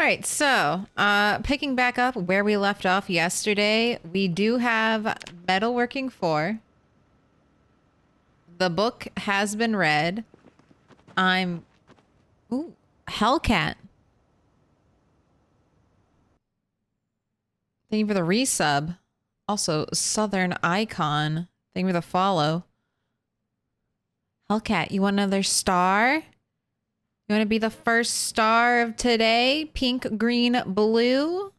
All right, so picking back up where we left off yesterday, we do have Metalworking 4. The book has been read. Ooh, Hellcat. Thank you for the resub. Also, Southern Icon. Thank you for the follow. Hellcat, you want another star? You want to be the first star of today? Pink, green, blue.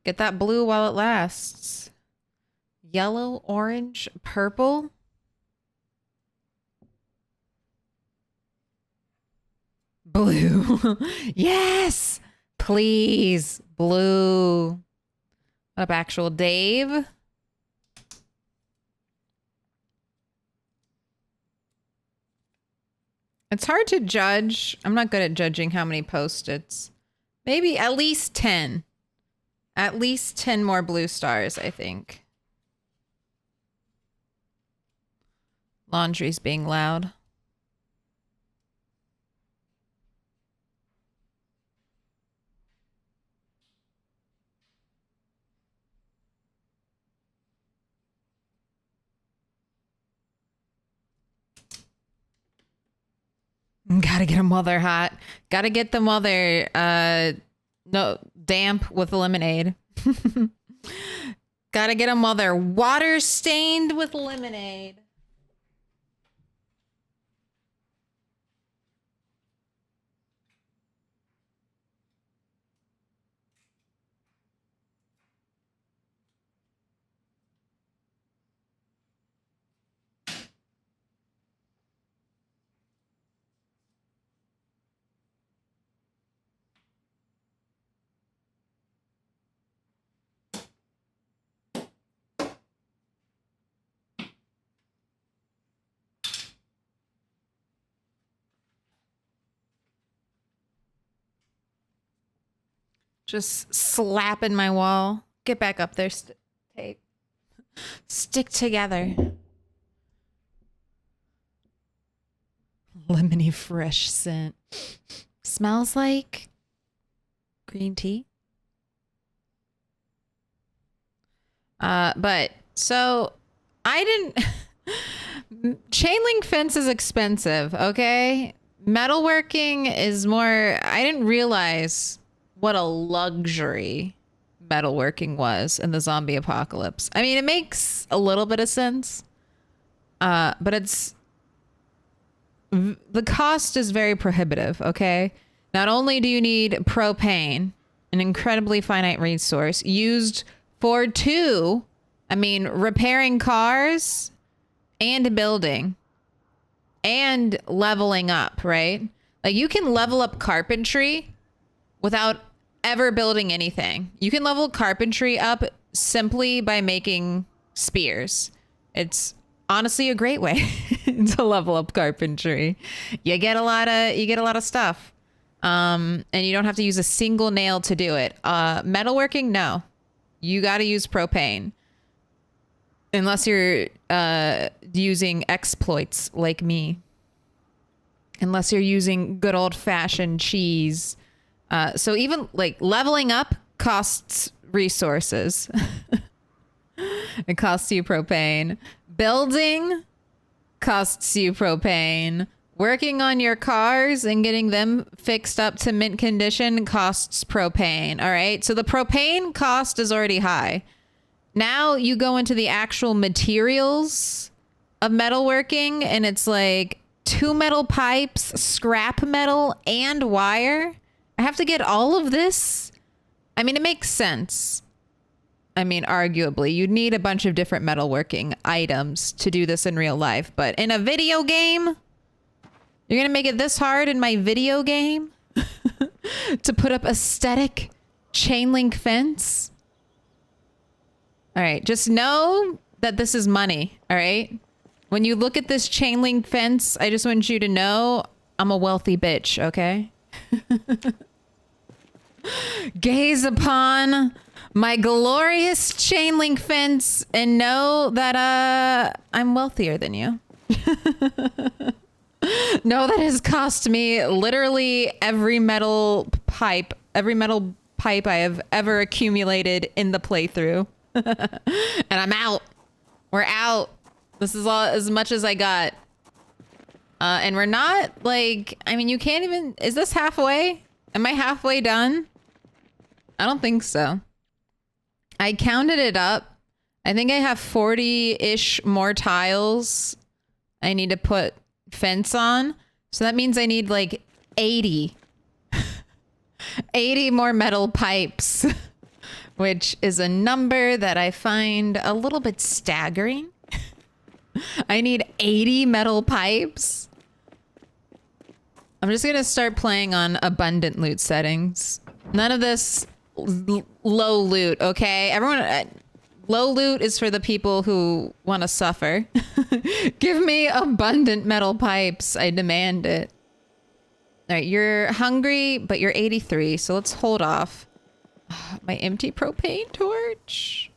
Get that blue while it lasts. Yellow, orange, purple. Blue. Yes! Please. Blue. What up, actual Dave? It's hard to judge. I'm not good at judging how many post-its. Maybe at least 10. At least 10 more blue stars, I think. Laundry's being loud. Gotta get them while they're hot. Gotta get them while they're, no, damp with lemonade. Gotta get them while they're water stained with lemonade. Just slapping my wall. Get back up there, tape. Stick together. Lemony fresh scent. Smells like green tea. But so I didn't. Chain link fence is expensive, okay? Metalworking is more. I didn't realize what a luxury metalworking was in the zombie apocalypse. I mean, it makes a little bit of sense, but the cost is very prohibitive, okay? Not only do you need propane, an incredibly finite resource, used for repairing cars and building and leveling up, right? Like, you can level up carpentry without ever building anything. You can level carpentry up simply by making spears. It's honestly a great way to level up carpentry. You get a lot of stuff. And you don't have to use a single nail to do it. Metalworking, no. You got to use propane. Unless you're using exploits like me. Unless you're using good old-fashioned cheese. So even like leveling up costs resources. It costs you propane. Building costs you propane. Working on your cars and getting them fixed up to mint condition costs propane. All right. So the propane cost is already high. Now you go into the actual materials of metalworking and it's like 2 metal pipes, scrap metal, and wire. I have to get all of this. I mean, it makes sense. I mean, arguably, you'd need a bunch of different metalworking items to do this in real life. But in a video game, you're going to make it this hard in my video game to put up aesthetic chain link fence? All right, just know that this is money, all right? When you look at this chain link fence, I just want you to know I'm a wealthy bitch, okay? Gaze upon my glorious chain link fence and know that I'm wealthier than you. No, that has cost me literally every metal pipe every metal pipe I have ever accumulated in the playthrough. And I'm out. We're out. This is all as much as I got. And we're not like, I mean, you can't even, is this halfway? Am I halfway done? I don't think so. I counted it up. I think I have 40-ish more tiles I need to put fence on. So that means I need like 80. 80 more metal pipes, which is a number that I find a little bit staggering. I need 80 metal pipes. I'm just going to start playing on abundant loot settings. None of this low loot, okay? Everyone, low loot is for the people who want to suffer. Give me abundant metal pipes. I demand it. All right, you're hungry, but you're 83, so let's hold off. My empty propane torch.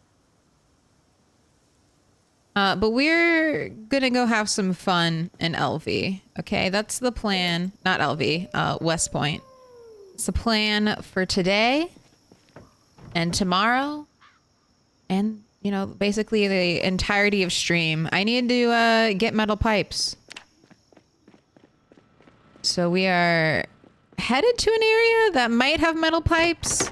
But we're gonna go have some fun in LV. Okay, that's the plan. Not LV, West Point. It's the plan for today and tomorrow, and you know, basically the entirety of stream. I need to get metal pipes. So we are headed to an area that might have metal pipes.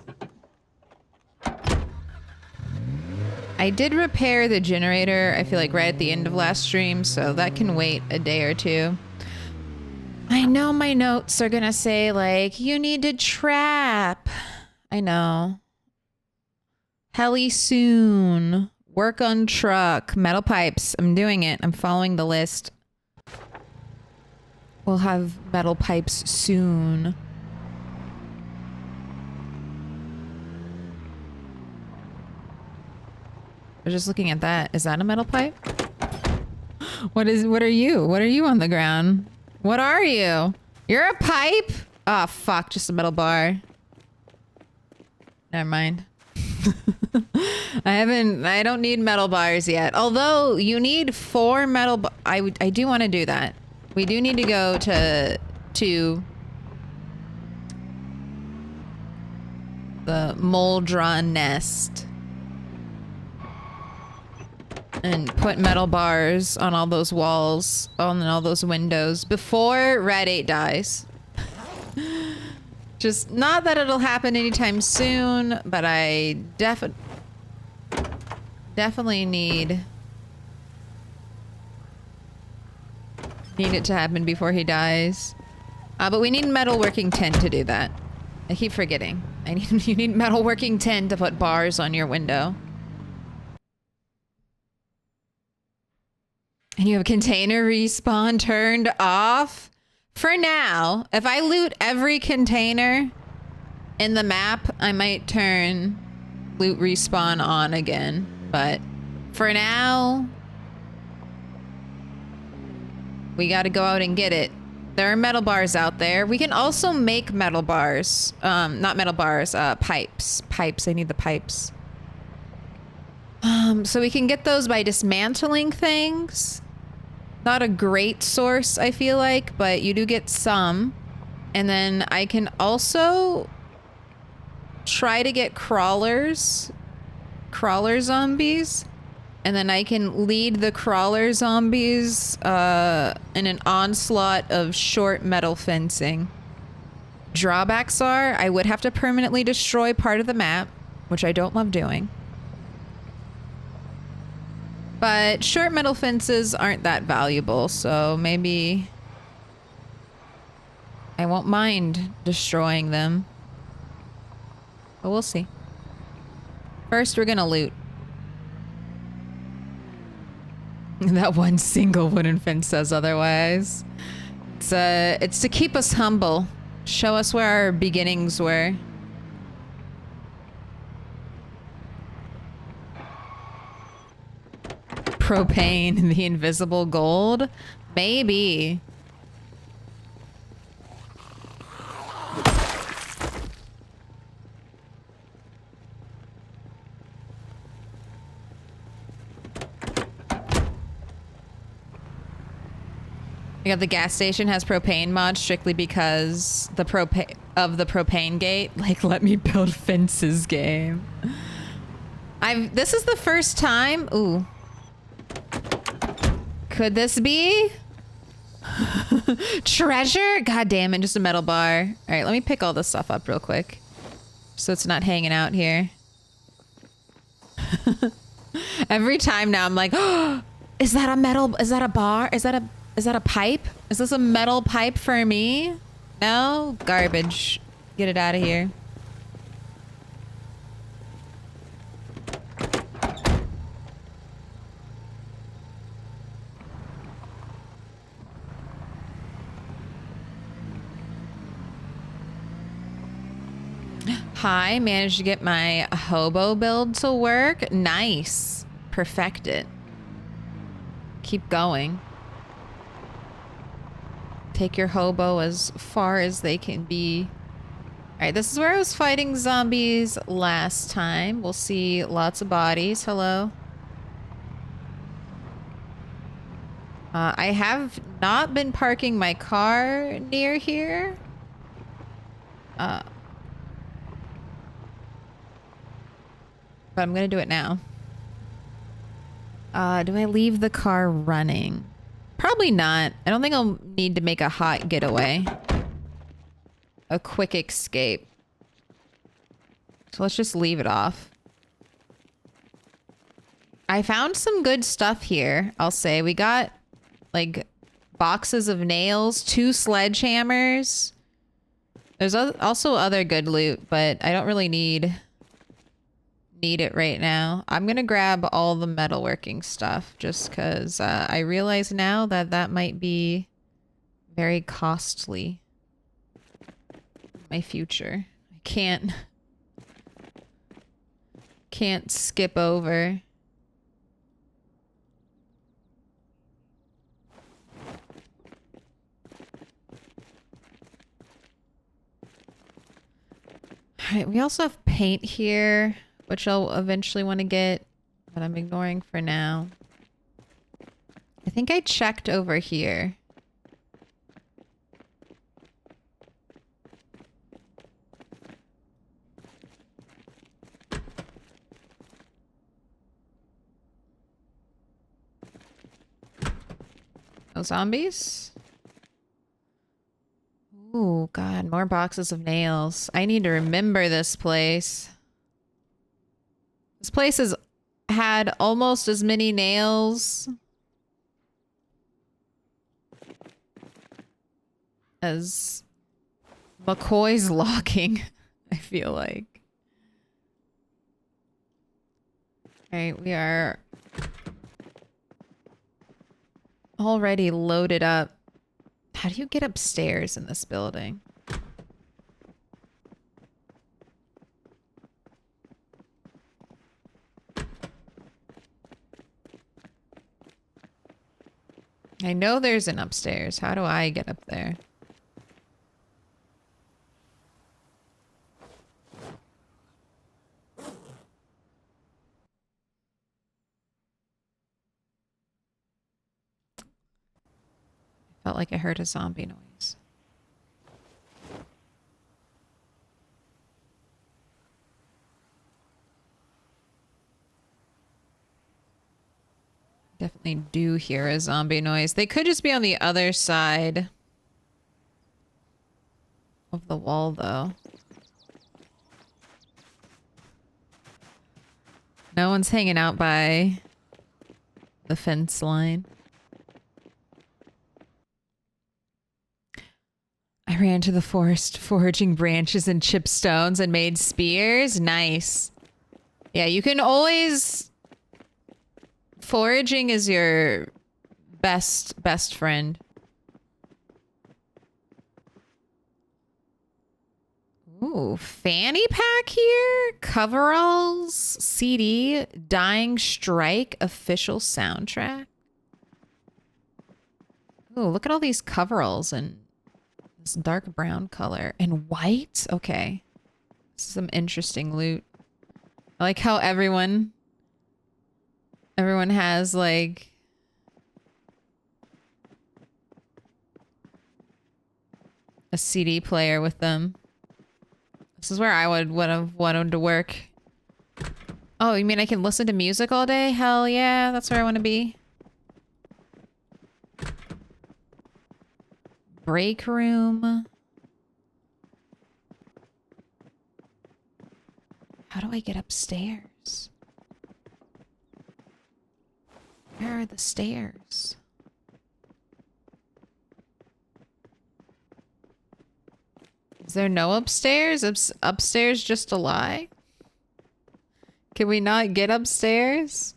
I did repair the generator, I feel like right at the end of last stream, so that can wait a day or two. I know my notes are gonna say like, you need to trap. I know. Heli soon. Work on truck. Metal pipes. I'm doing it. I'm following the list. We'll have metal pipes soon. I was just looking at that. Is that a metal pipe? What are you? What are you on the ground? What are you? You're a pipe? Oh, fuck. Just a metal bar. Never mind. I don't need metal bars yet. Although you need 4 metal I do want to do that. We do need to go to the Moldron nest and put metal bars on all those walls, on all those windows before Red 8 dies. Just not that it'll happen anytime soon, but I definitely need it to happen before he dies. But we need metalworking tin to do that. I keep forgetting. You need metalworking tin to put bars on your window. And you have container respawn turned off? For now, if I loot every container in the map, I might turn loot respawn on again. But for now, we gotta go out and get it. There are metal bars out there. We can also make metal bars. Not metal bars, pipes. Pipes, I need the pipes. So we can get those by dismantling things. Not a great source, I feel like, but you do get some. And then I can also try to get crawler zombies. And then I can lead the crawler zombies in an onslaught of short metal fencing. Drawbacks are I would have to permanently destroy part of the map, which I don't love doing. But short metal fences aren't that valuable, so maybe I won't mind destroying them. But we'll see. First, we're gonna loot. That one single wooden fence says otherwise. It's to keep us humble. Show us where our beginnings were. Propane, the invisible gold? Maybe. Yeah, the gas station has propane mod strictly because the propane gate. Like, let me build fences game. This is the first time. Ooh. Could this be treasure? God damn it, just a metal bar. All right, let me pick all this stuff up real quick so it's not hanging out here. Every time now I'm like, oh, is that a metal? Is that a bar? Is that a pipe? Is this a metal pipe for me? No? Garbage. Get it out of here. Hi, managed to get my hobo build to work. Nice. Perfect it. Keep going. Take your hobo as far as they can be. All right, this is where I was fighting zombies last time. We'll see lots of bodies. Hello. I have not been parking my car near here. But I'm gonna do it now. Do I leave the car running? Probably not. I don't think I'll need to make a hot getaway. A quick escape. So let's just leave it off. I found some good stuff here, I'll say. We got, like, boxes of nails, 2 sledgehammers. There's also other good loot, but I don't really need it right now. I'm gonna grab all the metalworking stuff just because I realize now that that might be very costly. My future. I can't skip over. All right, we also have paint here, which I'll eventually want to get, but I'm ignoring for now. I think I checked over here. No zombies? Ooh, God, more boxes of nails. I need to remember this place. This place has had almost as many nails as McCoy's logging, I feel like. All right, we are already loaded up. How do you get upstairs in this building? I know there's an upstairs. How do I get up there? Felt like I heard a zombie noise. Definitely do hear a zombie noise. They could just be on the other side of the wall, though. No one's hanging out by the fence line. I ran to the forest, foraging branches and chipped stones and made spears. Nice. Yeah, you can always... Foraging is your best friend. Ooh, fanny pack here? Coveralls, CD, Dying Strike official soundtrack. Ooh, look at all these coveralls and this dark brown color and white. Okay. This is some interesting loot. I like how everyone has like a CD player with them. This is where I would have wanted to work. Oh, you mean I can listen to music all day? Hell yeah, that's where I want to be. Break room. How do I get upstairs? Where are the stairs? Is there no upstairs? Upstairs just a lie? Can we not get upstairs?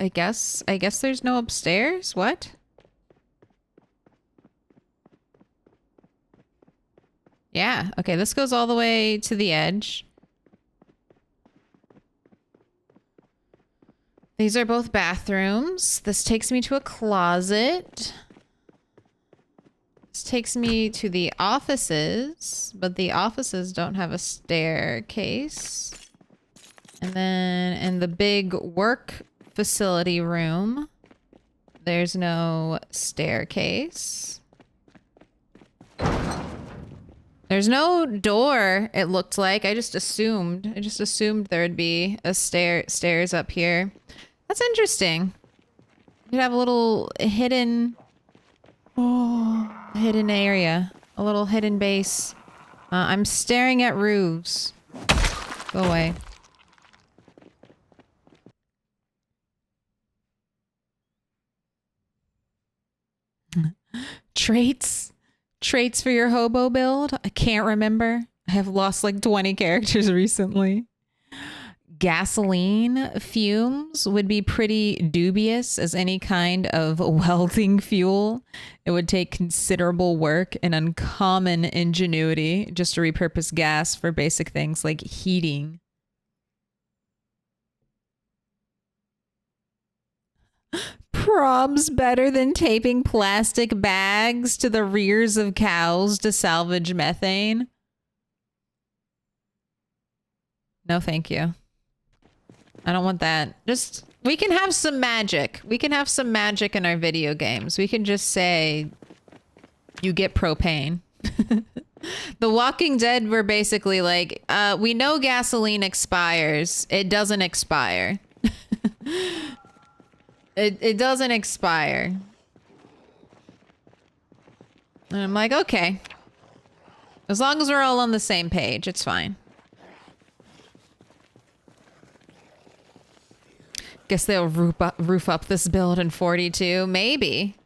I guess there's no upstairs? What? Yeah, okay, this goes all the way to the edge. These are both bathrooms. This takes me to a closet. This takes me to the offices, but the offices don't have a staircase. And then in the big work facility room, there's no staircase. There's no door, it looked like. I just assumed there'd be a stairs up here. That's interesting. You could have a little hidden hidden area, a little hidden base. I'm staring at roofs. Go away. Traits for your hobo build? I can't remember. I have lost like 20 characters recently. Gasoline fumes would be pretty dubious as any kind of welding fuel. It would take considerable work and uncommon ingenuity just to repurpose gas for basic things like heating. Probs better than taping plastic bags to the rears of cows to salvage methane. No, thank you. I don't want that. Just, we can have some magic. We can have some magic in our video games. We can just say, you get propane. The Walking Dead were basically like, we know gasoline expires. It doesn't expire. It doesn't expire. And I'm like, okay. As long as we're all on the same page, it's fine. Guess they'll roof up this build in 42. Maybe.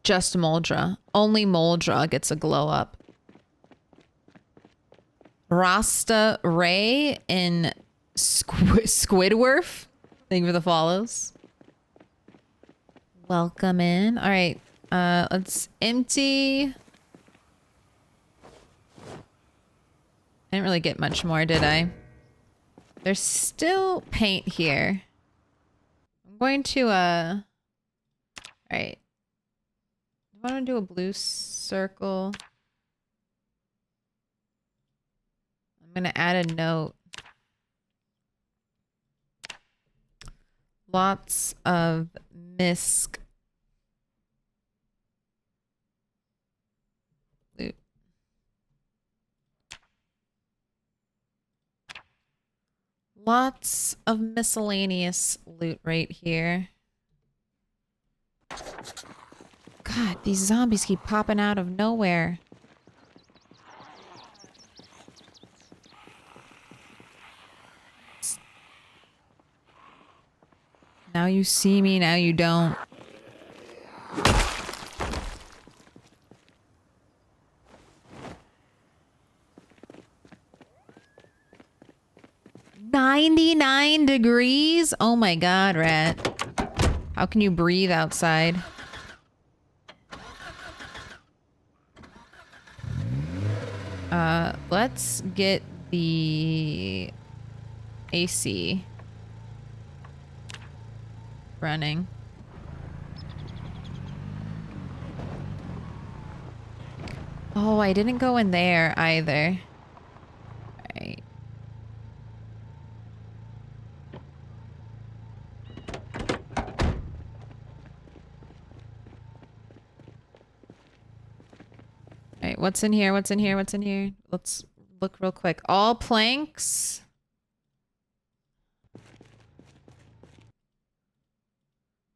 Just Moldra. Only Moldra gets a glow up. Rasta Ray in Squidward. Thank you for the follows. Welcome in. All right. Let's empty. I didn't really get much more, did I? There's still paint here. I'm going to, all right. I want to do a blue circle. I'm going to add a note. Lots of misc. Loot. Lots of miscellaneous loot right here. God, these zombies keep popping out of nowhere. Now you see me, now you don't. 99 degrees? Oh my god, Rat. How can you breathe outside? Let's get the AC running. Oh, I didn't go in there either. Alright. Alright, what's in here? What's in here? What's in here? Let's look real quick. All planks.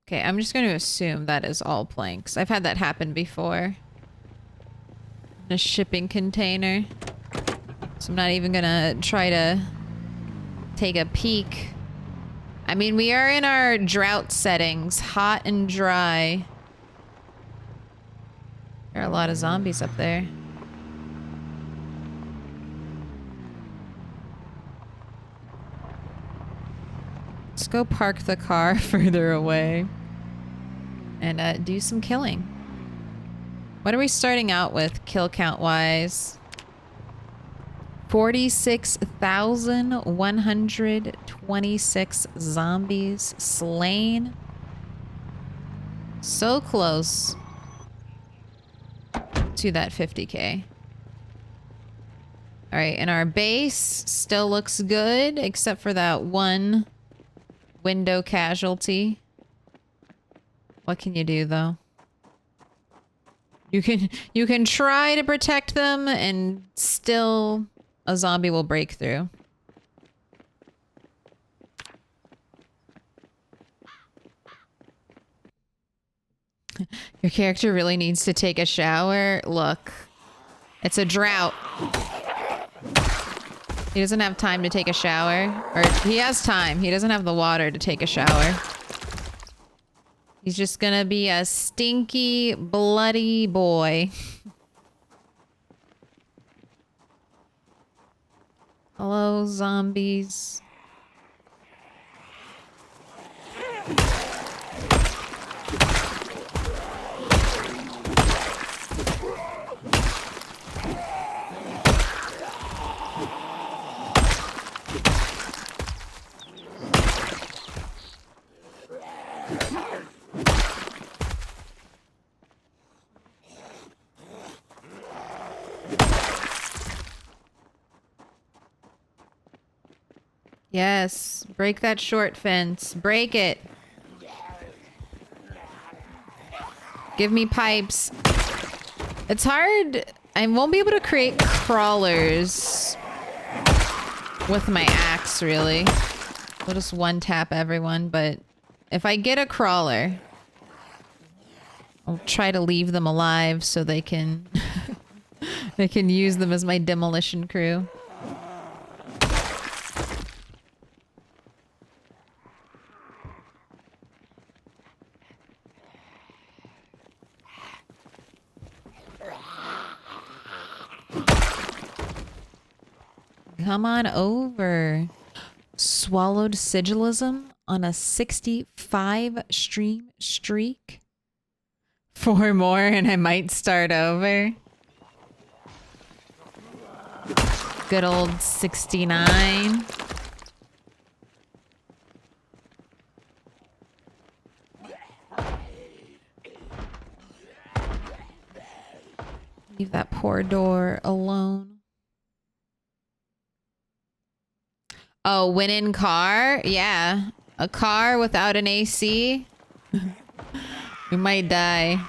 Okay, I'm just going to assume that is all planks. I've had that happen before. In a shipping container. So I'm not even gonna try to take a peek. I mean, we are in our drought settings. Hot and dry. There are a lot of zombies up there. Let's go park the car further away. And do some killing. What are we starting out with, kill count wise? 46,126 zombies slain. So close to that 50k. All right, and our base still looks good, except for that one window casualty. What can you do, though? You can try to protect them, and still a zombie will break through. Your character really needs to take a shower? Look, it's a drought. He doesn't have time to take a shower. Or he has time. He doesn't have the water to take a shower. He's just gonna be a stinky, bloody boy. Hello, zombies. Yes, break that short fence. Break it. Give me pipes. It's hard. I won't be able to create crawlers with my axe, really. We'll just one tap everyone, but if I get a crawler, I'll try to leave them alive so they can they can use them as my demolition crew. Come on over. Swallowed sigilism on a 65 stream streak. 4 more and I might start over. Good old 69. Leave that poor door alone. Oh, win in car? Yeah. A car without an AC? We might die.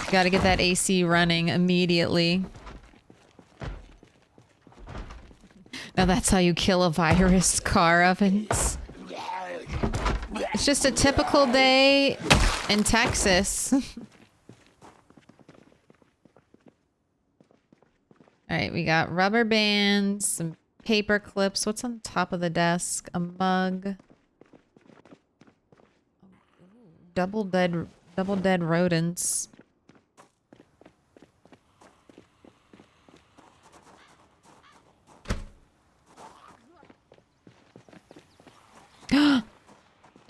Gotta get that AC running immediately. Now that's how you kill a virus, car ovens. It's just a typical day in Texas. Alright, we got rubber bands, some paper clips. What's on top of the desk? A mug. Double dead rodents.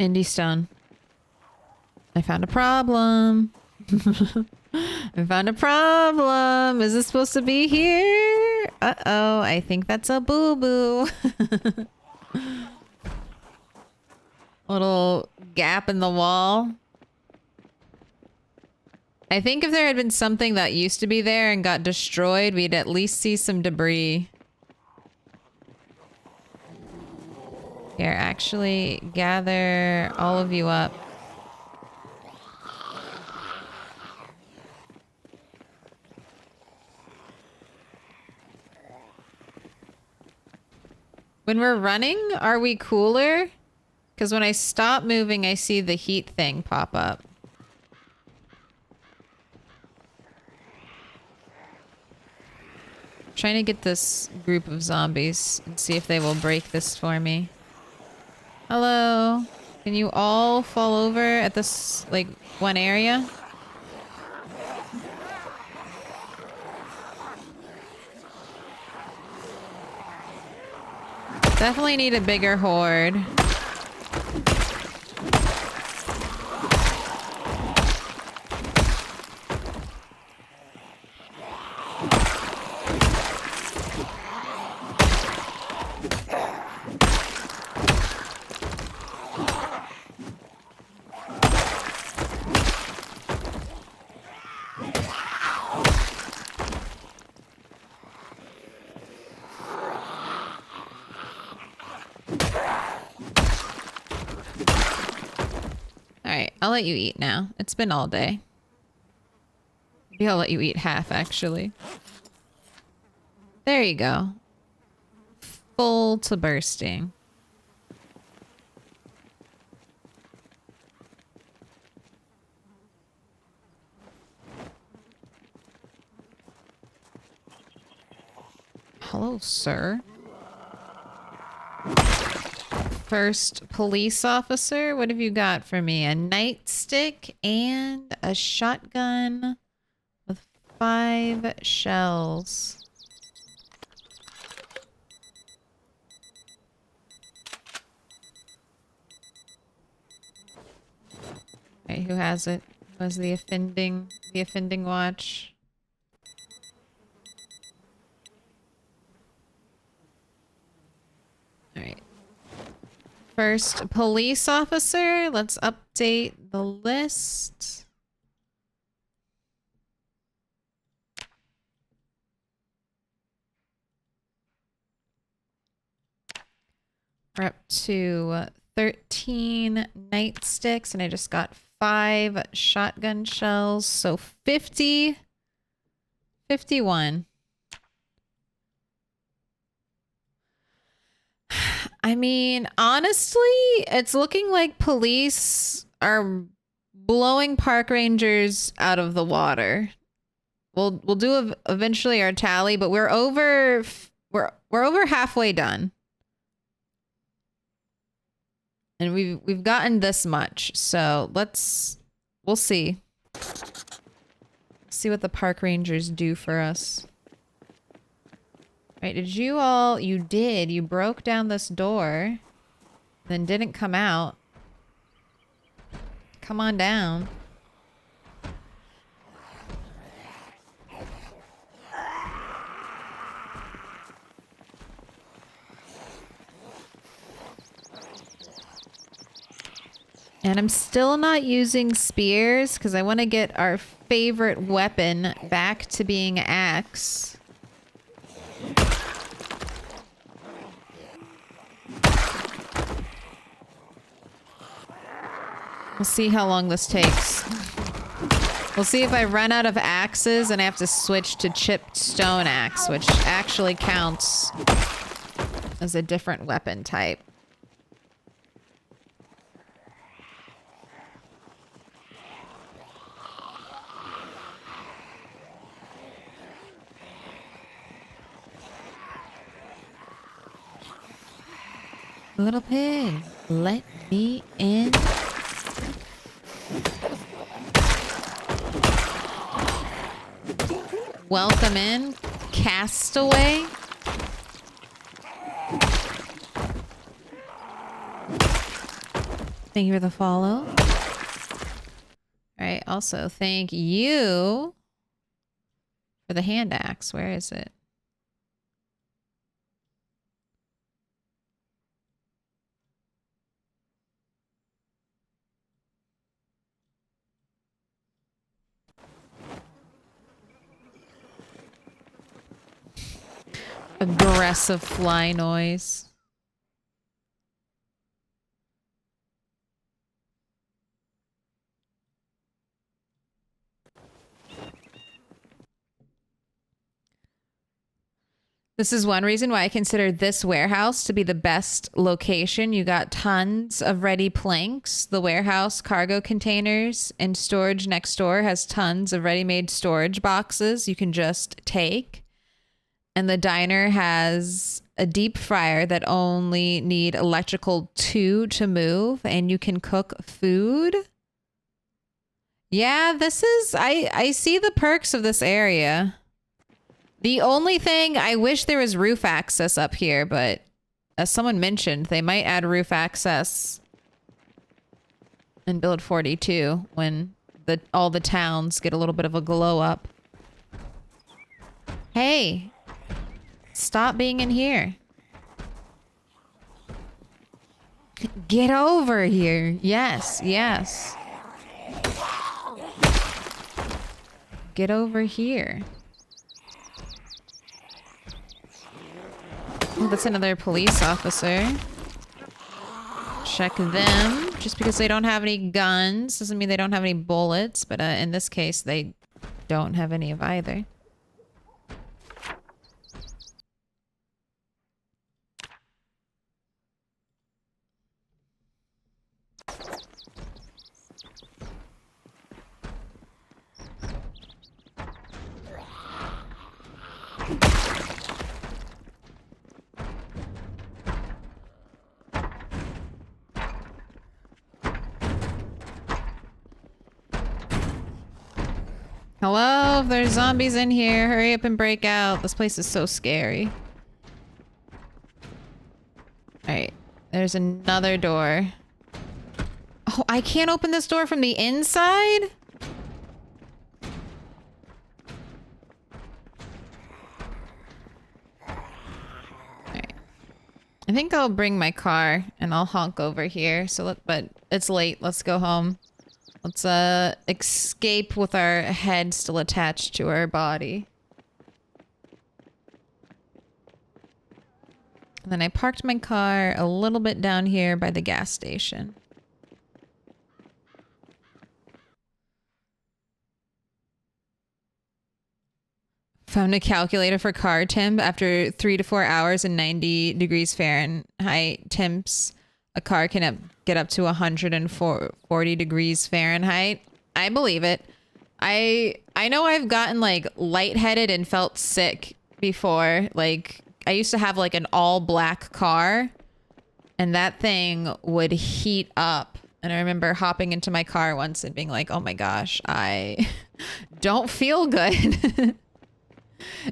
Indie stone. I found a problem. I found a problem. Is this supposed to be here? Uh-oh, I think that's a boo-boo. Little gap in the wall. I think if there had been something that used to be there and got destroyed, we'd at least see some debris. Here, actually gather all of you up. When we're running, are we cooler? Because when I stop moving, I see the heat thing pop up. Trying to get this group of zombies and see if they will break this for me. Hello? Can you all fall over at this, like, one area? Definitely need a bigger horde. I'll let you eat now. It's been all day. Maybe I'll let you eat half, actually. There you go. Full to bursting. Hello, sir. First police officer, what have you got for me? A nightstick and a shotgun with 5 shells. Alright, who has it? Was the offending watch? Alright. First police officer, let's update the list. We're up to 13 nightsticks and I just got 5 shotgun shells, so 50, 51. I mean, honestly, it's looking like police are blowing park rangers out of the water. We'll do eventually our tally, but we're over halfway done. And we've gotten this much. So, we'll see. See what the park rangers do for us. Right, did you all... You did. You broke down this door. Then didn't come out. Come on down. And I'm still not using spears because I want to get our favorite weapon back to being axe. We'll see how long this takes. We'll see if I run out of axes and I have to switch to chipped stone axe, which actually counts as a different weapon type. Little pig, let me in. Welcome in, castaway. Thank you for the follow. All right. Also, thank you for the hand axe. Where is it? Aggressive fly noise. This is one reason why I consider this warehouse to be the best location. You got tons of ready planks. The warehouse, cargo containers, and storage next door has tons of ready-made storage boxes you can just take. And the diner has a deep fryer that only need electrical 2 to move, and you can cook food. Yeah, this is... I see the perks of this area. The only thing, I wish there was roof access up here, but as someone mentioned, they might add roof access in Build 42 when all the towns get a little bit of a glow up. Hey, stop being in here. Get over here. Yes, yes. Get over here. Oh, that's another police officer. Check them. Just because they don't have any guns doesn't mean they don't have any bullets, but in this case, they don't have any of either. Hello, if there's zombies in here, hurry up and break out. This place is so scary. Alright, there's another door. Oh, I can't open this door from the inside? Alright. I think I'll bring my car and I'll honk over here. But it's late. Let's go home. Let's escape with our head still attached to our body. And then I parked my car a little bit down here by the gas station. Found a calculator for car temp. After 3 to 4 hours and 90 degrees Fahrenheit temps, a car can get up to 140 degrees Fahrenheit. I believe it. I know I've gotten like lightheaded and felt sick before. Like I used to have like an all black car and that thing would heat up. And I remember hopping into my car once and being like, oh my gosh, I don't feel good.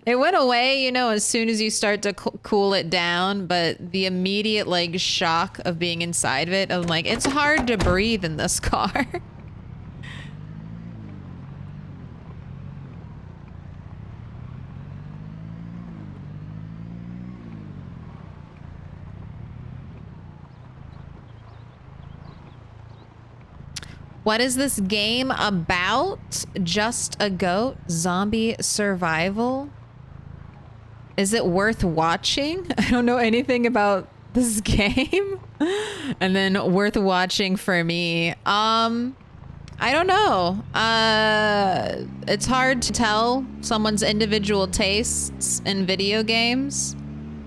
It went away, you know, as soon as you start to cool it down, but the immediate like shock of being inside of it, I'm like, it's hard to breathe in this car. What is this game about? Just a goat? Zombie survival? Is it worth watching? I don't know anything about this game. And then worth watching for me. I don't know. It's hard to tell someone's individual tastes in video games,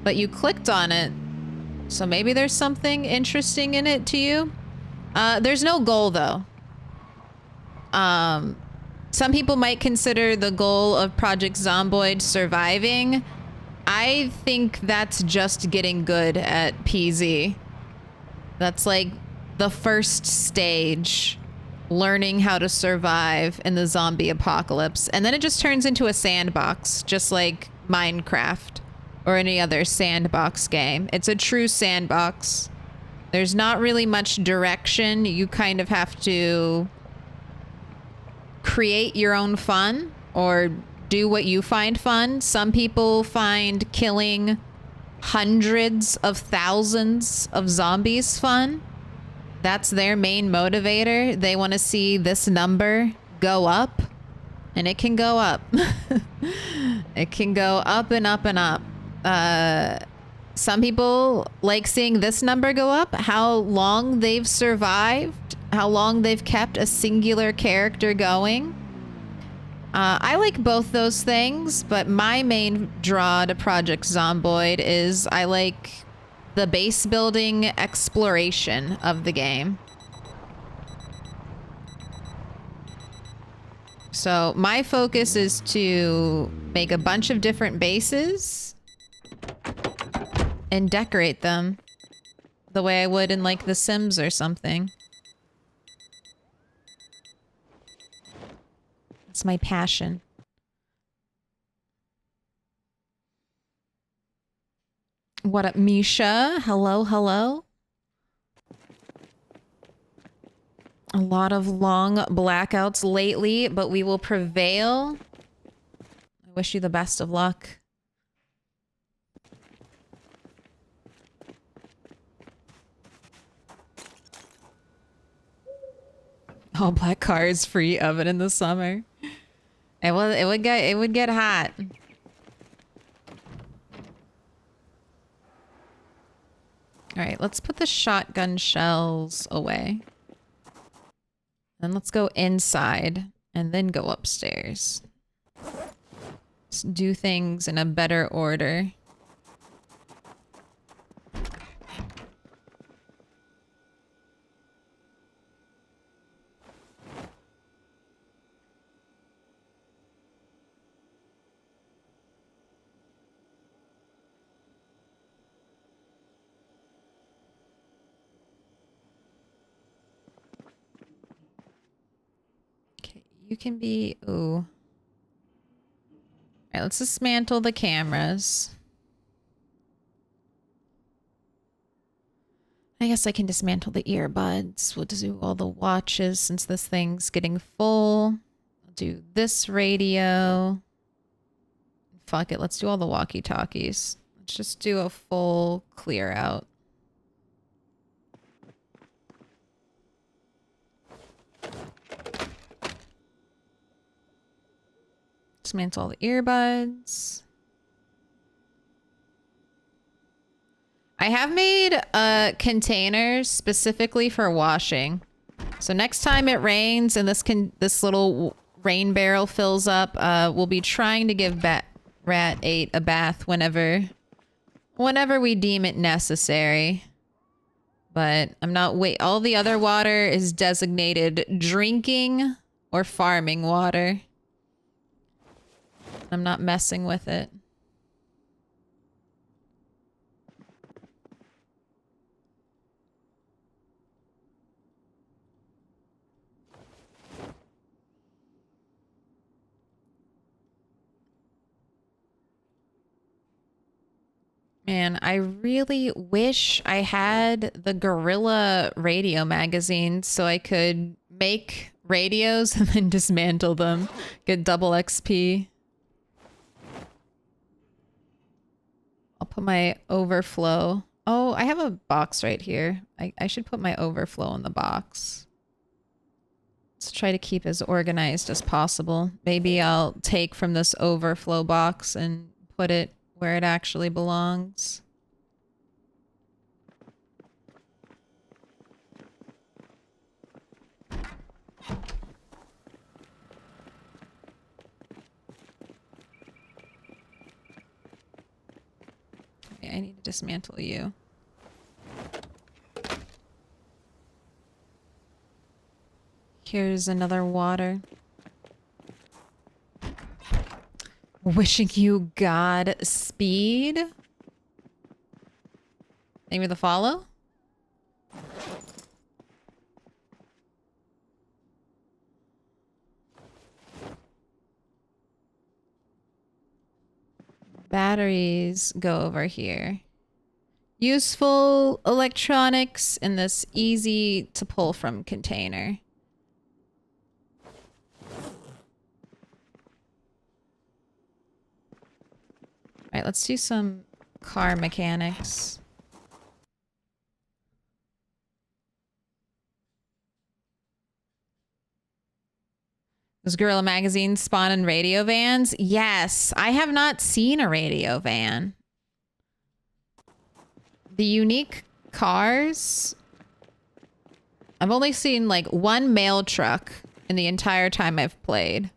but you clicked on it. So maybe there's something interesting in it to you. There's no goal though. Some people might consider the goal of Project Zomboid surviving. I think that's just getting good at PZ. That's like the first stage, learning how to survive in the zombie apocalypse. And then it just turns into a sandbox, just like Minecraft or any other sandbox game. It's a true sandbox. There's not really much direction. You kind of have to create your own fun or do what you find fun. Some people find killing hundreds of thousands of zombies fun. That's their main motivator. They want to see this number go up, and it can go up. It can go up and up and up. Some people like seeing this number go up, how long they've survived, how long they've kept a singular character going. I like both those things, but my main draw to Project Zomboid is I like the base building exploration of the game. So my focus is to make a bunch of different bases and decorate them the way I would in like The Sims or something. It's my passion. What up, Misha? Hello, hello. A lot of long blackouts lately, but we will prevail. I wish you the best of luck. All black cars, free oven in the summer. It would get hot. All right, let's put the shotgun shells away. Then let's go inside and then go upstairs. Let's do things in a better order. You can be... Ooh. All right, let's dismantle the cameras. I guess I can dismantle the earbuds. We'll do all the watches since this thing's getting full. I'll do this radio. Fuck it, let's do all the walkie-talkies. Let's just do a full clear out. Dismantle all the earbuds. I have made containers specifically for washing. So next time it rains and this little rain barrel fills up, we'll be trying to give Rat 8 a bath whenever we deem it necessary. But I'm not all the other water is designated drinking or farming water. I'm not messing with it. Man, I really wish I had the Gorilla radio magazine so I could make radios and then dismantle them. Get double XP. I'll put my overflow. Oh, I have a box right here. I should put my overflow in the box. Let's try to keep as organized as possible. Maybe I'll take from this overflow box and put it where it actually belongs. Okay, I need to dismantle you. Here's another water. Wishing you Godspeed. Maybe the follow? Batteries go over here. useful electronics in this easy to pull from container. All right, let's do some car mechanics. Does Gorilla Magazine spawn in radio vans? Yes, I have not seen a radio van. The unique cars, I've only seen like one mail truck in the entire time I've played.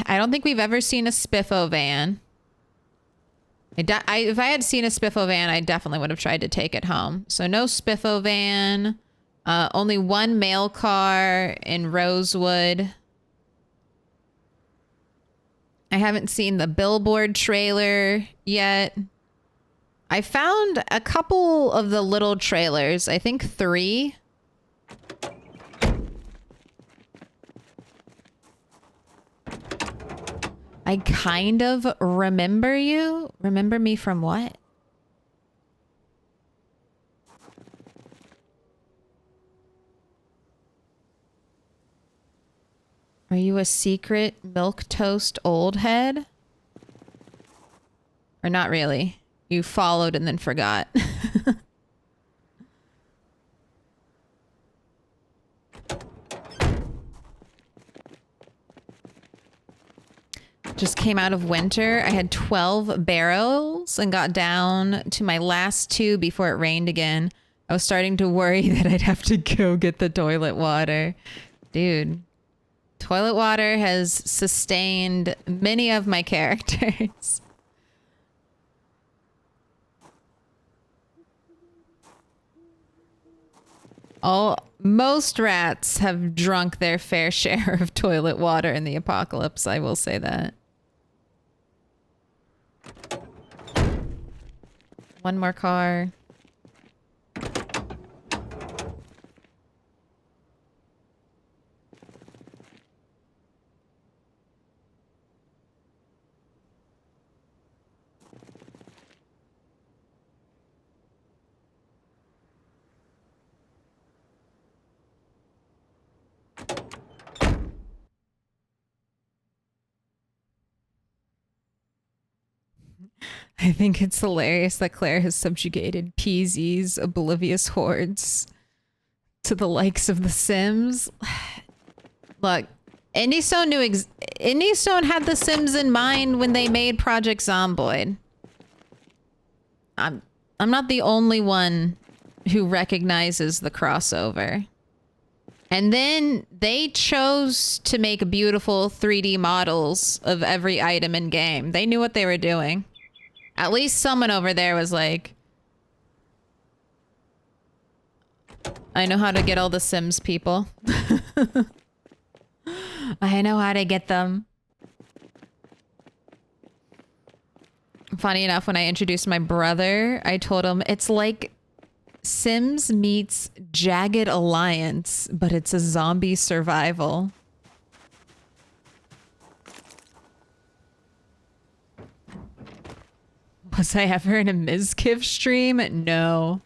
I don't think we've ever seen a Spiffo van. If I had seen a Spiffo van, I definitely would have tried to take it home. So no Spiffo van. Only one mail car in Rosewood. I haven't seen the billboard trailer yet. I found a couple of the little trailers. I think 3. I kind of remember you. Remember me from what? Are you a secret Milquetoast old head? Or not really? You followed and then forgot. Just came out of winter. I had 12 barrels and got down to my last 2 before it rained again. I was starting to worry that I'd have to go get the toilet water. Dude, toilet water has sustained many of my characters. Most rats have drunk their fair share of toilet water in the apocalypse, I will say that. One more car. I think it's hilarious that Claire has subjugated PZ's oblivious hordes to the likes of The Sims. Look, IndieStone had The Sims in mind when they made Project Zomboid. I'm not the only one who recognizes the crossover. And then they chose to make beautiful 3D models of every item in game. They knew what they were doing. At least someone over there was like, I know how to get all the Sims people. I know how to get them. Funny enough, when I introduced my brother, I told him it's like Sims meets Jagged Alliance, but it's a zombie survival. Was I ever in a Mizkiff stream? No.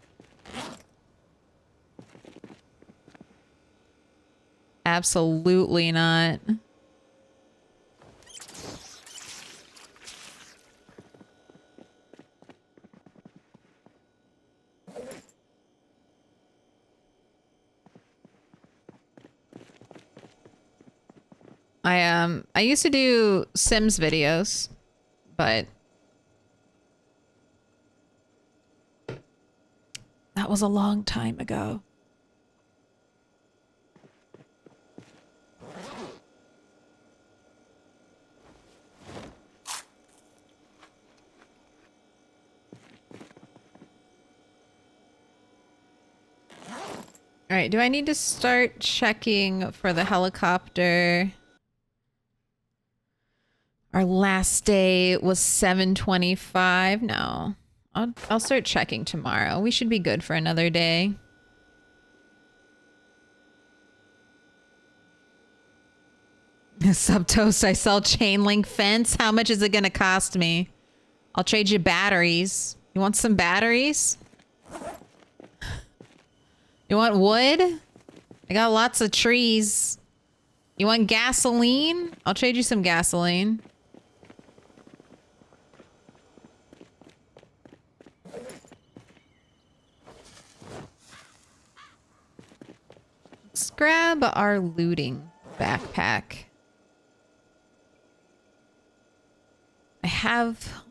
Absolutely not. I used to do Sims videos, but that was a long time ago. All right, do I need to start checking for the helicopter? Our last day was 7:25. No, I'll start checking tomorrow. We should be good for another day. Subtoast, I sell chain link fence. How much is it gonna cost me? I'll trade you batteries. You want some batteries? You want wood? I got lots of trees. You want gasoline? I'll trade you some gasoline. Let's grab our looting backpack. I have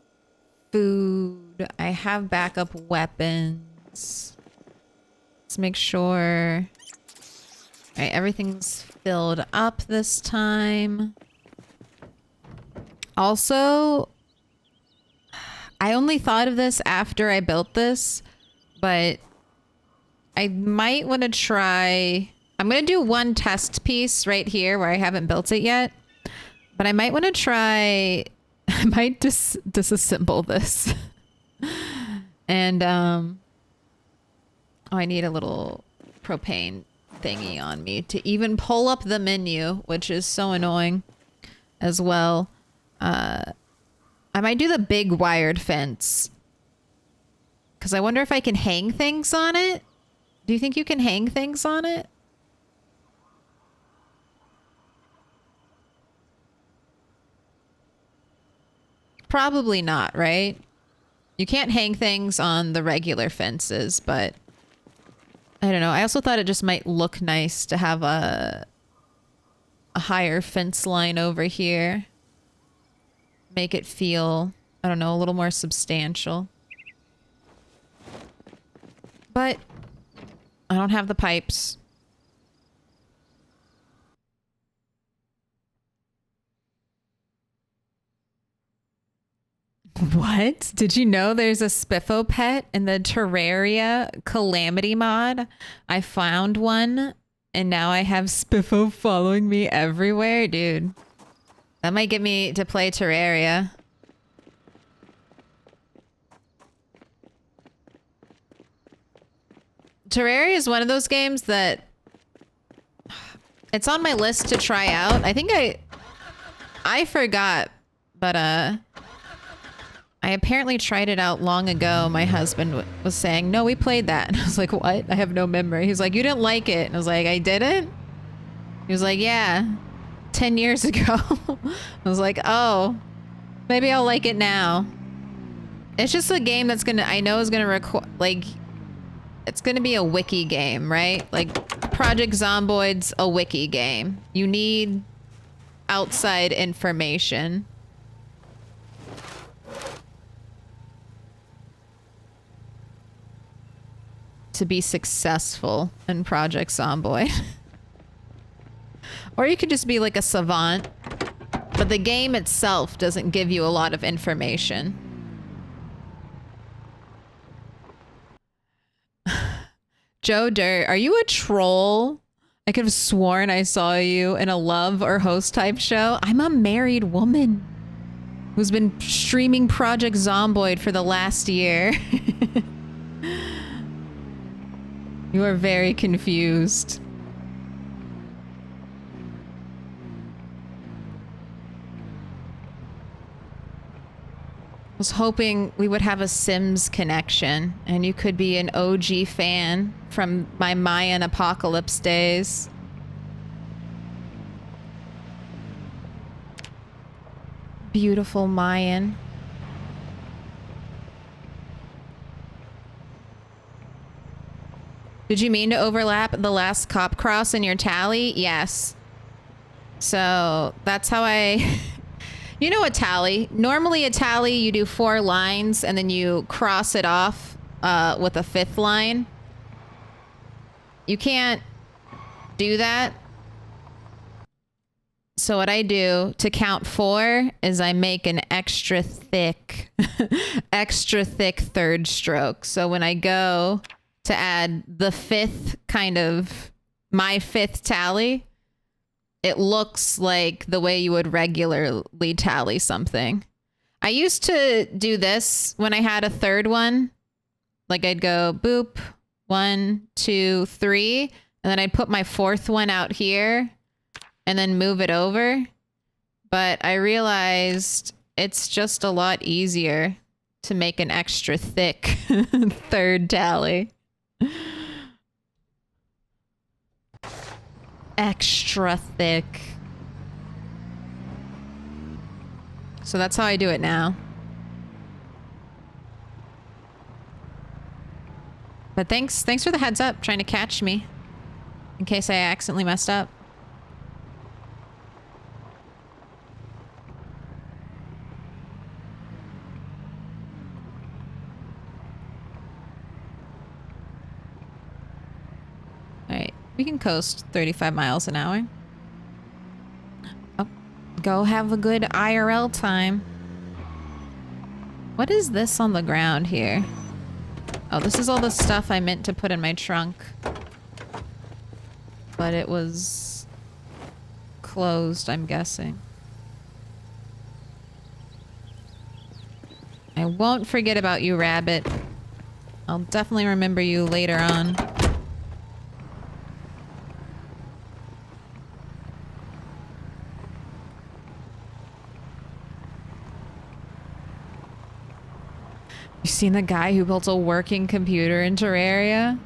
food. I have backup weapons. Let's make sure. All right, everything's filled up this time. Also, I only thought of this after I built this, but I might want to try. I'm going to do one test piece right here where I haven't built it yet, but I might want to try. I might disassemble this. And, oh, I need a little propane thingy on me to even pull up the menu, which is so annoying as well. I might do the big wired fence. Because I wonder if I can hang things on it. Do you think you can hang things on it? Probably not, right? You can't hang things on the regular fences, but I don't know. I also thought it just might look nice to have a higher fence line over here. Make it feel, I don't know, a little more substantial. But I don't have the pipes. What? Did you know there's a Spiffo pet in the Terraria Calamity mod? I found one, and now I have Spiffo following me everywhere, dude. That might get me to play Terraria. Terraria is one of those games that it's on my list to try out. I think I forgot, but I apparently tried it out long ago. My husband was saying, no, we played that. And I was like, what? I have no memory. He's like, you didn't like it. And I was like, I didn't? He was like, yeah, 10 years ago. I was like, oh, maybe I'll like it now. It's just a game that's gonna, I know is gonna require, like, it's gonna be a wiki game, right? Like, Project Zomboid's a wiki game. You need outside information. To be successful in Project Zomboid. Or you could just be like a savant, but the game itself doesn't give you a lot of information. Joe Dirt, are you a troll? I could have sworn I saw you in a love or host type show. I'm a married woman who's been streaming Project Zomboid for the last year. You are very confused. I was hoping we would have a Sims connection and you could be an OG fan from my Mayan apocalypse days. Beautiful Mayan. Did you mean to overlap the last cop cross in your tally? Yes. So that's how I... You know a tally. Normally a tally, you do 4 lines and then you cross it off with a 5th line. You can't do that. So what I do to count 4 is I make an extra thick, extra thick third stroke. So when I go to add the 5th kind of, my 5th tally, it looks like the way you would regularly tally something. I used to do this when I had a 3rd one. Like I'd go boop, 1, 2, 3, and then I'd put my 4th one out here and then move it over. But I realized it's just a lot easier to make an extra thick third tally. Extra thick. So that's how I do it now. But thanks for the heads up, trying to catch me in case I accidentally messed up. All right, we can coast 35 miles an hour. Oh, go have a good IRL time. What is this on the ground here? Oh, this is all the stuff I meant to put in my trunk. But it was closed, I'm guessing. I won't forget about you, Rabbit. I'll definitely remember you later on. You seen the guy who built a working computer in Terraria?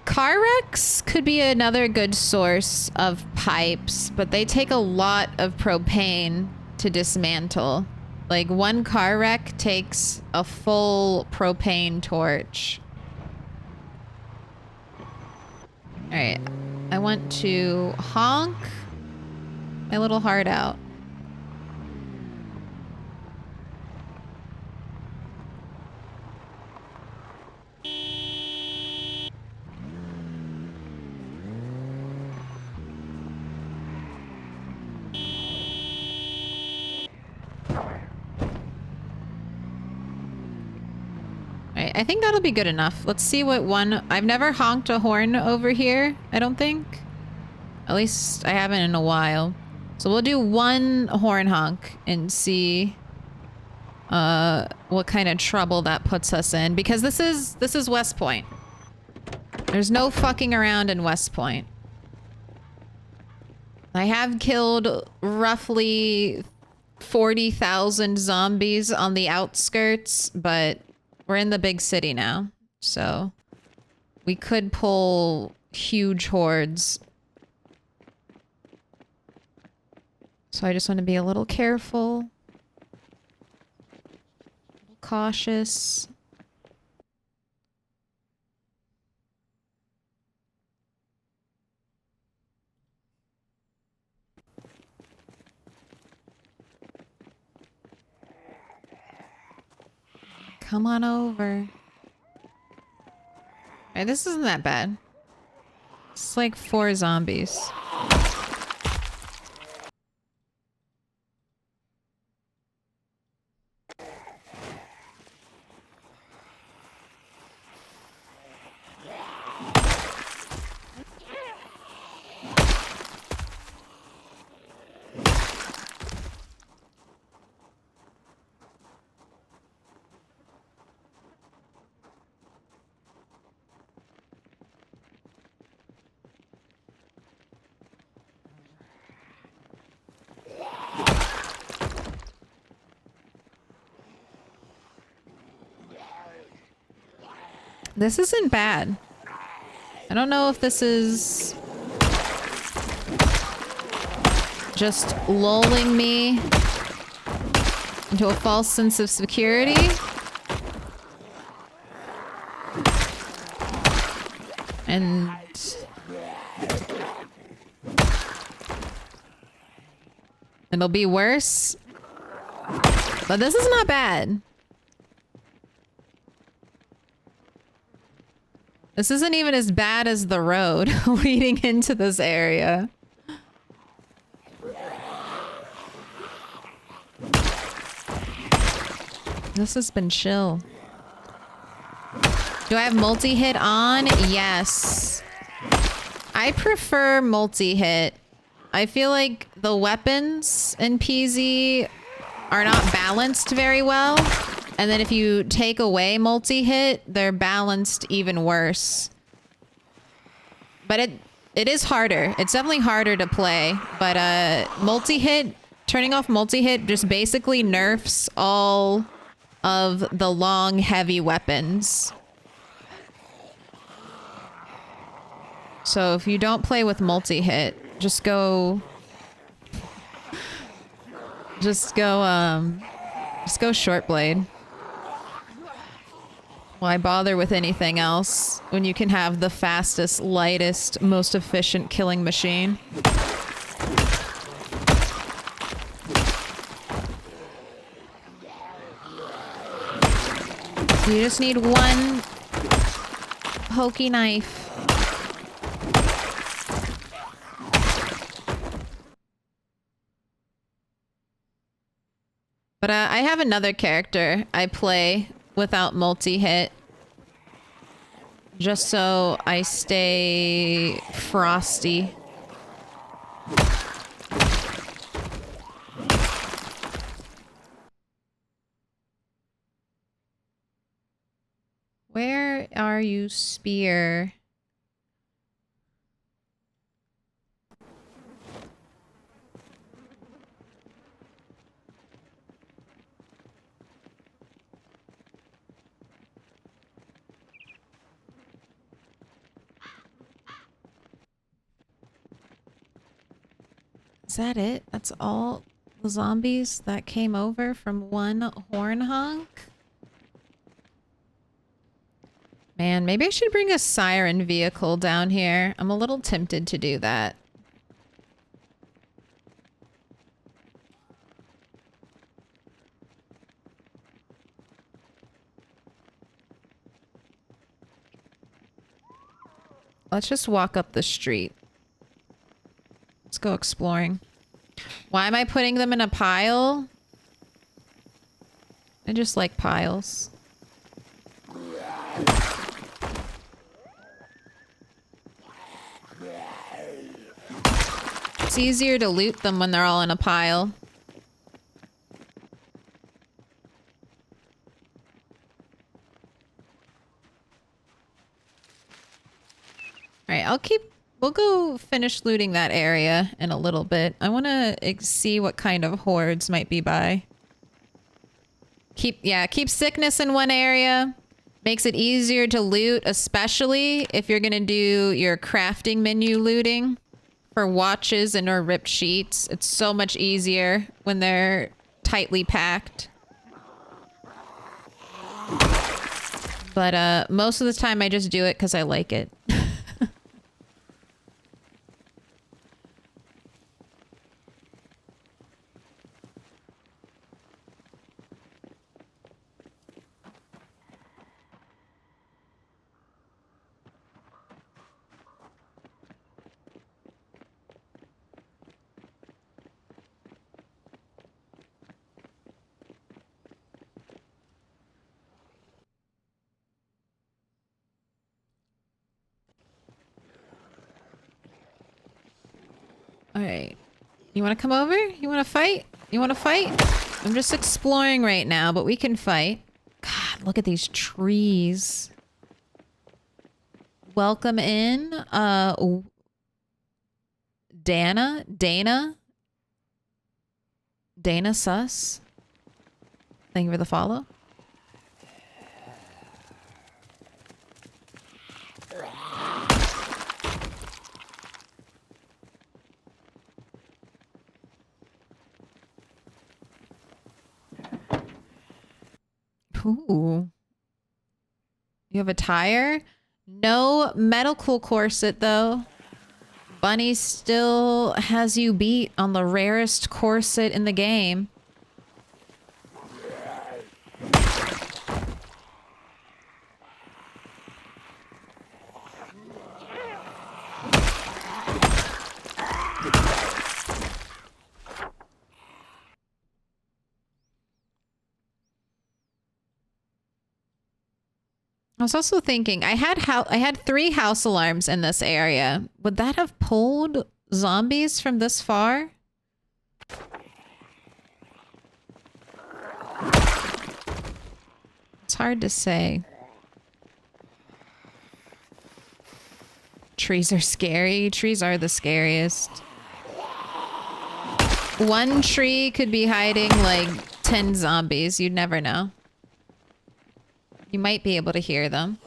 Car wrecks could be another good source of pipes, but they take a lot of propane to dismantle. Like, one car wreck takes a full propane torch. Alright, I want to honk my little heart out. I think that'll be good enough. Let's see what one... I've never honked a horn over here, I don't think. At least I haven't in a while. So we'll do one horn honk and see what kind of trouble that puts us in. Because this is West Point. There's no fucking around in West Point. I have killed roughly 40,000 zombies on the outskirts, but... we're in the big city now, so we could pull huge hordes. So I just want to be a little careful, cautious. Come on over. Alright, this isn't that bad. It's like 4 zombies. This isn't bad. I don't know if this is just lulling me into a false sense of security. And it'll be worse. But this is not bad. This isn't even as bad as the road leading into this area. This has been chill. Do I have multi-hit on? Yes. I prefer multi-hit. I feel like the weapons in PZ are not balanced very well. And then if you take away multi-hit, they're balanced even worse. But it is harder. It's definitely harder to play. But multi-hit turning off multi-hit just basically nerfs all of the long, heavy weapons. So if you don't play with multi-hit, just go short blade. Why bother with anything else when you can have the fastest, lightest, most efficient killing machine? You just need one pokey knife. But I have another character I play without multi-hit. Just so I stay frosty. Where are you, spear? Is that it? That's all the zombies that came over from one horn hunk? Man, maybe I should bring a siren vehicle down here. I'm a little tempted to do that. Let's just walk up the street. Let's go exploring. Why am I putting them in a pile? I just like piles. It's easier to loot them when they're all in a pile. Alright, we'll go finish looting that area in a little bit. I want to see what kind of hordes might be by. Keep sickness in one area. Makes it easier to loot, especially if you're gonna do your crafting menu looting for watches and or ripped sheets. It's so much easier when they're tightly packed. But most of the time I just do it because I like it. Alright. You want to come over? You want to fight? You want to fight? I'm just exploring right now, but we can fight. God, look at these trees. Welcome in, Dana Sus. Thank you for the follow. Ooh. You have a tire? No medical corset, though. Bunny still has you beat on the rarest corset in the game. I was also thinking, I had 3 house alarms in this area. Would that have pulled zombies from this far? It's hard to say. Trees are scary. Trees are the scariest. One tree could be hiding like 10 zombies. You'd never know. You might be able to hear them.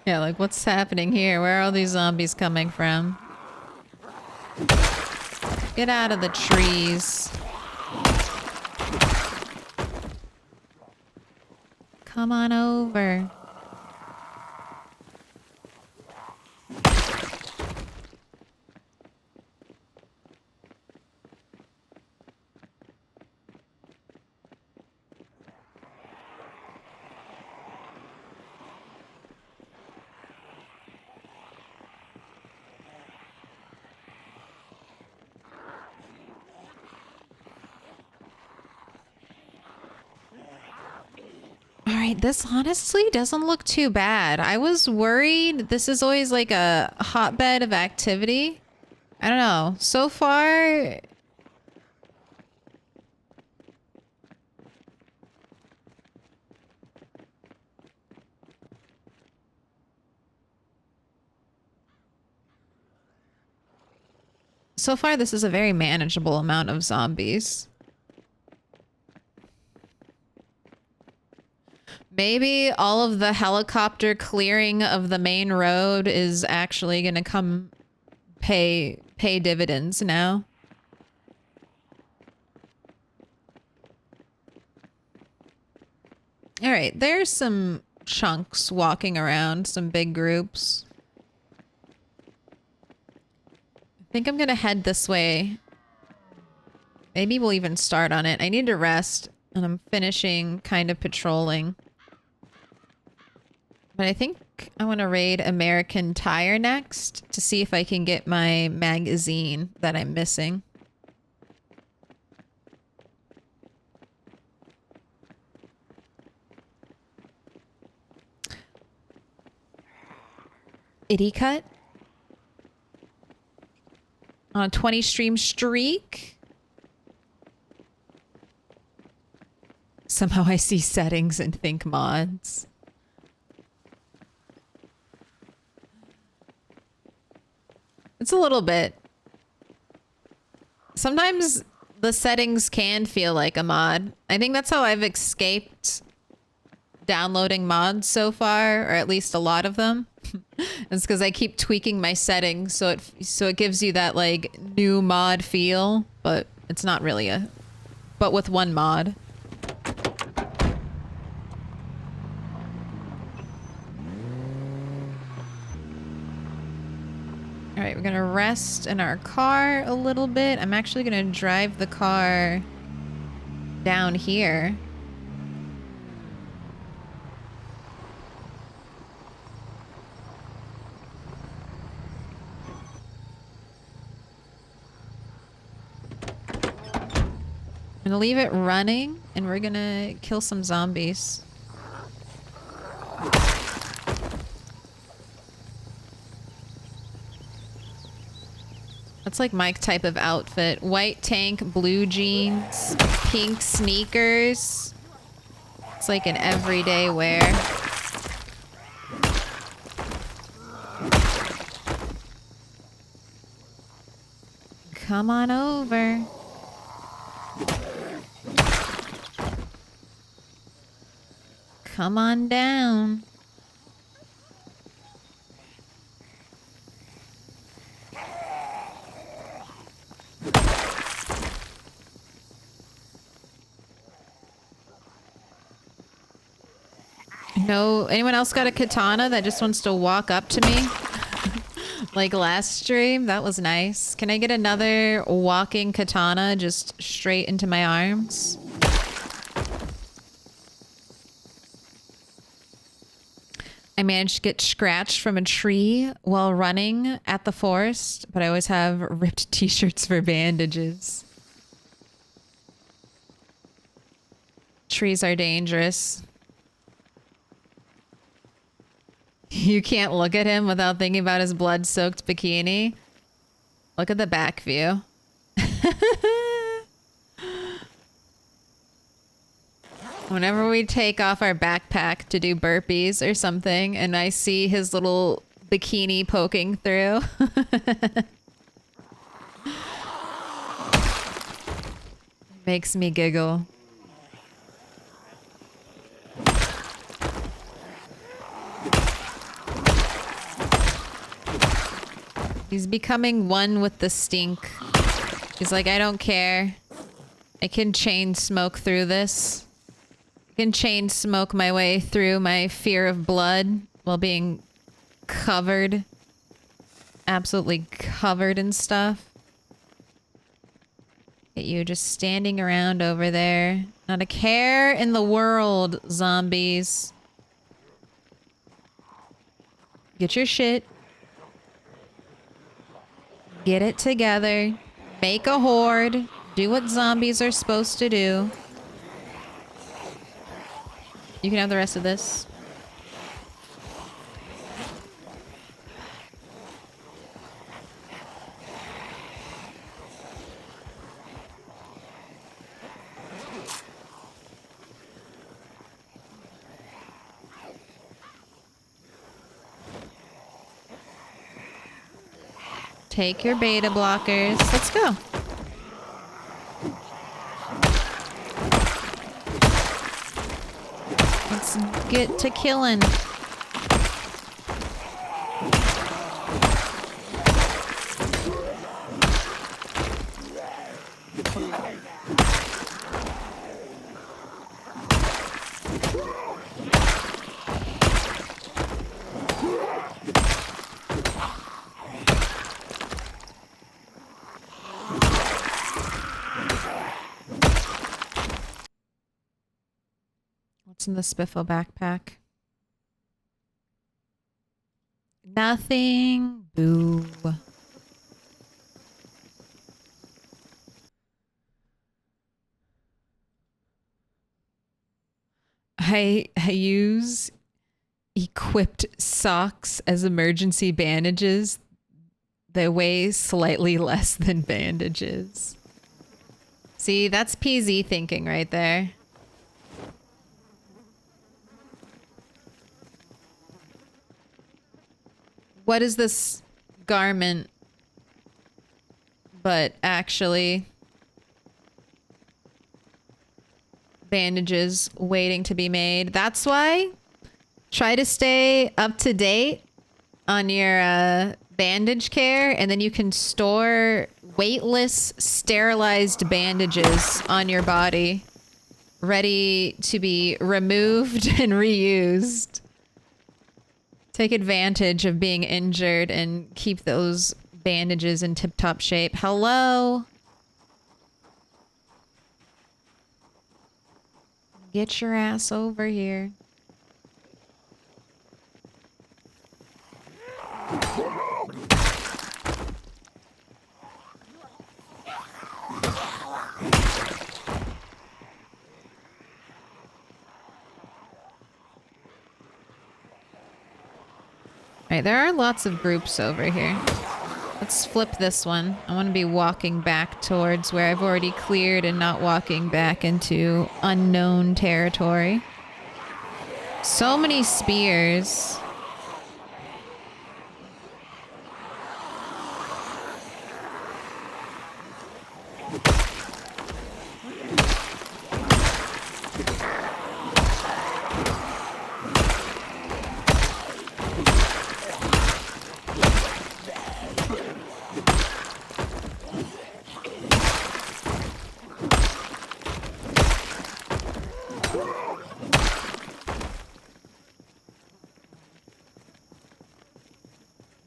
Yeah, like what's happening here? Where are all these zombies coming from? Get out of the trees. Come on over. All right, this honestly doesn't look too bad. I was worried. This is always like a hotbed of activity. I don't know. So far, this is a very manageable amount of zombies. Maybe all of the helicopter clearing of the main road is actually gonna come pay dividends now. All right, there's some chunks walking around, some big groups. I think I'm gonna head this way. Maybe we'll even start on it. I need to rest, and I'm finishing kind of patrolling. But I think I want to raid American Tire next to see if I can get my magazine that I'm missing. Itty cut on a 20 stream streak. Somehow I see settings and think mods. It's a little bit. Sometimes the settings can feel like a mod. I think that's how I've escaped downloading mods so far, or at least a lot of them. It's because I keep tweaking my settings so it gives you that like new mod feel, but it's not really but with one mod. All right, we're gonna rest in our car a little bit. I'm actually gonna drive the car down here. I'm gonna leave it running and we're gonna kill some zombies. That's like my type of outfit. White tank, blue jeans, pink sneakers. It's like an everyday wear. Come on over. Come on down. No, anyone else got a katana that just wants to walk up to me? Like last stream? That was nice. Can I get another walking katana just straight into my arms? I managed to get scratched from a tree while running at the forest, but I always have ripped t-shirts for bandages. Trees are dangerous. You can't look at him without thinking about his blood-soaked bikini. Look at the back view. Whenever we take off our backpack to do burpees or something, and I see his little bikini poking through. Makes me giggle. He's becoming one with the stink. He's like, I don't care. I can chain smoke through this. I can chain smoke my way through my fear of blood while being covered. Absolutely covered in stuff. Get you just standing around over there. Not a care in the world, zombies. Get your shit. Get it together. Make a horde. Do what zombies are supposed to do. You can have the rest of this. Take your beta blockers. Let's go. Let's get to killing. What's in the Spiffle backpack? Nothing. Boo. I use equipped socks as emergency bandages. They weigh slightly less than bandages. See, that's PZ thinking right there. What is this garment? But actually, bandages waiting to be made. That's why. Try to stay up to date on your bandage care, and then you can store weightless, sterilized bandages on your body, ready to be removed and reused. Take advantage of being injured and keep those bandages in tip-top shape. Hello? Get your ass over here. Alright, there are lots of groups over here. Let's flip this one. I want to be walking back towards where I've already cleared and not walking back into unknown territory. So many spears.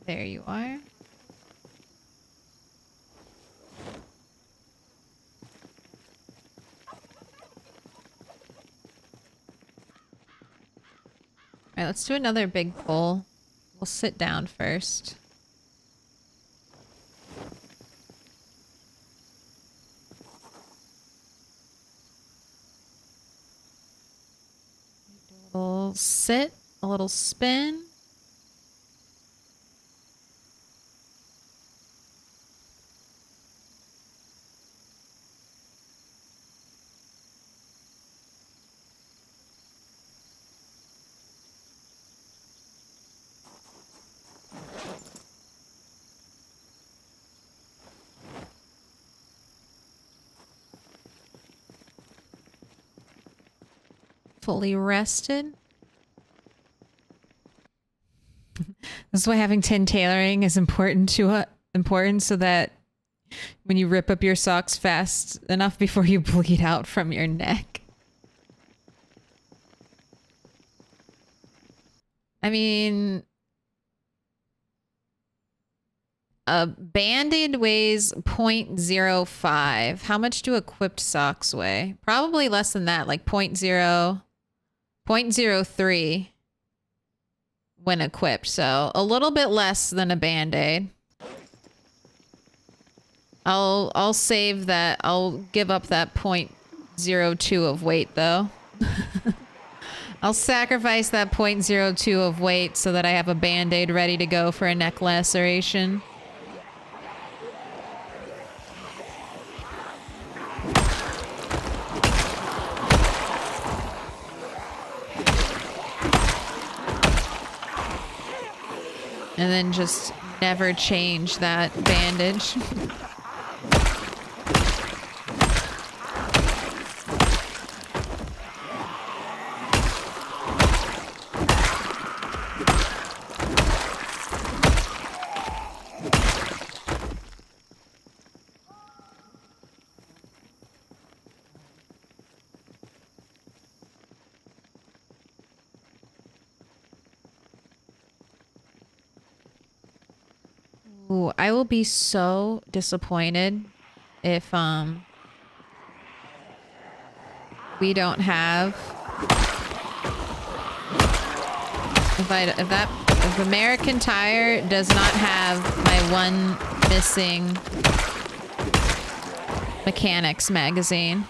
There you are. Alright, let's do another big pull. We'll sit down first. A little sit, a little spin. Fully rested. This is why having 10 tailoring is important so that when you rip up your socks fast enough before you bleed out from your neck. I mean, a Band-Aid weighs 0.05. How much do equipped socks weigh? Probably less than that, like 0.03 when equipped. So a little bit less than a Band-Aid. I'll save that. I'll give up that 0.02 of weight though. I'll sacrifice that 0.02 of weight so that I have a Band-Aid ready to go for a neck laceration. And then just never change that bandage. Ooh, I will be so disappointed if we don't have if American Tire does not have my one missing mechanics magazine.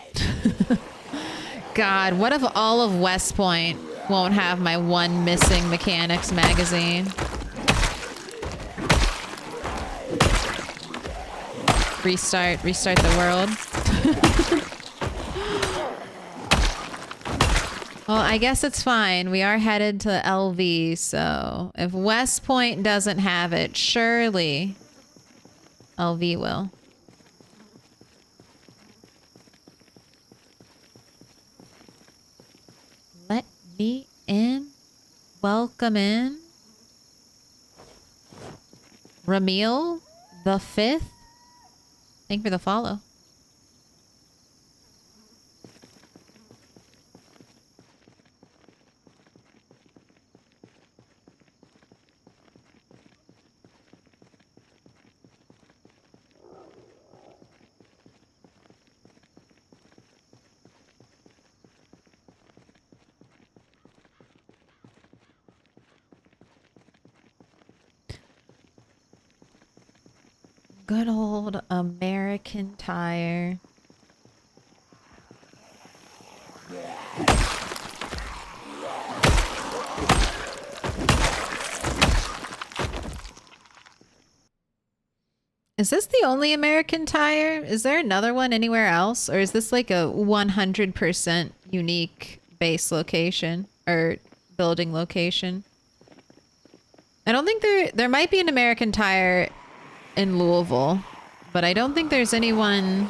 God, what if all of West Point won't have my one missing mechanics magazine? Restart the world. Well, I guess it's fine. We are headed to LV, so if West Point doesn't have it, surely LV will. Let me in. Welcome in. Ramil the 5th. Thank you for the follow. Good old American Tire. Is this the only American Tire? Is there another one anywhere else? Or is this like a 100% unique base location or building location? I don't think there might be an American Tire in Louisville, but I don't think there's anyone.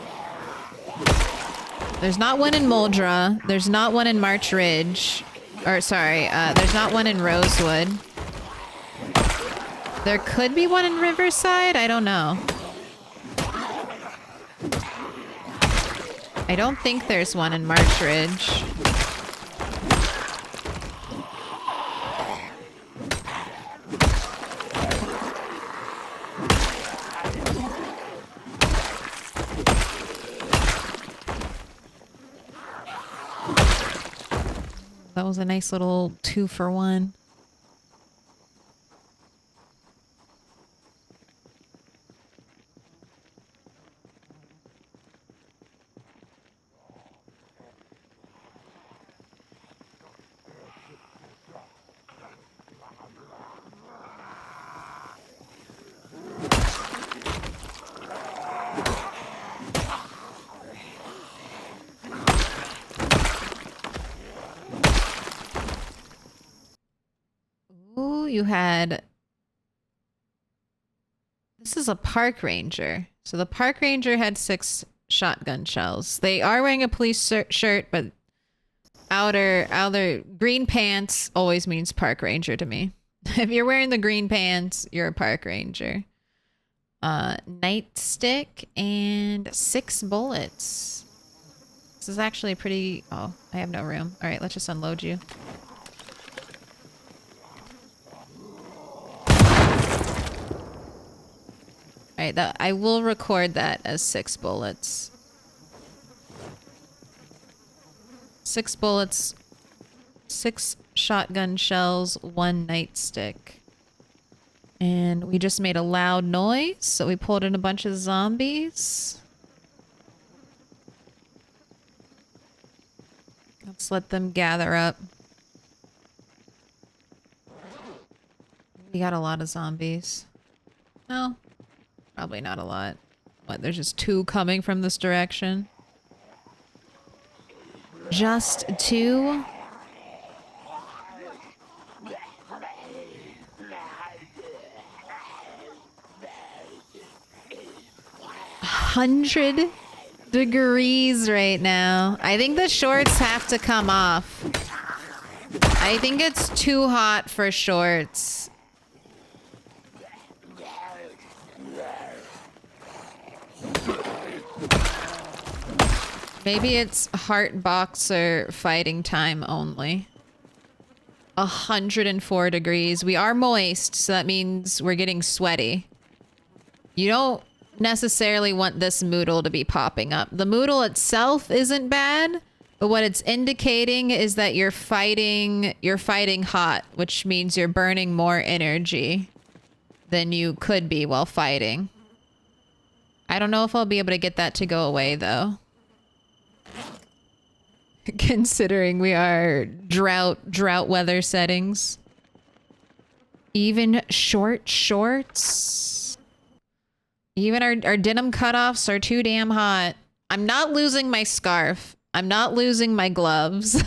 There's not one in Muldra. There's not one in March Ridge. Or sorry, there's not one in Rosewood. There could be one in Riverside. I don't know. I don't think there's one in March Ridge. That was a nice little 2-for-1. Ooh, you had... This is a park ranger. So the park ranger had 6 shotgun shells. They are wearing a police shirt, but outer green pants always means park ranger to me. If you're wearing the green pants, you're a park ranger. Nightstick and 6 bullets. This is actually pretty... Oh, I have no room. All right, let's just unload you. All right, I will record that as 6 bullets. 6 bullets, 6 shotgun shells, 1 nightstick. And we just made a loud noise, so we pulled in a bunch of zombies. Let's let them gather up. We got a lot of zombies. No, probably not a lot. What, there's just 2 coming from this direction? Just 2? $100 degrees right now. I think the shorts have to come off. I think it's too hot for shorts. Maybe it's heart boxer fighting time only. 104 degrees. We are moist, so that means we're getting sweaty. You don't necessarily want this moodle to be popping up. The moodle itself isn't bad, but what it's indicating is that you're fighting hot, which means you're burning more energy than you could be while fighting. I don't know if I'll be able to get that to go away though. Considering we are drought weather settings. Even short shorts. Even our denim cutoffs are too damn hot. I'm not losing my scarf. I'm not losing my gloves.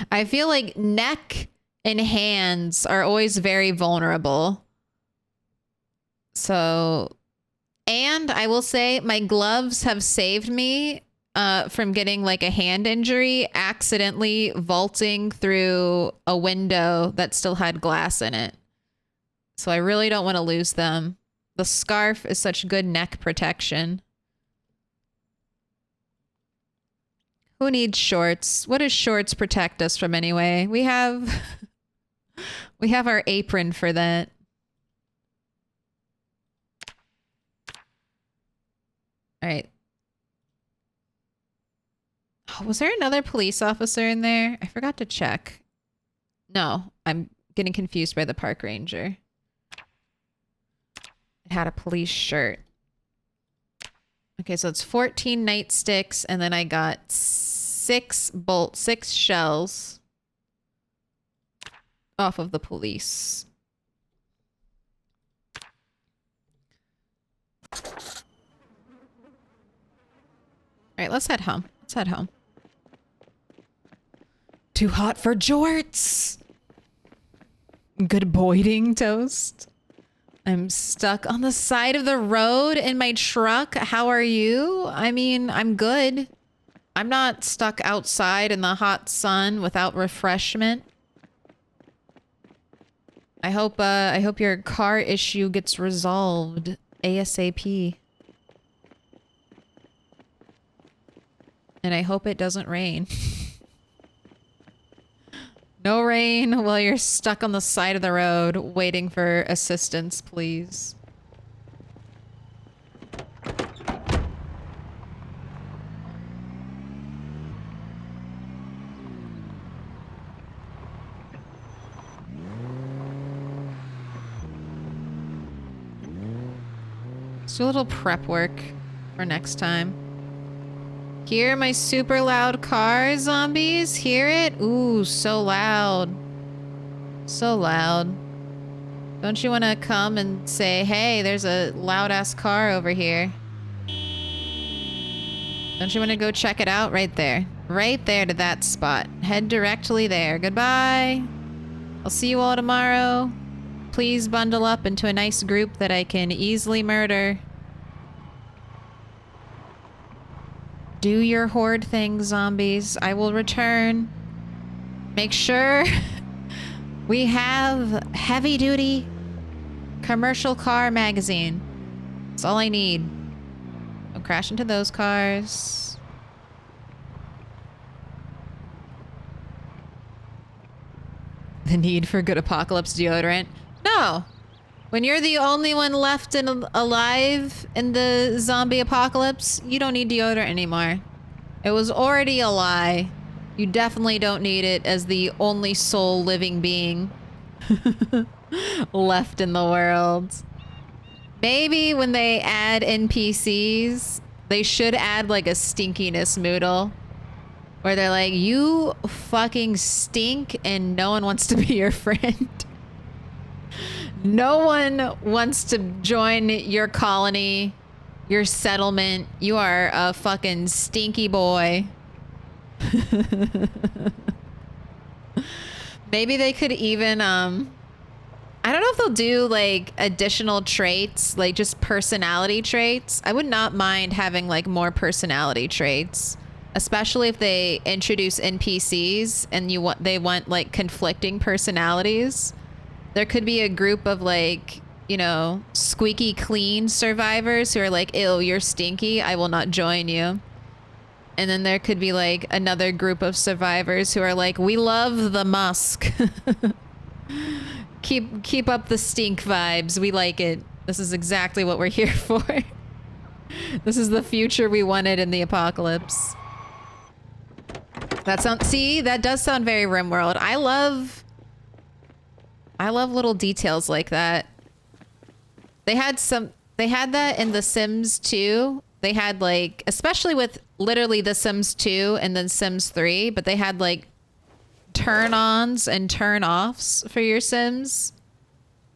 I feel like neck and hands are always very vulnerable. So, and I will say my gloves have saved me from getting like a hand injury, accidentally vaulting through a window that still had glass in it. So I really don't want to lose them. The scarf is such good neck protection. Who needs shorts? What does shorts protect us from anyway? We have our apron for that. All right. Oh, was there another police officer in there? I forgot to check. No, I'm getting confused by the park ranger. It had a police shirt. Okay, so it's 14 nightsticks, and then I got 6 shells off of the police. All right, let's head home. Let's head home. Too hot for jorts. Good boyding toast. I'm stuck on the side of the road in my truck. How are you? I mean, I'm good. I'm not stuck outside in the hot sun without refreshment. I hope your car issue gets resolved ASAP. And I hope it doesn't rain. No rain while you're stuck on the side of the road waiting for assistance, please. Let's do a little prep work for next time. Hear my super loud car, zombies? Hear it? Ooh, so loud. So loud. Don't you want to come and say, hey, there's a loud-ass car over here? Don't you want to go check it out? Right there. Right there to that spot. Head directly there. Goodbye. I'll see you all tomorrow. Please bundle up into a nice group that I can easily murder. Do your horde thing, zombies. I will return. Make sure we have heavy duty commercial car magazine. That's all I need. Don't crash into those cars. The need for good apocalypse deodorant. No. When you're the only one left and alive in the zombie apocalypse, you don't need deodorant anymore. It was already a lie. You definitely don't need it as the only soul living being left in the world. Maybe when they add NPCs, they should add like a stinkiness moodle. Where they're like, you fucking stink and no one wants to be your friend. No one wants to join your colony, your settlement. You are a fucking stinky boy. Maybe they could even, I don't know if they'll do like additional traits, like just personality traits. I would not mind having like more personality traits, especially if they introduce NPCs and they want like conflicting personalities. There could be a group of like, you know, squeaky clean survivors who are like, ew, you're stinky. I will not join you. And then there could be like another group of survivors who are like, we love the musk. Keep up the stink vibes. We like it. This is exactly what we're here for. This is the future we wanted in the apocalypse. See, that does sound very RimWorld. I love little details like that. They had that in The Sims 2. They had like, especially with literally The Sims 2 and then Sims 3, but they had like turn-ons and turn-offs for your Sims.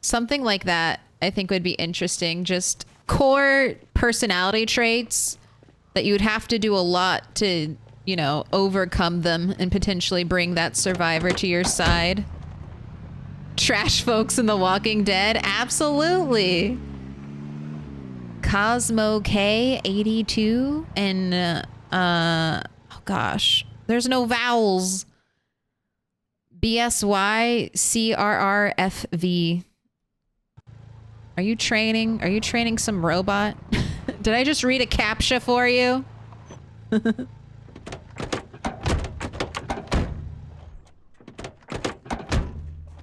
Something like that I think would be interesting. Just core personality traits that you would have to do a lot to, you know, overcome them and potentially bring that survivor to your side. Trash folks in The Walking Dead? Absolutely. Cosmo K82 and, oh gosh, there's no vowels. BSYCRRFV. Are you training some robot? Did I just read a CAPTCHA for you?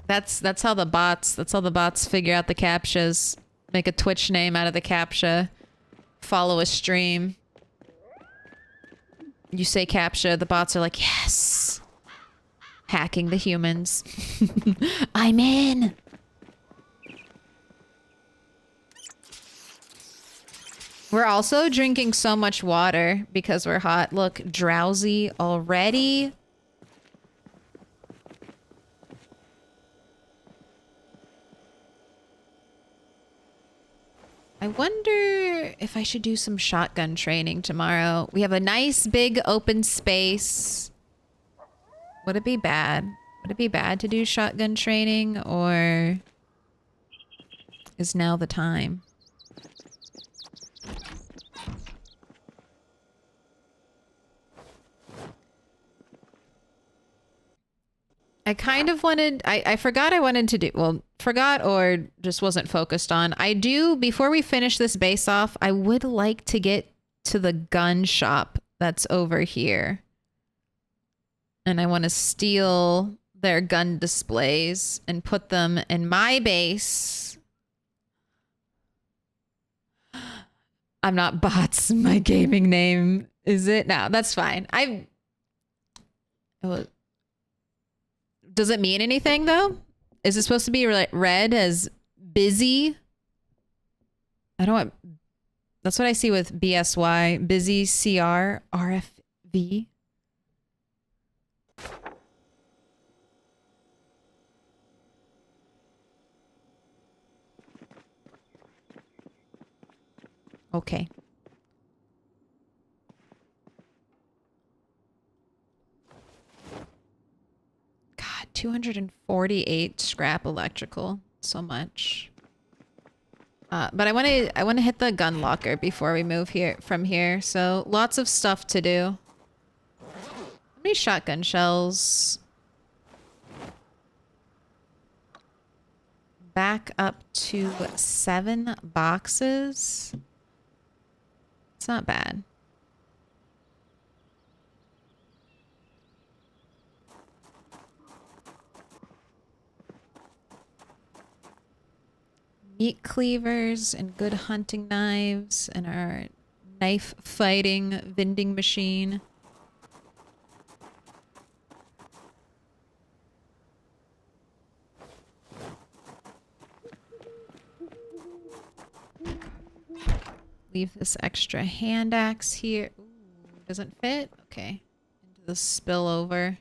That's how the bots figure out the CAPTCHAs. Make a Twitch name out of the CAPTCHA. Follow a stream. You say CAPTCHA, the bots are like, yes. Hacking the humans. I'm in. We're also drinking so much water because we're hot. Look, drowsy already. I wonder if I should do some shotgun training tomorrow. We have a nice big open space. Would it be bad? Would it be bad to do shotgun training, or is now the time? I kind of wanted, I forgot I wanted to do, well, forgot or just wasn't focused on. I do, before we finish this base off, I would like to get to the gun shop that's over here. And I want to steal their gun displays and put them in my base. I'm not bots. My gaming name is it? No, that's fine. Does it mean anything though? Is it supposed to be read as busy? I don't want, that's what I see with BSY, busy CR, RFV. Okay. God, 248 scrap electrical. So much. But I want to hit the gun locker before we move here from here. So lots of stuff to do. How many shotgun shells? Back up to 7 boxes. It's not bad. Meat cleavers and good hunting knives and our knife fighting vending machine. Leave this extra hand axe here. Ooh, doesn't fit? Okay. Into the spillover.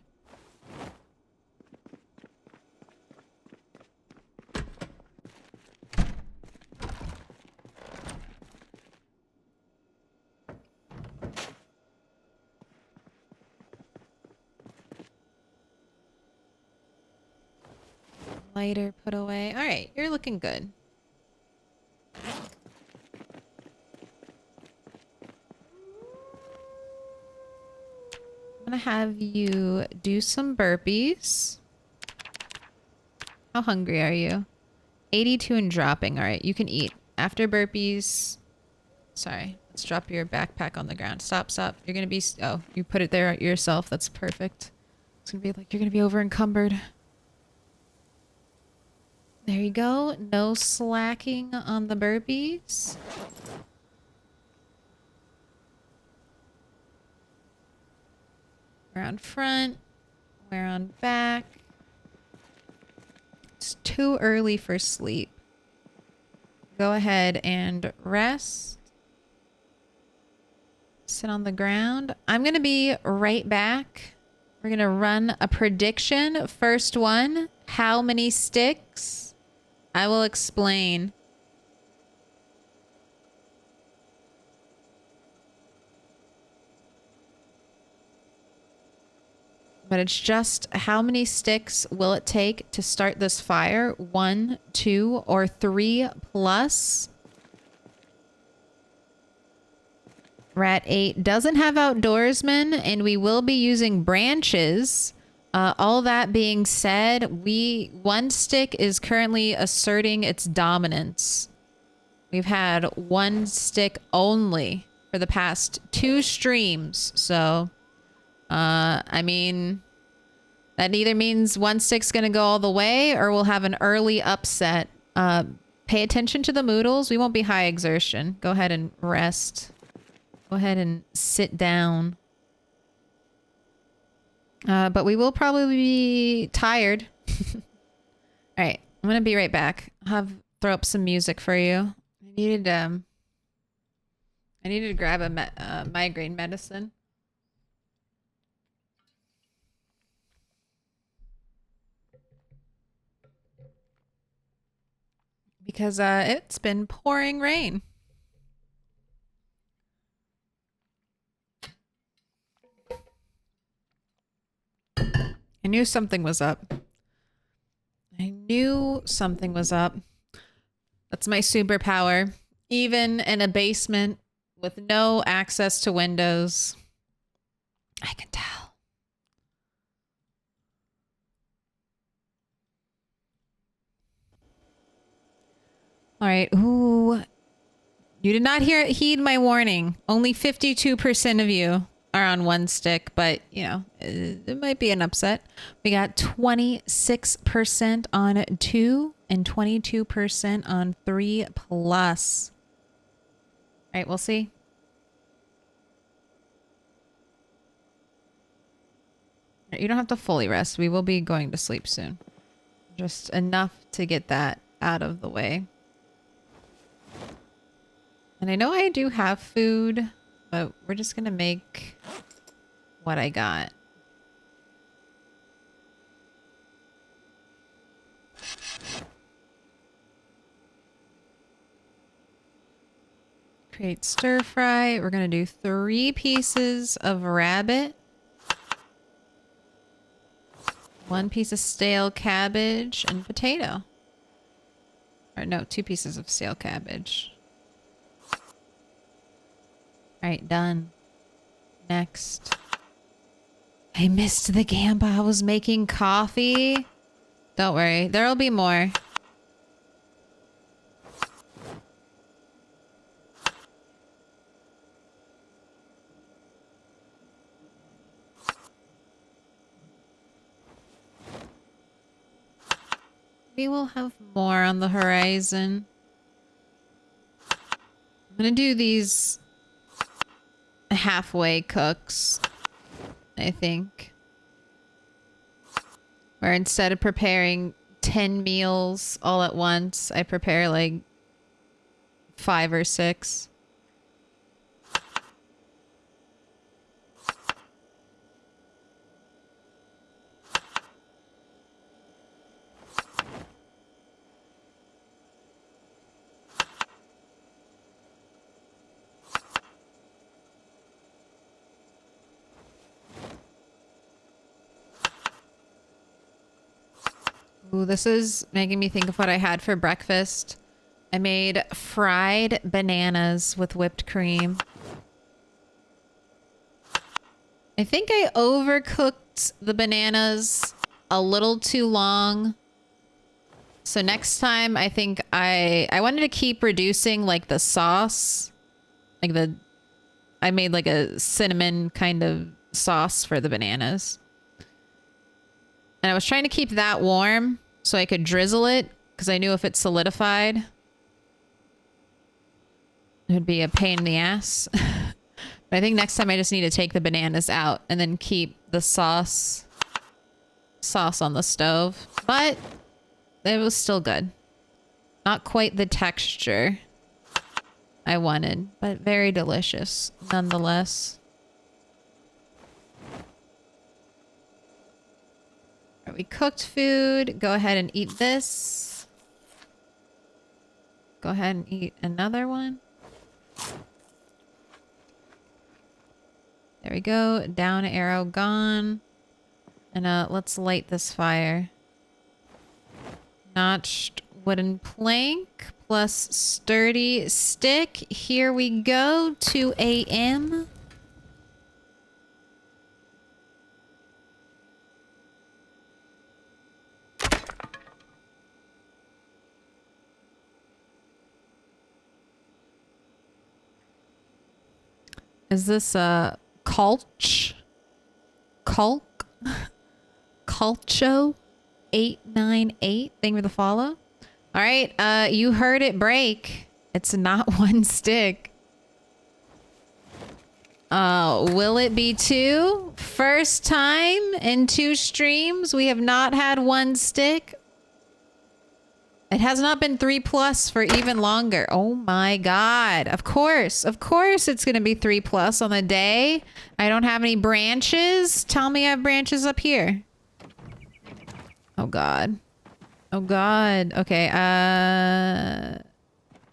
Lighter put away. All right, you're looking good. I'm gonna have you do some burpees. How hungry are you? 82 and dropping. All right, you can eat. After burpees... Sorry, let's drop your backpack on the ground. Stop, stop. You're gonna be... Oh, you put it there yourself. That's perfect. It's gonna be like, you're gonna be over encumbered. There you go. No slacking on the burpees. We're on front. We're on back. It's too early for sleep. Go ahead and rest. Sit on the ground. I'm going to be right back. We're going to run a prediction. First one, how many sticks? I will explain. But it's just how many sticks will it take to start this fire? 1, 2, or 3 plus? Rat 8 doesn't have outdoorsmen, and we will be using branches. All that being said, one stick is currently asserting its dominance. We've had one stick only for the past 2 streams, so I mean, that either means one stick's gonna go all the way, or we'll have an early upset. Pay attention to the moodles. We won't be high exertion. Go ahead and rest. Go ahead and sit down. But we will probably be tired. All right, I'm gonna be right back. I'll throw up some music for you. I needed to grab a migraine medicine. Because it's been pouring rain. I knew something was up. I knew something was up. That's my superpower. Even in a basement with no access to windows, I can tell. All right. Ooh. You did not heed my warning. Only 52% of you are on one stick, but, you know, it might be an upset. We got 26% on 2 and 22% on 3 plus. All right, we'll see. You don't have to fully rest. We will be going to sleep soon. Just enough to get that out of the way. And I know I do have food, but we're just going to make what I got. Create stir fry. We're going to do 3 pieces of rabbit. 1 piece of stale cabbage and potato. Or no, 2 pieces of stale cabbage. Alright, done. Next. I missed the gamba. I was making coffee. Don't worry, there'll be more. We will have more on the horizon. I'm gonna do these halfway cooks, I think. Where instead of preparing 10 meals all at once, I prepare like 5 or 6. Ooh, this is making me think of what I had for breakfast. I made fried bananas with whipped cream. I think I overcooked the bananas a little too long. So next time, I think I wanted to keep reducing like the sauce. I made like a cinnamon kind of sauce for the bananas. And I was trying to keep that warm so I could drizzle it because I knew if it solidified, it would be a pain in the ass. But I think next time I just need to take the bananas out and then keep the sauce on the stove. But it was still good. Not quite the texture I wanted, but very delicious nonetheless. Alright, we cooked food. Go ahead and eat this. Go ahead and eat another one. There we go. Down arrow gone. And let's light this fire. Notched wooden plank plus sturdy stick. Here we go. 2 a.m. Is this a Culcho 898? Thank you for the follow. All right, you heard it break. It's not 1 stick. Will it be 2? First time in 2 streams we have not had 1 stick. It has not been 3+ for even longer. Oh my god. Of course it's gonna be 3+ on the day. I don't have any branches. Tell me I have branches up here. Oh god. Oh god. Okay,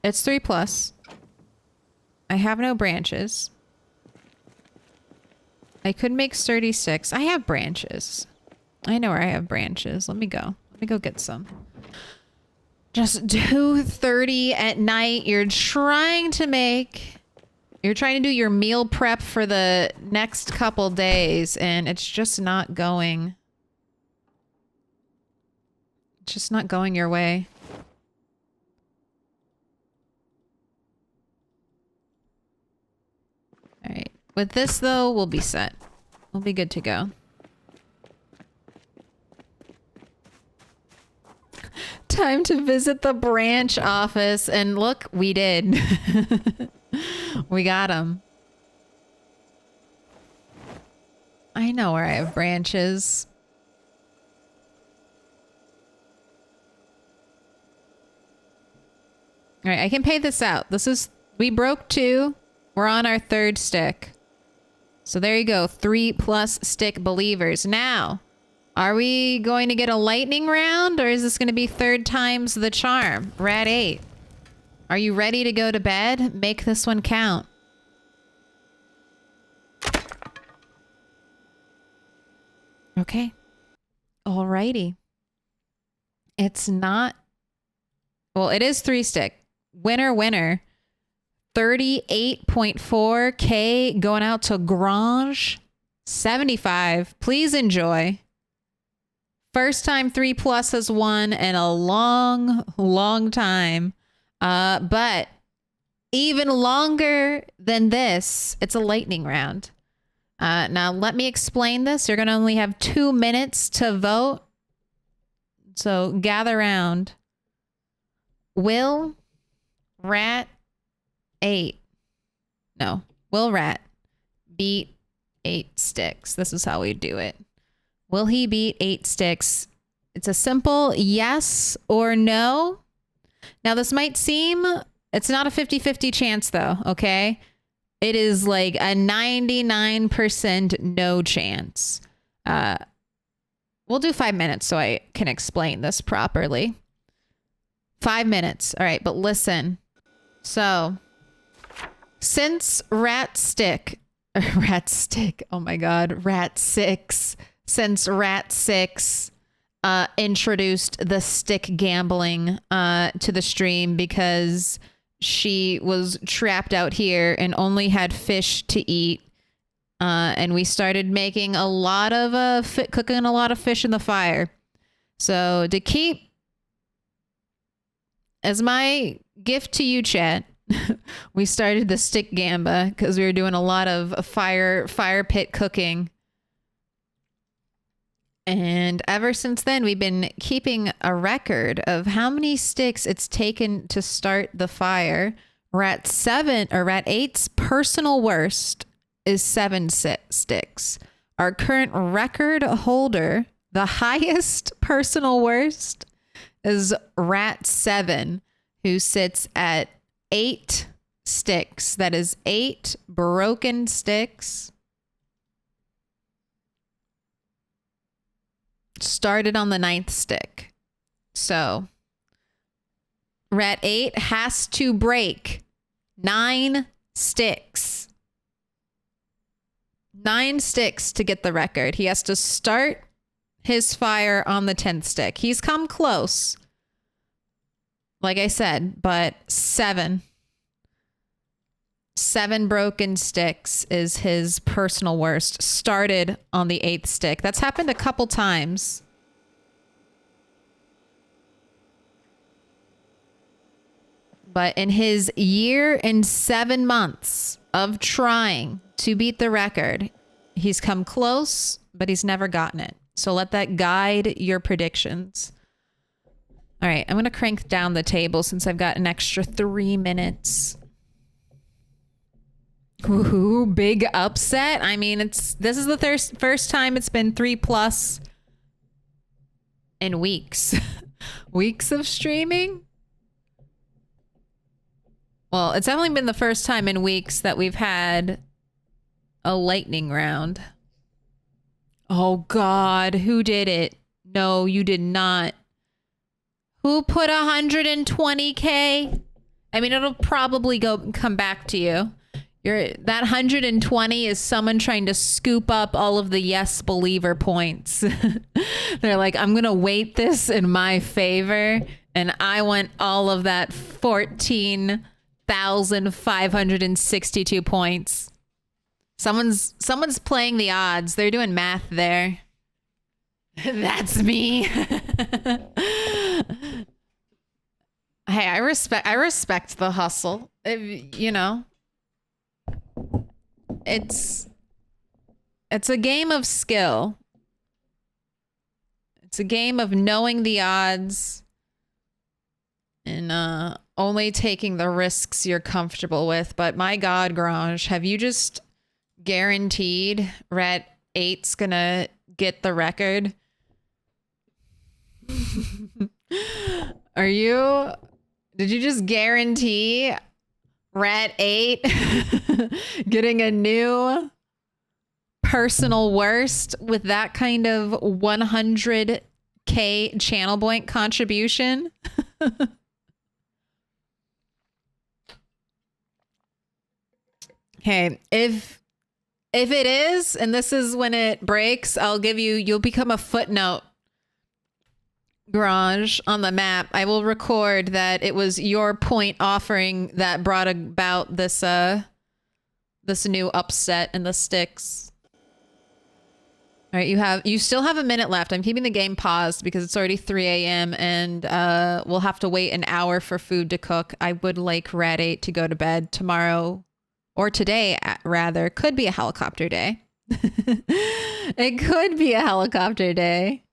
it's 3+. I have no branches. I could make sturdy sticks. I have branches. I know where I have branches. Let me go get some. Just 2:30 at night. You're trying to do your meal prep for the next couple days, and it's just not going. It's just not going your way. All right. With this, though, we'll be set. We'll be good to go. Time to visit the branch office, and look, we did. We got them. I know where I have branches. All right, I can pay this out. We broke 2. We're on our 3rd stick. So there you go, 3+ stick believers. Now, are we going to get a lightning round, or is this going to be 3rd time's the charm? Rat 8. Are you ready to go to bed? Make this one count. Okay. Alrighty. It's not Well, it is 3-stick. Winner, winner. 38.4K going out to Grange. 75. Please enjoy. First time 3+ has won in a long, long time. But even longer than this, it's a lightning round. Now, let me explain this. You're going to only have 2 minutes to vote. So gather round. Will Rat 8. No, Will Rat beat 8 sticks? This is how we do it. Will he beat 8 sticks? It's a simple yes or no. Now, this might seem, it's not a 50-50 chance though, okay? It is like a 99% no chance. We'll do 5 minutes so I can explain this properly. 5 minutes. All right, but listen. So, since Rat 6, oh my God, Rat 6, since Rat 6 introduced the stick gambling to the stream because she was trapped out here and only had fish to eat. And we started making a lot of cooking a lot of fish in the fire. So to keep as my gift to you, chat, we started the stick gamba because we were doing a lot of fire pit cooking. And ever since then, we've been keeping a record of how many sticks it's taken to start the fire. Rat 8's personal worst is 7 sticks. Our current record holder, the highest personal worst, is Rat 7, who sits at 8 sticks. That is 8 broken sticks. Started on the 9th stick. So Rat 8 has to break 9 sticks. 9 sticks to get the record. He has to start his fire on the 10th stick. He's come close, like I said, but 7 broken sticks is his personal worst. Started on the 8th stick. That's happened a couple times. But in his year and 7 months of trying to beat the record, he's come close, but he's never gotten it. So let that guide your predictions. All right, I'm going to crank down the table since I've got an extra 3 minutes. Ooh, big upset. I mean, this is the first time it's been 3+ in weeks. Weeks of streaming? Well, it's definitely been the first time in weeks that we've had a lightning round. Oh God, who did it? No, you did not. Who put 120K? I mean, it'll probably come back to you. That 120 is someone trying to scoop up all of the yes believer points. They're like, I'm going to weight this in my favor. And I want all of that 14,562 points. Someone's playing the odds. They're doing math there. That's me. Hey, I respect the hustle. You know, it's a game of skill. It's a game of knowing the odds and only taking the risks you're comfortable with. But my God, Grange, have you just guaranteed Rat 8's gonna get the record? Did you just guarantee Rat 8 getting a new personal worst with that kind of 100K channel point contribution? Okay, if it is, and this is when it breaks, you'll become a footnote garage on the map. I will record that it was your point offering that brought about this this new upset in the sticks. All right, you still have a minute left. I'm keeping the game paused because it's already 3 a.m. and we'll have to wait an hour for food to cook. I would like Rat 8 to go to bed tomorrow, or today rather. Could be a helicopter day. It could be a helicopter day.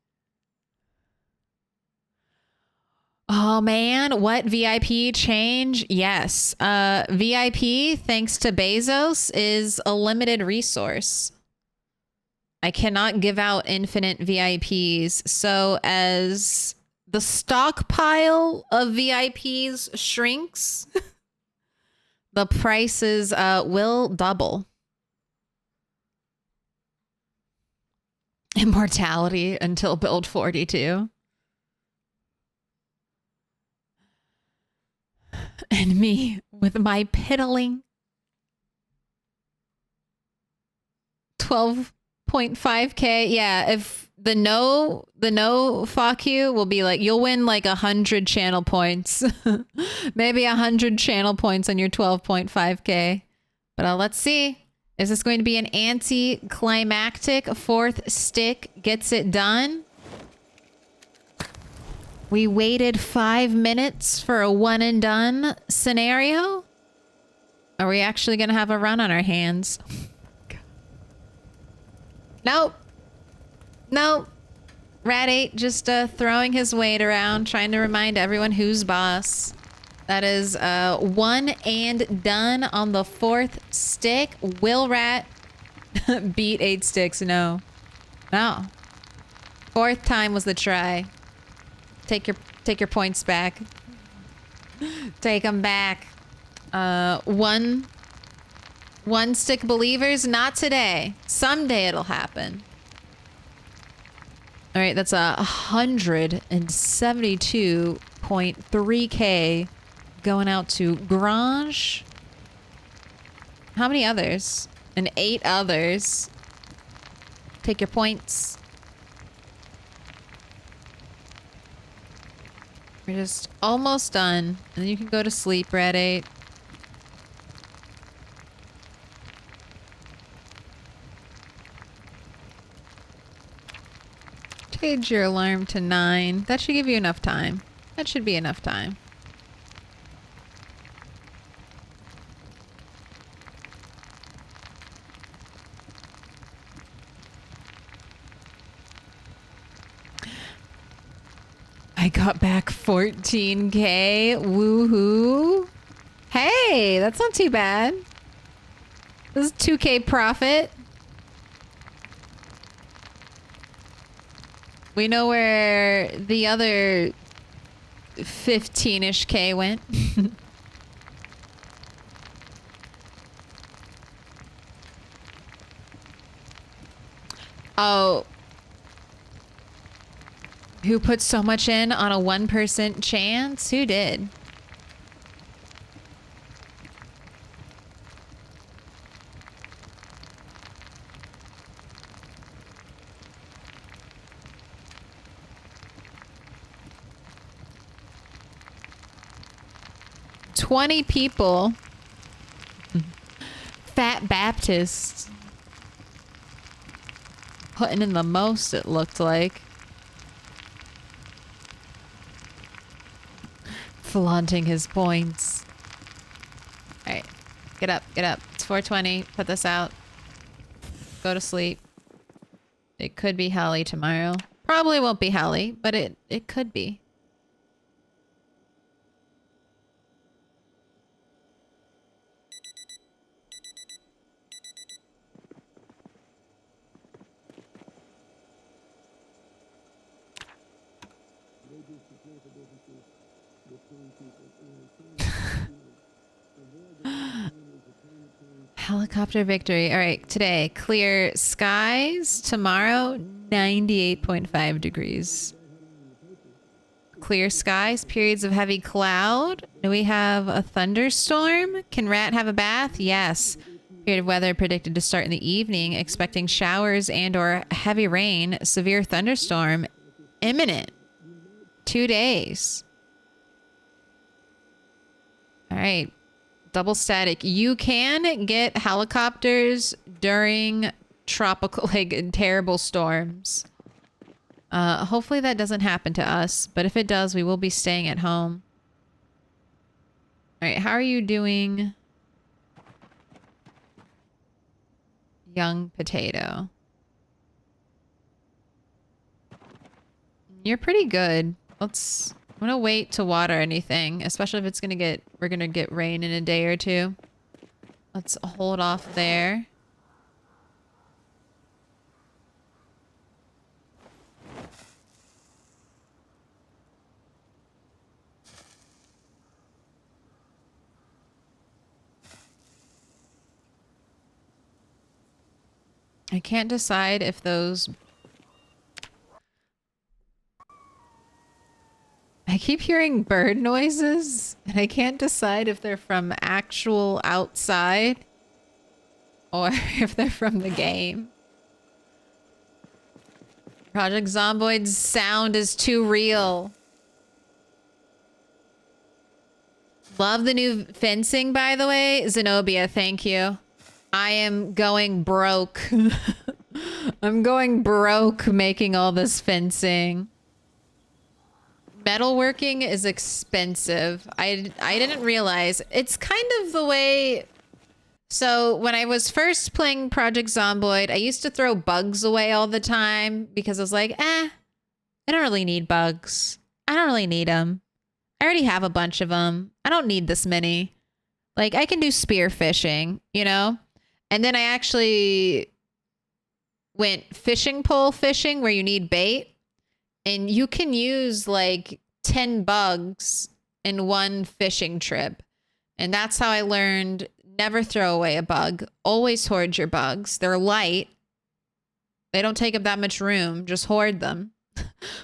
Oh man, what VIP change? Yes. VIP, thanks to Bezos, is a limited resource. I cannot give out infinite VIPs. So as the stockpile of VIPs shrinks, the prices will double. Immortality until build 42. And me with my piddling 12.5k. Yeah, if the no fuck you will be like, you'll win like 100 channel points. Maybe 100 channel points on your 12.5k. But let's see. Is this going to be an anti-climactic fourth stick gets it done? We waited 5 minutes for a one and done scenario? Are we actually going to have a run on our hands? Nope. Nope. Rat 8 just throwing his weight around, trying to remind everyone who's boss. That is one and done on the fourth stick. Will Rat beat 8 sticks? No. No. Fourth time was the try. Take your points back. Take them back. One stick believers, not today. Someday it'll happen. All right, that's 172.3k going out to Garage. How many others? And 8 others. Take your points. We're just almost done. And then you can go to sleep, Red 8. Change your alarm to 9. That should give you enough time. That should be enough time. I got back 14k. Woohoo. Hey, that's not too bad. This is 2k profit. We know where the other 15-ish K went. Oh. Who put so much in on a 1% chance? Who did? "20 people. Fat Baptists. Putting in the most, it looked like. Flaunting his points. Alright. Get up, get up. It's 4:20. Put this out. Go to sleep. It could be Heli tomorrow. Probably won't be Heli, but it could be. Helicopter victory. All right, today, clear skies. Tomorrow, 98.5 degrees. Clear skies, periods of heavy cloud. Do we have a thunderstorm? Can Rat have a bath? Yes. Period of weather predicted to start in the evening, expecting showers and or heavy rain. Severe thunderstorm imminent. 2 days. All right. Double static. You can get helicopters during tropical, like, terrible storms. Hopefully that doesn't happen to us, but if it does, we will be staying at home. All right, how are you doing, young potato? You're pretty good. I'm gonna wait to water anything, especially if it's we're gonna get rain in a day or two. Let's hold off there. I can't decide if those... I keep hearing bird noises, and I can't decide if they're from actual outside or if they're from the game. Project Zomboid's sound is too real. Love the new fencing, by the way. Zenobia, thank you. I am going broke. I'm going broke making all this fencing. Metalworking is expensive. I didn't realize. It's kind of the way... So when I was first playing Project Zomboid, I used to throw bugs away all the time because I was like, I don't really need bugs. I don't really need them. I already have a bunch of them. I don't need this many. Like, I can do spear fishing, you know? And then I actually went fishing pole fishing where you need bait. And you can use like 10 bugs in one fishing trip. And that's how I learned never throw away a bug. Always hoard your bugs. They're light. They don't take up that much room. Just hoard them.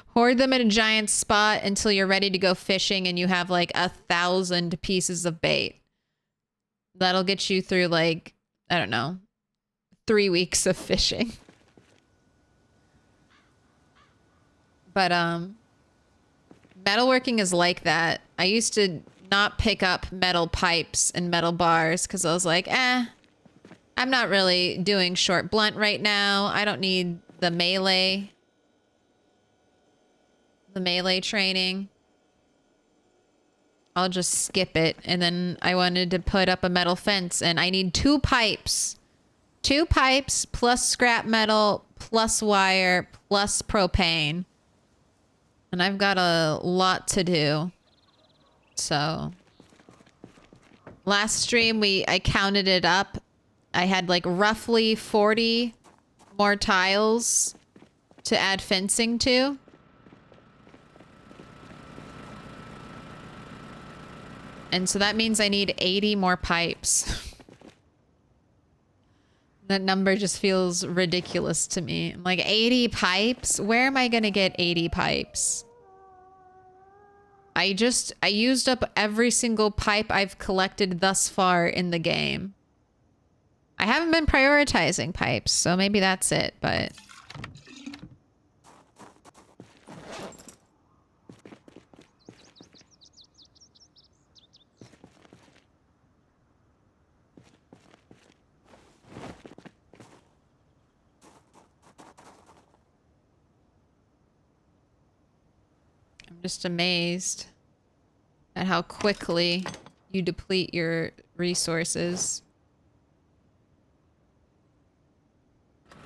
Hoard them in a giant spot until you're ready to go fishing and you have like 1,000 pieces of bait. That'll get you through like, I don't know, 3 weeks of fishing. But metalworking is like that. I used to not pick up metal pipes and metal bars because I was like, I'm not really doing short blunt right now. I don't need the melee training. I'll just skip it. And then I wanted to put up a metal fence and I need 2 pipes. 2 pipes plus scrap metal plus wire plus propane. And I've got a lot to do. So last stream I counted it up. I had like roughly 40 more tiles to add fencing to. And so that means I need 80 more pipes. That number just feels ridiculous to me. I'm like, 80 pipes? Where am I going to get 80 pipes? I used up every single pipe I've collected thus far in the game. I haven't been prioritizing pipes, so maybe that's it, but... Just amazed at how quickly you deplete your resources.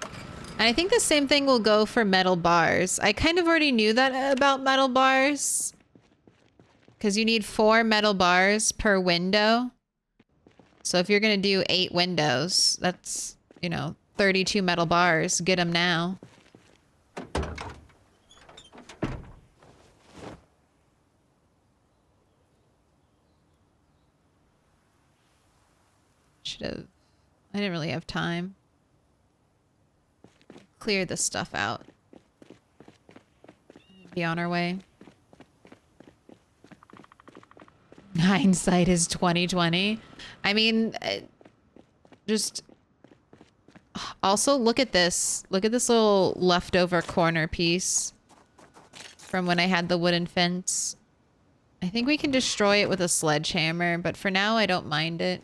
And I think the same thing will go for metal bars. I kind of already knew that about metal bars. Because you need 4 metal bars per window. So if you're going to do 8 windows, that's, 32 metal bars. Get them now. I didn't really have time. Clear this stuff out. Be on our way. Hindsight is 2020. I mean, just also look at this. Look at this little leftover corner piece from when I had the wooden fence. I think we can destroy it with a sledgehammer, but for now I don't mind it.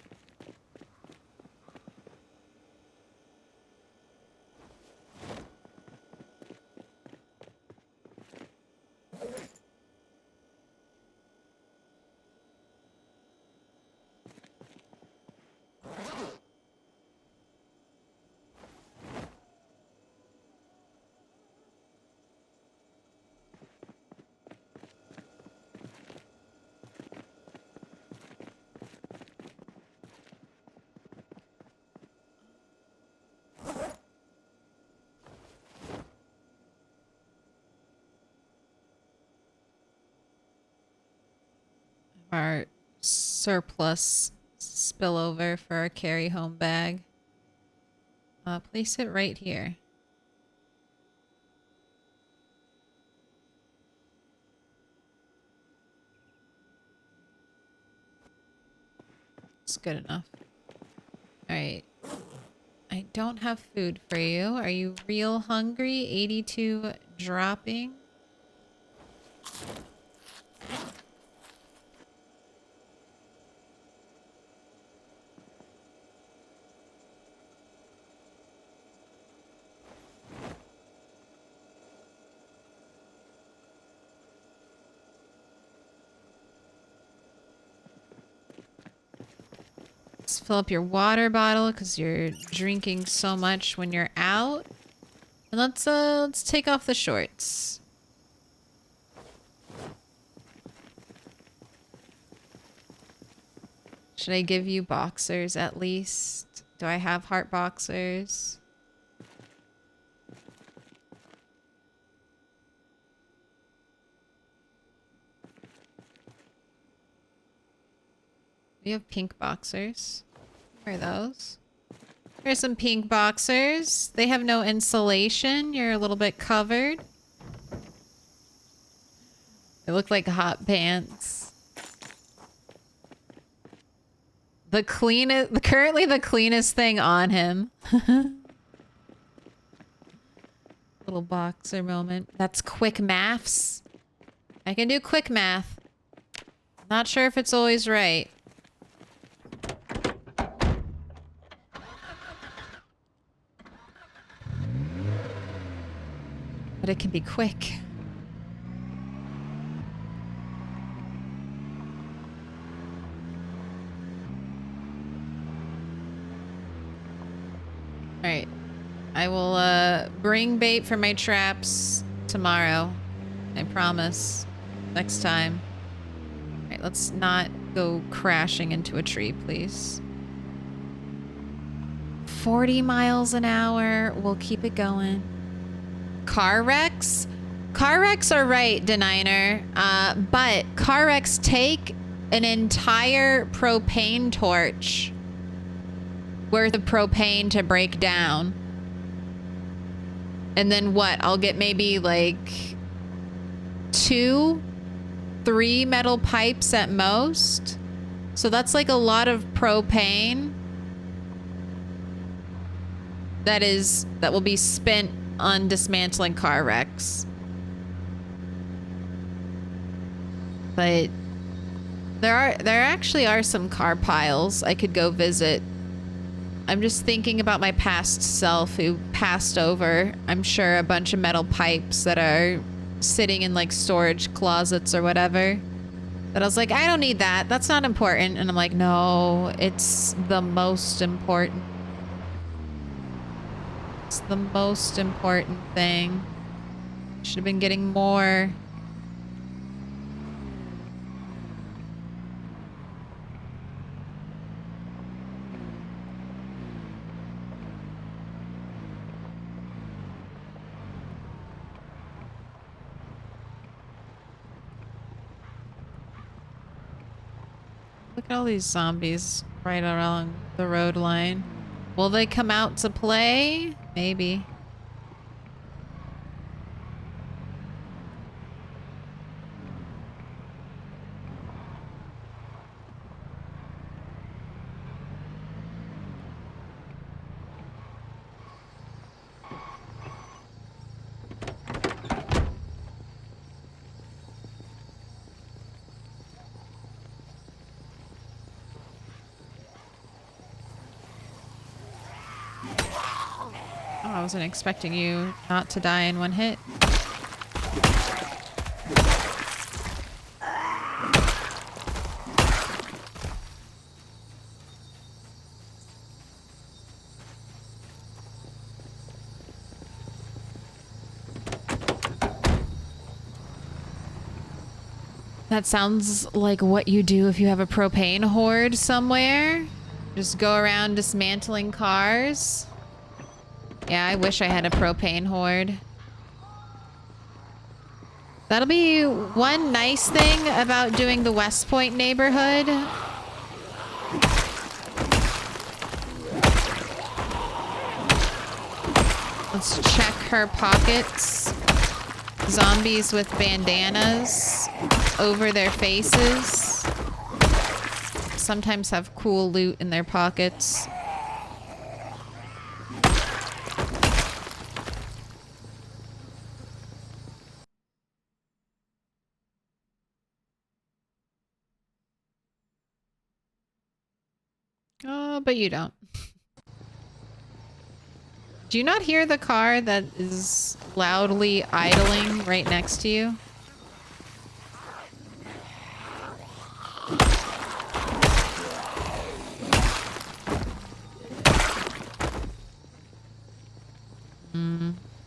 Our surplus spillover for our carry home bag. Place it right here. It's good enough. Alright. I don't have food for you. Are you real hungry? 82 dropping. Fill up your water bottle because you're drinking so much when you're out. And let's take off the shorts. Should I give you boxers at least? Do I have heart boxers? We have pink boxers. Where are those? Here's some pink boxers. They have no insulation. You're a little bit covered. They look like hot pants. The cleanest, currently the cleanest thing on him. Little boxer moment. That's quick maths. I can do quick math. Not sure if it's always right. But it can be quick. Alright. I will bring bait for my traps tomorrow. I promise. Next time. Alright, let's not go crashing into a tree, please. 40 miles an hour. We'll keep it going. Car wrecks? Car wrecks are right, Deniner. But car wrecks take an entire propane torch worth of propane to break down. And then what? I'll get maybe like 2, 3 metal pipes at most. So that's like a lot of propane that will be spent on dismantling car wrecks. But there actually are some car piles I could go visit. I'm just thinking about my past self who passed over, I'm sure, a bunch of metal pipes that are sitting in like storage closets or whatever. That I was like, I don't need that. That's not important. And I'm like, no, it's the most important. It's the most important thing. Should have been getting more. Look at all these zombies right along the road line. Will they come out to play? Maybe. Oh, I wasn't expecting you not to die in one hit. That sounds like what you do if you have a propane horde somewhere. Just go around dismantling cars. Yeah, I wish I had a propane horde. That'll be one nice thing about doing the West Point neighborhood. Let's check her pockets. Zombies with bandanas over their faces. Sometimes have cool loot in their pockets. Oh, but you don't. Do you not hear the car that is loudly idling right next to you?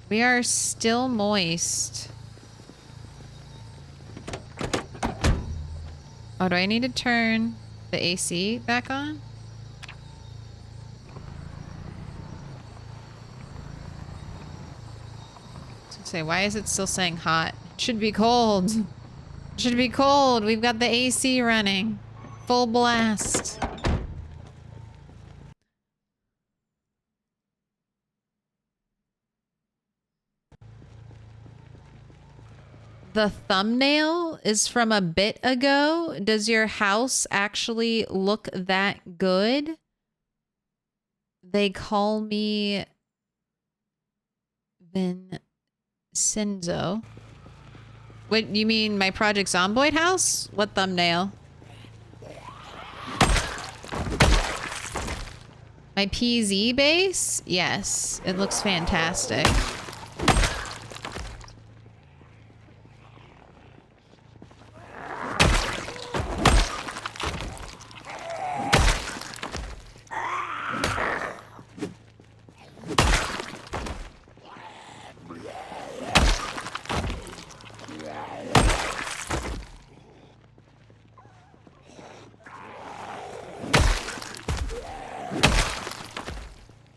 We are still moist. Oh, do I need to turn the AC back on? Say, why is it still saying hot? It should be cold. It should be cold. We've got the AC running. Full blast. The thumbnail is from a bit ago. Does your house actually look that good? They call me Vincenzo. What, you mean my Project Zomboid house? What thumbnail? My PZ base? Yes, it looks fantastic.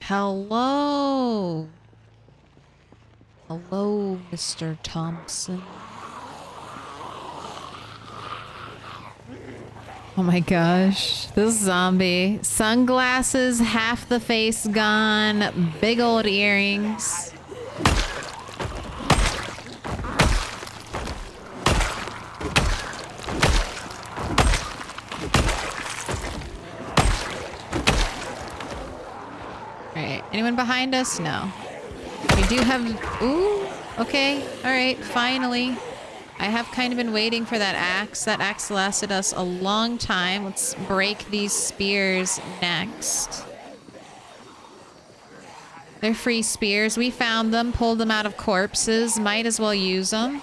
Hello. Hello, Mr. Thompson. Oh my gosh. This zombie. Sunglasses, half the face gone, big old earrings. Anyone behind us? No. We do have... Ooh. Okay. All right. Finally. I have kind of been waiting for that axe. That axe lasted us a long time. Let's break these spears next. They're free spears. We found them. Pulled them out of corpses. Might as well use them.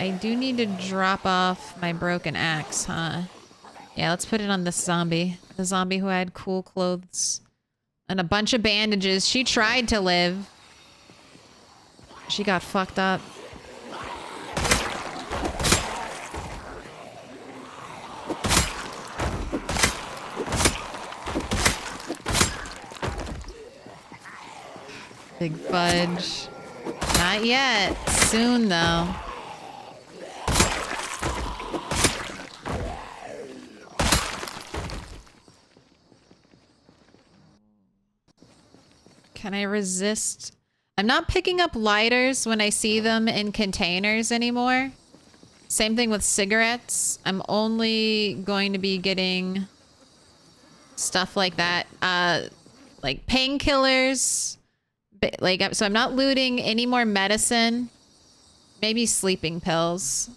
I do need to drop off my broken axe, huh? Yeah, let's put it on this zombie. The zombie who had cool clothes. And a bunch of bandages. She tried to live. She got fucked up. Big fudge. Not yet. Soon, though. Can I resist? I'm not picking up lighters when I see them in containers anymore. Same thing with cigarettes. I'm only going to be getting stuff like that. Like painkillers. Like, so I'm not looting any more medicine. Maybe sleeping pills.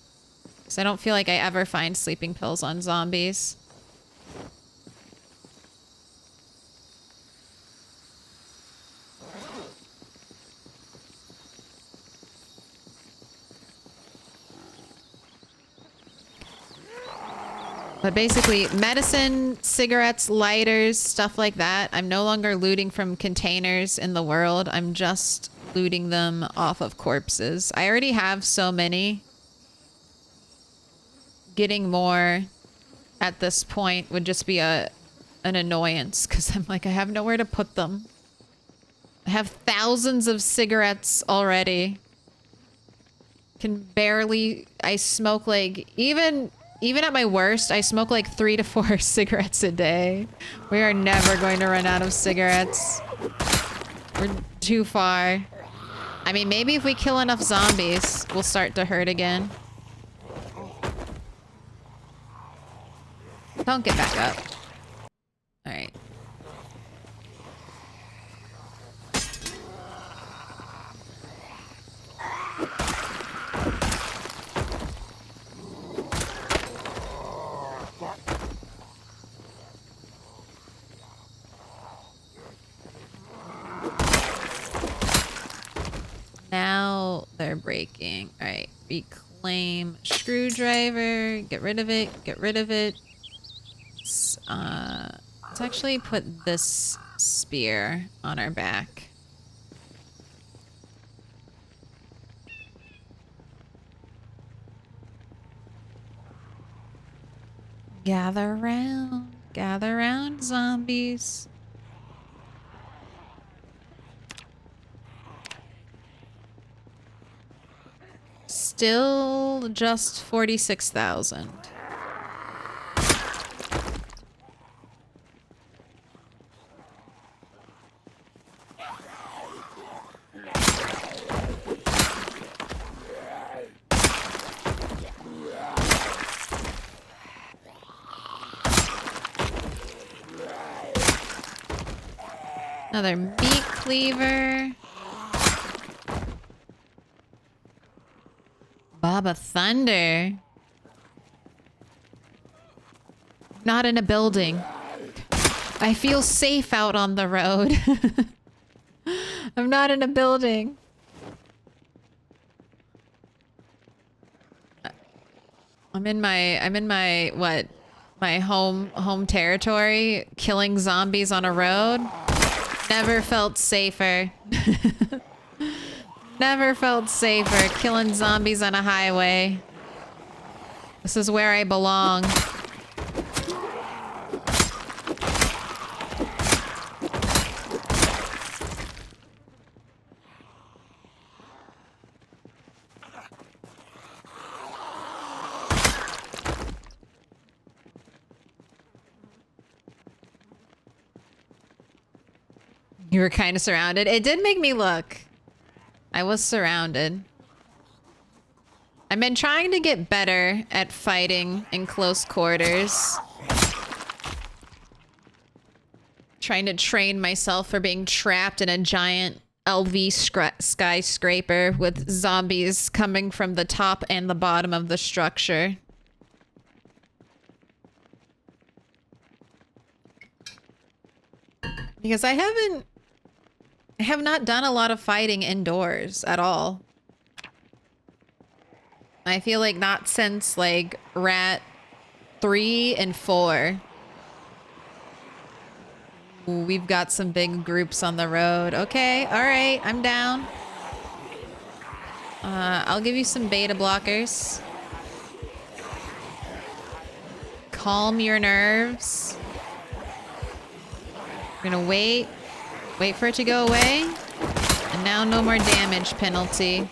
Because I don't feel like I ever find sleeping pills on zombies. But basically, medicine, cigarettes, lighters, stuff like that. I'm no longer looting from containers in the world. I'm just looting them off of corpses. I already have so many. Getting more at this point would just be an annoyance because I'm like, I have nowhere to put them. I have thousands of cigarettes already. Can barely... I smoke like... Even at my worst, I smoke like 3 to 4 cigarettes a day. We are never going to run out of cigarettes. We're too far. I mean, maybe if we kill enough zombies, we'll start to hurt again. Don't get back up. All right. Now they're breaking. All right, reclaim screwdriver. Get rid of it. Get rid of it. Let's actually put this spear on our back. Gather round, zombies. Still just 46,000. Another meat cleaver. Baba Thunder. Not in a building. I feel safe out on the road. I'm not in a building. I'm in my what? My home territory, killing zombies on a road. Never felt safer. Never felt safer killing zombies on a highway. This is where I belong. You were kind of surrounded. It did make me look. I was surrounded. I've been trying to get better at fighting in close quarters. Trying to train myself for being trapped in a giant LV skyscraper with zombies coming from the top and the bottom of the structure. Because I have not done a lot of fighting indoors at all. I feel like not since like Rat 3 and 4. Ooh, we've got some big groups on the road. Okay, all right, I'm down. I'll give you some beta blockers. Calm your nerves. We're gonna wait for it to go away. And now no more damage penalty.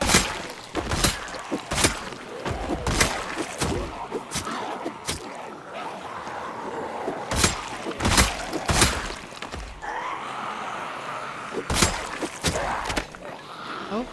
Oh.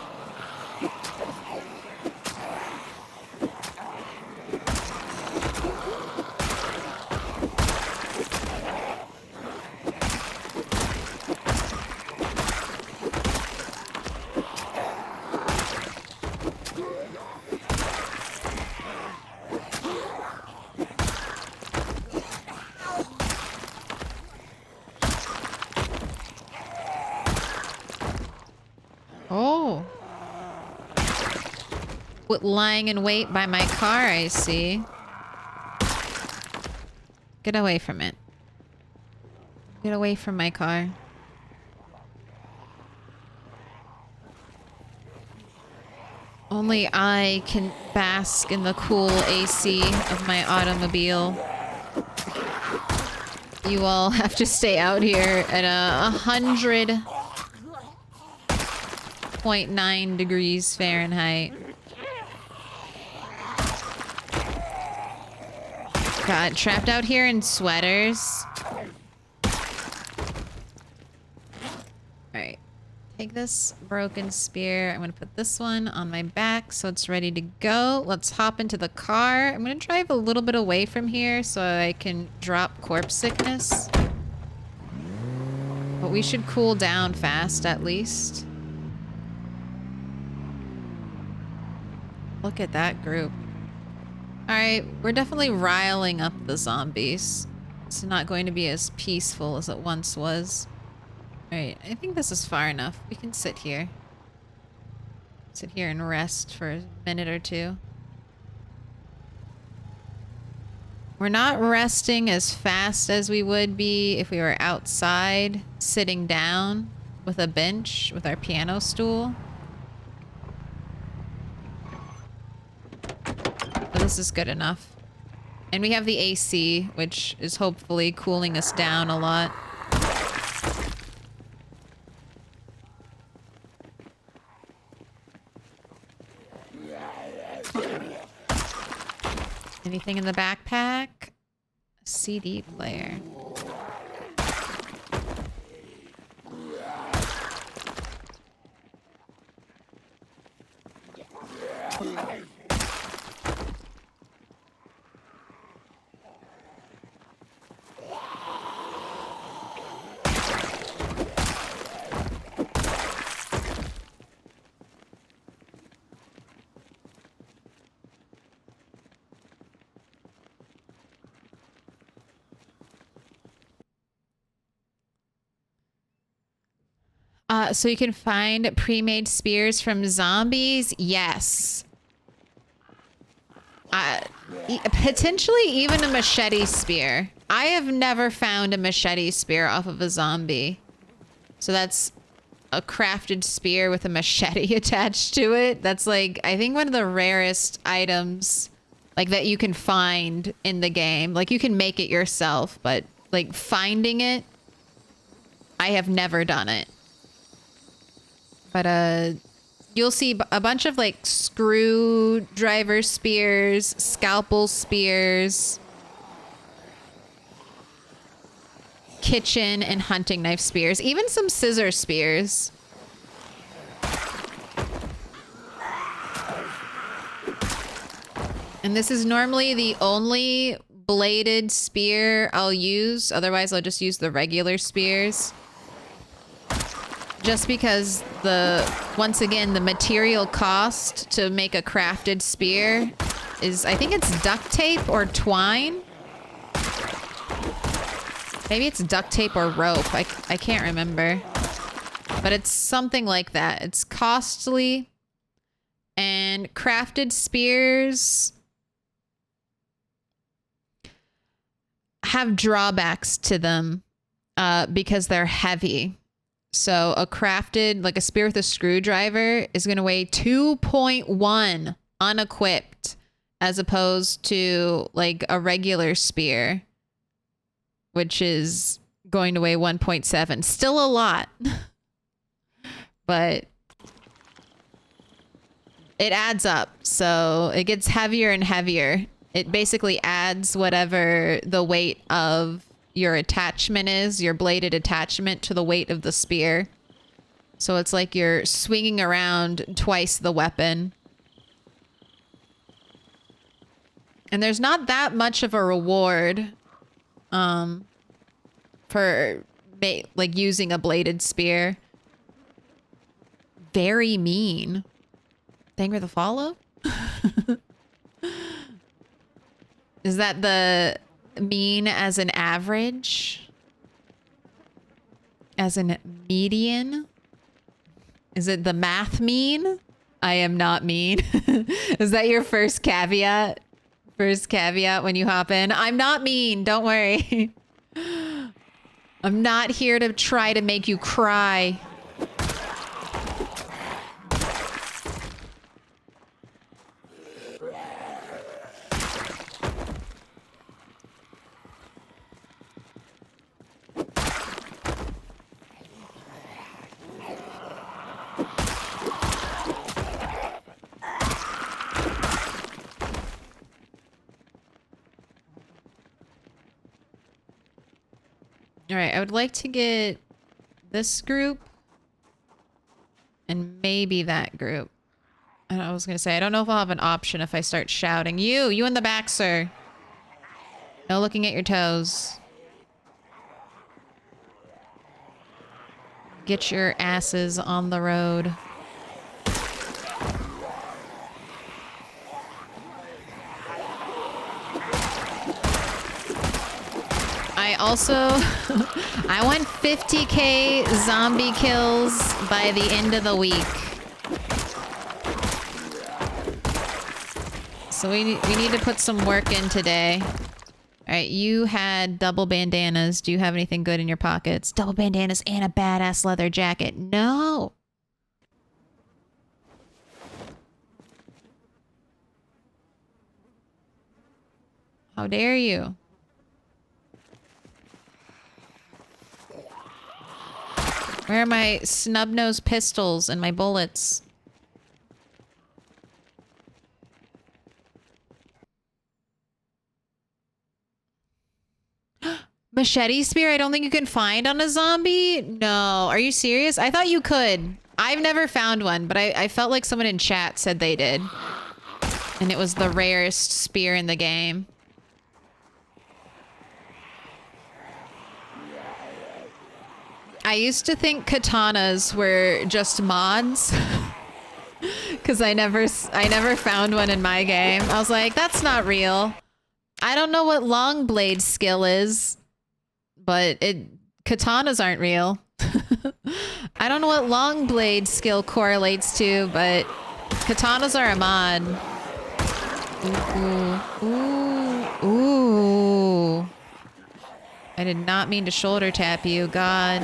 Lying in wait by my car, I see. Get away from it. Get away from my car. Only I can bask in the cool AC of my automobile. You all have to stay out here at 100.9 degrees Fahrenheit. God, trapped out here in sweaters. Alright. Take this broken spear. I'm gonna put this one on my back so it's ready to go. Let's hop into the car. I'm gonna drive a little bit away from here so I can drop corpse sickness. But we should cool down fast at least. Look at that group. Alright, we're definitely riling up the zombies. It's not going to be as peaceful as it once was. Alright, I think this is far enough. We can sit here. Sit here and rest for a minute or two. We're not resting as fast as we would be if we were outside, sitting down with a bench, with our piano stool. But this is good enough. And we have the AC, which is hopefully cooling us down a lot. Anything in the backpack? A CD player. So you can find pre-made spears from zombies? Yes. Potentially even a machete spear. I have never found a machete spear off of a zombie. So that's a crafted spear with a machete attached to it. That's like, I think one of the rarest items like that you can find in the game. Like you can make it yourself, but like finding it, I have never done it. But you'll see a bunch of like screwdriver spears, scalpel spears, kitchen and hunting knife spears, even some scissor spears. And this is normally the only bladed spear I'll use. Otherwise, I'll just use the regular spears. Just because once again, the material cost to make a crafted spear is, I think it's duct tape or twine. Maybe it's duct tape or rope. I can't remember. But it's something like that. It's costly. And crafted spears have drawbacks to them because they're heavy. So a crafted, like a spear with a screwdriver is going to weigh 2.1 unequipped as opposed to like a regular spear, which is going to weigh 1.7. Still a lot, but it adds up. So it gets heavier and heavier. It basically adds whatever the weight of your attachment is, your bladed attachment, to the weight of the spear. So it's like you're swinging around twice the weapon. And there's not that much of a reward for like using a bladed spear. Very mean. Thank you for the follow. Is that the mean as an average? As in median? Is it the math mean? I am not mean. Is that your first caveat? First caveat when you hop in? I'm not mean. Don't worry. I'm not here to try to make you cry. All right, I would like to get this group and maybe that group. I was going to say, I don't know if I'll have an option if I start shouting. You in the back, sir. No looking at your toes. Get your asses on the road. I also, I want 50k zombie kills by the end of the week. So we need to put some work in today. All right, you had double bandanas. Do you have anything good in your pockets? Double bandanas and a badass leather jacket. No. How dare you? Where are my snub-nosed pistols and my bullets? Machete spear? I don't think you can find on a zombie? No. Are you serious? I thought you could. I've never found one, but I felt like someone in chat said they did. And it was the rarest spear in the game. I used to think katanas were just mods. Because I never found one in my game. I was like, that's not real. I don't know what long blade skill is, but katanas aren't real. I don't know what long blade skill correlates to, but katanas are a mod. Ooh. Ooh. I did not mean to shoulder tap you, God.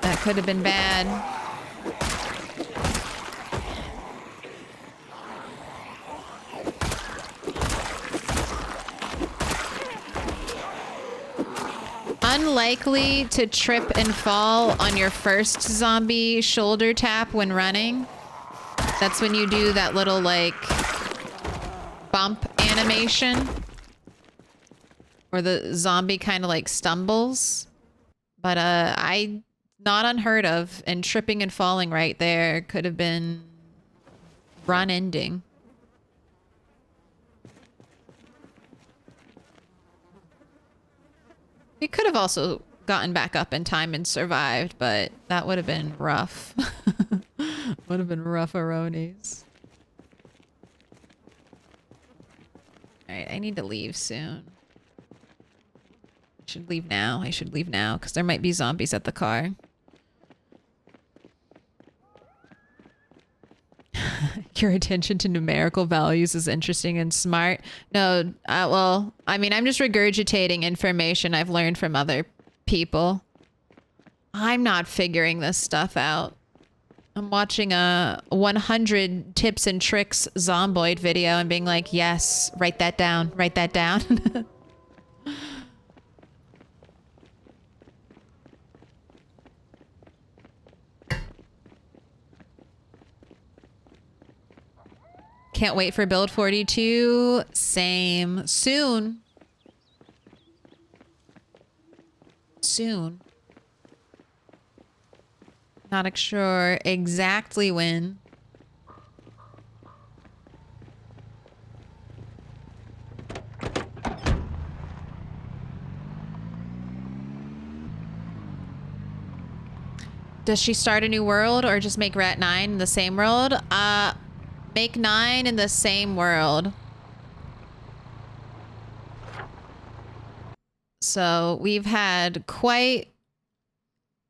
That could have been bad. Unlikely to trip and fall on your first zombie shoulder tap when running. That's when you do that little, like, bump animation. Where the zombie kind of, like, stumbles. But, not unheard of. And tripping and falling right there could have been run ending. We could have also gotten back up in time and survived, but that would have been rough. Would have been rough-a-ronies. Alright, I need to leave soon. I should leave now. I should leave now, because there might be zombies at the car. Your attention to numerical values is interesting and smart. No, well, I mean, I'm just regurgitating information I've learned from other people. I'm not figuring this stuff out. I'm watching a 100 tips and tricks zomboid video and being like, yes, write that down, write that down. Can't wait for build 42. Same. Soon. Soon. Not sure exactly when. Does she start a new world or just make Rat 9 in the same world? Make 9 in the same world. So we've had quite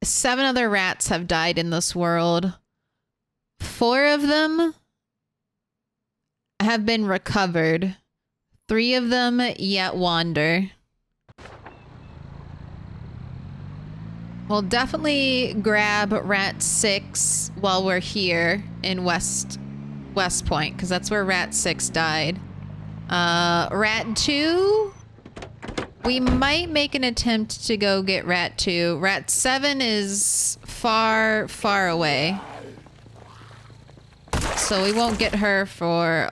7 other rats have died in this world. 4 of them have been recovered. 3 of them yet wander. We'll definitely grab rat 6 while we're here in West Point, because that's where rat 6 died. Rat 2, we might make an attempt to go get rat 2. Rat 7 is far, far away. So we won't get her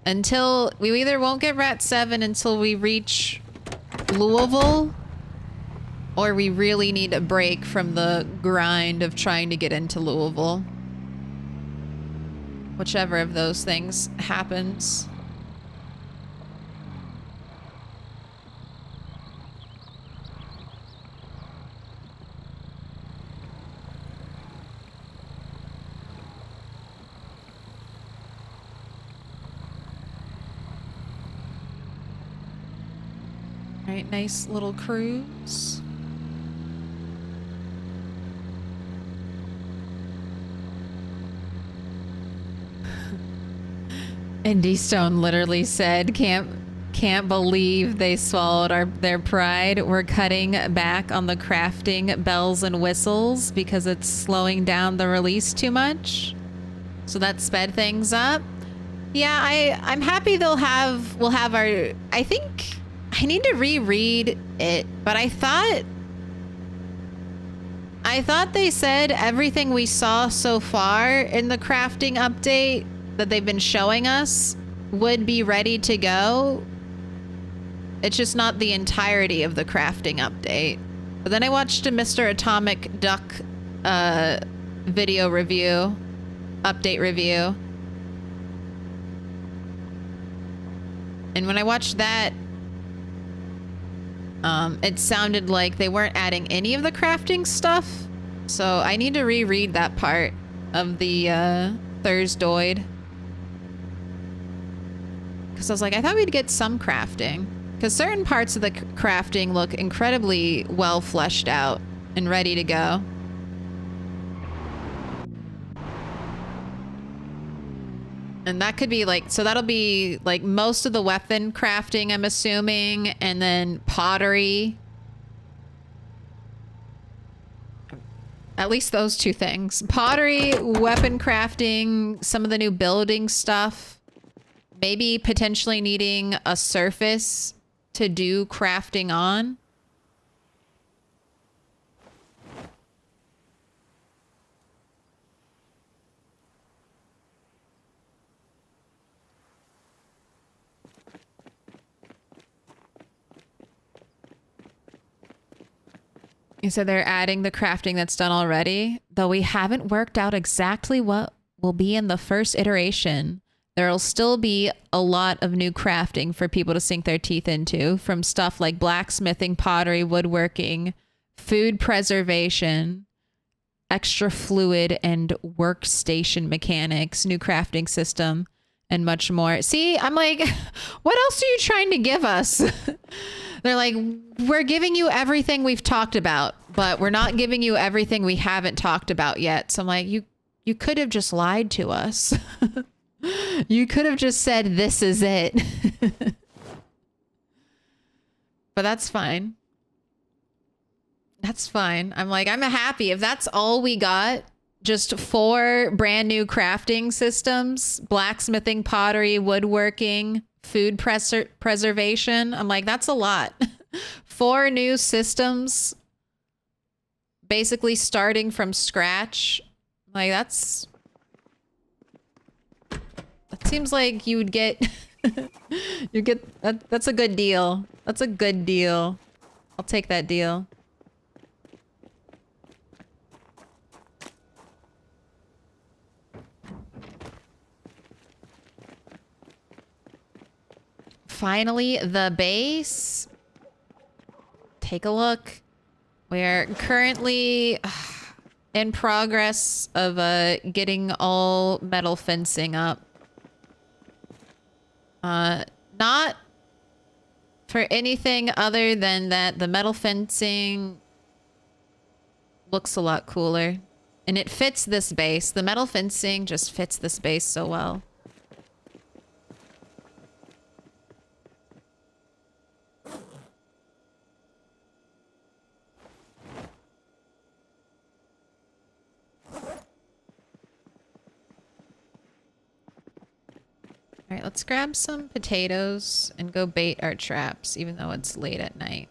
until we either won't get rat 7 until we reach Louisville, or we really need a break from the grind of trying to get into Louisville. Whichever of those things happens. All right, nice little cruise. Indy Stone literally said, can't believe they swallowed their pride. We're cutting back on the crafting bells and whistles because it's slowing down the release too much. So that sped things up. Yeah, I'm happy we'll have our, I think I need to reread it, but I thought they said everything we saw so far in the crafting update that they've been showing us would be ready to go. It's just not the entirety of the crafting update. But then I watched a Mr. Atomic Duck video review, update review. And when I watched that, it sounded like they weren't adding any of the crafting stuff. So I need to reread that part of the Thursdoid. Because I was like, I thought we'd get some crafting. Because certain parts of the crafting look incredibly well fleshed out and ready to go. And that could be like, so that'll be like most of the weapon crafting, I'm assuming, and then pottery. At least those 2 things. Pottery, weapon crafting, some of the new building stuff. Maybe potentially needing a surface to do crafting on. So they're adding the crafting that's done already, though we haven't worked out exactly what will be in the first iteration. There'll still be a lot of new crafting for people to sink their teeth into, from stuff like blacksmithing, pottery, woodworking, food preservation, extra fluid and workstation mechanics, new crafting system, and much more. See, I'm like, what else are you trying to give us? They're like, we're giving you everything we've talked about, but we're not giving you everything we haven't talked about yet. So I'm like, you could have just lied to us. You could have just said, this is it. But that's fine. That's fine. I'm like, I'm happy if that's all we got. Just 4 brand new crafting systems, blacksmithing, pottery, woodworking, food preservation. I'm like, that's a lot. 4 new systems, basically starting from scratch. Like, that seems like you would get, that's a good deal. That's a good deal. I'll take that deal. Finally, the base. Take a look. We're currently in progress of getting all metal fencing up. Not for anything other than that the metal fencing looks a lot cooler. And it fits this base. The metal fencing just fits this base so well. All right, let's grab some potatoes and go bait our traps, even though it's late at night.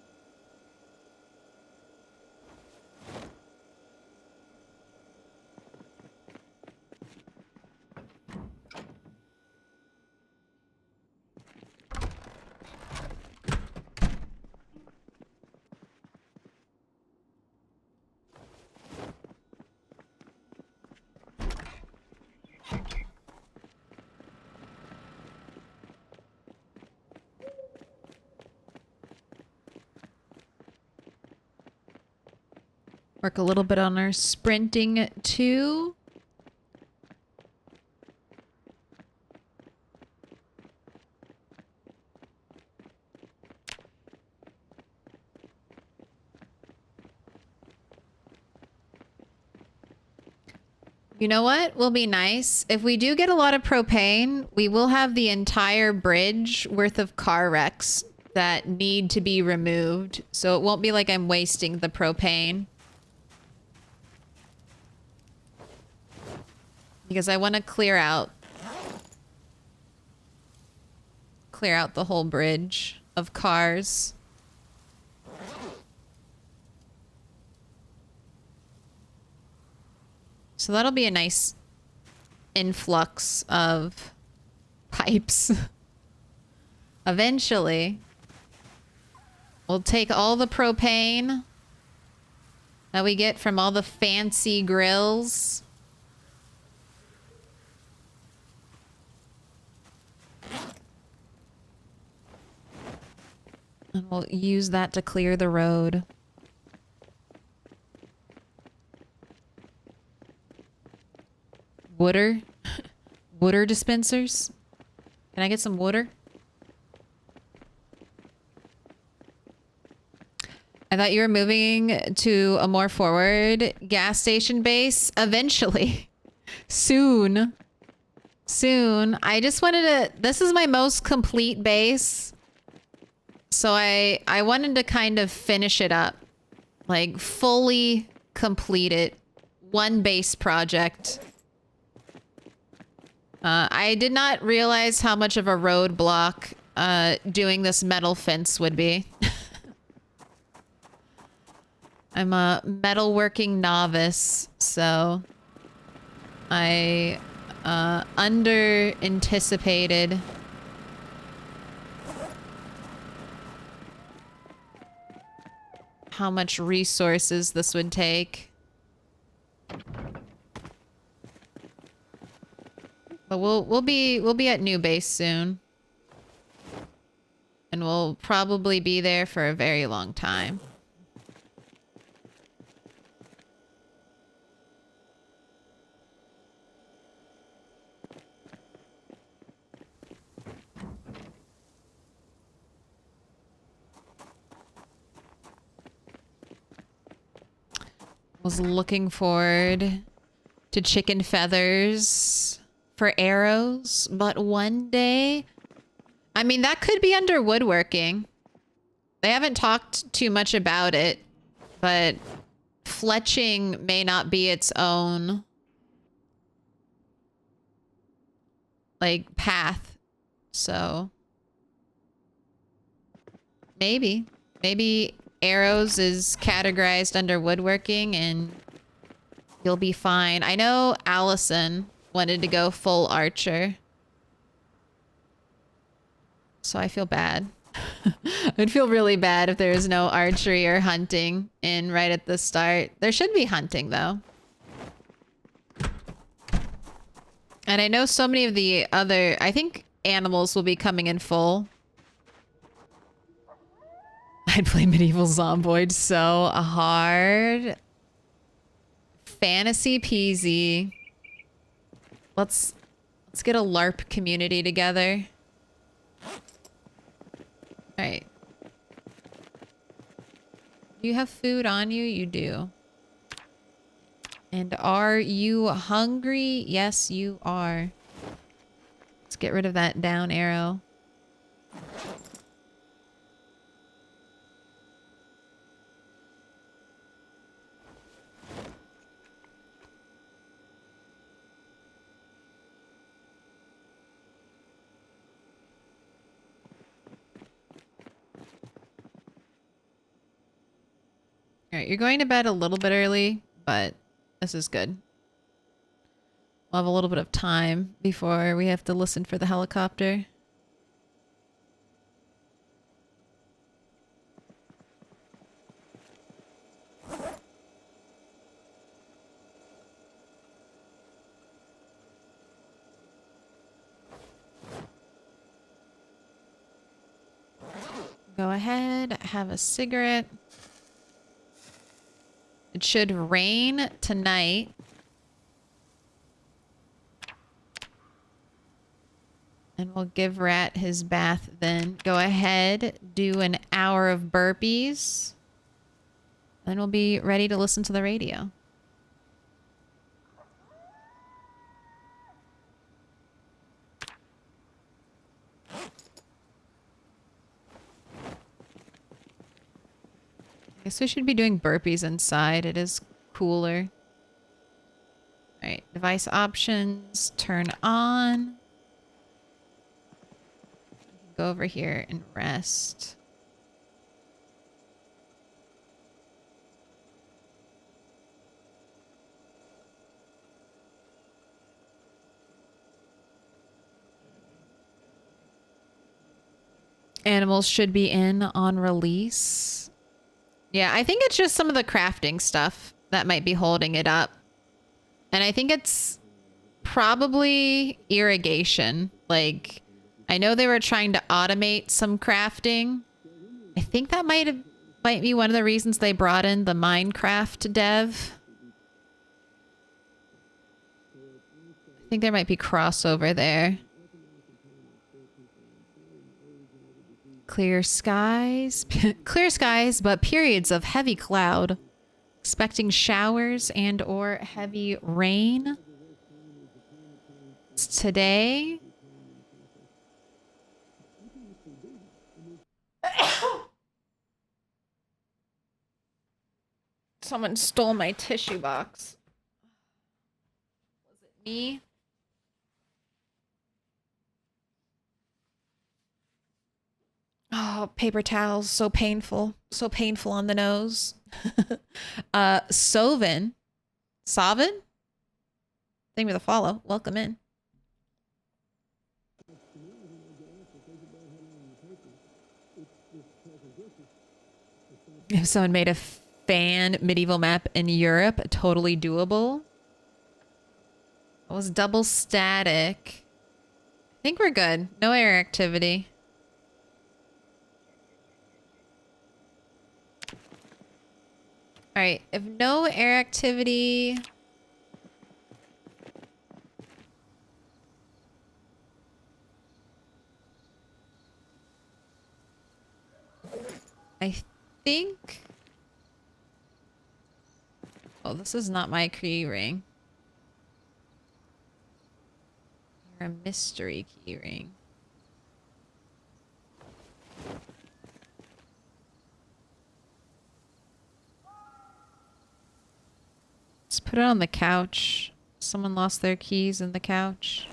Work a little bit on our sprinting too. You know what will be nice? If we do get a lot of propane, we will have the entire bridge worth of car wrecks that need to be removed. So it won't be like I'm wasting the propane. Because I want to clear out the whole bridge of cars. So that'll be a nice influx of pipes. Eventually, we'll take all the propane that we get from all the fancy grills. And we'll use that to clear the road. Water? Water dispensers? Can I get some water? I thought you were moving to a more forward gas station base. Eventually. Soon. Soon. I just wanted to... This is my most complete base. So I wanted to kind of finish it up. Like, fully complete it. One base project. I did not realize how much of a roadblock doing this metal fence would be. I'm a metalworking novice, so I under-anticipated how much resources this would take. But we'll be at new base soon. And we'll probably be there for a very long time. Was looking forward to chicken feathers for arrows, but one day... I mean, that could be under woodworking. They haven't talked too much about it, but fletching may not be its own, like, path. So... Maybe arrows is categorized under woodworking and you'll be fine. I know Allison wanted to go full archer. So I feel bad. I'd feel really bad if there was no archery or hunting in right at the start. There should be hunting though. And I know so many of the other, I think animals will be coming in full. I'd play medieval zomboid so hard. Fantasy peasy. Let's get a LARP community together. Alright. You have food on you? You do. And are you hungry? Yes, you are. Let's get rid of that down arrow. Alright, you're going to bed a little bit early, but this is good. We'll have a little bit of time before we have to listen for the helicopter. Go ahead, have a cigarette. It should rain tonight. And we'll give Rat his bath then. Go ahead, do an hour of burpees. Then we'll be ready to listen to the radio. I guess we should be doing burpees inside. It is cooler. Alright, device options, turn on. Go over here and rest. Animals should be in on release. Yeah, I think it's just some of the crafting stuff that might be holding it up. And I think it's probably irrigation. Like, I know they were trying to automate some crafting. I think that might be one of the reasons they brought in the Minecraft dev. I think there might be crossover there. Clear skies. Clear skies, but periods of heavy cloud. Expecting showers and or heavy rain. It's today. Someone stole my tissue box. Was it me? Oh, paper towels, so painful. So painful on the nose. Sovin. Sovin? Thank you for the follow. Welcome in. If someone made a fan medieval map in Europe, totally doable. It was double static. I think we're good. No air activity. All right, if no air activity... I think... Oh, this is not my key ring. You're a mystery key ring. Let's put it on the couch. Someone lost their keys in the couch.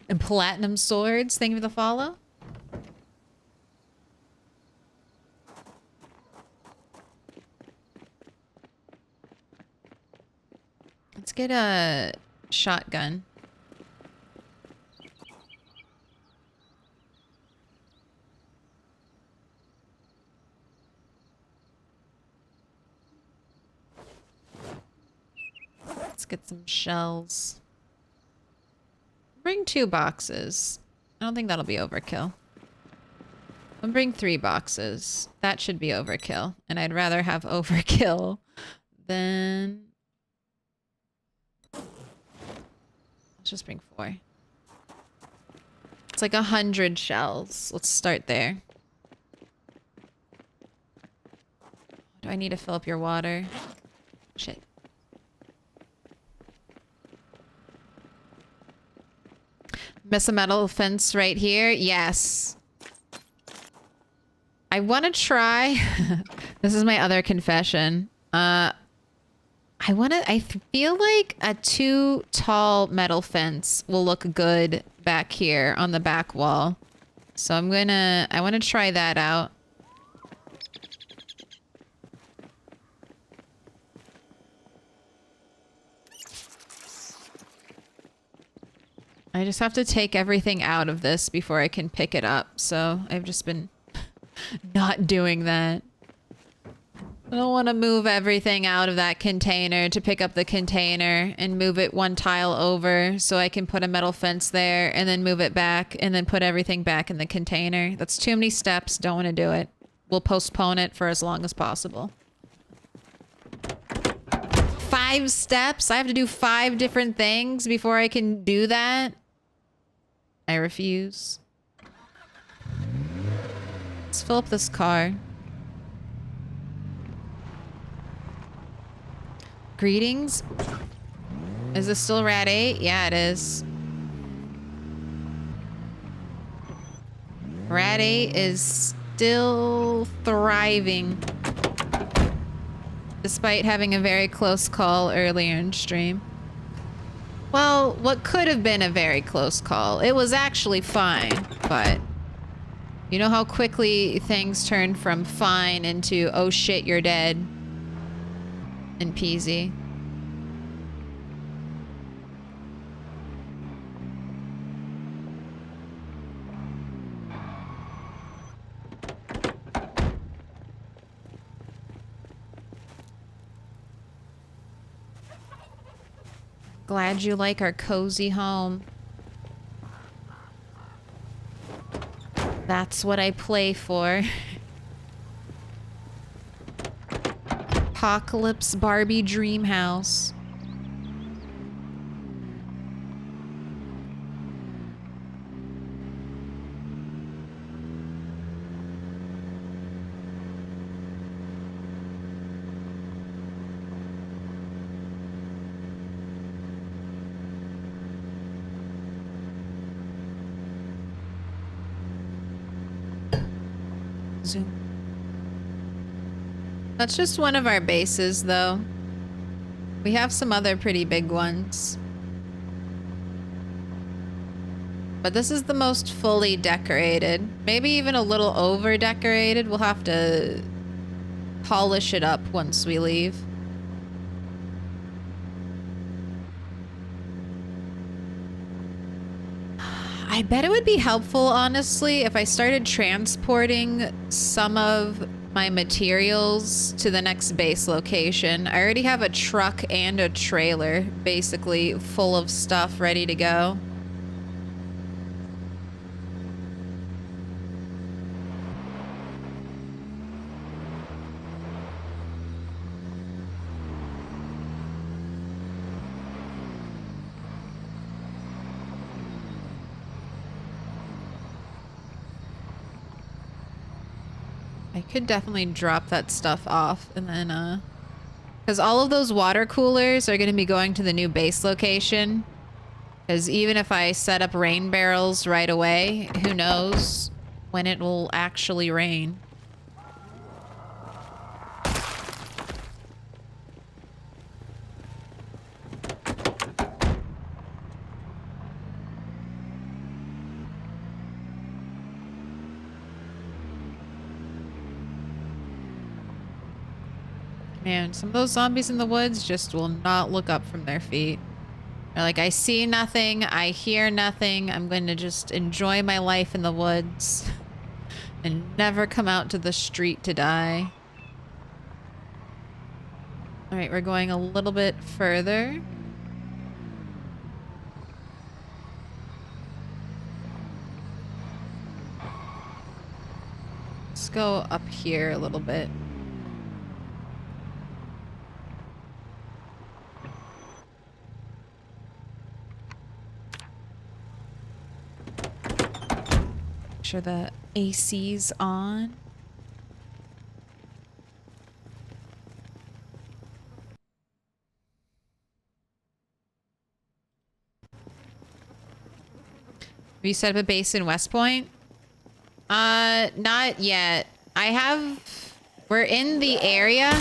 And platinum swords. Thank you for the follow. Let's get a shotgun. Let's get some shells. Bring 2 boxes. I don't think that'll be overkill. I'll bring 3 boxes. That should be overkill. And I'd rather have overkill than... Let's just bring 4. It's like 100 shells. Let's start there. Do I need to fill up your water? Shit. Miss a metal fence right here? Yes. I want to try... This is my other confession. I feel like a too tall metal fence will look good back here on the back wall. So I want to try that out. I just have to take everything out of this before I can pick it up. So I've just been not doing that. I don't want to move everything out of that container to pick up the container and move it one tile over so I can put a metal fence there and then move it back and then put everything back in the container. That's too many steps. Don't want to do it. We'll postpone it for as long as possible. 5 steps? I have to do 5 different things before I can do that? I refuse. Let's fill up this car. Greetings. Is this still Rad 8? Yeah, it is. Rad 8 is still thriving. Despite having a very close call earlier in stream. Well, what could have been a very close call. It was actually fine, but... You know how quickly things turn from fine into, oh shit, you're dead. And peasy. Glad you like our cozy home. That's what I play for. Apocalypse Barbie Dream House. Zoom. That's just one of our bases, though. We have some other pretty big ones. But this is the most fully decorated. Maybe even a little over decorated. We'll have to polish it up once we leave. I bet it would be helpful, honestly, if I started transporting some of my materials to the next base location. I already have a truck and a trailer, basically, full of stuff ready to go. I could definitely drop that stuff off and then, because all of those water coolers are going to be going to the new base location. Because even if I set up rain barrels right away, who knows when it will actually rain. Man, some of those zombies in the woods just will not look up from their feet. They're like, I see nothing, I hear nothing, I'm going to just enjoy my life in the woods and never come out to the street to die. Alright, we're going a little bit further. Let's go up here a little bit. Make sure the AC's on. you set up a base in West Point? Not yet. We're in the area.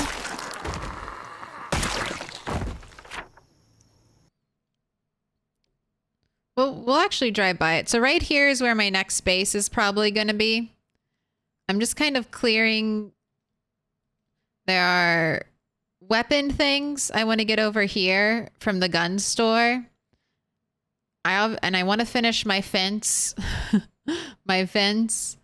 We'll actually drive by it. So right here is where my next base is probably going to be. I'm just kind of clearing. There are weapon things I want to get over here from the gun store. And I want to finish my fence. My fence.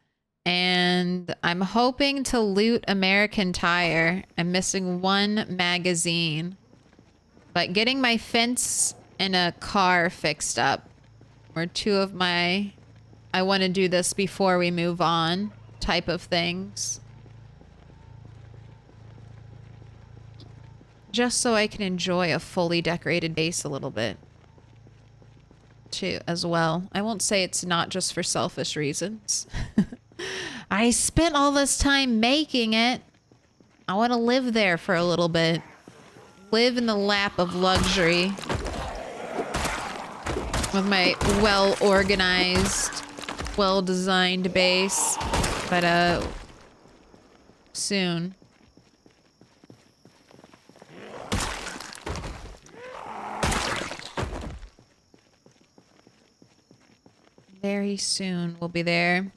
And I'm hoping to loot American Tire. I'm missing one magazine. But getting my fence and a car fixed up were two of my... I want to do this before we move on type of things. Just so I can enjoy a fully decorated base a little bit. Too, as well. I won't say it's not just for selfish reasons. I spent all this time making it. I want to live there for a little bit. Live in the lap of luxury. With my well-organized, well-designed base. But, soon. Very soon we'll be there.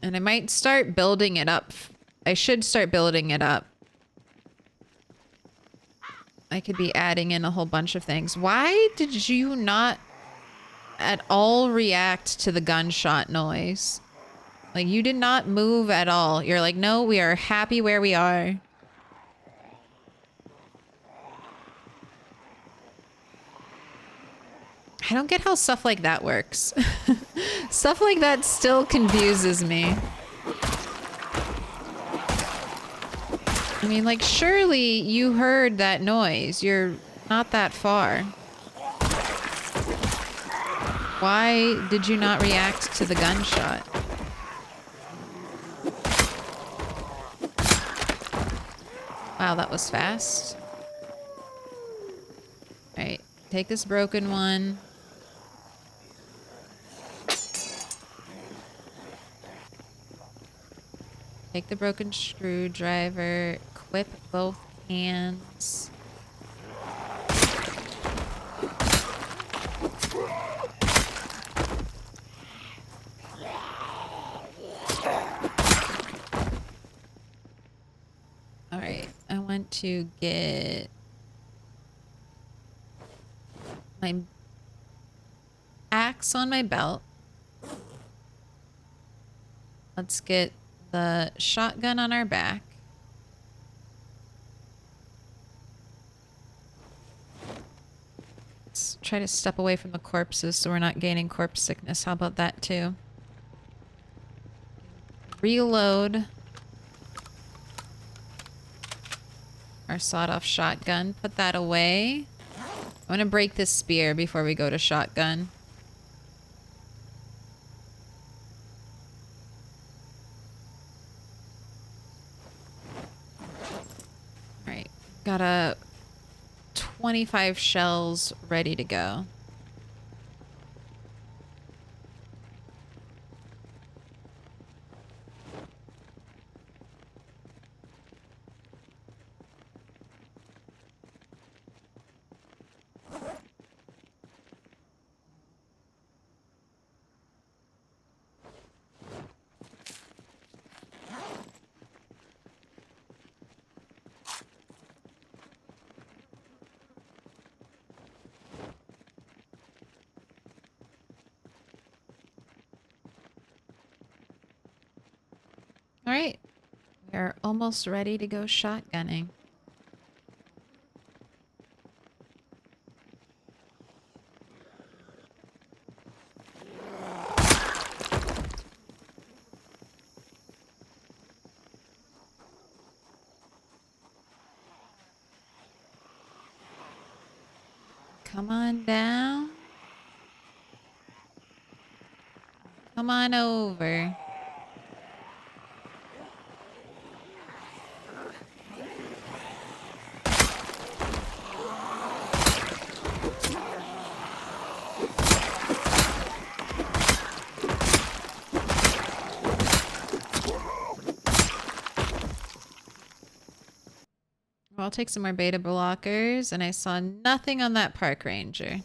And I might start building it up. I should start building it up. I could be adding in a whole bunch of things. Why did you not at all react to the gunshot noise? Like, you did not move at all. You're like, no, we are happy where we are. I don't get how stuff like that works. Stuff like that still confuses me. I mean, like, surely you heard that noise. You're not that far. Why did you not react to the gunshot? Wow, that was fast. Alright, take this broken one. Take the broken screwdriver, equip both hands. All right, I want to get my axe on my belt. Let's get the shotgun on our back. Let's try to step away from the corpses so we're not gaining corpse sickness. How about that too? Reload our sawed-off shotgun. Put that away. I want to break this spear before we go to shotgun. Got a 25 shells ready to go. All right, we're almost ready to go shotgunning. Come on down. Come on over. I'll take some more beta blockers, and I saw nothing on that park ranger.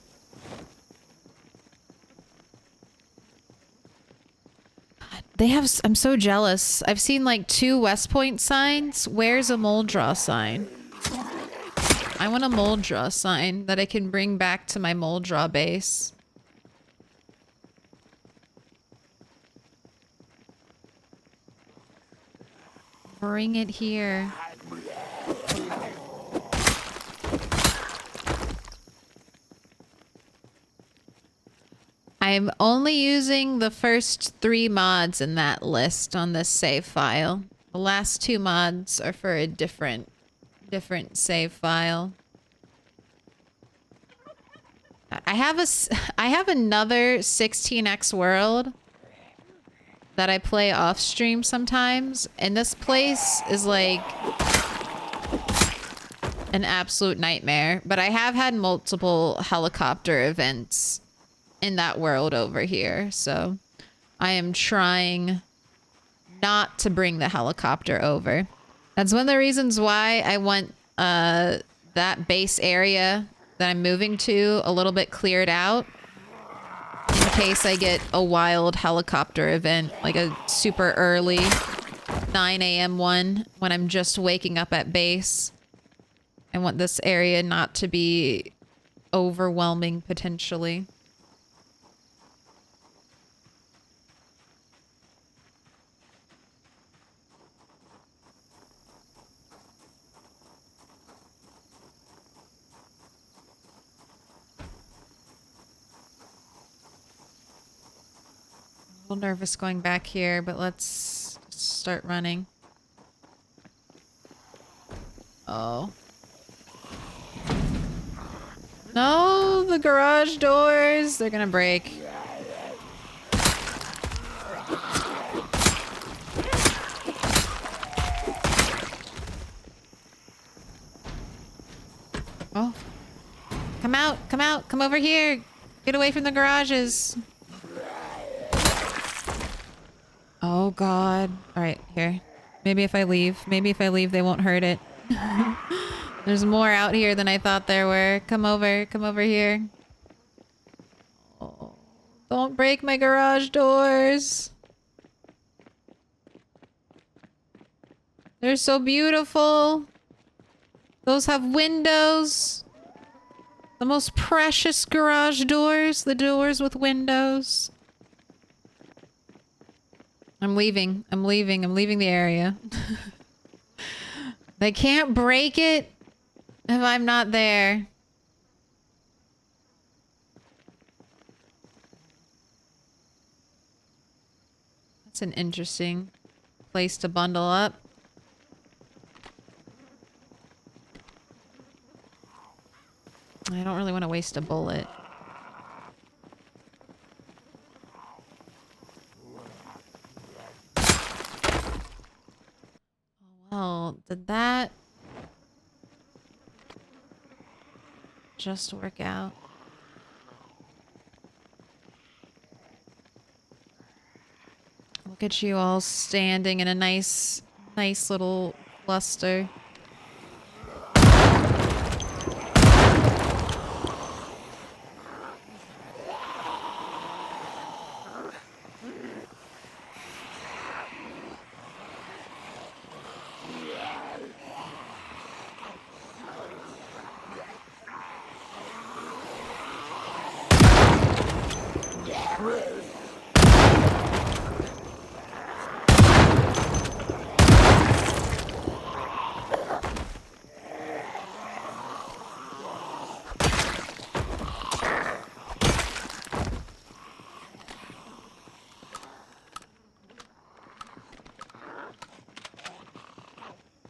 They have... I'm so jealous. I've seen like 2 West Point signs. Where's a mold draw sign? I want a mold draw sign that I can bring back to my mold draw base. Bring it here. I'm only using the first 3 mods in that list on this save file. The last 2 mods are for a different save file. I have another 16x world that I play off stream sometimes, and this place is like an absolute nightmare. But I have had multiple helicopter events in that world over here, so I am trying not to bring the helicopter over. That's one of the reasons why I want that base area that I'm moving to a little bit cleared out, in case I get a wild helicopter event, like a super early 9 a.m. one when I'm just waking up at base. I want this area not to be overwhelming potentially. A little nervous going back here, but let's start running. Oh. No, the garage doors, they're gonna break. Oh. Come out, come out, come over here. Get away from the garages. Oh god. Alright, here. Maybe if I leave they won't hurt it. There's more out here than I thought there were. Come over here. Oh, don't break my garage doors. They're so beautiful. Those have windows. The most precious garage doors. The doors with windows. I'm leaving the area. They can't break it if I'm not there. That's an interesting place to bundle up. I don't really want to waste a bullet. Oh, did that just work out? Look at you all standing in a nice little cluster.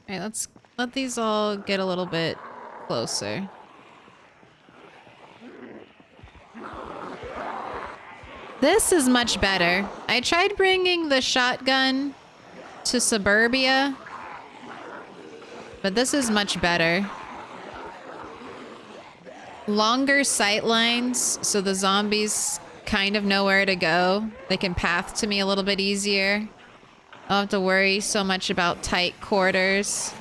Alright, let's let these all get a little bit closer. This is much better. I tried bringing the shotgun to Suburbia, but this is much better. Longer sight lines, so the zombies kind of know where to go. They can path to me a little bit easier. I don't have to worry so much about tight quarters.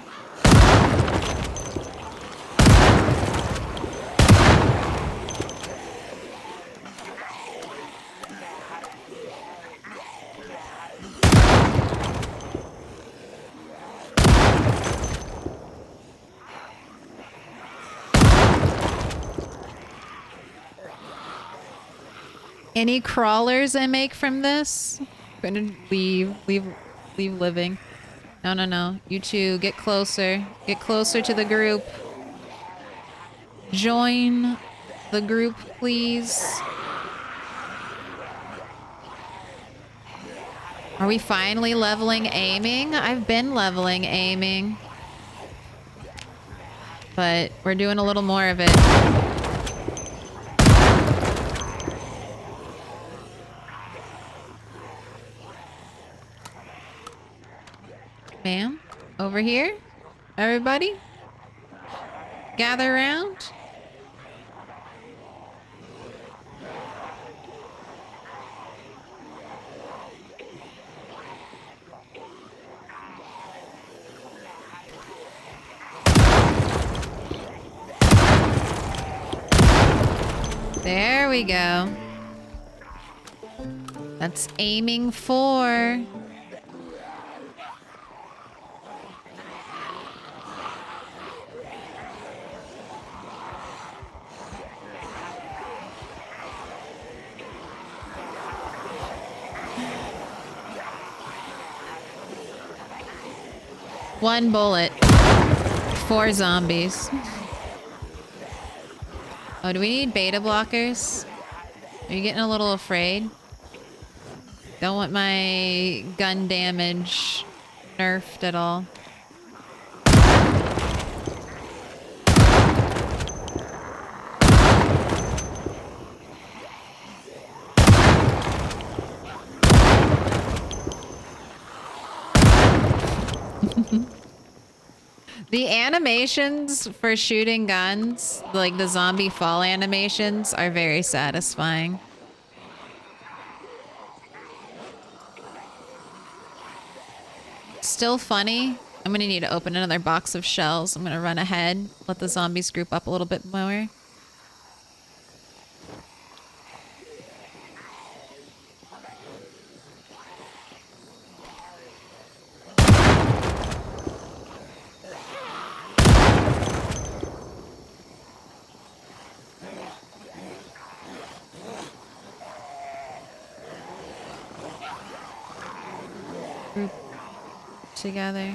Any crawlers I make from this? I'm gonna leave living. No, no, no. You two, get closer. Get closer to the group. Join the group, please. Are we finally leveling aiming? I've been leveling aiming. But we're doing a little more of it. Ma'am, over here. Everybody, gather around. There we go. That's aiming for. One bullet. 4 zombies. Oh, do we need beta blockers? Are you getting a little afraid? Don't want my gun damage nerfed at all. The animations for shooting guns, like the zombie fall animations, are very satisfying. Still funny. I'm gonna need to open another box of shells. I'm gonna run ahead, let the zombies group up a little bit more. Group together.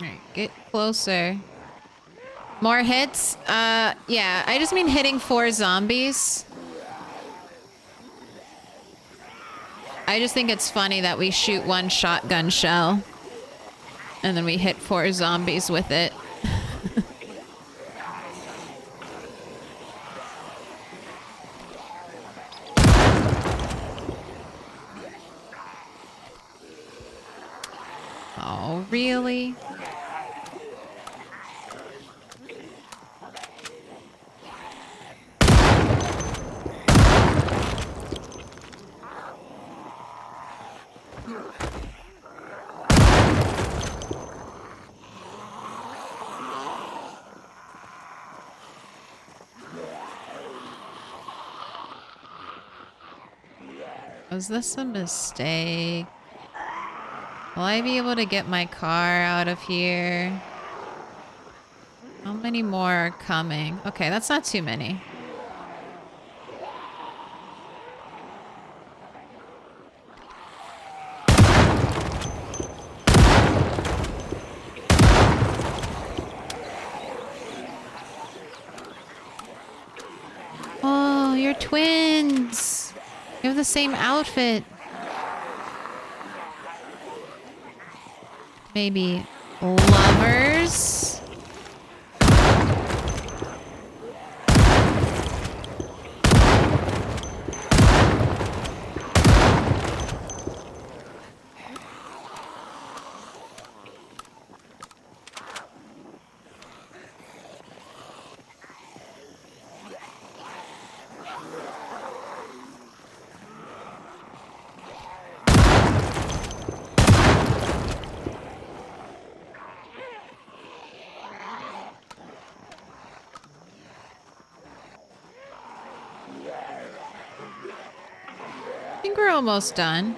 Alright, get closer. More hits? Yeah, I just mean hitting 4 zombies. I just think it's funny that we shoot 1 shotgun shell and then we hit 4 zombies with it. Oh, really? Was this a mistake? Will I be able to get my car out of here? How many more are coming? Okay, that's not too many. Oh, you're twins! You have the same outfit. Maybe lovers? I think we're almost done.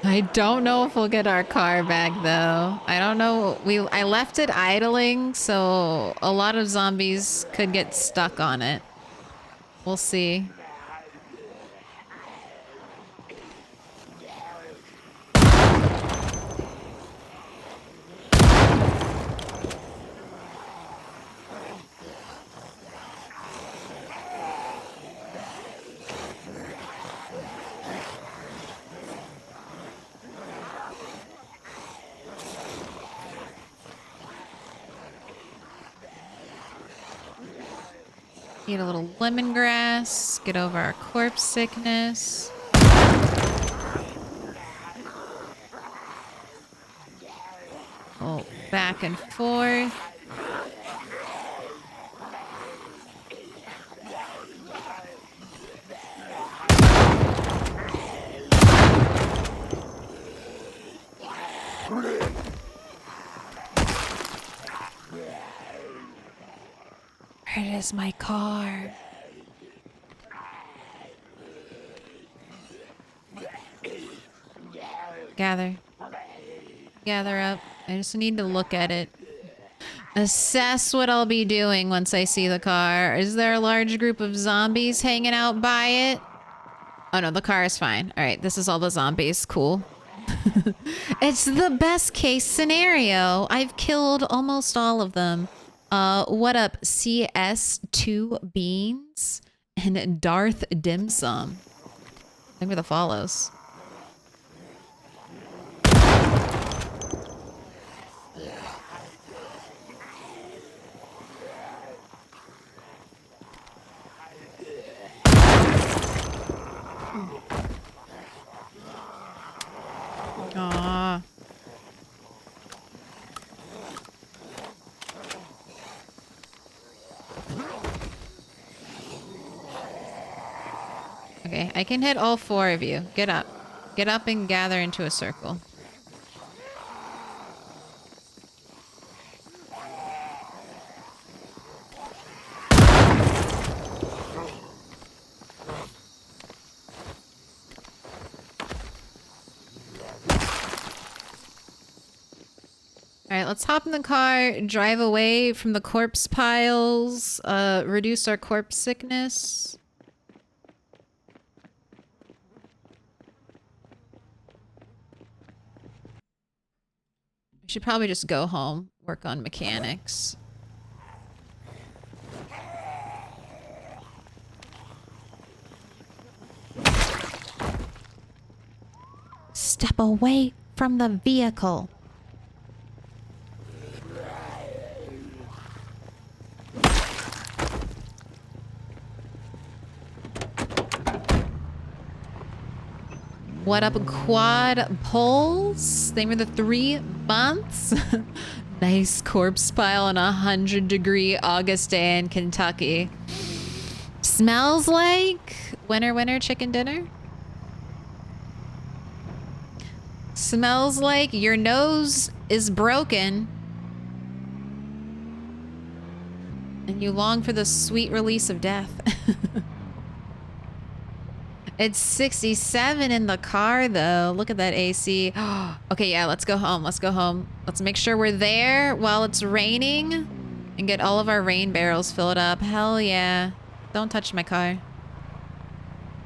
I don't know if we'll get our car back though. I don't know. I left it idling, so a lot of zombies could get stuck on it. We'll see. Eat a little lemongrass, get over our corpse sickness. Oh, back and forth. Where is my car? Gather. Gather up. I just need to look at it. Assess what I'll be doing once I see the car. Is there a large group of zombies hanging out by it? Oh no, the car is fine. All right, this is all the zombies. Cool. It's the best case scenario. I've killed almost all of them. What up, CS2 Beans and Darth Dim Sum? Look for the follows. Aww. Okay, I can hit all four of you. Get up. Get up and gather into a circle. All right, let's hop in the car, drive away from the corpse piles, reduce our corpse sickness. We should probably just go home, work on mechanics. Step away from the vehicle. What up, quad poles? They were the 3 months. Nice corpse pile on a 100-degree August day in Kentucky. Smells like winter, winter chicken dinner. Smells like your nose is broken. And you long for the sweet release of death. It's 67 in the car, though. Look at that AC. Okay, yeah, let's go home. Let's go home. Let's make sure we're there while it's raining and get all of our rain barrels filled up. Hell yeah. Don't touch my car.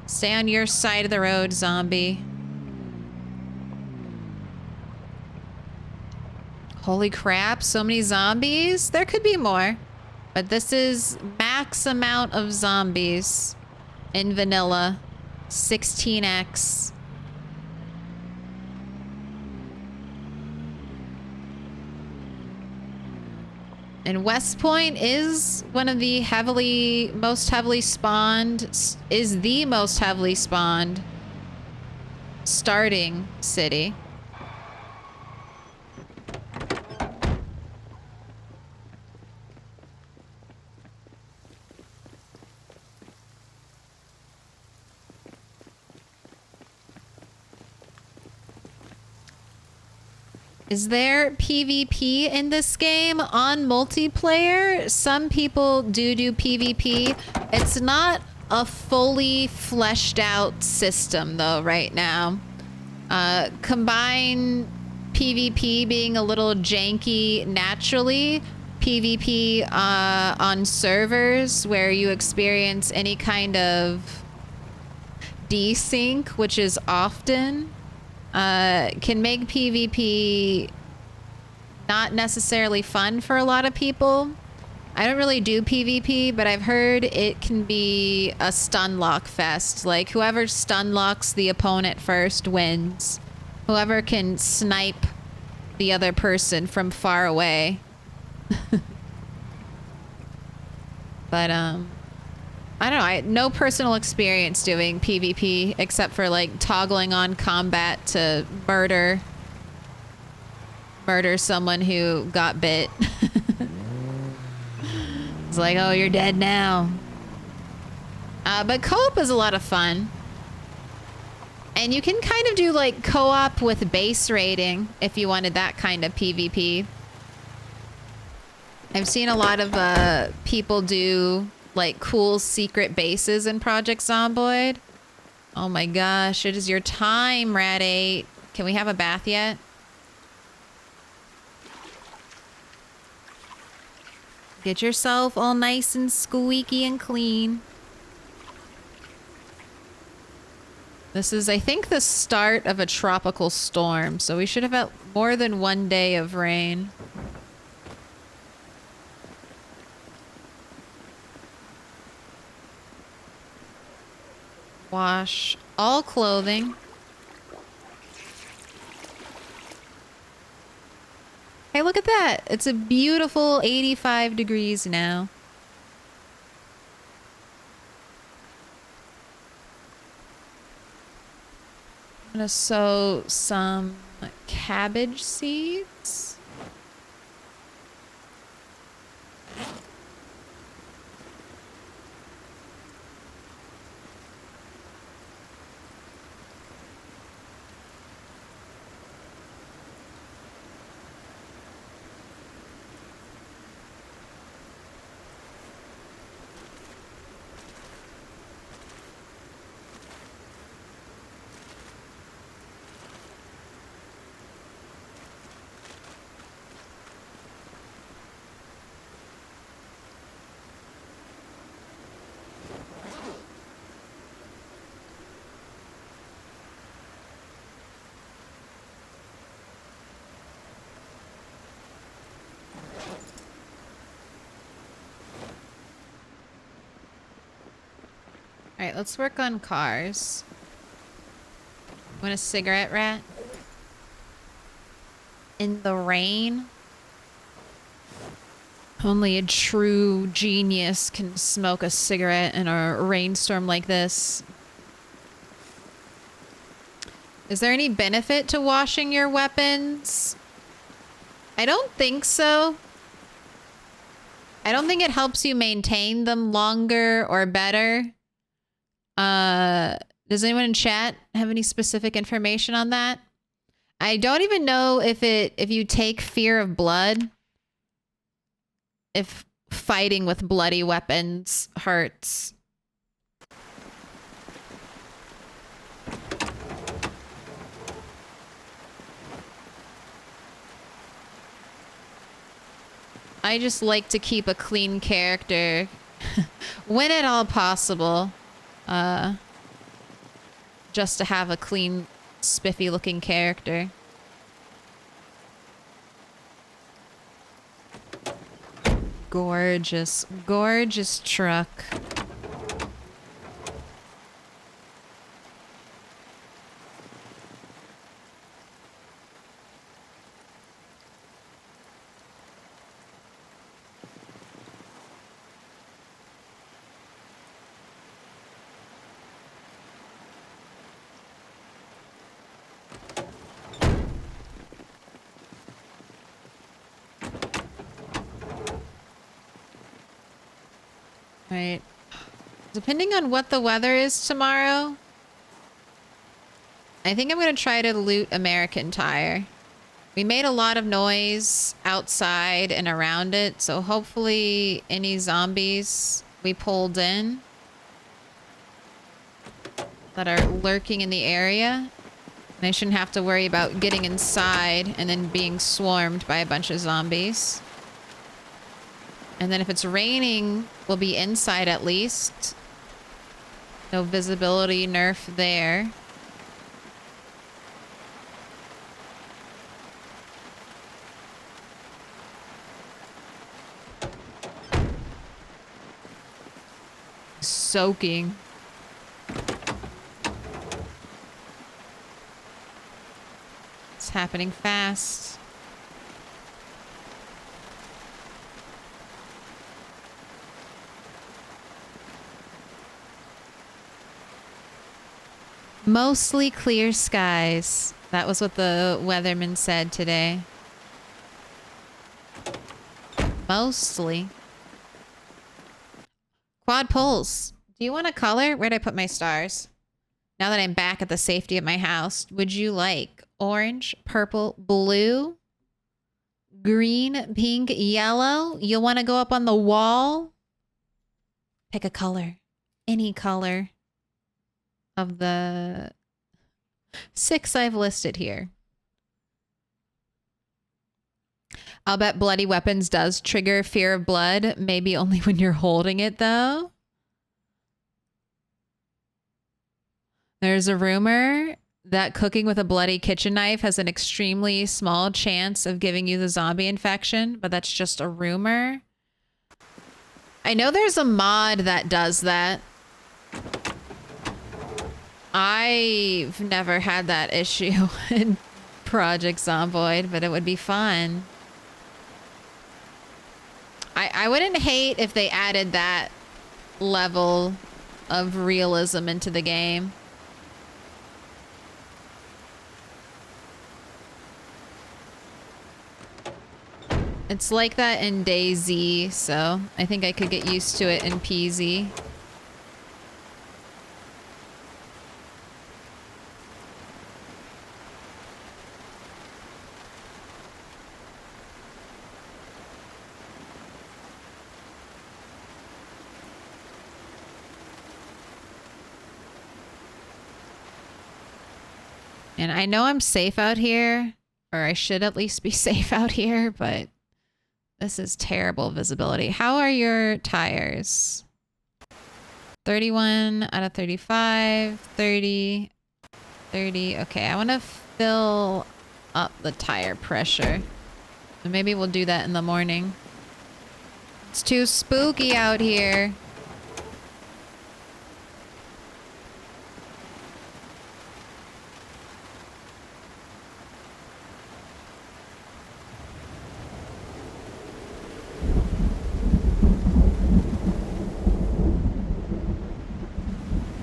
Stay on your side of the road, zombie. Holy crap, so many zombies? There could be more. But this is max amount of zombies in vanilla. 16x. And West Point is one of the most heavily spawned starting city. Is there PvP in this game on multiplayer? Some people do PvP. It's not a fully fleshed out system though right now. Combine PvP being a little janky naturally, PvP on servers where you experience any kind of desync, which is often, can make PvP not necessarily fun for a lot of people. I don't really do PvP, but I've heard it can be a stun lock fest. Like, whoever stun locks the opponent first wins. Whoever can snipe the other person from far away. But, I don't know. No personal experience doing PvP except for, like, toggling on combat to murder someone who got bit. It's like, oh, you're dead now. But co-op is a lot of fun. And you can kind of do like co-op with base raiding if you wanted that kind of PvP. I've seen a lot of people do like cool secret bases in Project Zomboid. Oh my gosh, it is your time, Rat 8. Can we have a bath yet? Get yourself all nice and squeaky and clean. This is, I think, the start of a tropical storm, so we should have had more than one day of rain. Wash all clothing. Hey, look at that. It's a beautiful 85 degrees now. I'm gonna sow some cabbage seeds. All right, let's work on cars. Want a cigarette, Rat? In the rain? Only a true genius can smoke a cigarette in a rainstorm like this. Is there any benefit to washing your weapons? I don't think so. I don't think it helps you maintain them longer or better. Does anyone in chat have any specific information on that? I don't even know if you take fear of blood, if fighting with bloody weapons hurts. I just like to keep a clean character when at all possible. Just to have a clean, spiffy looking character. Gorgeous, gorgeous truck. Right. Depending on what the weather is tomorrow, I think I'm going to try to loot American Tire. We made a lot of noise outside and around it, so hopefully any zombies we pulled in that are lurking in the area, they shouldn't have to worry about getting inside and then being swarmed by a bunch of zombies. And then if it's raining, we'll be inside at least. No visibility nerf there. Soaking. It's happening fast. Mostly clear skies. That was what the weatherman said today. Mostly. Quad poles. Do you want a color? Where'd I put my stars? Now that I'm back at the safety of my house, would you like orange, purple, blue, green, pink, yellow? You'll want to go up on the wall? Pick a color. Any color of the 6 I've listed here. I'll bet bloody weapons does trigger fear of blood. Maybe only when you're holding it, though. There's a rumor that cooking with a bloody kitchen knife has an extremely small chance of giving you the zombie infection, but that's just a rumor. I know there's a mod that does that. I've never had that issue in Project Zomboid, but it would be fun. I wouldn't hate if they added that level of realism into the game. It's like that in DayZ, so I think I could get used to it in PZ. And I know I'm safe out here, or I should at least be safe out here, but this is terrible visibility. How are your tires? 31 out of 35, 30, 30. Okay, I want to fill up the tire pressure. And maybe we'll do that in the morning. It's too spooky out here.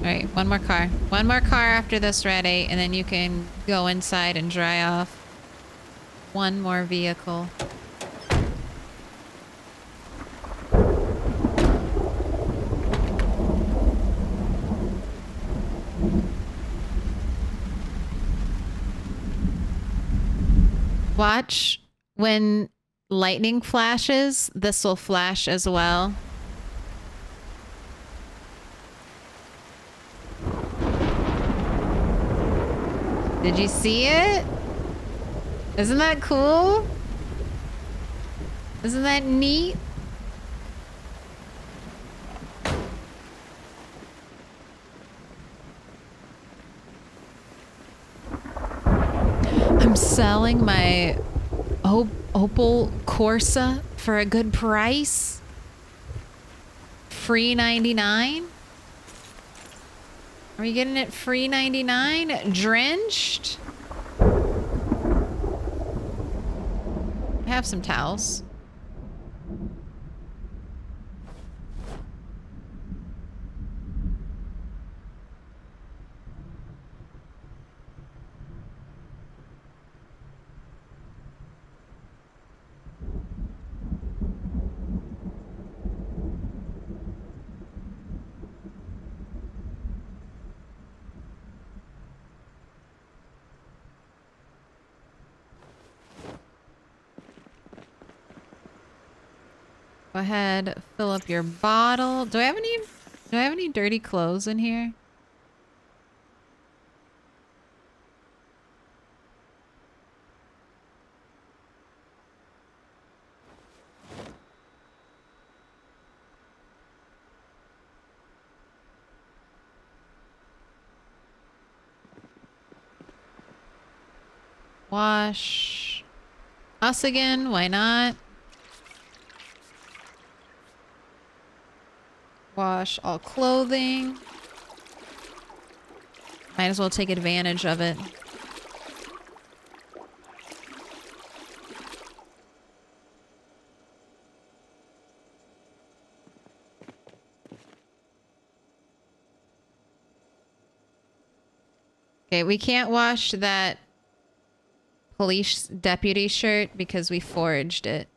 All right, one more car. One more car after this, ready, and then you can go inside and dry off. One more vehicle. Watch when lightning flashes, this will flash as well. Did you see it? Isn't that cool? Isn't that neat? I'm selling my Opel Corsa for a good price. Free 99. Are we getting it free 99? Drenched? I have some towels. Go ahead, fill up your bottle. Do I have any dirty clothes in here? Wash us again, why not? Wash all clothing. Might as well take advantage of it. Okay, we can't wash that police deputy shirt because we foraged it.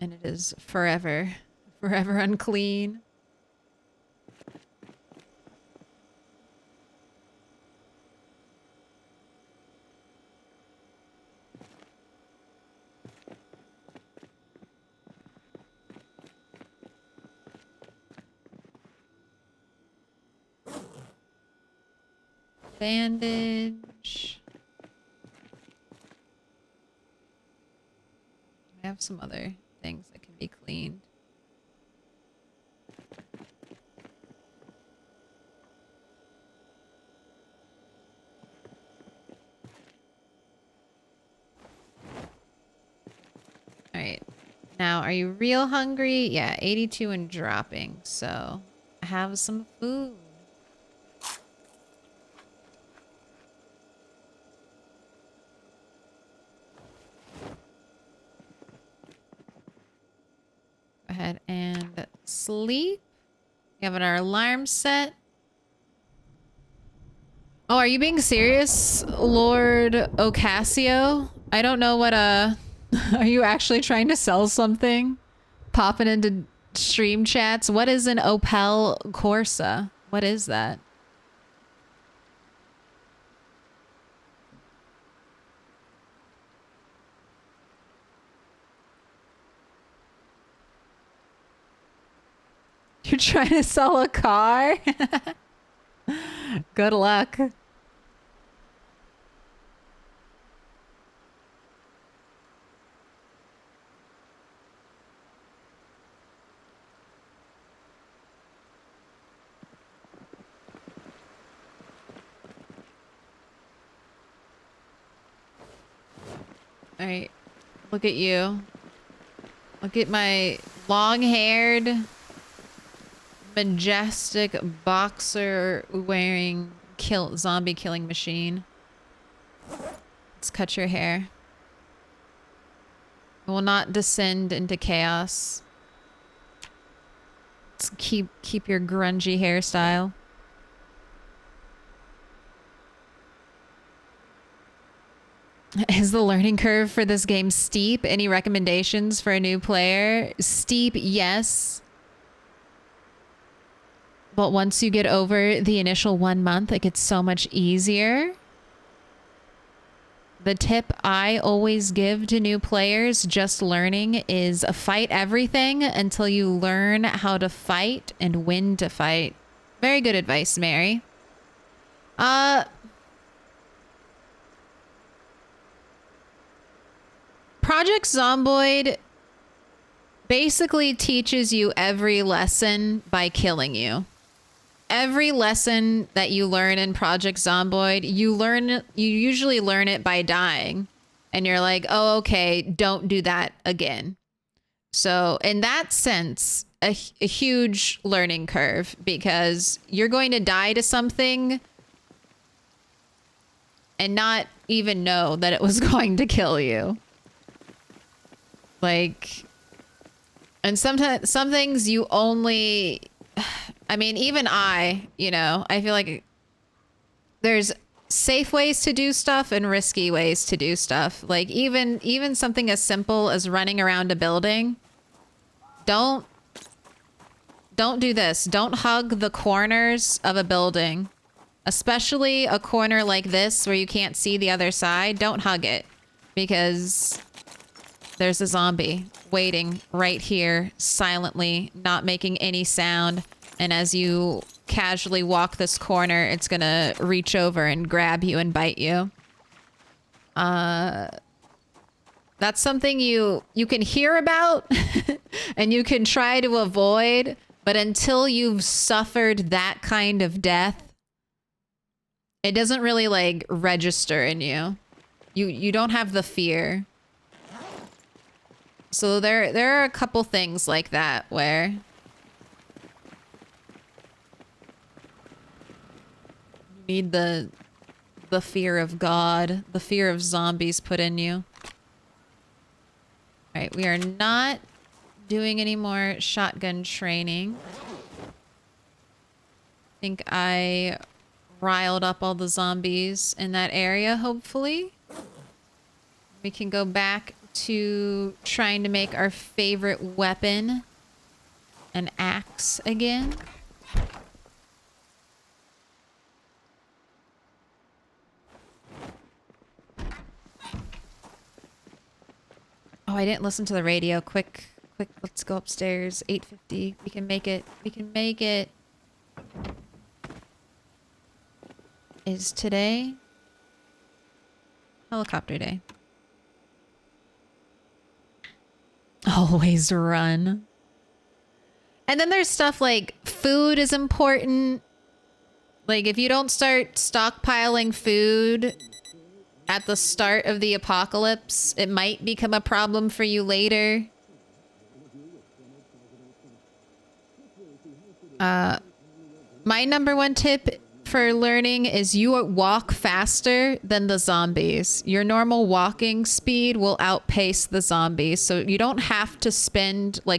And it is forever unclean. Bandage. I have some other things that can be cleaned. Alright. Now, are you real hungry? Yeah, 82 and dropping. So, have some food. Go ahead and sleep. We have our alarm set. Oh, are you being serious, Lord Ocasio? I don't know what are you actually trying to sell something? Popping into stream chats? What is an Opel Corsa? What is that? You're trying to sell a car? Good luck. Alright. Look at you. Look at my long-haired, majestic boxer wearing zombie killing machine. Let's cut your hair. It will not descend into chaos. Let's keep your grungy hairstyle. Is the learning curve for this game steep? Any recommendations for a new player? Steep, yes. But once you get over the initial 1 month, it gets so much easier. The tip I always give to new players just learning is fight everything until you learn how to fight and when to fight. Very good advice, Mary. Project Zomboid basically teaches you every lesson by killing you. Every lesson that you learn in Project Zomboid, you usually learn it by dying. And you're like, oh, okay, don't do that again. So in that sense, a huge learning curve, because you're going to die to something and not even know that it was going to kill you. Like, and sometimes some things you only, I mean, even I feel like there's safe ways to do stuff and risky ways to do stuff. Like even something as simple as running around a building. Don't do this. Don't hug the corners of a building, especially a corner like this where you can't see the other side. Don't hug it, because there's a zombie waiting right here, silently, not making any sound. And as you casually walk this corner, it's gonna reach over and grab you and bite you. That's something you can hear about and you can try to avoid, but until you've suffered that kind of death, it doesn't really like register in you. You don't have the fear. So there are a couple things like that where you need the fear of God, the fear of zombies put in you. All right, we are not doing any more shotgun training. I think I riled up all the zombies in that area, hopefully. We can go back to trying to make our favorite weapon, an axe again. Oh, I didn't listen to the radio. Quick, let's go upstairs. 8:50. We can make it. We can make it. Is today helicopter day? Always run. And then there's stuff like food is important. Like if you don't start stockpiling food at the start of the apocalypse, it might become a problem for you later. My number one tip for learning is you walk faster than the zombies. Your normal walking speed will outpace the zombies. So you don't have to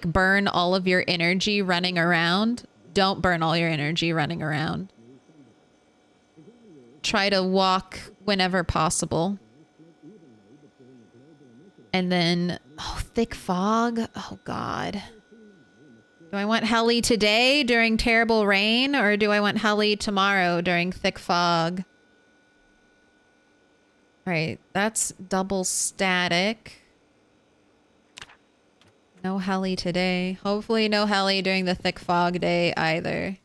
burn all of your energy running around. Don't burn all your energy running around. Try to walk whenever possible. And then, thick fog. Oh, God. Do I want heli today during terrible rain, or do I want heli tomorrow during thick fog? All right, that's double static. No heli today. Hopefully no heli during the thick fog day either.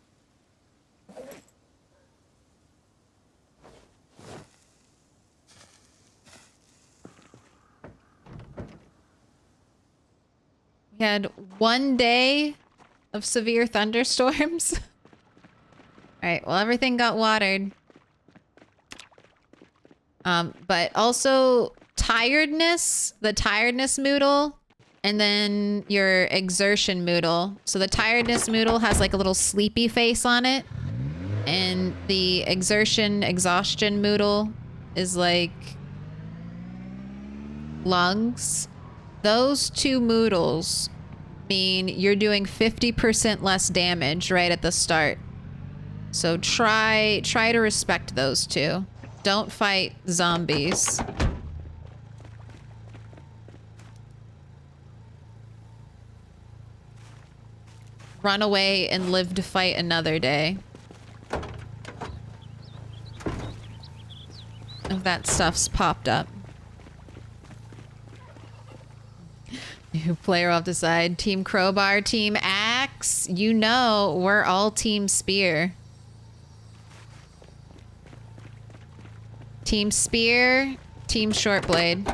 We had one day of severe thunderstorms. All right, well, everything got watered. But also tiredness, the tiredness moodle, and then your exertion moodle. So the tiredness moodle has like a little sleepy face on it. And the exhaustion moodle is like lungs. Those two moodles mean you're doing 50% less damage right at the start. So try to respect those two. Don't fight zombies. Run away and live to fight another day. If that stuff's popped up. New player off the side. Team Crowbar, Team Axe. You know, we're all Team Spear. Team Spear, Team Shortblade.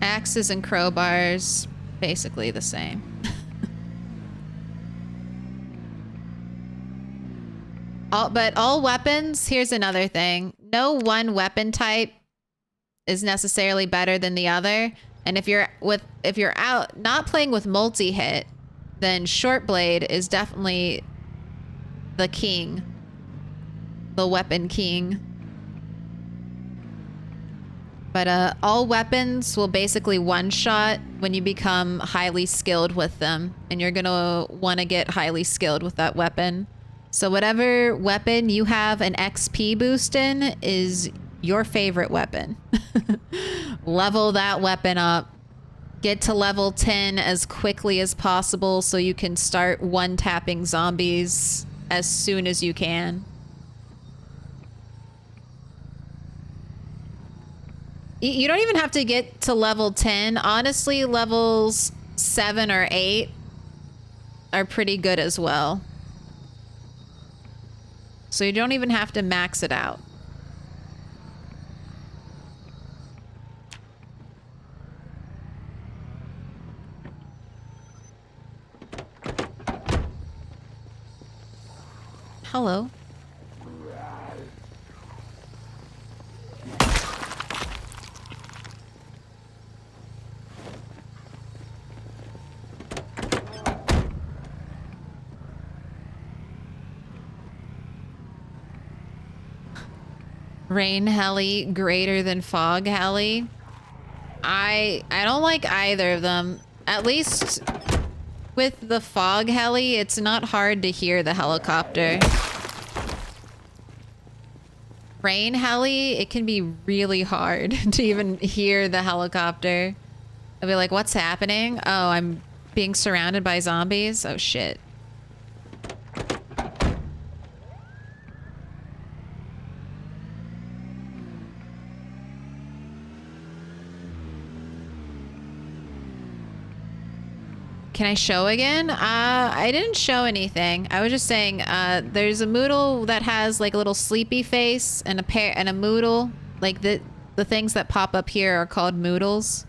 Axes and crowbars, basically the same. But all weapons, here's another thing. No one weapon type is necessarily better than the other. And if you're out not playing with multi-hit, then Shortblade is definitely the king. The weapon king. But all weapons will basically one-shot when you become highly skilled with them. And you're gonna want to get highly skilled with that weapon. So whatever weapon you have an XP boost in is your favorite weapon. Level that weapon up. Get to level 10 as quickly as possible so you can start one-tapping zombies as soon as you can. You don't even have to get to level 10. Honestly, levels 7 or 8 are pretty good as well. So you don't even have to max it out. Hello. Rain heli greater than fog heli. I don't like either of them. At least with the fog heli, it's not hard to hear the helicopter. Rain heli, it can be really hard to even hear the helicopter. I'll be like, what's happening? Oh, I'm being surrounded by zombies. Oh shit. Can I show again? I didn't show anything. I was just saying, there's a Moodle that has like a little sleepy face and a Moodle. Like the things that pop up here are called Moodles.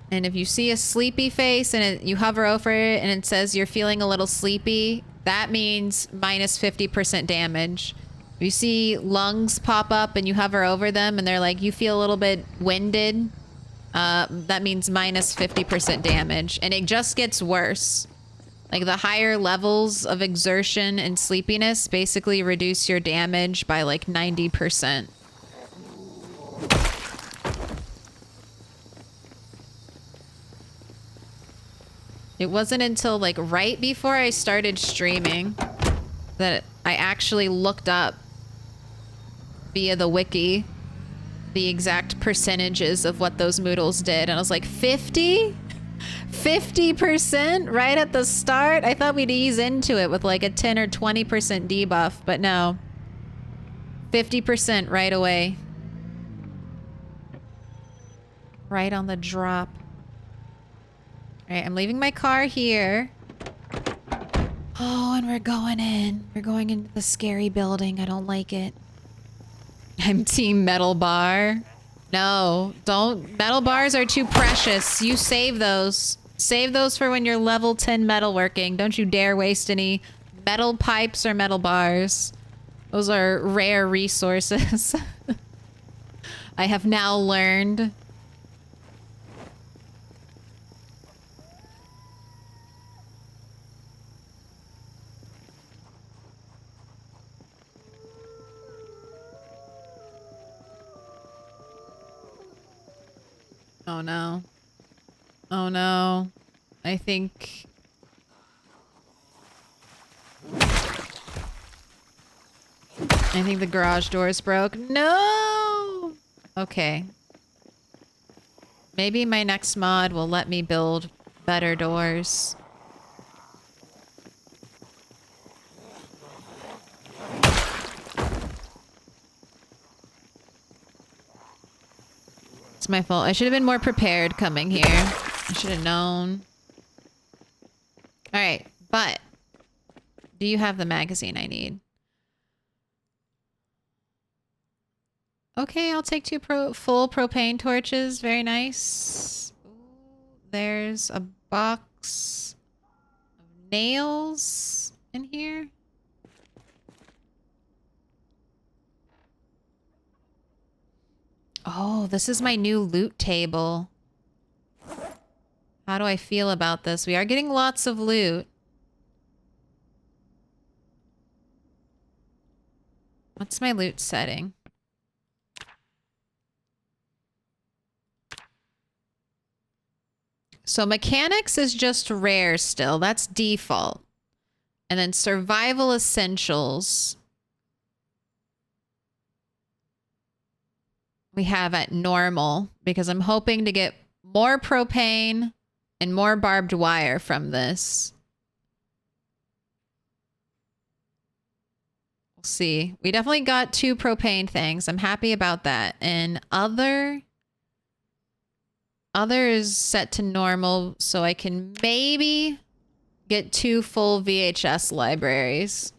And if you see a sleepy face and you hover over it and it says you're feeling a little sleepy, that means minus 50% damage. If you see lungs pop up and you hover over them and they're like, you feel a little bit winded, that means minus 50% damage. And it just gets worse. Like the higher levels of exertion and sleepiness basically reduce your damage by like 90%. It wasn't until like right before I started streaming that I actually looked up via the wiki the exact percentages of what those Moodles did. And I was like, 50? 50% right at the start? I thought we'd ease into it with like a 10 or 20% debuff, but no. 50% right away. Right on the drop. All right, I'm leaving my car here. Oh, and we're going in. We're going into the scary building. I don't like it. I'm team metal bar. No, don't. Metal bars are too precious. You save those. Save those for when you're level 10 metalworking. Don't you dare waste any metal pipes or metal bars. Those are rare resources. I have now learned. Oh no. Oh no. I think... the garage door's broke. No! Okay. Maybe my next mod will let me build better doors. It's my fault. I should have been more prepared coming here. I should have known. Alright, but... do you have the magazine I need? Okay, I'll take 2 full propane torches. Very nice. Ooh, there's a box of nails in here. Oh, this is my new loot table. How do I feel about this? We are getting lots of loot. What's my loot setting? So mechanics is just rare still. That's default. And then survival essentials we have at normal because I'm hoping to get more propane and more barbed wire from this. We'll see. We definitely got 2 propane things. I'm happy about that. And other is set to normal, so I can maybe get 2 full VHS libraries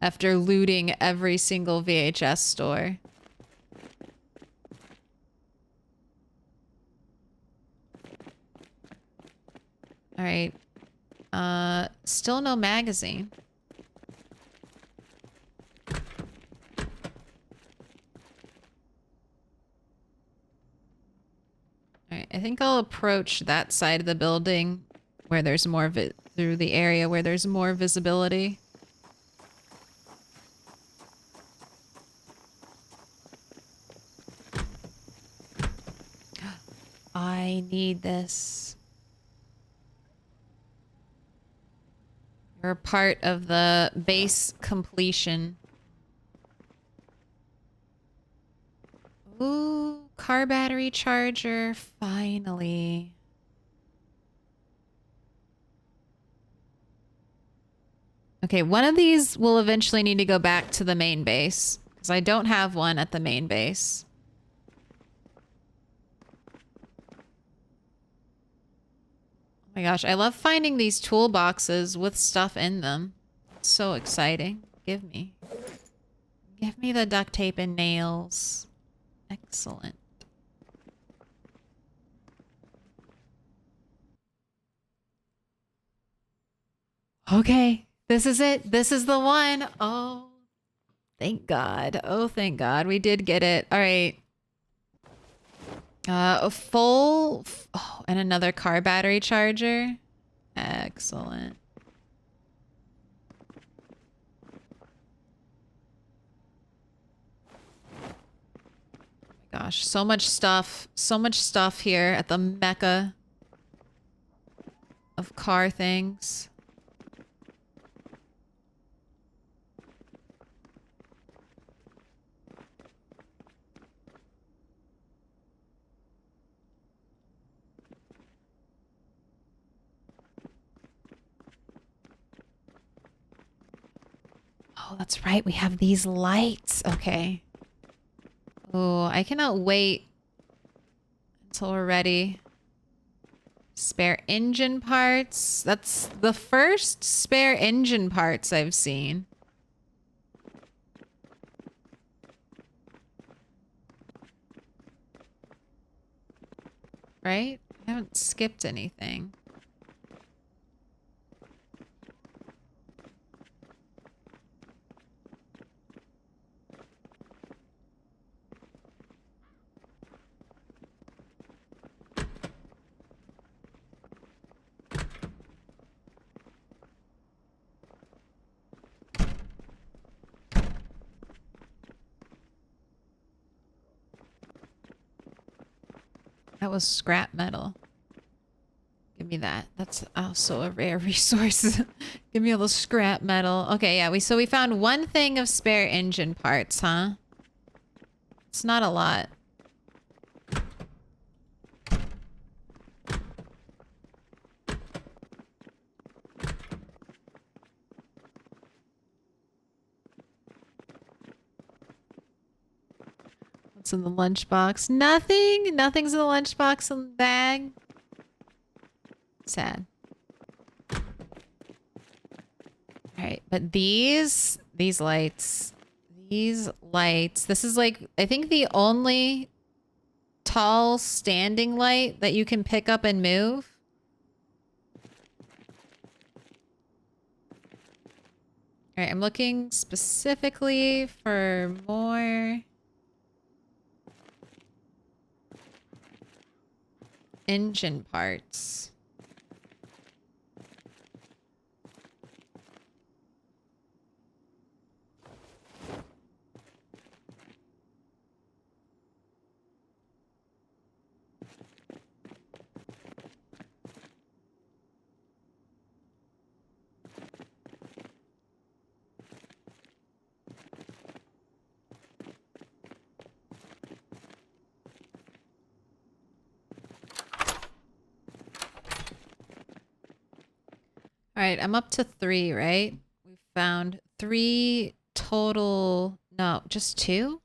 after looting every single VHS store. All right. Still no magazine. All right, I think I'll approach that side of the building where there's more through the area where there's more visibility. I need this. You're part of the base completion. Ooh, car battery charger, finally. Okay, one of these will eventually need to go back to the main base, because I don't have one at the main base. Oh my gosh, I love finding these toolboxes with stuff in them. It's so exciting. Give me the duct tape and nails. Excellent. Okay, this is it. This is the one. Oh, thank God. Oh, thank God. We did get it. All right. A full... Oh, and another car battery charger. Excellent. Gosh, so much stuff. So much stuff here at the mecca of car things. Oh, that's right. We have these lights. Okay. Oh, I cannot wait until we're ready. Spare engine parts. That's the first spare engine parts I've seen. Right? I haven't skipped anything. That was scrap metal. Give me that. That's also a rare resource. Give me all the scrap metal. Okay, yeah, so we found one thing of spare engine parts, huh? It's not a lot. What's in the lunchbox? Nothing. Nothing's in the lunchbox and the bag. Sad. All right, but these lights, this is like, I think the only tall standing light that you can pick up and move. All right, I'm looking specifically for more engine parts. All right, I'm up to 3, right? We found 3 total... No, just 2?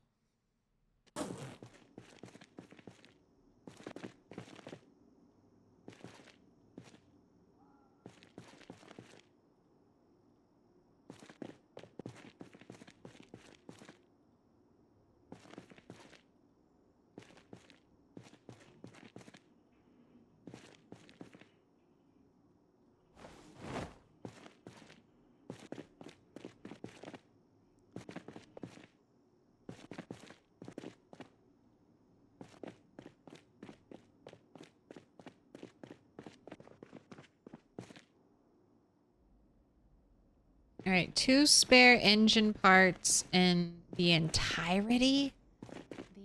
All right, 2 spare engine parts in the entirety?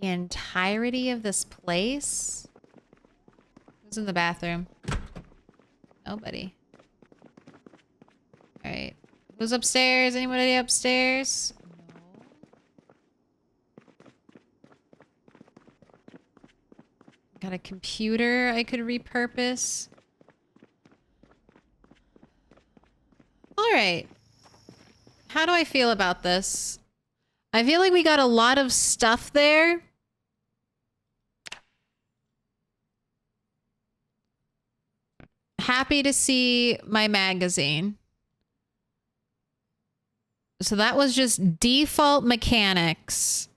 The entirety of this place? Who's in the bathroom? Nobody. All right. Who's upstairs? Anybody upstairs? No. Got a computer I could repurpose. All right. How do I feel about this? I feel like we got a lot of stuff there. Happy to see my magazine. So that was just default mechanics.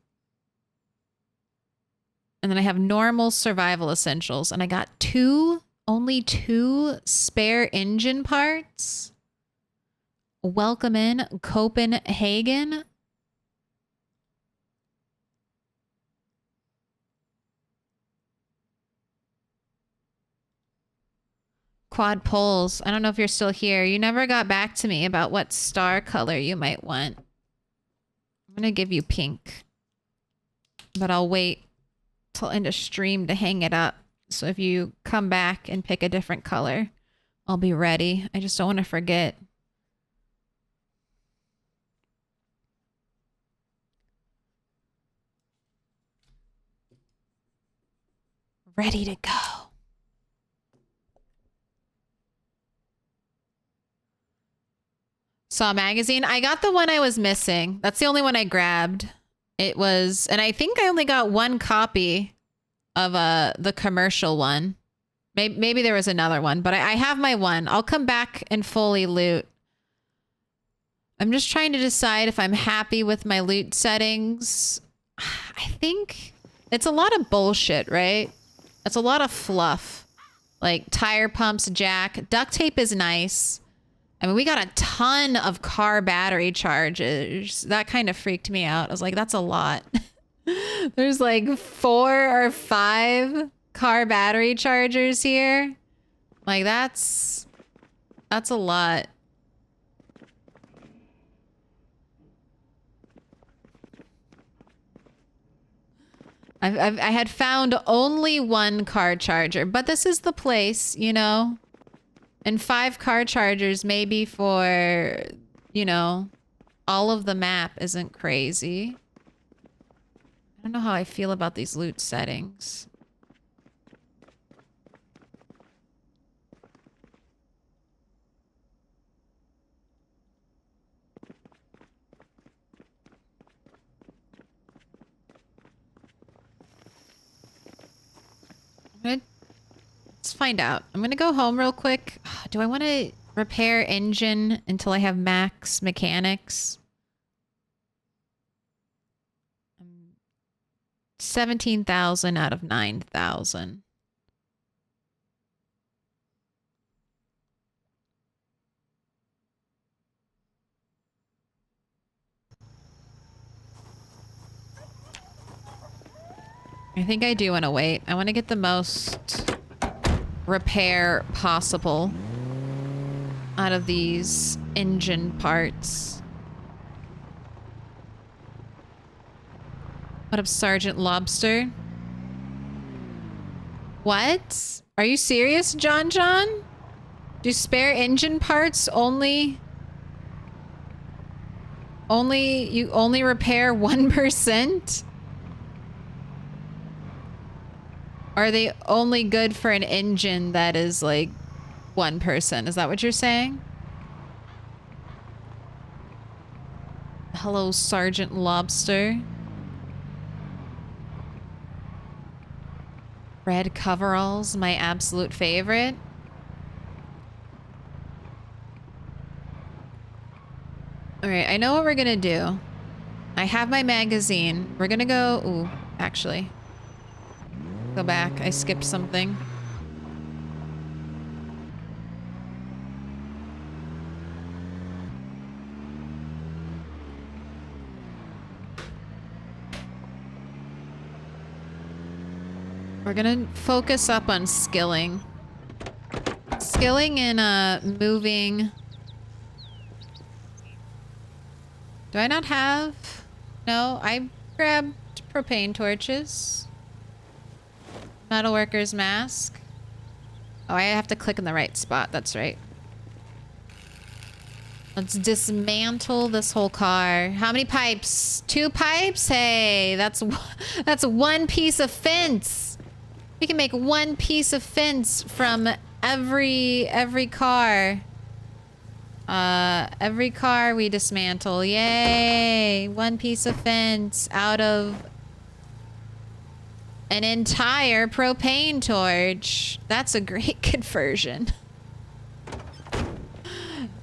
And then I have normal survival essentials. And I got only 2 spare engine parts. Welcome in, Copenhagen. Quad poles. I don't know if you're still here. You never got back to me about what star color you might want. I'm gonna give you pink. But I'll wait till end of stream to hang it up. So if you come back and pick a different color, I'll be ready. I just don't want to forget. Ready to go. Saw magazine. I got the one I was missing. That's the only one I grabbed. It was, and I think I only got 1 copy of the commercial one. Maybe there was another one, but I have my one. I'll come back and fully loot. I'm just trying to decide if I'm happy with my loot settings. I think it's a lot of bullshit, right? It's a lot of fluff. Like tire pumps, jack. Duct tape is nice. I mean, we got a ton of car battery charges. That kind of freaked me out. I was like, that's a lot. There's like 4 or 5 car battery chargers here. Like that's a lot. I had found only 1 car charger, but this is the place, you know, and 5 car chargers maybe for, you know, all of the map isn't crazy. I don't know how I feel about these loot settings. Let's find out. I'm gonna go home real quick. Do I want to repair engine until I have max mechanics? 17,000 out of 9,000. I think I do want to wait. I want to get the most repair possible out of these engine parts. What up, Sergeant Lobster? What? Are you serious, John? Do spare engine parts only you only repair 1%? Are they only good for an engine that is like 1%? Is that what you're saying? Hello, Sergeant Lobster. Red coveralls, my absolute favorite. All right, I know what we're gonna do. I have my magazine. We're gonna go... Ooh, actually. Go back. I skipped something. We're gonna focus up on skilling. Skilling and moving... Do I not have... No, I grabbed propane torches. Metalworker's mask. Oh, I have to click in the right spot. That's right. Let's dismantle this whole car. How many pipes? 2 pipes? Hey, that's one piece of fence. We can make 1 piece of fence from every car. Every car we dismantle. Yay! 1 piece of fence out of an entire propane torch. That's a great conversion.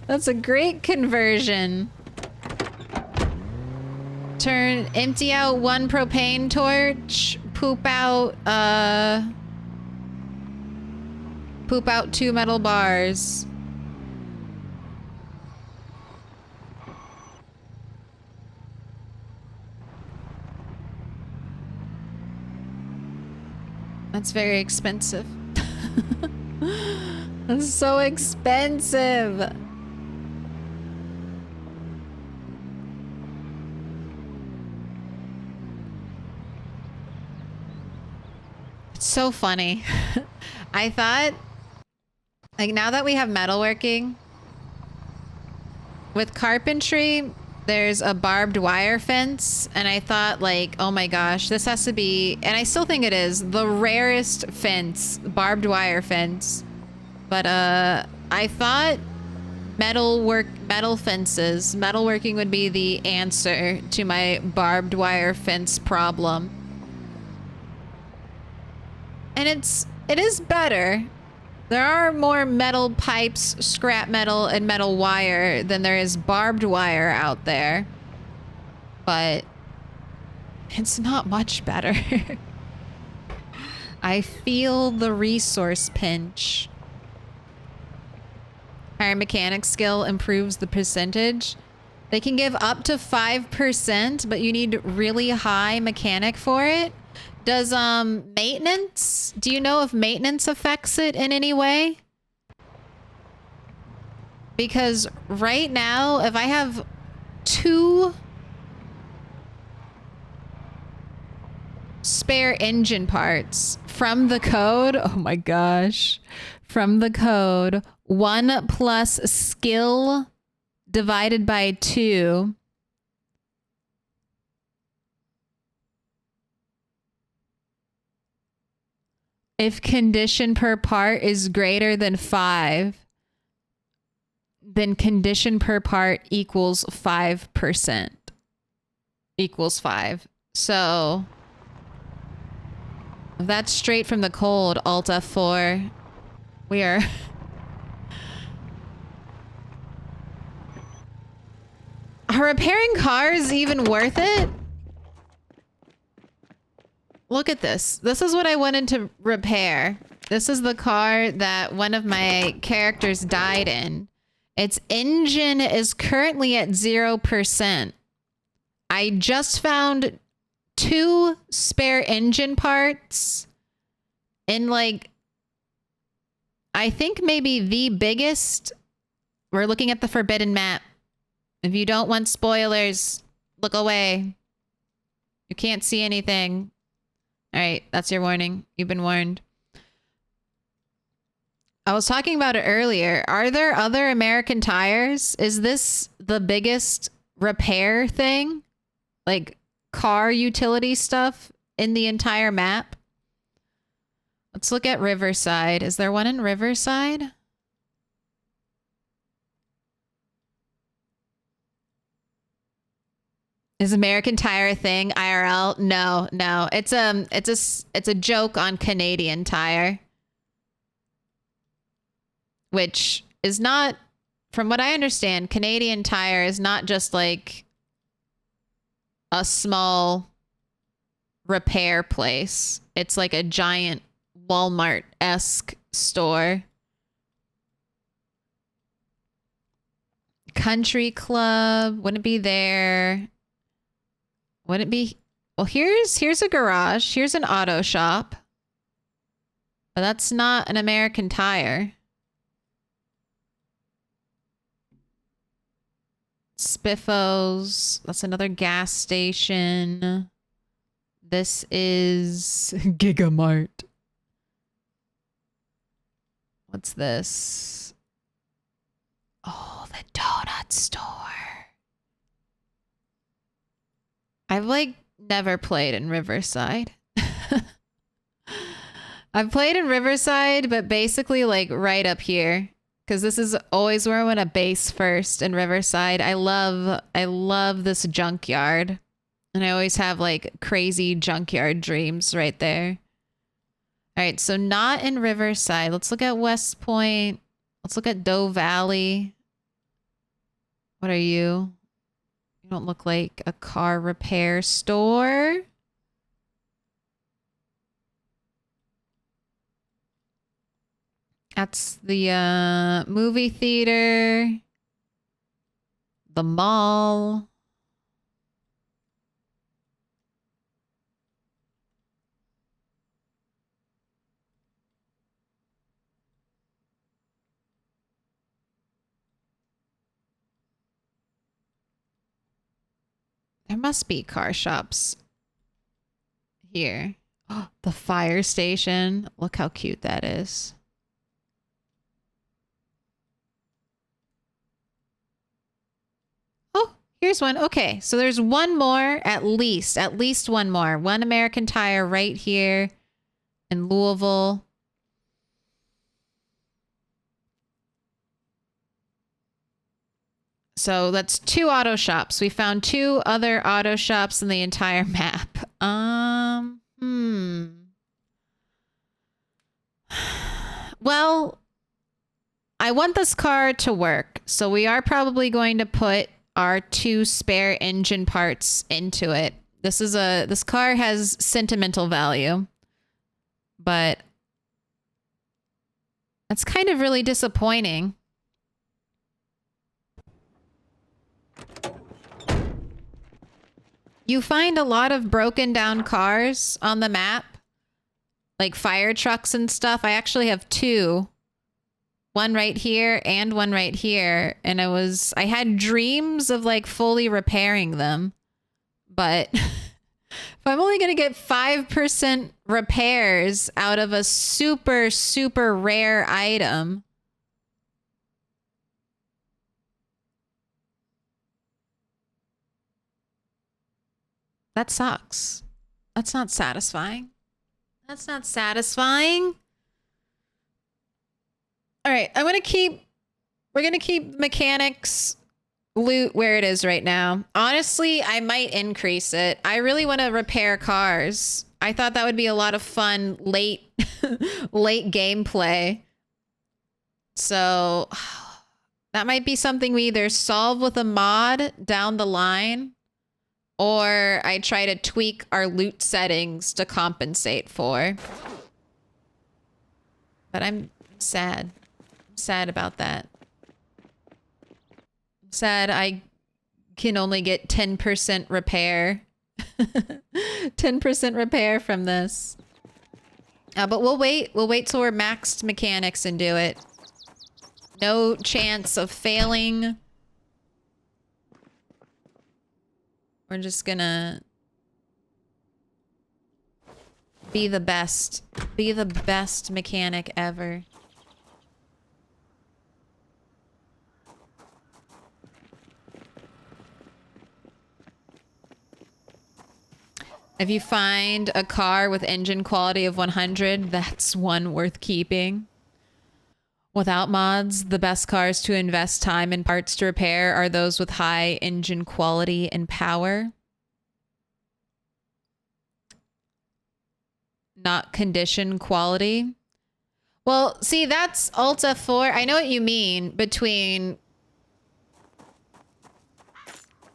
That's a great conversion. Empty out 1 propane torch, poop out 2 metal bars. That's very expensive. That's so expensive. It's so funny. I thought, like, now that we have metalworking, with carpentry, there's a barbed wire fence, and I thought, like, oh my gosh, this has to be, and I still think it is, the rarest fence, barbed wire fence. But I thought metal fences, metalworking would be the answer to my barbed wire fence problem. And it is better. There are more metal pipes, scrap metal, and metal wire than there is barbed wire out there. But it's not much better. I feel the resource pinch. Higher mechanic skill improves the percentage. They can give up to 5%, but you need really high mechanic for it. Does maintenance? Do you know if maintenance affects it in any way? Because right now, if I have 2 spare engine parts from the code, oh my gosh, from the code, 1 plus skill divided by 2. If condition per part is greater than 5, then condition per part equals 5%. Equals 5. So that's straight from the code, Alt F4. We are... Are repairing cars even worth it? Look at this. This is what I wanted to repair. This is the car that one of my characters died in. Its engine is currently at 0%. I just found 2 spare engine parts in, like, I think maybe the biggest. We're looking at the forbidden map. If you don't want spoilers, look away. You can't see anything. All right, that's your warning. You've been warned. I was talking about it earlier. Are there other American tires? Is this the biggest repair thing? Like car utility stuff in the entire map? Let's look at Riverside. Is there one in Riverside? Is American Tire a thing? IRL? No, no. It's a joke on Canadian Tire, which is not, from what I understand, Canadian Tire is not just like a small repair place. It's like a giant Walmart-esque store. Country Club wouldn't be there. Wouldn't be. Well, here's a garage. Here's an auto shop. But that's not an American Tire. Spiffos. That's another gas station. This is Gigamart. What's this? Oh, the donut store. I've like never played in Riverside. I've played in Riverside, but basically like right up here. Because this is always where I want to base first in Riverside. I love this junkyard. And I always have like crazy junkyard dreams right there. All right, so not in Riverside. Let's look at West Point. Let's look at Doe Valley. What are you? You don't look like a car repair store. That's the movie theater. The mall. There must be car shops here. Oh, the fire station. Look how cute that is. Oh, here's one. Okay, so there's one more, at least one more. One American Tire right here in Louisville. So that's 2 auto shops. We found 2 other auto shops in the entire map. Well, I want this car to work, so we are probably going to put our 2 spare engine parts into it. This car has sentimental value, but that's kind of really disappointing. You find a lot of broken down cars on the map, like fire trucks and stuff. I actually have 2. One right here and one right here. And I had dreams of like fully repairing them. But if I'm only going to get 5% repairs out of a super, super rare item, that sucks. That's not satisfying. That's not satisfying. All right, we're going to keep mechanics loot where it is right now. Honestly, I might increase it. I really want to repair cars. I thought that would be a lot of fun late gameplay. So that might be something we either solve with a mod down the line, or I try to tweak our loot settings to compensate for. But I'm sad. I'm sad about that. I'm sad I can only get 10% repair. 10% repair from this. But we'll wait. We'll wait till we're maxed mechanics and do it. No chance of failing. We're just gonna be the best. Be the best mechanic ever. If you find a car with engine quality of 100, that's one worth keeping. Without mods, the best cars to invest time and parts to repair are those with high engine quality and power. not condition quality. Well, see, that's Alt F4. I know what you mean between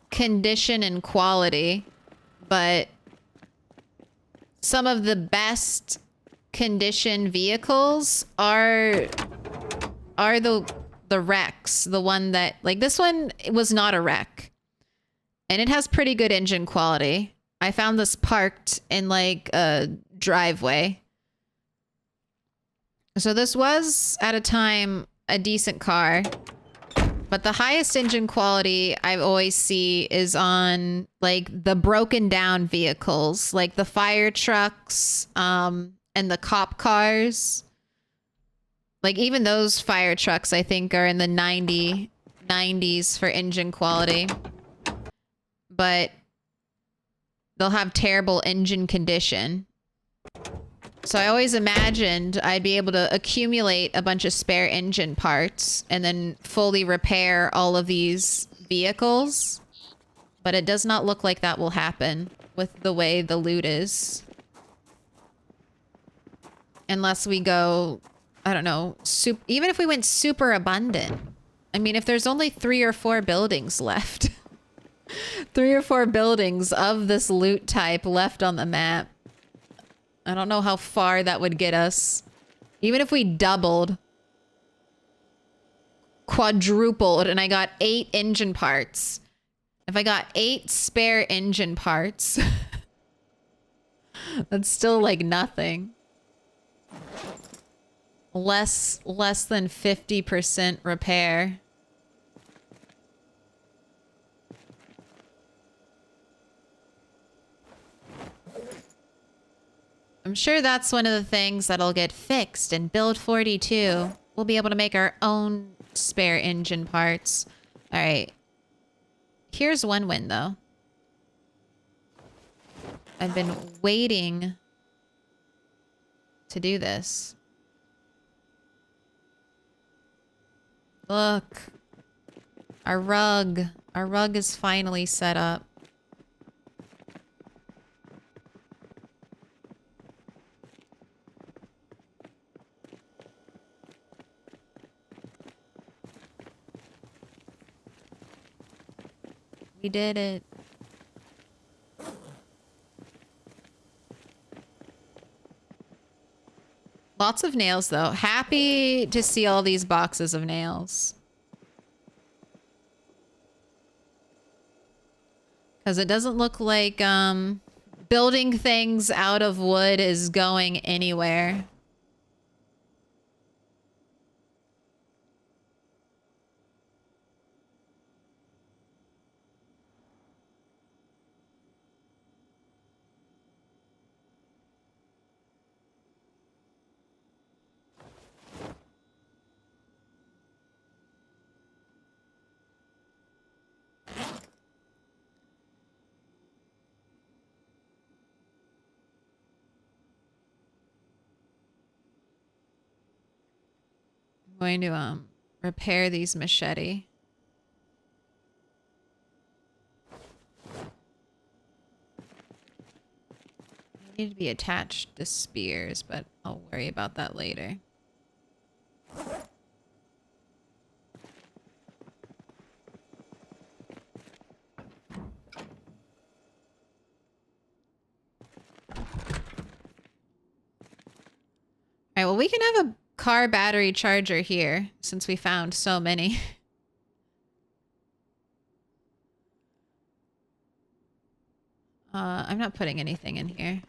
condition and quality, but some of the best condition vehicles are the wrecks. The one that, like, this one was not a wreck, and it has pretty good engine quality. I found this parked in like a driveway. So this was at a time a decent car, but the highest engine quality I always see is on like the broken down vehicles, like the fire trucks, and the cop cars. Like even those fire trucks, I think, are in the 90s for engine quality, but they'll have terrible engine condition. So I always imagined I'd be able to accumulate a bunch of spare engine parts and then fully repair all of these vehicles. But it does not look like that will happen with the way the loot is. Unless we go, I don't know, even if we went super abundant. I mean, if there's only 3 or 4 buildings left. 3 or 4 buildings of this loot type left on the map. I don't know how far that would get us. Even if we doubled, quadrupled, and I got 8 engine parts. If I got 8 spare engine parts, that's still like nothing. Less than 50% repair. I'm sure that's one of the things that'll get fixed in Build 42. We'll be able to make our own spare engine parts. All right. Here's one win, though. I've been waiting to do this. Look. Our rug. Our rug is finally set up. We did it. Lots of nails, though. Happy to see all these boxes of nails. Because it doesn't look like building things out of wood is going anywhere. I'm going to repair these machete. They need to be attached to spears, but I'll worry about that later. All right, well, we can have a car battery charger here since we found so many. I'm not putting anything in here.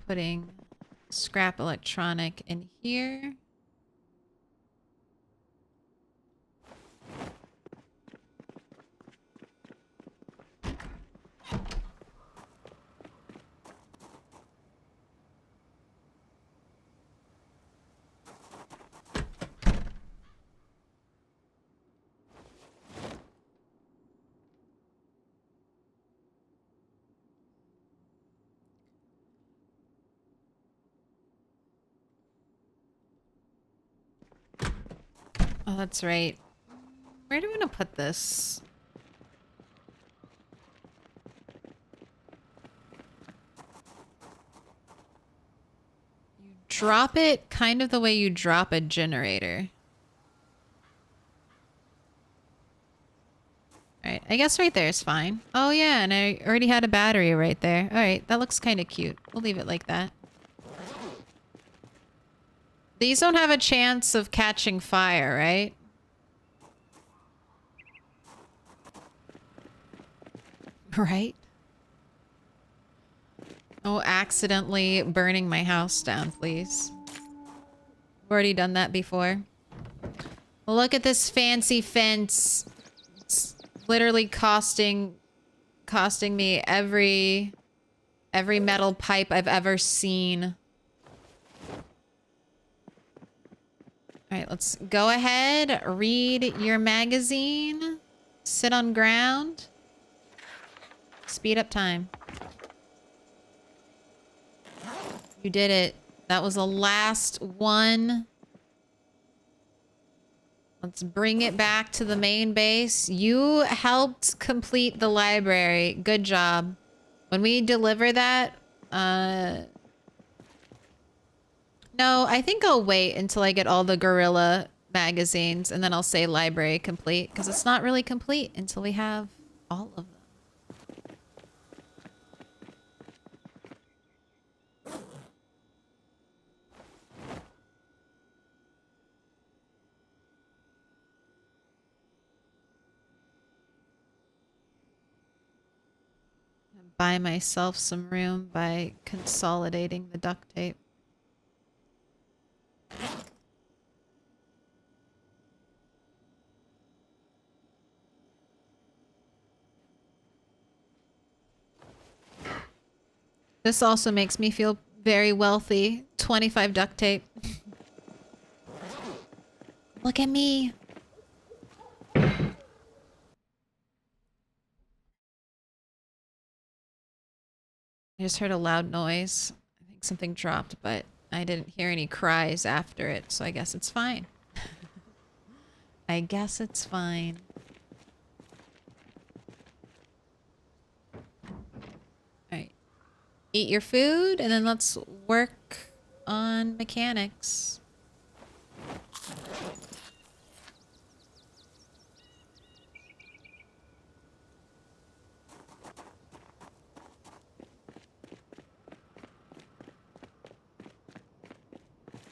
Putting scrap electronic in here. Oh, that's right. Where do I want to put this? drop it kind of the way you drop a generator. Alright, I guess right there is fine. Oh yeah, and I already had a battery right there. Alright, that looks kind of cute. We'll leave it like that. These don't have a chance of catching fire, right? Right? Oh, accidentally burning my house down, please. I've already done that before. Look at this fancy fence. It's literally costing me every metal pipe I've ever seen. All right, let's go ahead, read your magazine, sit on ground, speed up time. You did it. That was the last one. Let's bring it back to the main base. You helped complete the library. Good job. When we deliver that, no, I think I'll wait until I get all the gorilla magazines and then I'll say library complete because it's not really complete until we have all of them. Buy myself some room by consolidating the duct tape. This also makes me feel very wealthy. 25 duct tape. Look at me. I just heard a loud noise. I think something dropped, but I didn't hear any cries after it, so I guess it's fine. I guess it's fine. Alright. Eat your food, and then let's work on mechanics.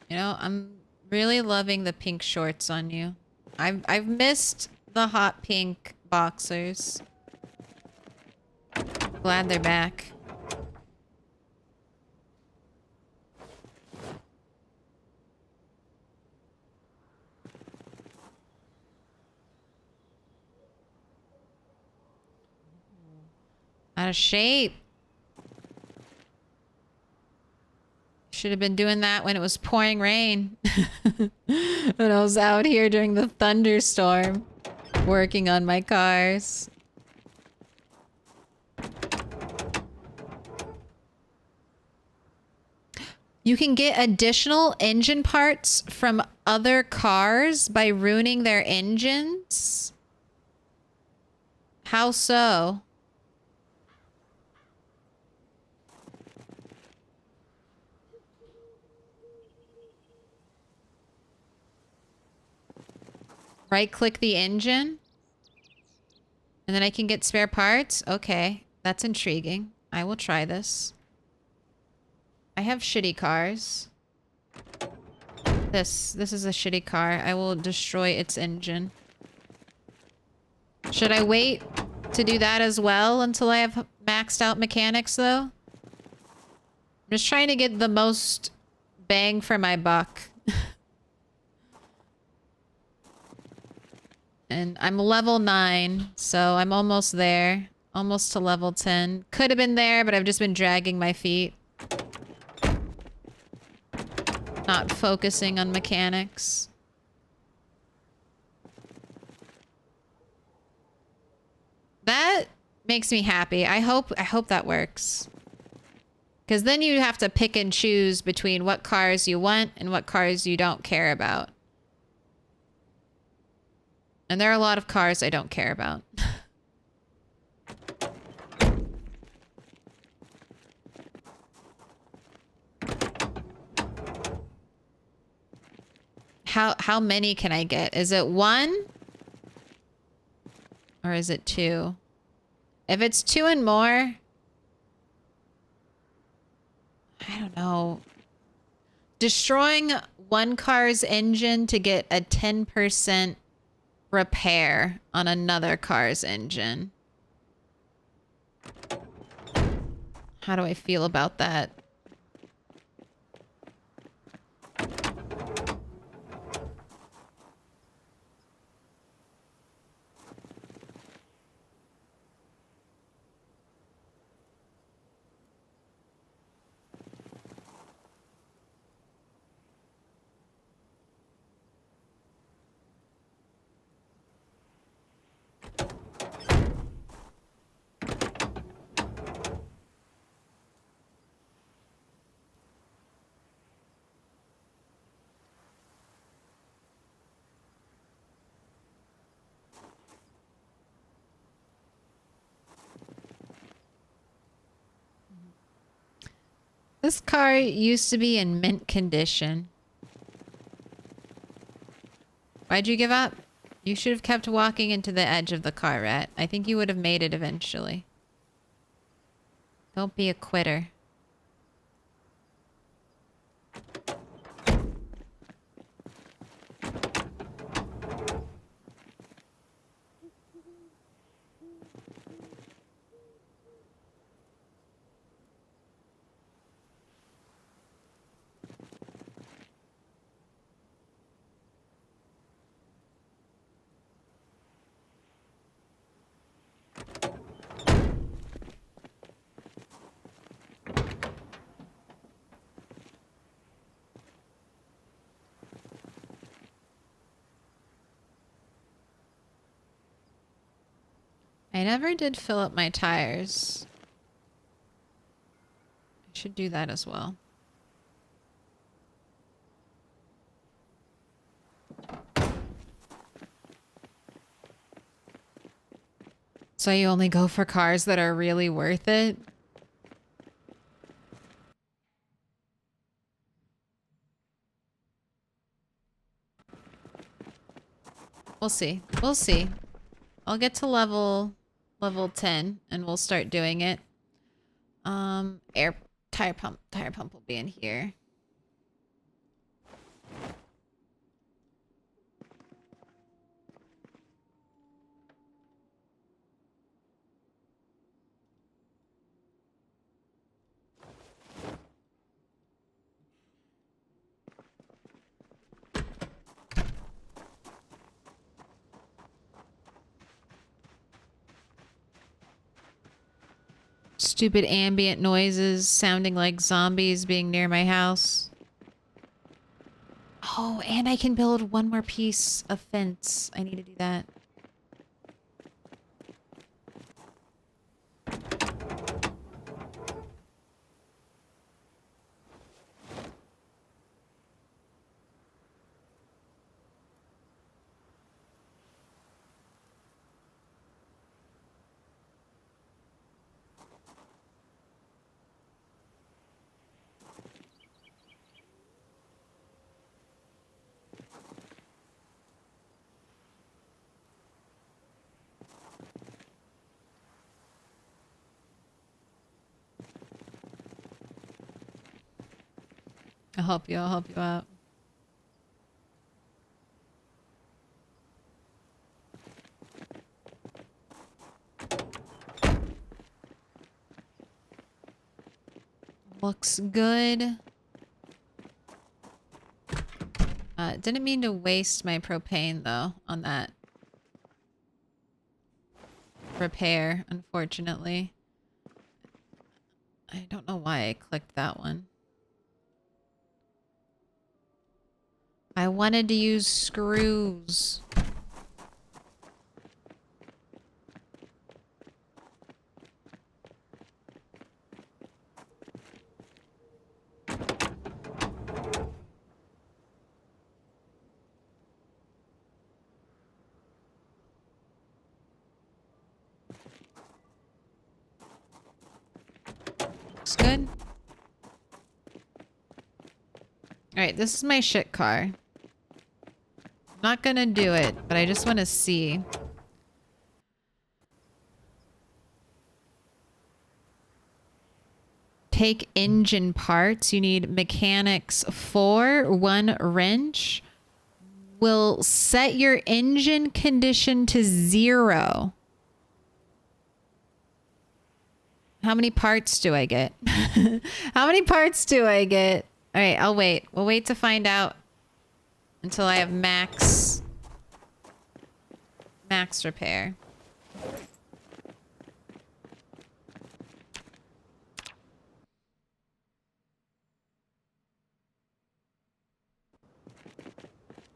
You know, I'm really loving the pink shorts on you. I've missed the hot pink boxers. Glad they're back. Out of shape. Should have been doing that when it was pouring rain. When I was out here during the thunderstorm, working on my cars. You can get additional engine parts from other cars by ruining their engines? How so? Right-click the engine? And then I can get spare parts? Okay, that's intriguing. I will try this. I have shitty cars. This is a shitty car. I will destroy its engine. Should I wait to do that as well until I have maxed out mechanics, though? I'm just trying to get the most bang for my buck. And I'm level 9, so I'm almost there. Almost to level 10. Could have been there, but I've just been dragging my feet. Not focusing on mechanics. That makes me happy. I hope that works. Because then you have to pick and choose between what cars you want and what cars you don't care about. And there are a lot of cars I don't care about. How many can I get? Is it one? Or is it two? If it's two and more, I don't know. Destroying one car's engine to get a 10% repair on another car's engine. How do I feel about that? This car used to be in mint condition. Why'd you give up? You should have kept walking into the edge of the car, Rat. I think you would have made it eventually. Don't be a quitter. I never did fill up my tires. I should do that as well. So you only go for cars that are really worth it? We'll see. We'll see. I'll get to level 10 and we'll start doing it. Tire pump will be in here. Stupid ambient noises sounding like zombies being near my house. Oh, and I can build one more piece of fence. I need to do that. I'll help you. I'll help you out. Looks good. Didn't mean to waste my propane though on that repair, unfortunately. I don't know why I clicked that one. I wanted to use screws. Looks good. Alright, this is my shit car. Not gonna do it, but I just want to see. Take engine parts. You need mechanics 4, 1 wrench. Will set your engine condition to 0. How many parts do I get? How many parts do I get? All right, I'll wait. We'll wait to find out until I have max repair.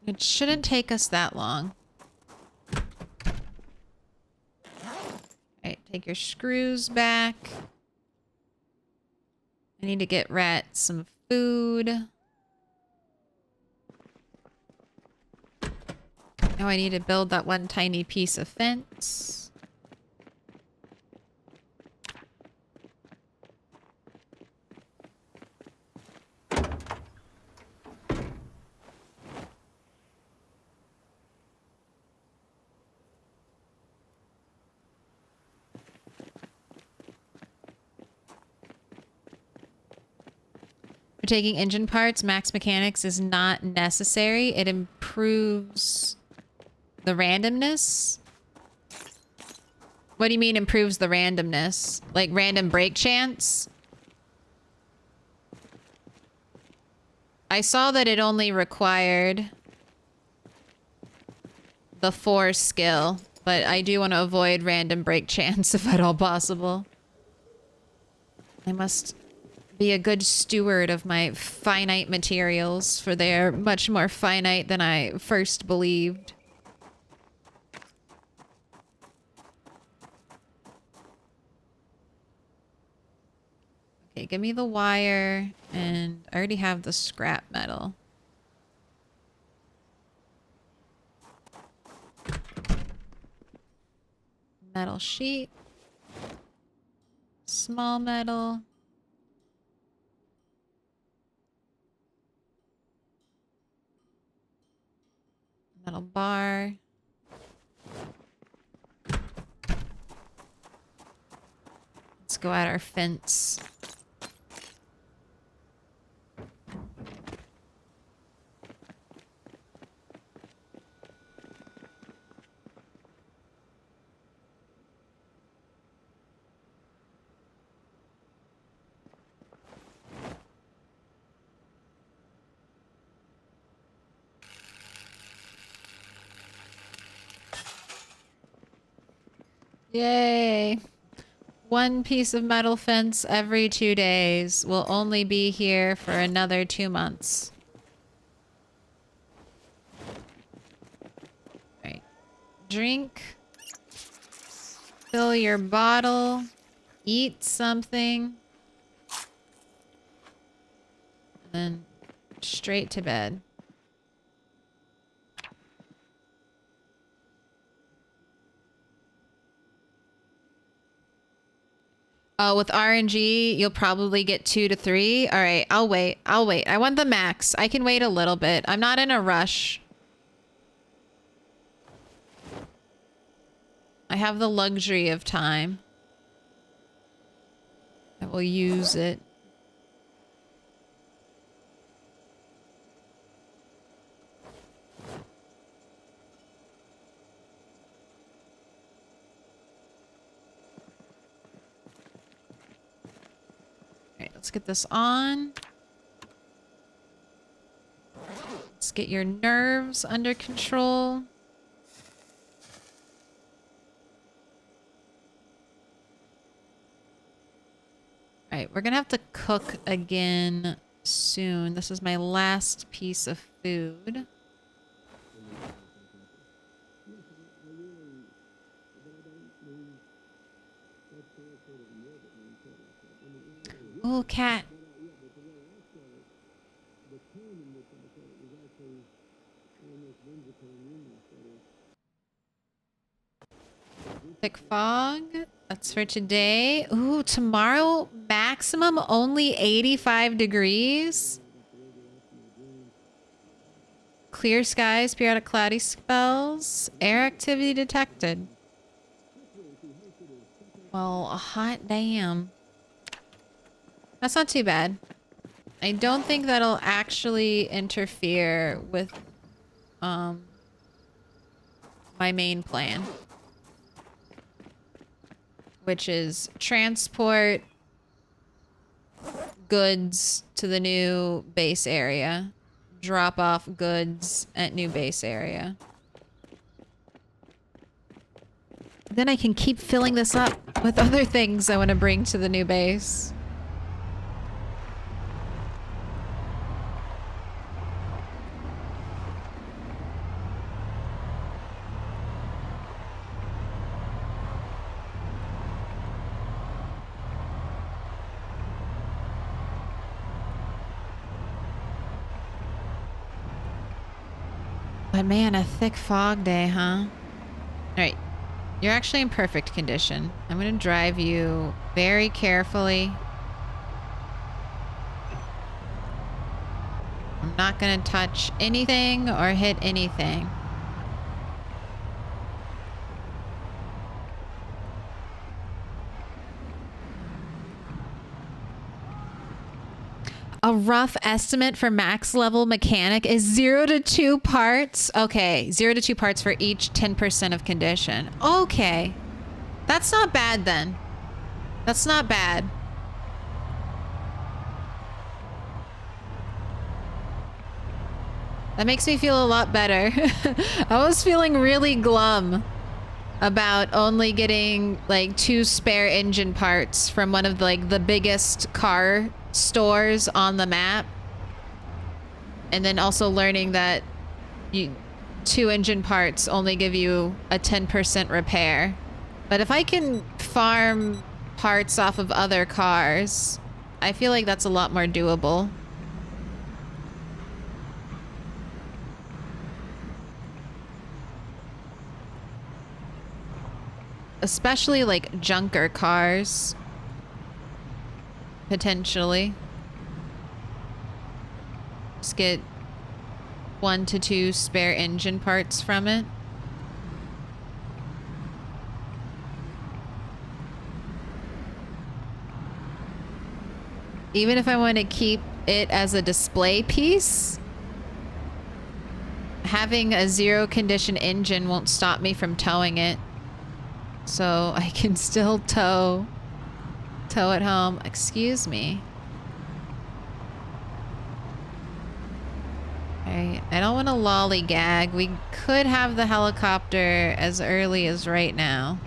It shouldn't take us that long. Alright, take your screws back. I need to get Rat some food. Now I need to build that one tiny piece of fence. For taking engine parts, max mechanics is not necessary. It improves the randomness. What do you mean improves the randomness? Like random break chance? I saw that it only required the 4 skill, but I do want to avoid random break chance if at all possible. I must be a good steward of my finite materials, for they are much more finite than I first believed. Okay, give me the wire, and I already have the scrap metal. Metal sheet. Small metal. Metal bar. Let's go at our fence. Yay. 1 piece of metal fence every 2 days. Will only be here for another 2 months. Alright. Drink. Fill your bottle. Eat something. And then straight to bed. With RNG, you'll probably get 2 to 3. All right, I'll wait. I'll wait. I want the max. I can wait a little bit. I'm not in a rush. I have the luxury of time. I will use it. Let's get this on. Let's get your nerves under control. Alright, we're gonna have to cook again soon. This is my last piece of food. Oh, cat. Thick fog. That's for today. Ooh, tomorrow maximum only 85 degrees. Clear skies, periodic cloudy spells, air activity detected. Well, a hot damn. That's not too bad. I don't think that'll actually interfere with my main plan, which is transport goods to the new base area, drop off goods at new base area. Then I can keep filling this up with other things I want to bring to the new base. But man, a thick fog day, huh? Alright. You're actually in perfect condition. I'm gonna drive you very carefully. I'm not gonna touch anything or hit anything. A rough estimate for max level mechanic is 0 to 2 parts. Okay, 0 to 2 parts for each 10% of condition. Okay. That's not bad then. That's not bad. That makes me feel a lot better. I was feeling really glum about only getting like 2 spare engine parts from one of the biggest car stores on the map, and then also learning that 2 engine parts only give you a 10% repair. But if I can farm parts off of other cars, I feel like that's a lot more doable. Especially like junker cars. Potentially. Just get 1 to 2 spare engine parts from it. Even if I want to keep it as a display piece, having a 0 condition engine won't stop me from towing it. So I can still tow it home. Excuse me. Alright, I don't want to lollygag. We could have the helicopter as early as right now.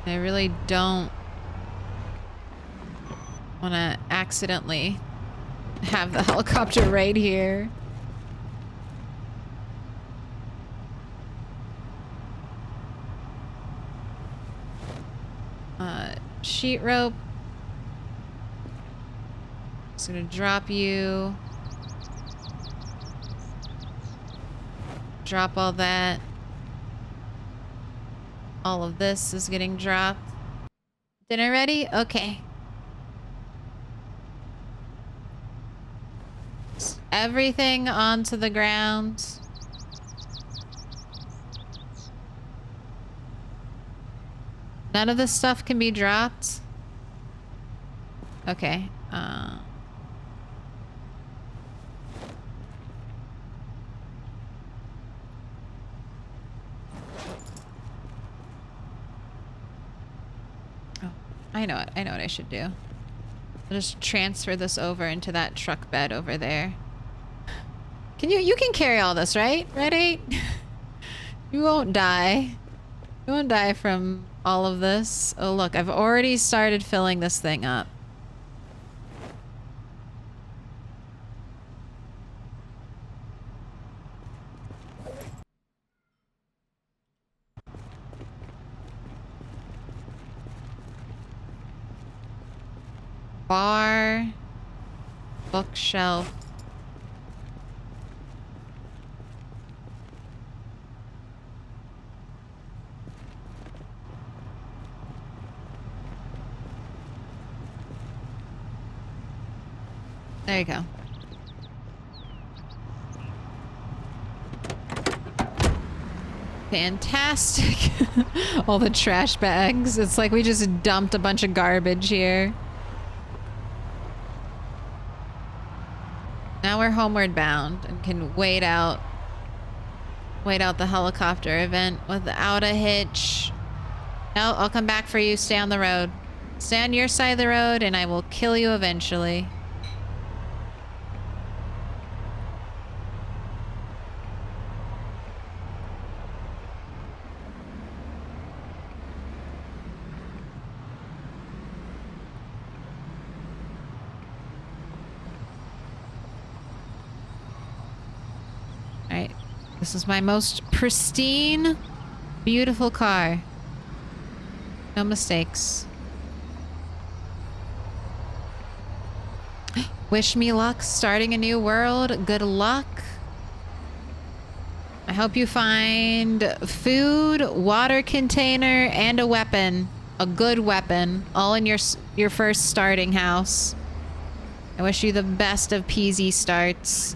I really don't want to accidentally have the helicopter right here. Sheet rope. Just gonna drop you. Drop all that. All of this is getting dropped. Dinner ready? Okay. Everything onto the ground. None of this stuff can be dropped. Okay. Oh, I know it. I know what I should do. I'll just transfer this over into that truck bed over there. You can carry all this, right? Right? You won't die. You won't die from all of this. Oh, look, I've already started filling this thing up. Bar, bookshelf. There you go. Fantastic. All the trash bags. It's like we just dumped a bunch of garbage here. Now we're homeward bound and can wait out the helicopter event without a hitch. No, I'll come back for you. Stay on the road. Stay on your side of the road and I will kill you eventually. Alright. This is my most pristine, beautiful car. No mistakes. Wish me luck starting a new world. Good luck. I hope you find food, water container, and a weapon. A good weapon. All in your first starting house. I wish you the best of peasy starts.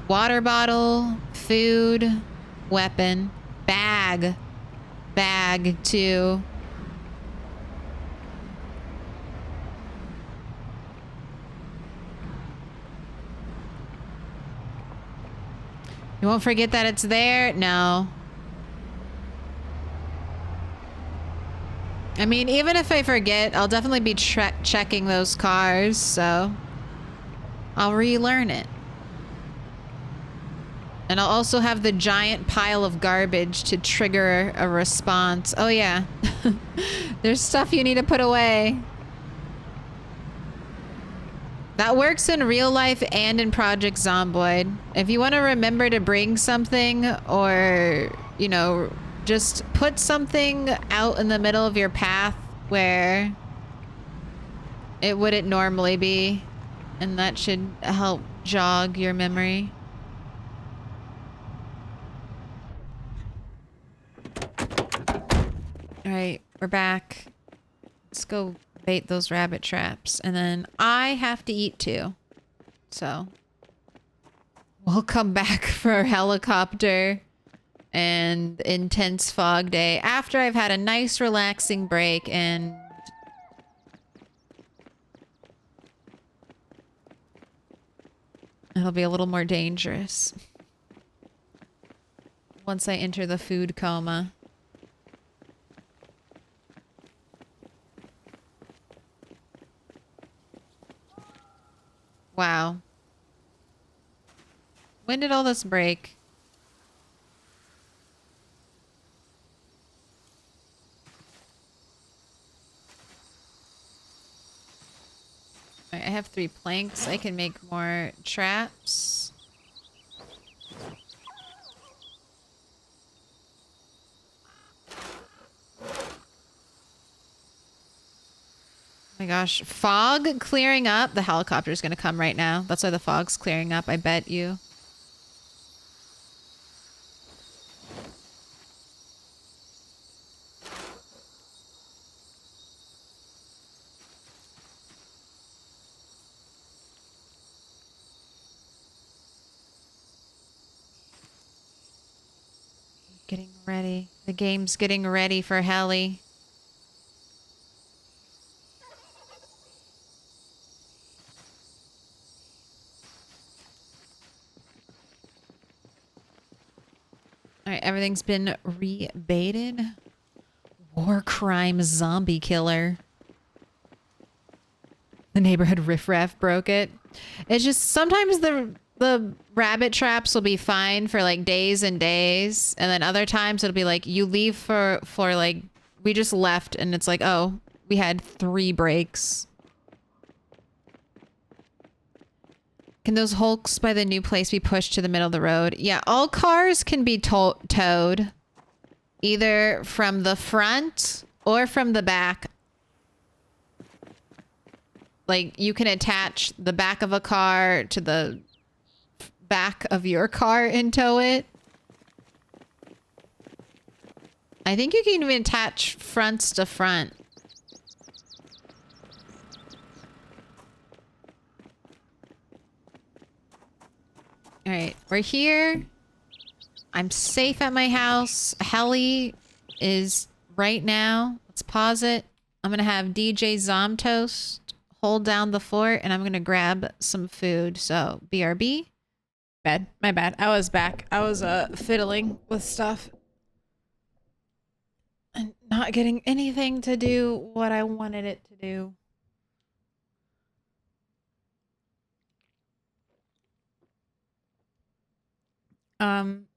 Water bottle, food, weapon, bag. Bag, too. You won't forget that it's there? No. I mean, even if I forget, I'll definitely be checking those cars, so I'll relearn it. And I'll also have the giant pile of garbage to trigger a response. Oh yeah. There's stuff you need to put away. That works in real life and in Project Zomboid. If you want to remember to bring something or, you know, just put something out in the middle of your path where it wouldn't normally be, and that should help jog your memory. All right, we're back. Let's go bait those rabbit traps. And then I have to eat too. So we'll come back for a helicopter and intense fog day after I've had a nice relaxing break and it'll be a little more dangerous once I enter the food coma. Wow. When did all this break? Alright, I have 3 planks. I can make more traps. Oh my gosh, fog clearing up. The helicopter's gonna come right now. That's why the fog's clearing up, I bet you. Getting ready. The game's getting ready for heli. Alright, everything's been rebaited. War crime zombie killer. The neighborhood riffraff broke it. It's just sometimes the rabbit traps will be fine for like days and days, and then other times it'll be like you leave for like we just left and it's like, oh, we had 3 breaks. Can those hulks by the new place be pushed to the middle of the road? Yeah, all cars can be towed either from the front or from the back. Like you can attach the back of a car to the back of your car and tow it. I think you can even attach fronts to front. We're here. I'm safe at my house. Helly is right now. Let's pause it. I'm gonna have DJ Zomtoast hold down the fort, and I'm gonna grab some food. So, BRB. Bad. My bad. I was back. I was fiddling with stuff and not getting anything to do what I wanted it to do.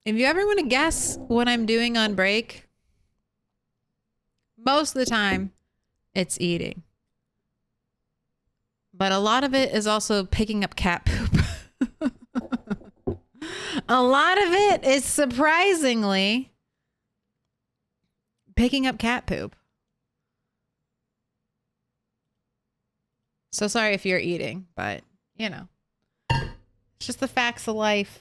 If you ever want to guess what I'm doing on break, most of the time it's eating. But a lot of it is also picking up cat poop. A lot of it is surprisingly picking up cat poop. So sorry if you're eating, but you know, it's just the facts of life.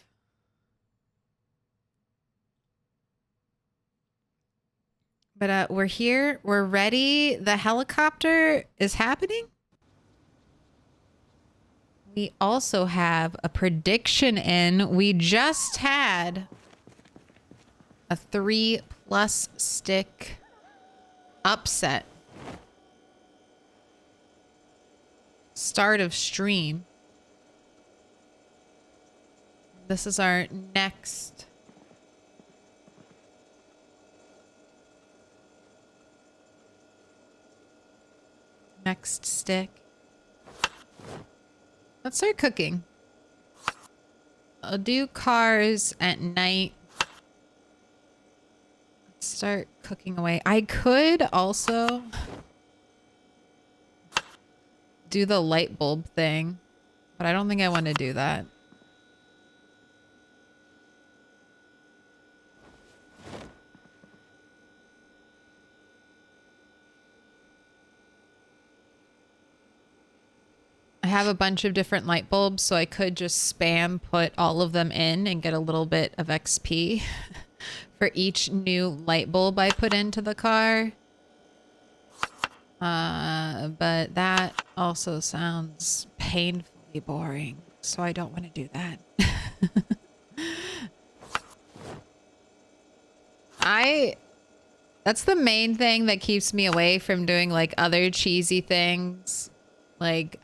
But we're here. We're ready. The helicopter is happening. We also have a prediction in. We just had a 3+ stick upset. Start of stream. This is our next stick. Let's start cooking. I'll do cars at night. Let's start cooking away. I could also do the light bulb thing, but I don't think I want to do that. I have a bunch of different light bulbs, so I could just spam put all of them in and get a little bit of XP for each new light bulb I put into the car. But that also sounds painfully boring, so I don't want to do that. That's the main thing that keeps me away from doing like other cheesy things. Like,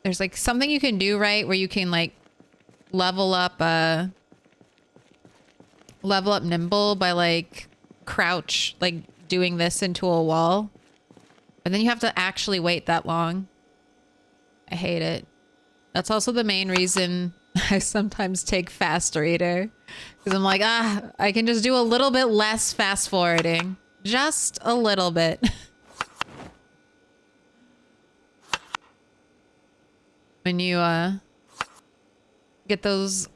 there's like something you can do, right, where you can like level up nimble by like crouch, like doing this into a wall. But then you have to actually wait that long. I hate it. That's also the main reason I sometimes take fast reader. Because I'm like, I can just do a little bit less fast forwarding. Just a little bit. When you get those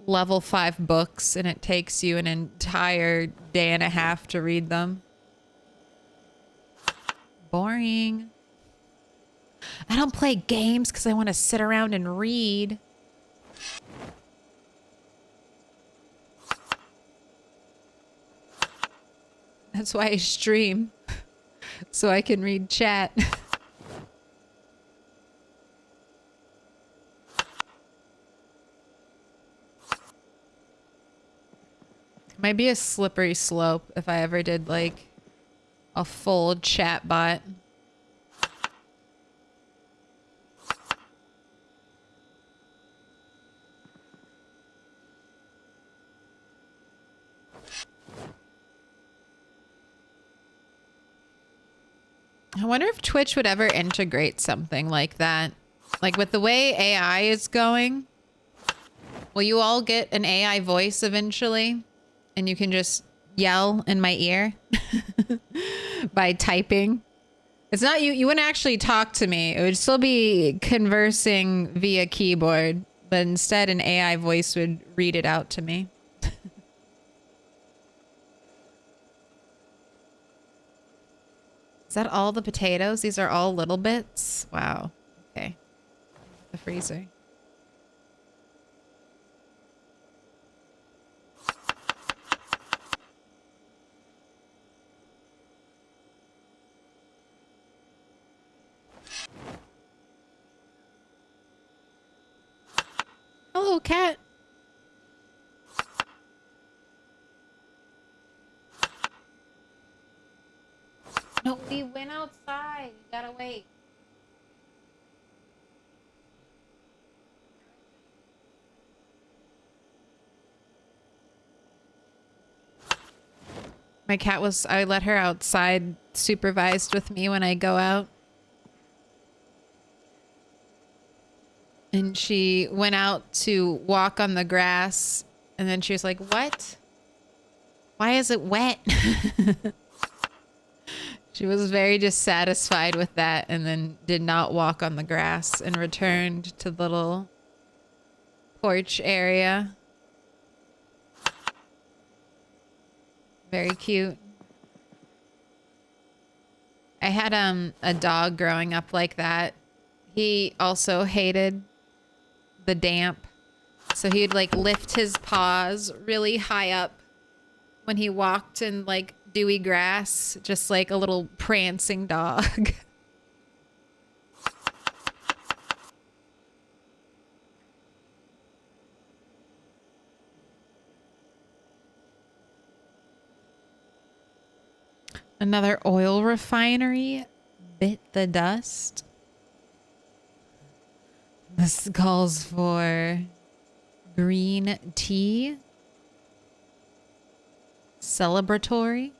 level 5 books and it takes you an entire day and a half to read them. Boring. I don't play games because I want to sit around and read. That's why I stream. So I can read chat. Might be a slippery slope if I ever did like a full chat bot. I wonder if Twitch would ever integrate something like that. Like with the way AI is going, will you all get an AI voice eventually? And you can just yell in my ear by typing. It's not you. You wouldn't actually talk to me. It would still be conversing via keyboard, but instead an AI voice would read it out to me. Is that all the potatoes? These are all little bits? Wow. Okay. The freezer. Hello, cat. No, we went outside. You gotta wait. My cat was, I let her outside supervised with me when I go out. And she went out to walk on the grass. And then she was like, what? Why is it wet? She was very dissatisfied with that and then did not walk on the grass and returned to the little porch area. Very cute. I had a dog growing up like that. He also hated the damp. So he'd like lift his paws really high up when he walked in like dewy grass, just like a little prancing dog. Another oil refinery bit the dust. This calls for green tea. Celebratory.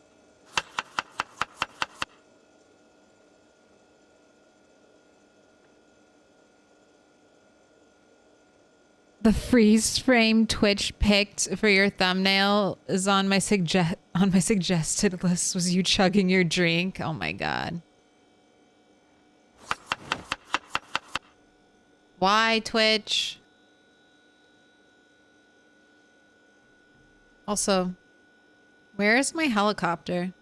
The freeze frame Twitch picked for your thumbnail is on my suggested list. Was you chugging your drink? Oh my god. Why Twitch? Also, where is my helicopter?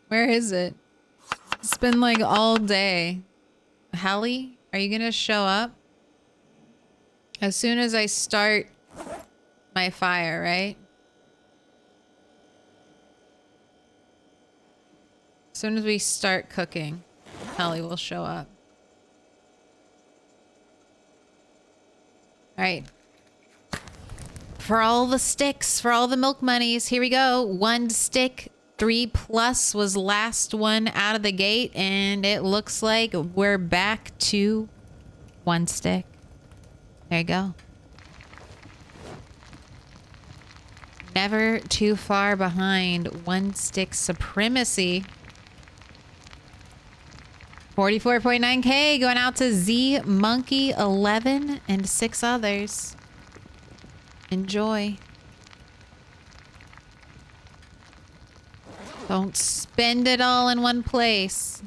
Where is it? It's been like all day. Heli? Are you gonna show up? As soon as I start my fire, right? As soon as we start cooking, Heli will show up. All right. For all the sticks, for all the milk monies, here we go. 1 stick, 3+ was last one out of the gate, and it looks like we're back to 1 stick. There you go. Never too far behind 1 stick supremacy. 44.9K going out to Z Monkey 11 and 6 others. Enjoy. Don't spend it all in one place.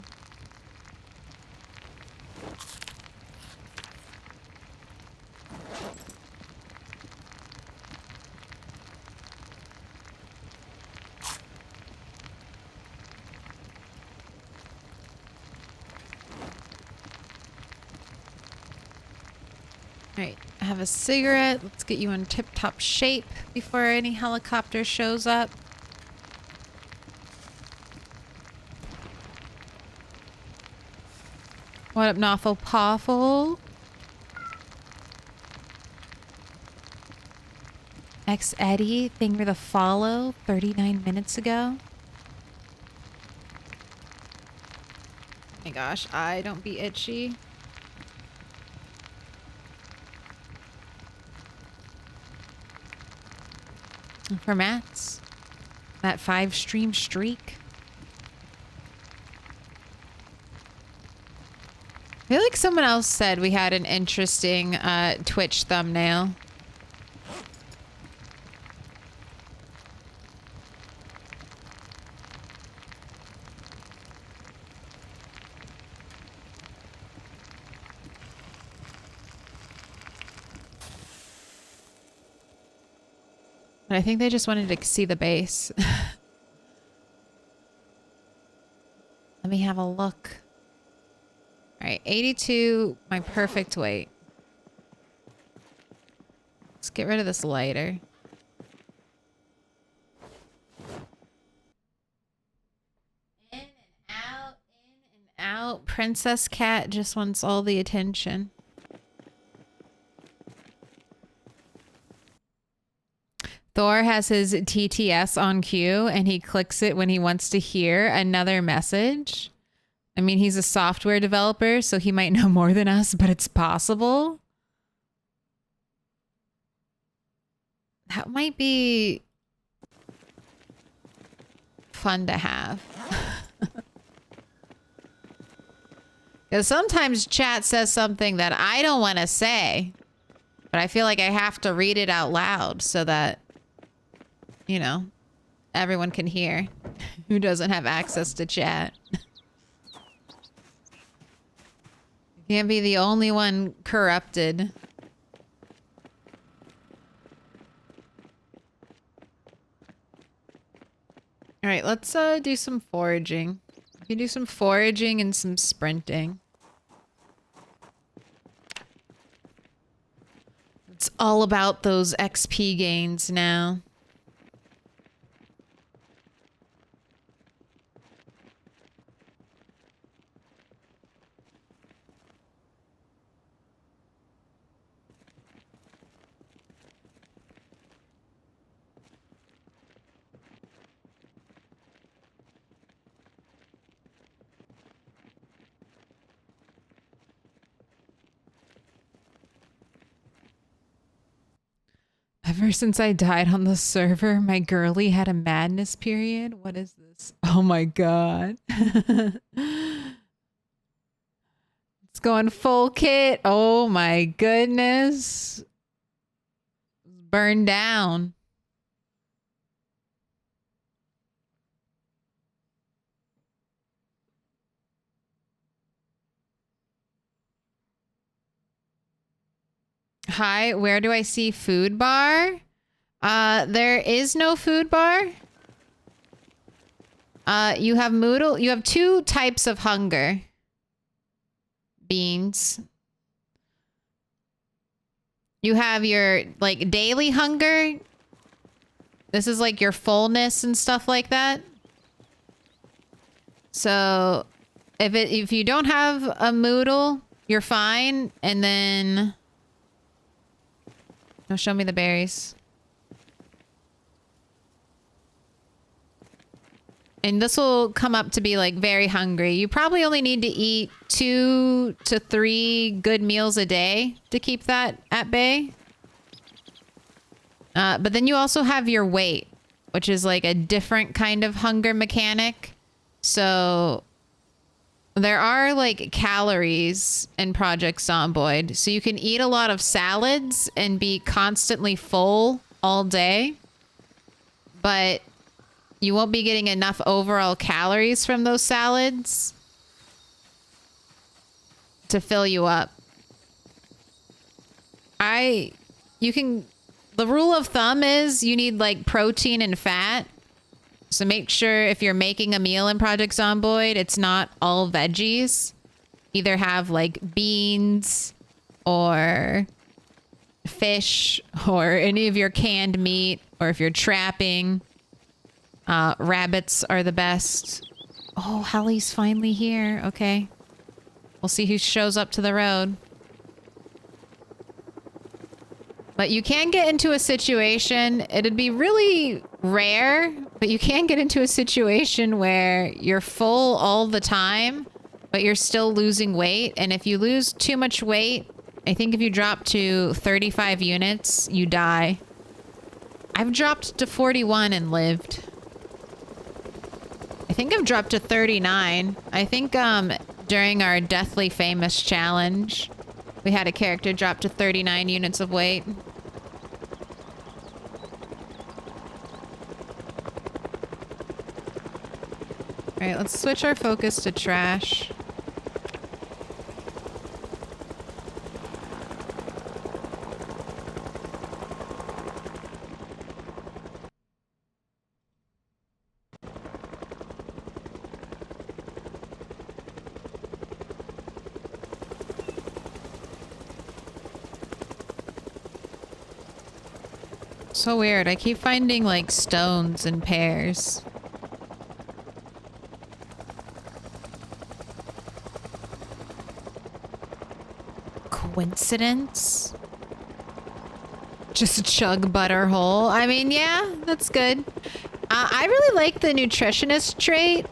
Alright, have a cigarette. Let's get you in tip-top shape before any helicopter shows up. What up, Nawful Pawful? X Eddie, thank you for the follow 39 minutes ago. Oh my gosh, I don't be itchy. For Matt's. That 5 stream streak. I feel like someone else said we had an interesting Twitch thumbnail. But I think they just wanted to see the base. Let me have a look. All right, 82, my perfect weight. Let's get rid of this lighter. In and out, in and out. Princess Cat just wants all the attention. Thor has his TTS on cue and he clicks it when he wants to hear another message. I mean, he's a software developer, so he might know more than us, but it's possible. That might be fun to have. Because sometimes chat says something that I don't want to say, but I feel like I have to read it out loud so that, you know, everyone can hear who doesn't have access to chat. You can't be the only one corrupted. All right, let's do some foraging. We can do some foraging and some sprinting. It's all about those XP gains now. Ever since I died on the server, my girly had a madness period. What is this? Oh my god. It's going full kit. Oh my goodness. Burned down. Hi, where do I see food bar? There is no food bar. You have Moodle. You have two types of hunger. Beans. You have your, like, daily hunger. This is, like, your fullness and stuff like that. So, if you don't have a Moodle, you're fine. And then... No, show me the berries. And this will come up to be like very hungry. You probably only need to eat 2 to 3 good meals a day to keep that at bay. But then you also have your weight, which is like a different kind of hunger mechanic. So there are like calories in Project Zomboid. So you can eat a lot of salads and be constantly full all day. But you won't be getting enough overall calories from those salads to fill you up. The rule of thumb is you need like protein and fat. So make sure if you're making a meal in Project Zomboid, it's not all veggies. Either have like beans or fish or any of your canned meat, or if you're trapping, rabbits are the best. Oh, Hallie's finally here. Okay. We'll see who shows up to the road. But you can get into a situation, it'd be really rare, but you can get into a situation where you're full all the time, but you're still losing weight. And if you lose too much weight, I think if you drop to 35 units, you die. I've dropped to 41 and lived. I think I've dropped to 39. I think during our Deathly Famous challenge, we had a character drop to 39 units of weight. Alright, let's switch our focus to trash. So weird. I keep finding like stones in pairs. Coincidence? Just chug butter whole. I mean, yeah, that's good. I really like the nutritionist trait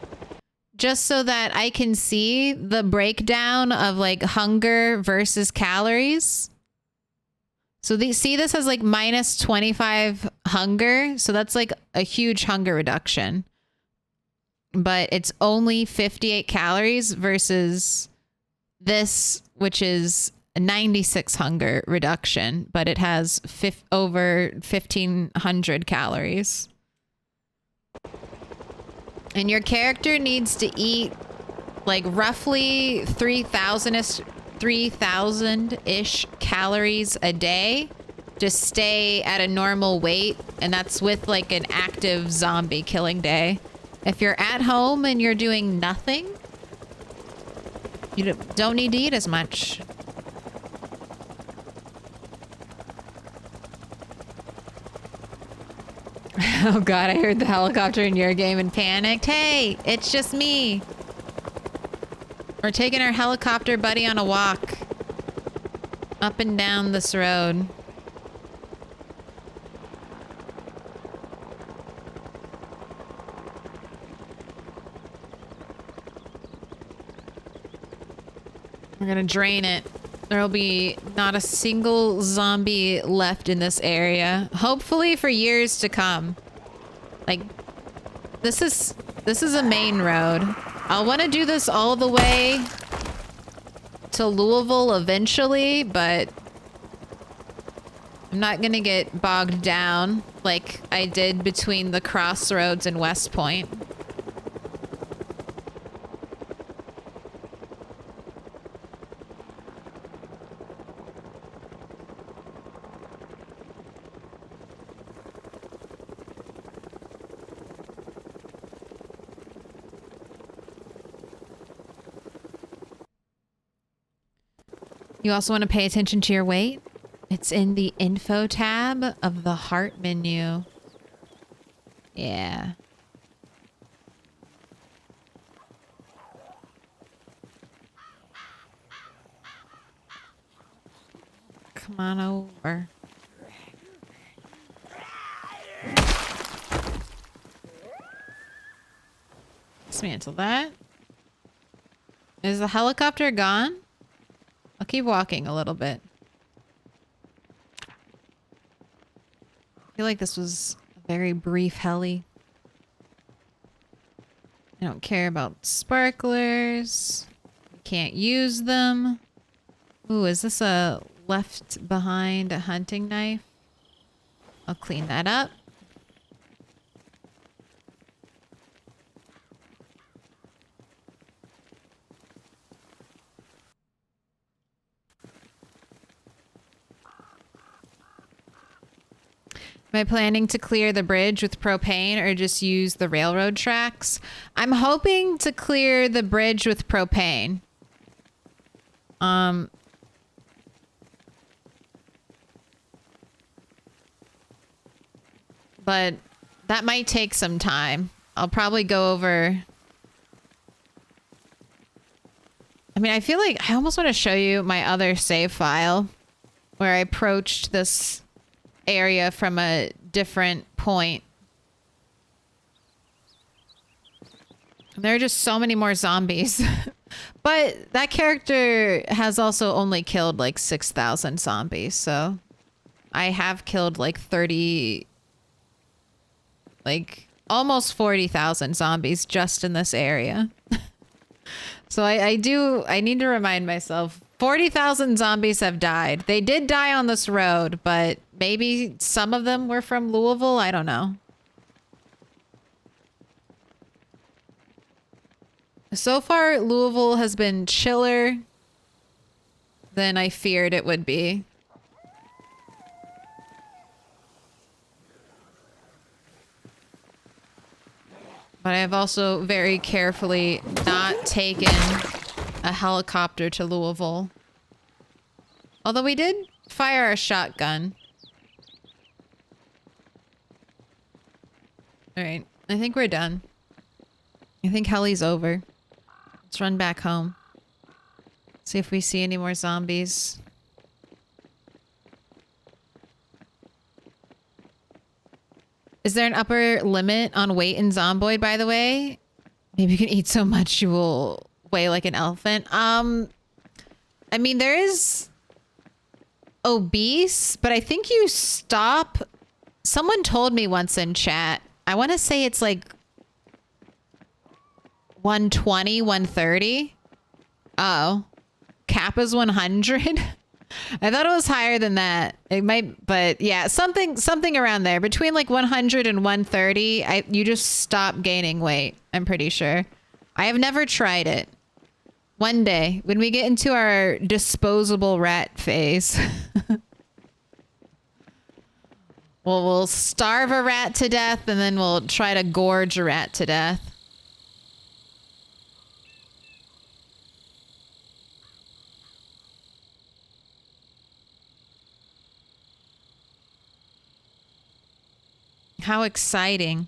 just so that I can see the breakdown of like hunger versus calories. So see this as like minus 25 hunger. So that's like a huge hunger reduction. But it's only 58 calories versus this, which is 96 hunger reduction, but it has over 1,500 calories. And your character needs to eat like roughly 3,000-ish calories a day to stay at a normal weight. And that's with like an active zombie killing day. If you're at home and you're doing nothing, you don't need to eat as much. Oh god, I heard the helicopter in your game and panicked. Hey, it's just me. We're taking our helicopter buddy on a walk. Up and down this road. We're gonna drain it. There'll be not a single zombie left in this area. Hopefully for years to come. Like, this is a main road. I'll want to do this all the way to Louisville eventually, but I'm not gonna get bogged down like I did between the Crossroads and West Point. You also want to pay attention to your weight. It's in the info tab of the heart menu. Yeah. Come on over. Dismantle that. Is the helicopter gone? I'll keep walking a little bit. I feel like this was a very brief heli. I don't care about sparklers. Can't use them. Ooh, is this a left behind a hunting knife? I'll clean that up. Am I planning to clear the bridge with propane or just use the railroad tracks? I'm hoping to clear the bridge with propane. But that might take some time. I'll probably go over... I mean, I feel like I almost want to show you my other save file where I approached this area from a different point. There are just so many more zombies. But that character has also only killed like 6,000 zombies, so I have killed like 30, like almost 40,000 zombies just in this area. So I need to remind myself, 40,000 zombies have died. They did die on this road, but maybe some of them were from Louisville. I don't know. So far, Louisville has been chiller than I feared it would be. But I've also very carefully not taken a helicopter to Louisville. Although we did fire a shotgun. All right, I think we're done. I think heli's over. Let's run back home. See if we see any more zombies. Is there an upper limit on weight in Zomboid, by the way? Maybe you can eat so much you will weigh like an elephant. I mean, there is obese, but I think you stop. Someone told me once in chat. I want to say it's like 120, 130. Oh, cap is 100. I thought it was higher than that. It might, but yeah, something around there between like 100 and 130. You just stop gaining weight. I'm pretty sure. I have never tried it. One day when we get into our disposable rat phase, we'll starve a rat to death and then we'll try to gorge a rat to death. How exciting.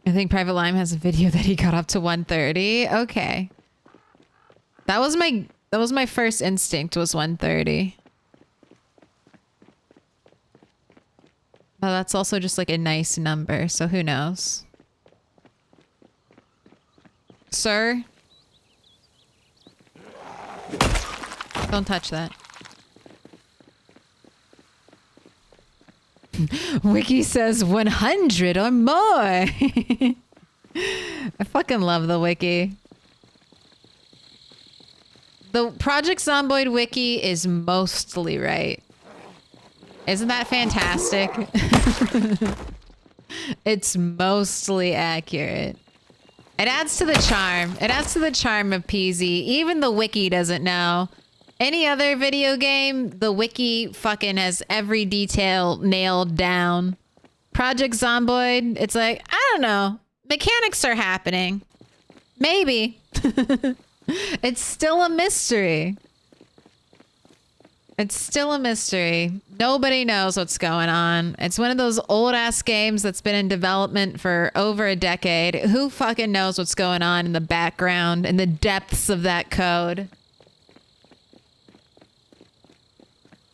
I think Private Lime has a video that he got up to 130. Okay. That was my first instinct, was 130. But that's also just like a nice number, so who knows? Sir? Don't touch that. Wiki says 100 or more. I fucking love the wiki. The Project Zomboid wiki is mostly right. Isn't that fantastic? It's mostly accurate. It adds to the charm. It adds to the charm of PZ. Even the wiki doesn't know. Any other video game, the wiki fucking has every detail nailed down. Project Zomboid, it's like, I don't know. Mechanics are happening. Maybe. It's still a mystery. It's still a mystery. Nobody knows what's going on. It's one of those old ass games that's been in development for over a decade. Who fucking knows what's going on in the background, in the depths of that code?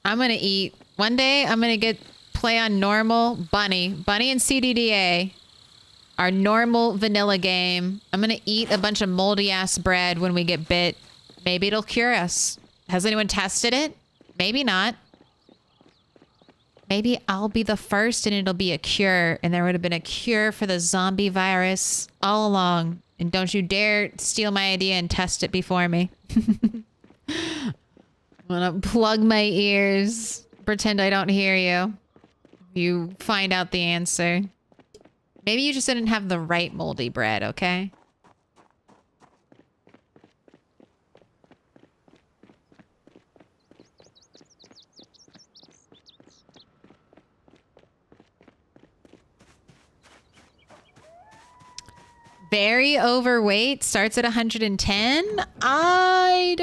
I'm gonna eat. One day I'm gonna play on normal Bunny and CDDA. Our normal vanilla game. I'm gonna eat a bunch of moldy ass bread when we get bit. Maybe it'll cure us. Has anyone tested it? Maybe not. Maybe I'll be the first and it'll be a cure, and there would have been a cure for the zombie virus all along. And don't you dare steal my idea and test it before me. I'm gonna plug my ears, pretend I don't hear you. You find out the answer. Maybe you just didn't have the right moldy bread, okay? Very overweight, starts at 110? I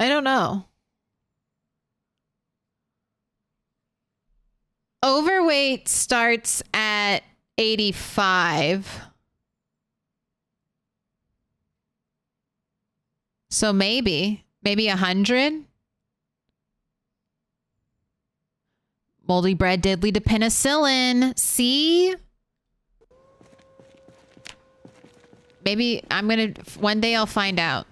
don't know. Overweight starts at 85. So maybe 100. Moldy bread did lead to penicillin. See? Maybe one day I'll find out.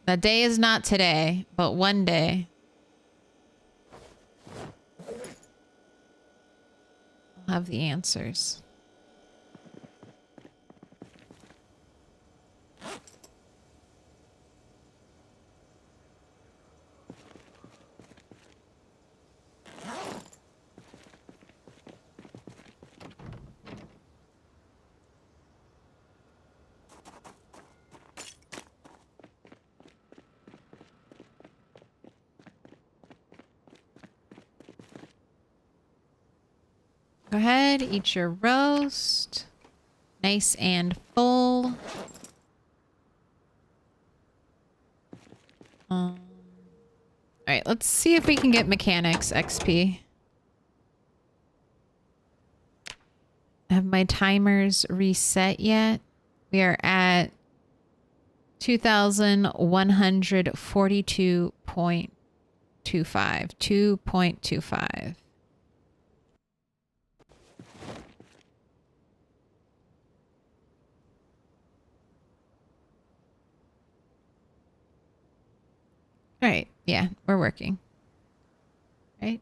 The day is not today, but one day. I'll have the answers. Go ahead, eat your roast. Nice and full. All right, let's see if we can get mechanics XP. Have my timers reset yet? We are at 2,142.25. 2.25. All right. Yeah, we're working. Right?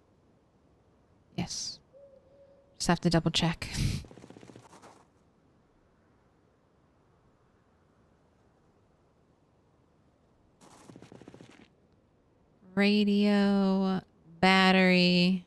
Yes. Just have to double check. Radio, battery.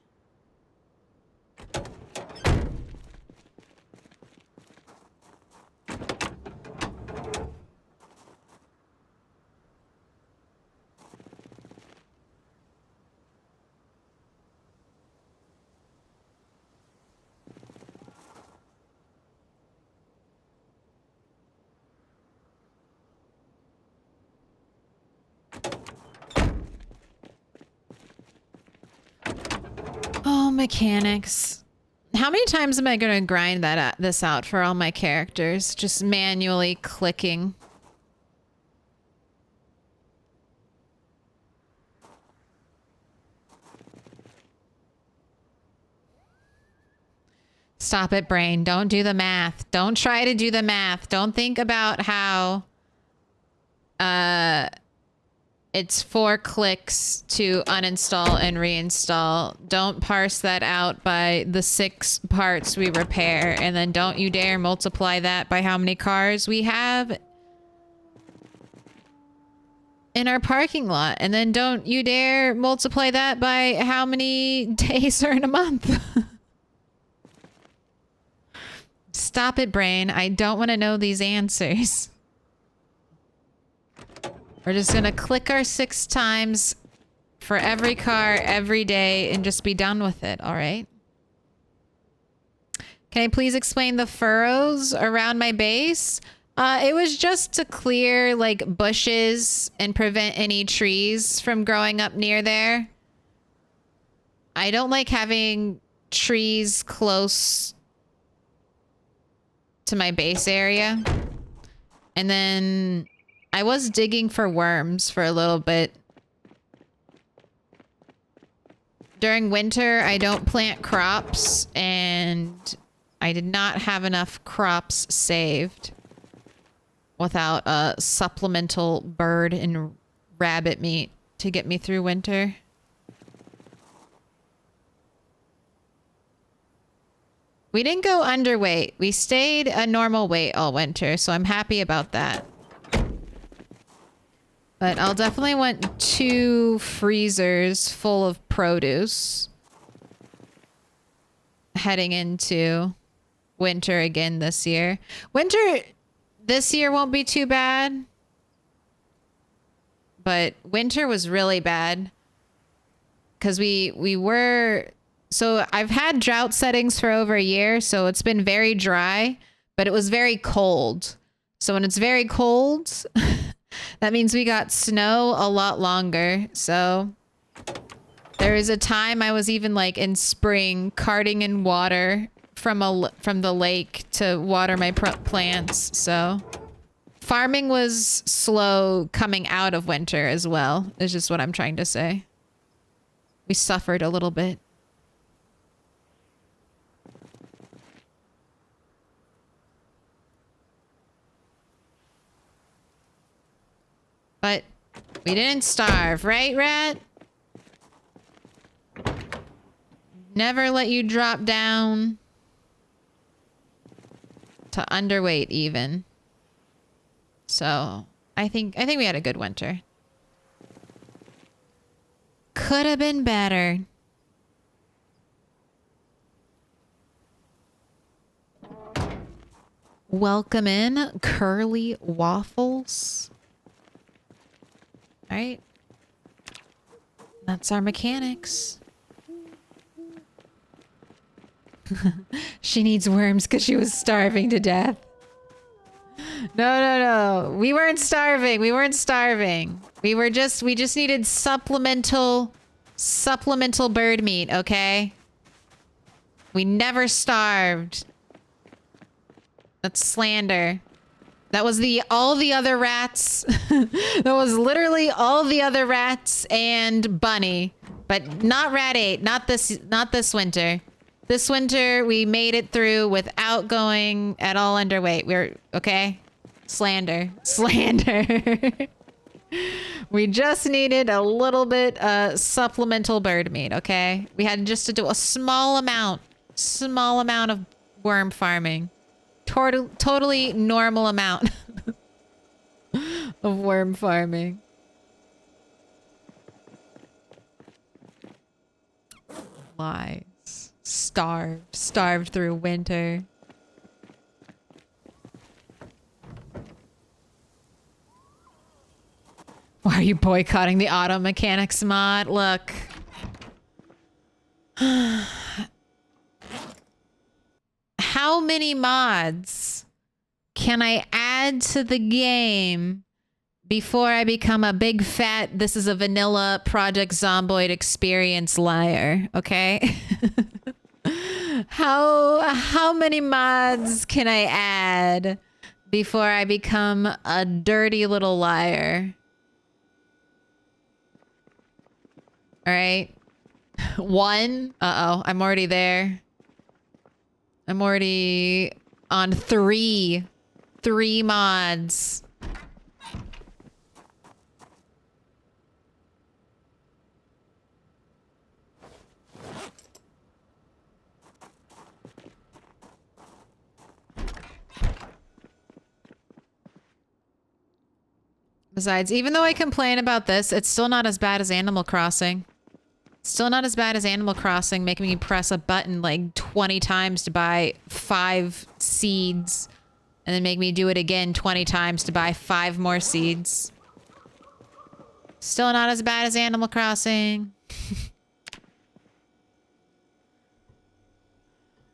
Oh, mechanics. How many times am I going to grind this out for all my characters? Just manually clicking. Stop it, brain. Don't do the math. Don't try to do the math. Don't think about how it's 4 clicks to uninstall and reinstall. Don't parse that out by the 6 parts we repair. And then don't you dare multiply that by how many cars we have in our parking lot. And then don't you dare multiply that by how many days are in a month. Stop it, brain. I don't want to know these answers. We're just gonna click our 6 times for every car every day and just be done with it, all right? Can I please explain the furrows around my base? It was just to clear like bushes and prevent any trees from growing up near there. I don't like having trees close to my base area. And then I was digging for worms for a little bit. During winter, I don't plant crops, and I did not have enough crops saved without a supplemental bird and rabbit meat to get me through winter. We didn't go underweight. We stayed a normal weight all winter, so I'm happy about that. But I'll definitely want 2 freezers full of produce heading into winter again this year. Winter this year won't be too bad, but winter was really bad because we were... So I've had drought settings for over a year, so it's been very dry, but it was very cold. So when it's very cold... That means we got snow a lot longer. So there was a time I was even like in spring carting in water from the lake to water my plants. So farming was slow coming out of winter as well, is just what I'm trying to say. We suffered a little bit. But we didn't starve, right, Rat? Never let you drop down to underweight even. So I think we had a good winter. Could have been better. Welcome in, Curly Waffles. All right. That's our mechanics. She needs worms because she was starving to death. No. We weren't starving. We just needed supplemental bird meat, okay? We never starved. That's slander. That was all the other rats. That was literally all the other rats and Bunny. But not Rat 8, not this winter. This winter we made it through without going at all underweight. We're okay? Slander. We just needed a little bit supplemental bird meat, okay? We had just to do a small amount of worm farming. Totally normal amount of worm farming. Lies. Starved through winter. Why are you boycotting the auto mechanics mod? Look. How many mods can I add to the game before I become a big fat, this is a vanilla Project Zomboid experience liar, okay? How many mods can I add before I become a dirty little liar? All right. 1. Uh-oh, I'm already there. I'm already on 3. 3 mods. Besides, even though I complain about this, it's still not as bad as Animal Crossing. Still not as bad as Animal Crossing, making me press a button like 20 times to buy 5 seeds. And then make me do it again 20 times to buy 5 more seeds. Still not as bad as Animal Crossing.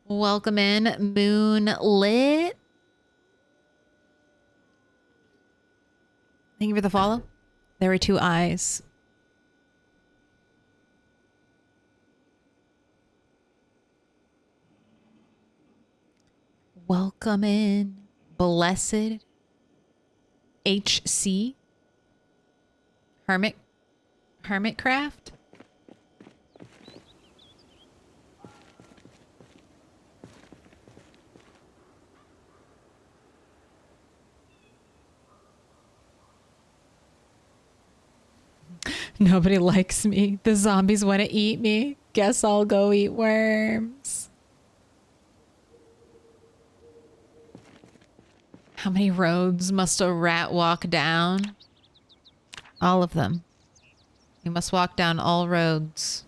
Welcome in, Moonlit. Thank you for the follow. There were 2 eyes. Welcome in, Blessed HC Hermitcraft. Nobody likes me. The zombies want to eat me. Guess I'll go eat worms. How many roads must a rat walk down? All of them. You must walk down all roads.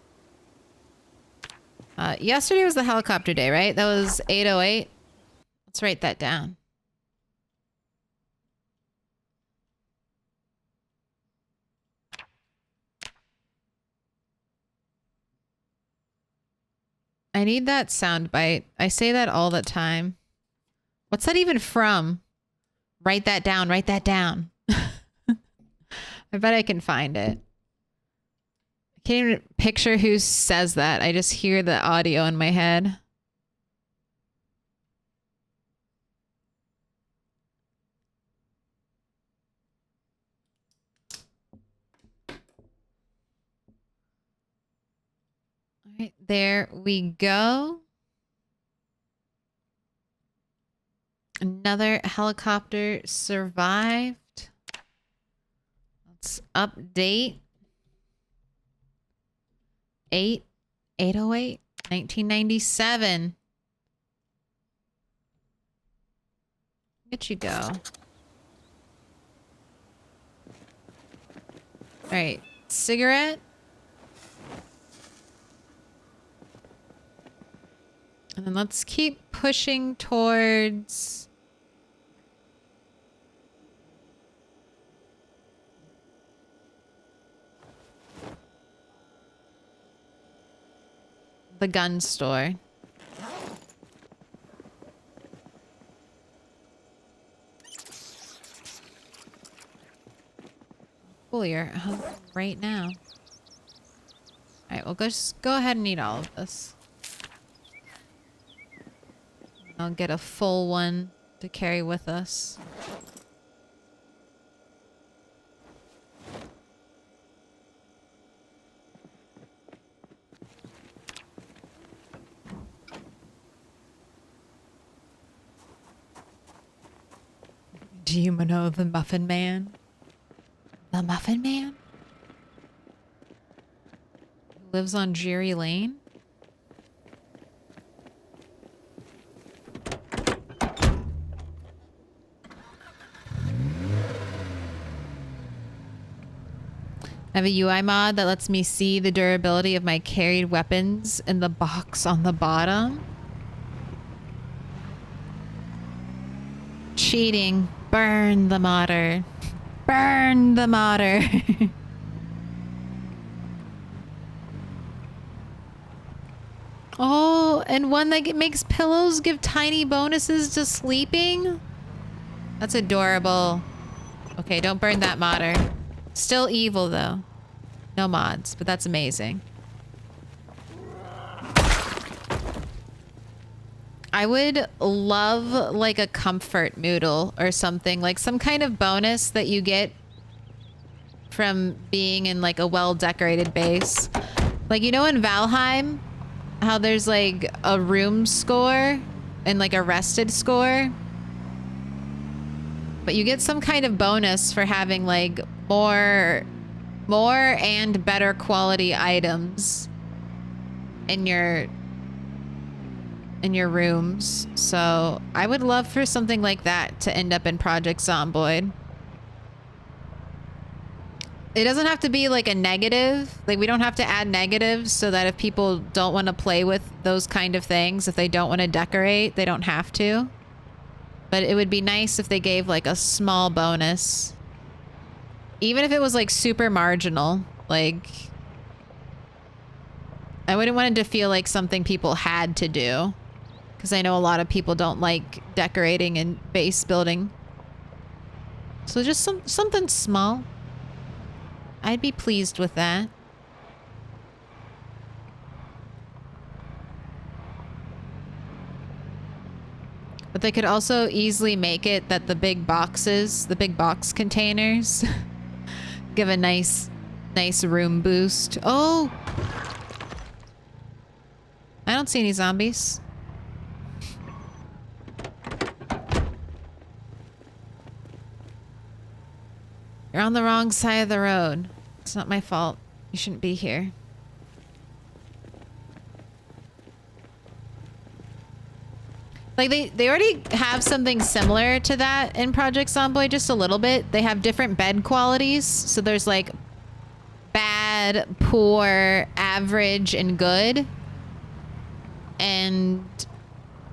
Yesterday was the helicopter day, right? That was 8:08. Let's write that down. I need that sound bite. I say that all the time. What's that even from? Write that down. Write that down. I bet I can find it. I can't even picture who says that. I just hear the audio in my head. All right, there we go. Another helicopter survived. Let's update. 8/8/08, 1997. Get you go. All right, cigarette. And then let's keep pushing towards the gun store. Cool, you're hungry right now. All right, well, just go ahead and eat all of this. I'll get a full one to carry with us. Do you know the Muffin Man? The Muffin Man? Who lives on Drury Lane? I have a UI mod that lets me see the durability of my carried weapons in the box on the bottom. Cheating. Burn the modder. Burn the modder. Oh, and one that makes pillows give tiny bonuses to sleeping? That's adorable. Okay, don't burn that modder. Still evil, though. No mods, but that's amazing. I would love, like, a comfort noodle or something. Like, some kind of bonus that you get from being in, like, a well-decorated base. Like, you know in Valheim, how there's, like, a room score and, like, a rested score? But you get some kind of bonus for having, like, more and better quality items in your rooms. So I would love for something like that to end up in Project Zomboid. It doesn't have to be like a negative. Like, we don't have to add negatives so that if people don't want to play with those kind of things, if they don't want to decorate, they don't have to. But it would be nice if they gave like a small bonus. Even if it was like super marginal. Like, I wouldn't want it to feel like something people had to do. Because I know a lot of people don't like decorating and base building. So just something small. I'd be pleased with that. But they could also easily make it that the big boxes, the big box containers, give a nice room boost. Oh! I don't see any zombies. You're on the wrong side of the road. It's not my fault. You shouldn't be here. Like, they already have something similar to that in Project Zomboid, just a little bit. They have different bed qualities. So there's like bad, poor, average, and good. And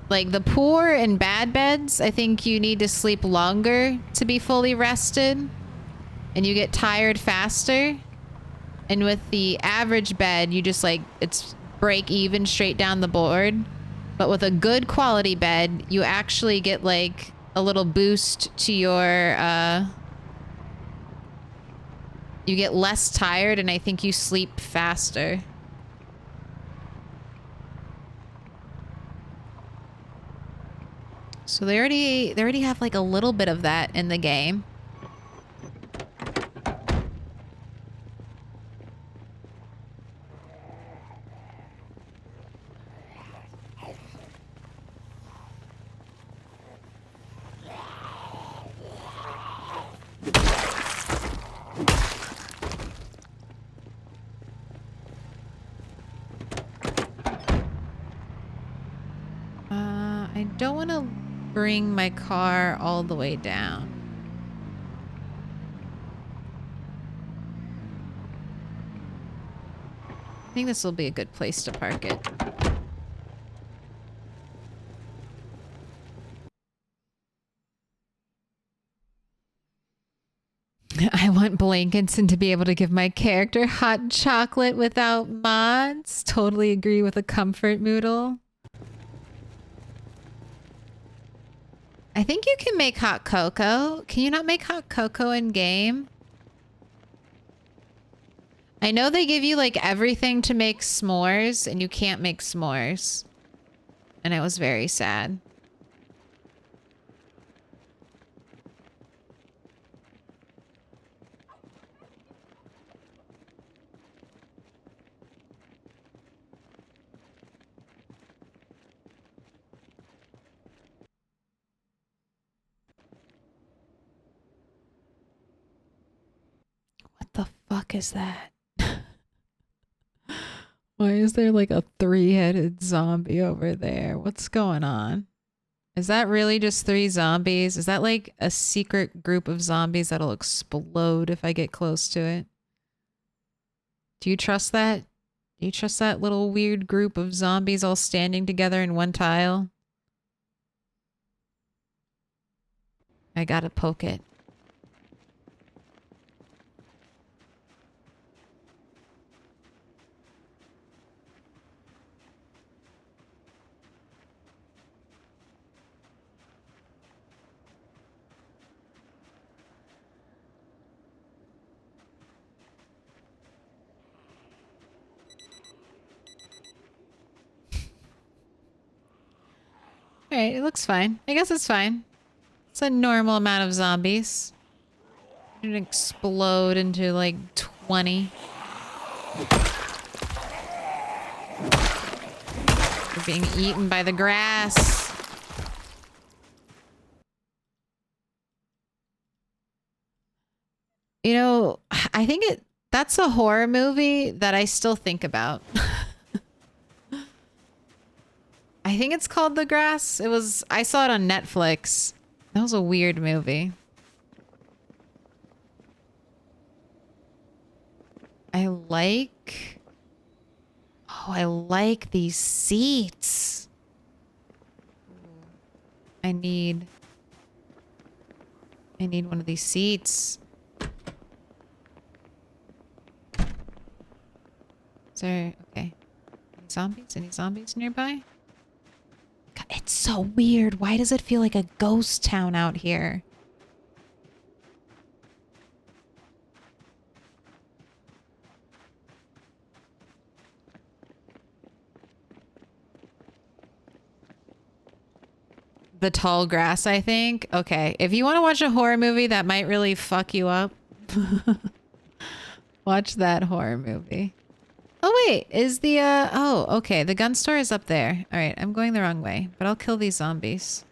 like the poor and bad beds, I think you need to sleep longer to be fully rested. And you get tired faster. And with the average bed, you just like, it's break even straight down the board. But with a good quality bed, you actually get like a little boost to your, you get less tired and I think you sleep faster. So they already have like a little bit of that in the game. I don't want to bring my car all the way down. I think this will be a good place to park it. I want Blankinson to be able to give my character hot chocolate without mods. Totally agree with a comfort noodle. I think you can make hot cocoa. Can you not make hot cocoa in game? I know they give you like everything to make s'mores and you can't make s'mores. And I was very sad. fuck is that? Why is there like a 3-headed zombie over there? What's going on? Is that really just 3 zombies? Is that like a secret group of zombies that'll explode if I get close to it? Do you trust that? Do you trust that little weird group of zombies all standing together in one tile? I gotta poke it. Alright, it looks fine. I guess it's fine. It's a normal amount of zombies. It didn't explode into like 20. They're being eaten by the grass. You know, I think that's a horror movie that I still think about. I think it's called The Grass. I saw it on Netflix. That was a weird movie. I like these seats. I need one of these seats. Is there, okay. Any zombies? Any zombies nearby? God, it's so weird. Why does it feel like a ghost town out here? The tall grass, I think. Okay, if you want to watch a horror movie that might really fuck you up, watch that horror movie. Oh wait, is the oh, okay, the gun store is up there. All right, I'm going the wrong way, but I'll kill these zombies.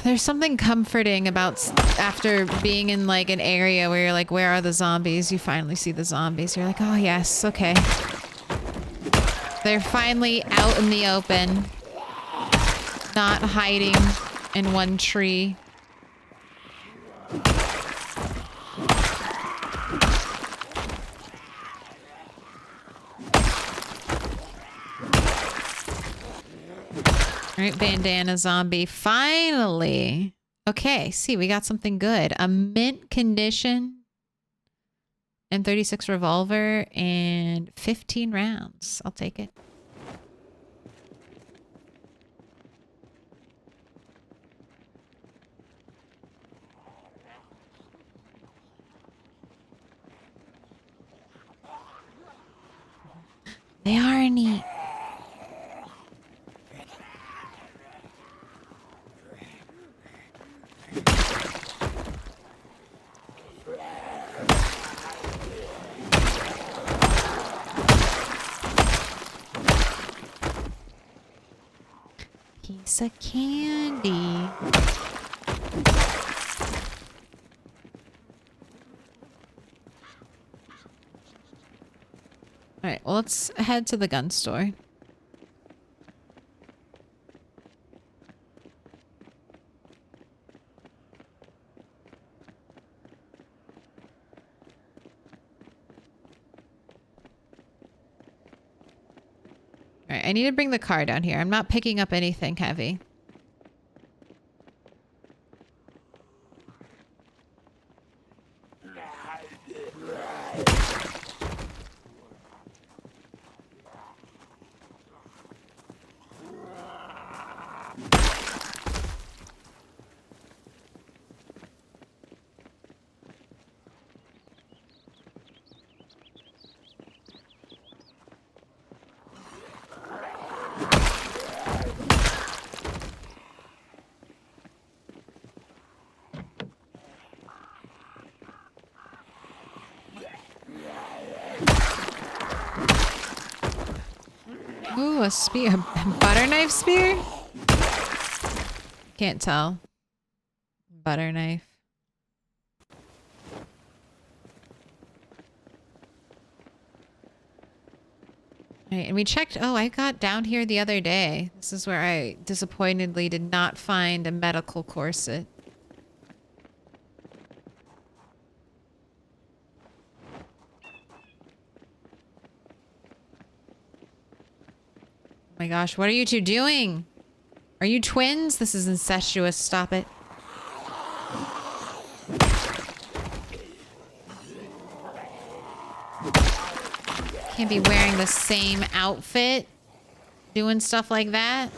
There's something comforting about after being in like an area where you're like, where are the zombies? You finally see the zombies. You're like, oh yes, okay. They're finally out in the open, not hiding in one tree. All right, bandana zombie. Finally. Okay, see, we got something good. A mint condition and 36 revolver and 15 rounds. I'll take it. They are neat. Piece of candy. All right, well, let's head to the gun store. All right, I need to bring the car down here. I'm not picking up anything heavy. Ooh, a spear. A butter knife spear? Can't tell. Butter knife. Right, and we checked. Oh, I got down here the other day. This is where I disappointedly did not find a medical corset. Oh my gosh, what are you two doing? Are you twins? This is incestuous. Stop it. Can't be wearing the same outfit, doing stuff like that.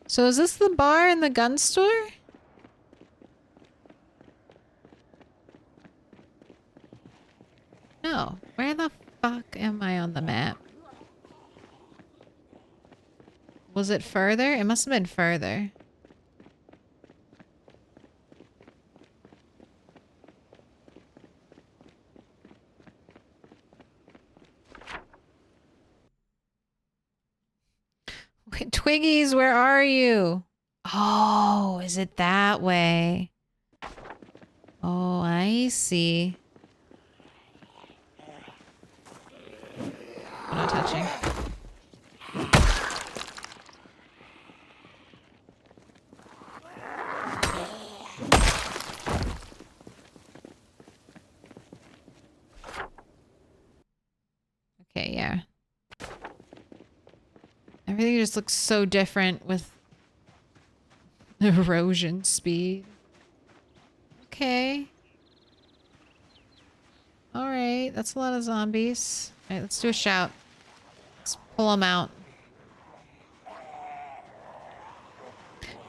So is this the bar in the gun store? No. Where the fuck am I on the map? Was it further? It must have been further. Wait, Twiggies, where are you? Oh, is it that way? Oh, I see. I'm not touching. Okay, yeah. Everything just looks so different with erosion speed. Okay. Alright, that's a lot of zombies. Alright, let's do a shout. Let's pull them out.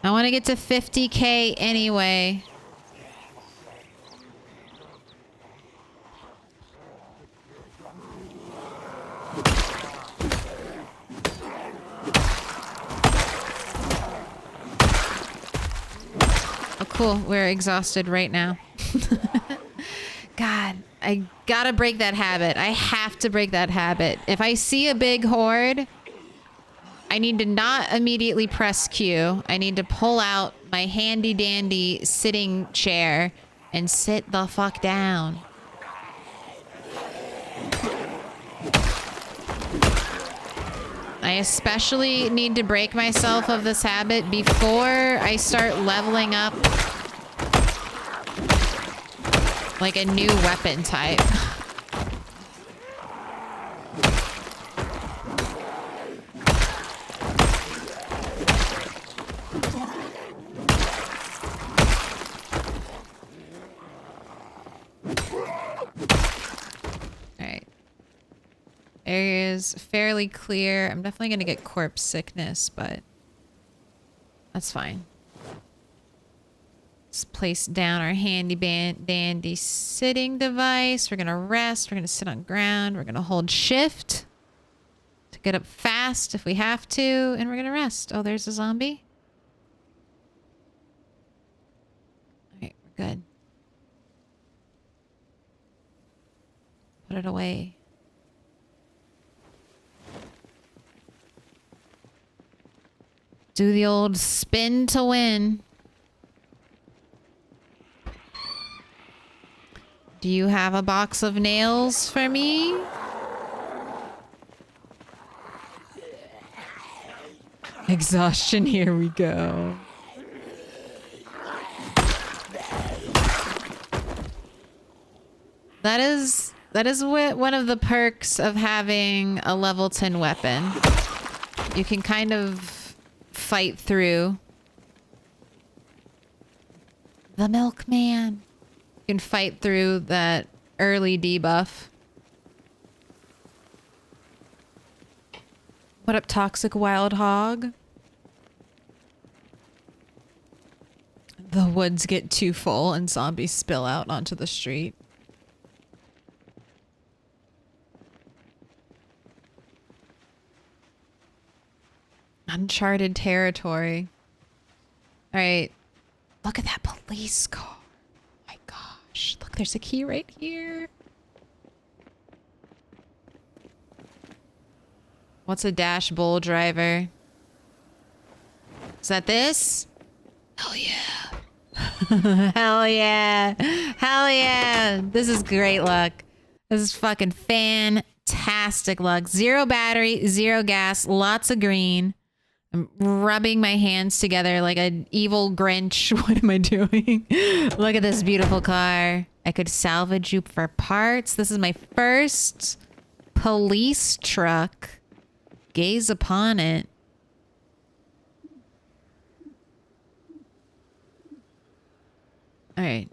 I want to get to 50k anyway. Oh, cool. We're exhausted right now. God, I gotta break that habit. I have to break that habit. If I see a big horde, I need to not immediately press Q. I need to pull out my handy dandy sitting chair and sit the fuck down. I especially need to break myself of this habit before I start leveling up like a new weapon type. Alright. Area is fairly clear. I'm definitely gonna get corpse sickness, but that's fine. Let's place down our handy dandy sitting device. We're gonna rest. We're gonna sit on ground. We're gonna hold shift to get up fast if we have to, and we're gonna rest. Oh, there's a zombie. All right, we're good. Put it away. Do the old spin to win. Do you have a box of nails for me? Exhaustion, here we go. That is one of the perks of having a level 10 weapon. You can kind of fight through. The milkman. You can fight through that early debuff. What up, toxic wild hog? The woods get too full and zombies spill out onto the street. Uncharted territory. All right. Look at that police car. Oh my God. Shh, look, there's a key right here. What's a dash bowl driver? Is that this? Hell yeah. Hell yeah. Hell yeah. This is great luck. This is fucking fantastic luck. 0 battery, 0 gas, lots of green. I'm rubbing my hands together like an evil Grinch. What am I doing? Look at this beautiful car. I could salvage you for parts. This is my first police truck. Gaze upon it. All right.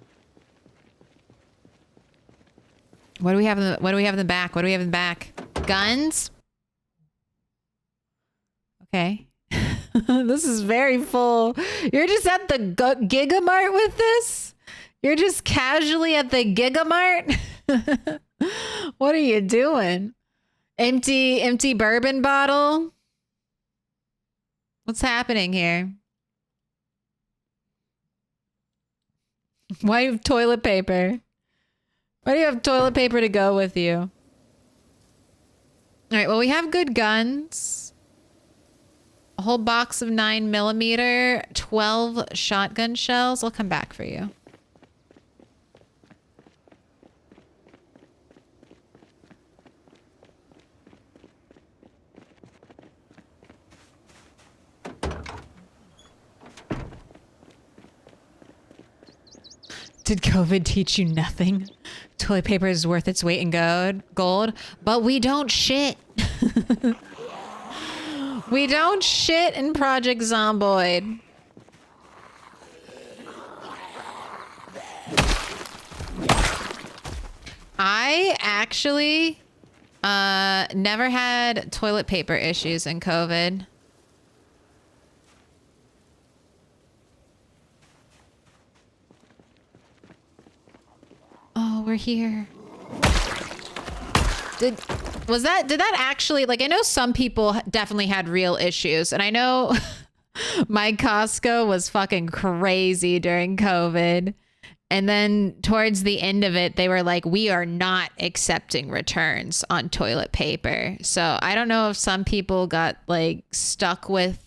What do we have in the back? What do we have in the back? Guns? Okay. This is very full. You're just at the Gigamart with this? You're just casually at the Gigamart? What are you doing? Empty bourbon bottle? What's happening here? Why do you have toilet paper? Why do you have toilet paper to go with you? All right, well, we have good guns. A whole box of 9mm, 12 shotgun shells. I'll come back for you. Did COVID teach you nothing? Toilet paper is worth its weight in gold, but we don't shit. We don't shit in Project Zomboid. I actually never had toilet paper issues in COVID. Oh, we're here. Did that actually, like, I know some people definitely had real issues, and I know my Costco was fucking crazy during COVID. And then towards the end of it, they were like, we are not accepting returns on toilet paper. So I don't know if some people got like stuck with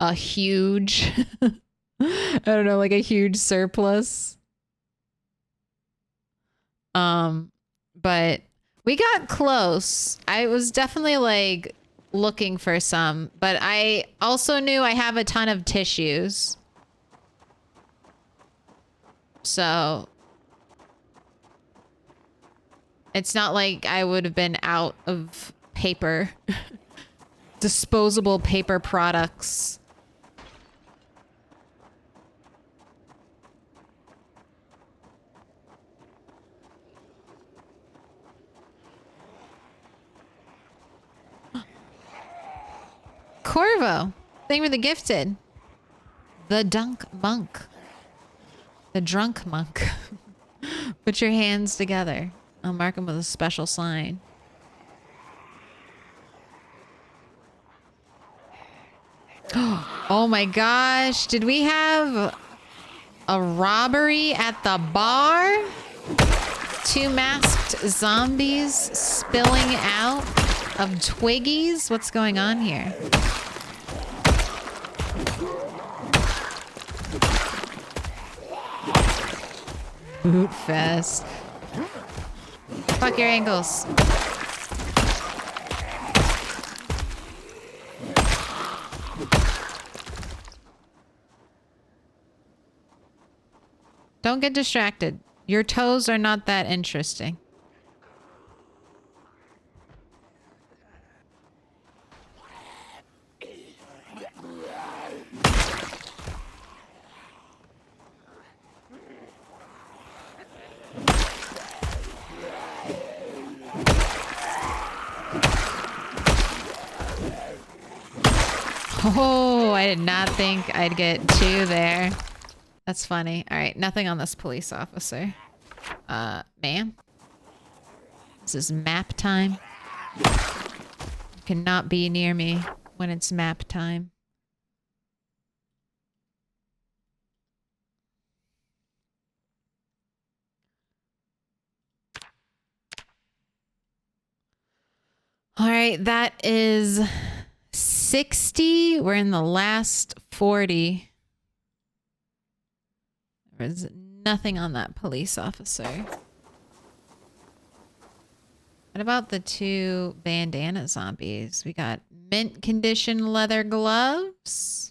a huge, I don't know, like a huge surplus. But we got close. I was definitely like looking for some, but I also knew I have a ton of tissues. So it's not like I would have been out of paper, disposable paper products. Corvo, thank you for the gifted. The Dunk Monk. The Drunk Monk. Put your hands together. I'll mark them with a special sign. Oh my gosh. Did we have a robbery at the bar? 2 masked zombies spilling out of Twiggies? What's going on here? Boot fest. Fuck your ankles. Don't get distracted. Your toes are not that interesting. Oh, I did not think I'd get 2 there. That's funny. All right, nothing on this police officer. Ma'am? This is map time. You cannot be near me when it's map time. All right, that is 60. We're in the last 40. There's nothing on that police officer. What about the 2 bandana zombies? We got mint condition leather gloves.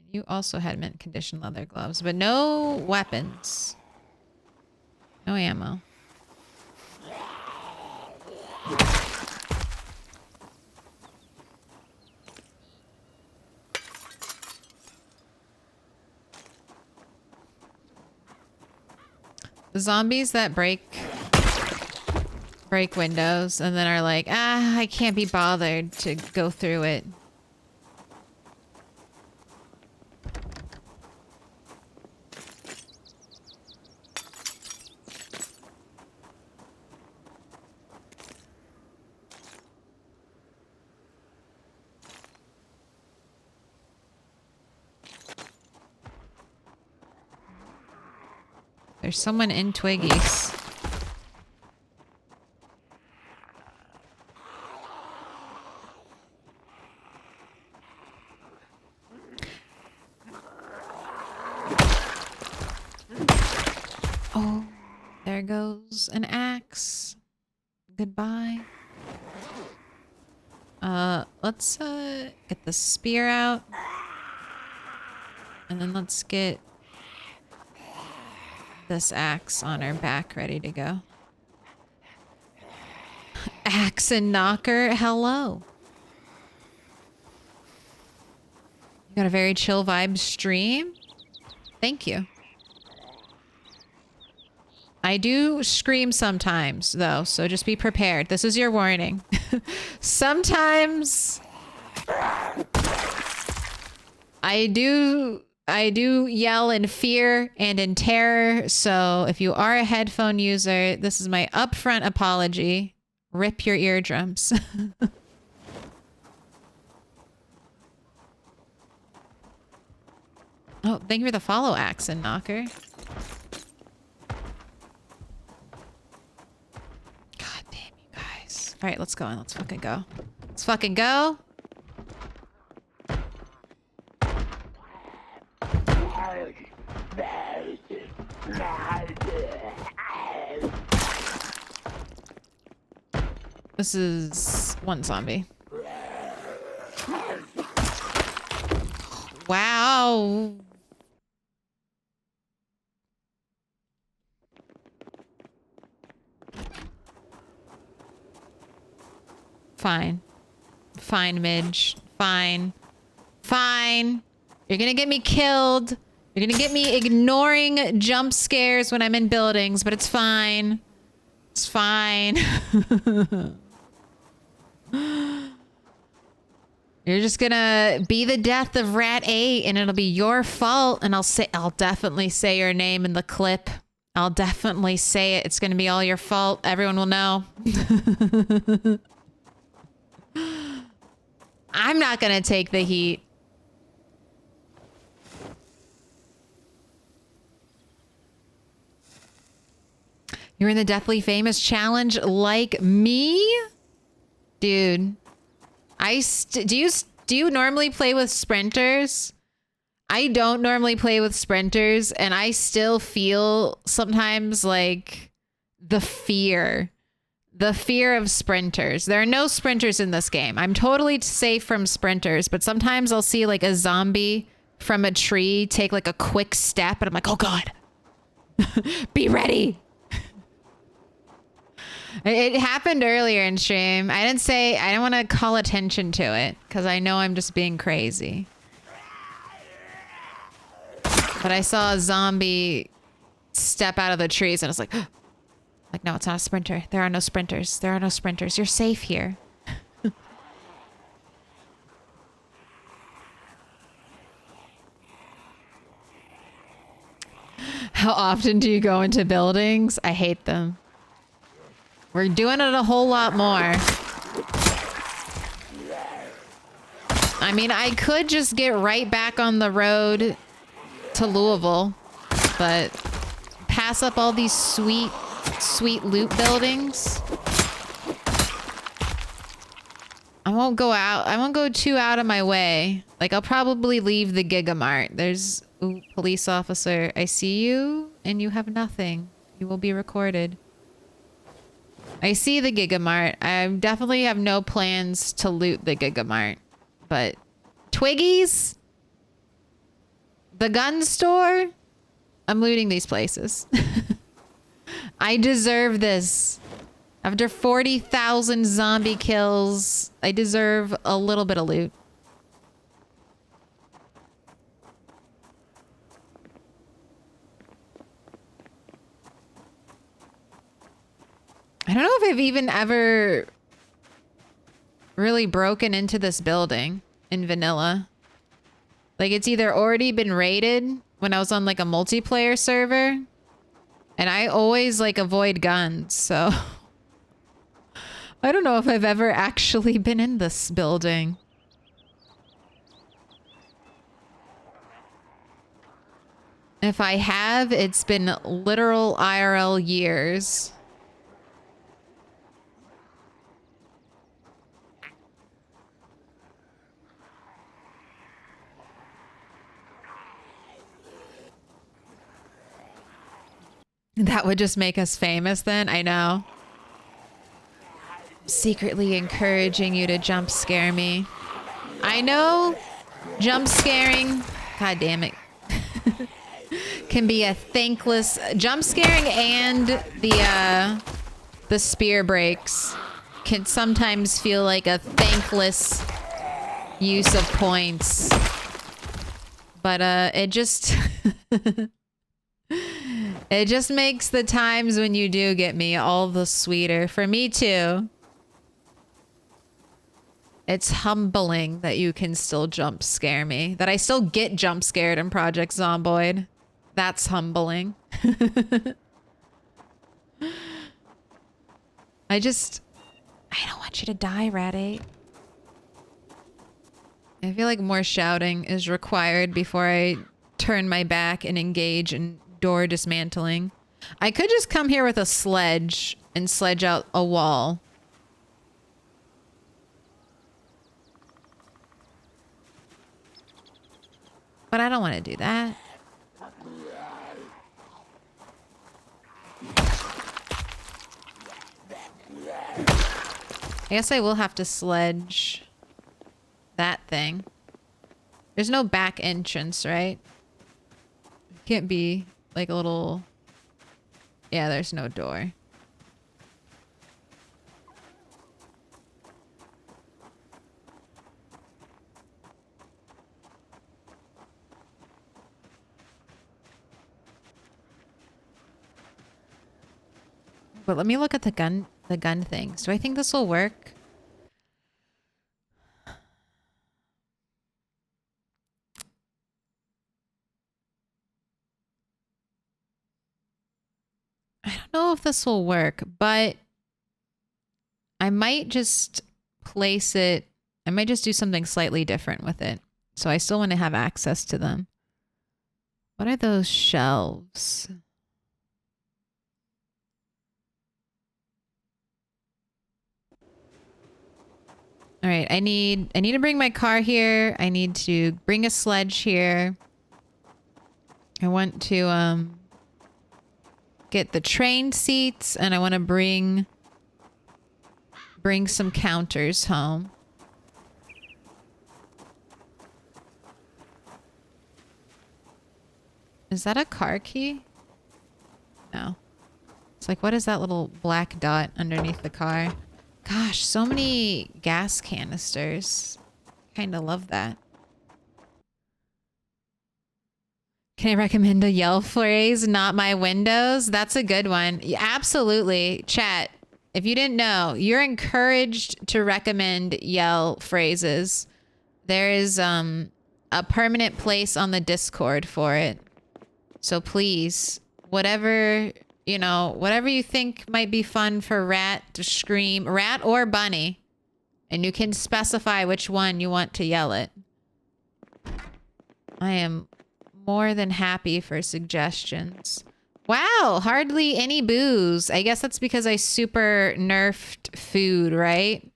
You also had mint condition leather gloves, but no weapons. No ammo. The zombies that break windows and then are like, I can't be bothered to go through it. There's someone in Twiggy's. Oh, there goes an axe. Goodbye. Let's get the spear out. And then let's get this axe on her back, ready to go. Axe and knocker, hello. You got a very chill vibe stream? Thank you. I do scream sometimes, though, so just be prepared. This is your warning. Sometimes I do yell in fear and in terror, so if you are a headphone user, this is my upfront apology. Rip your eardrums. Oh, thank you for the follow, Axe and Knocker. God damn you guys. All right, let's go on. Let's fucking go. Let's fucking go. This is one zombie. Wow. Fine. Fine, Midge. Fine. Fine. You're gonna get me killed. You're gonna get me ignoring jump scares when I'm in buildings, but it's fine. It's fine. You're just gonna be the death of Rat 8 and it'll be your fault, and I'll definitely say your name in the clip. I'll definitely say it. It's gonna be all your fault. Everyone will know. I'm not gonna take the heat. You're in the Deathly Famous challenge like me? Dude. Do you normally play with sprinters? I don't normally play with sprinters, and I still feel sometimes like the fear of sprinters. There are no sprinters in this game. I'm totally safe from sprinters, but sometimes I'll see like a zombie from a tree take like a quick step, and I'm like, oh God, be ready. It happened earlier in stream. I didn't want to call attention to it because I know I'm just being crazy. But I saw a zombie step out of the trees and I was like, like, no, it's not a sprinter. There are no sprinters. There are no sprinters. You're safe here. How often do you go into buildings? I hate them. We're doing it a whole lot more. I mean, I could just get right back on the road to Louisville. but pass up all these sweet loot buildings. I won't go too out of my way. Like, I'll probably leave the Gigamart. There's... Ooh, police officer. I see you, and you have nothing. You will be recorded. I see the Gigamart. I definitely have no plans to loot the Gigamart. But... Twiggies? The gun store? I'm looting these places. I deserve this. After 40,000 zombie kills, I deserve a little bit of loot. I don't know if I've even ever really broken into this building in vanilla. Like, it's either already been raided when I was on like a multiplayer server, and I always like avoid guns, so I don't know if I've ever actually been in this building. If I have, it's been literal IRL years. That would just make us famous then, I know. Secretly encouraging you to jump scare me. I know jump scaring, god damn it, can be a thankless jump scaring, and the spear breaks can sometimes feel like a thankless use of points. But it just it just makes the times when you do get me all the sweeter. For me too. It's humbling that you can still jump scare me. That I still get jump scared in Project Zomboid. That's humbling. I don't want you to die, Rat 8. I feel like more shouting is required before I turn my back and engage in door dismantling. I could just come here with a sledge and sledge out a wall. But I don't want to do that. I guess I will have to sledge that thing. There's no back entrance, right? Can't be like a little... Yeah, there's no door. But let me look at the gun things. Do I think this will work? I don't know if this will work, but I might just place it. I might just do something slightly different with it. So I still want to have access to them. What are those shelves? All right, I need to bring my car here. I need to bring a sledge here. I want to get the train seats, and I want to bring some counters home. Is that a car key? No. It's like, what is that little black dot underneath the car? Gosh, so many gas canisters. Kind of love that. Can I recommend a yell phrase? Not my windows? That's a good one. Yeah, absolutely. Chat, if you didn't know, you're encouraged to recommend yell phrases. There is a permanent place on the Discord for it. So please, whatever... You know, whatever you think might be fun for Rat to scream, Rat or Bunny, and you can specify which one you want to yell at. I am More than happy for suggestions. Wow, hardly any booze. I guess that's because I super nerfed food, right?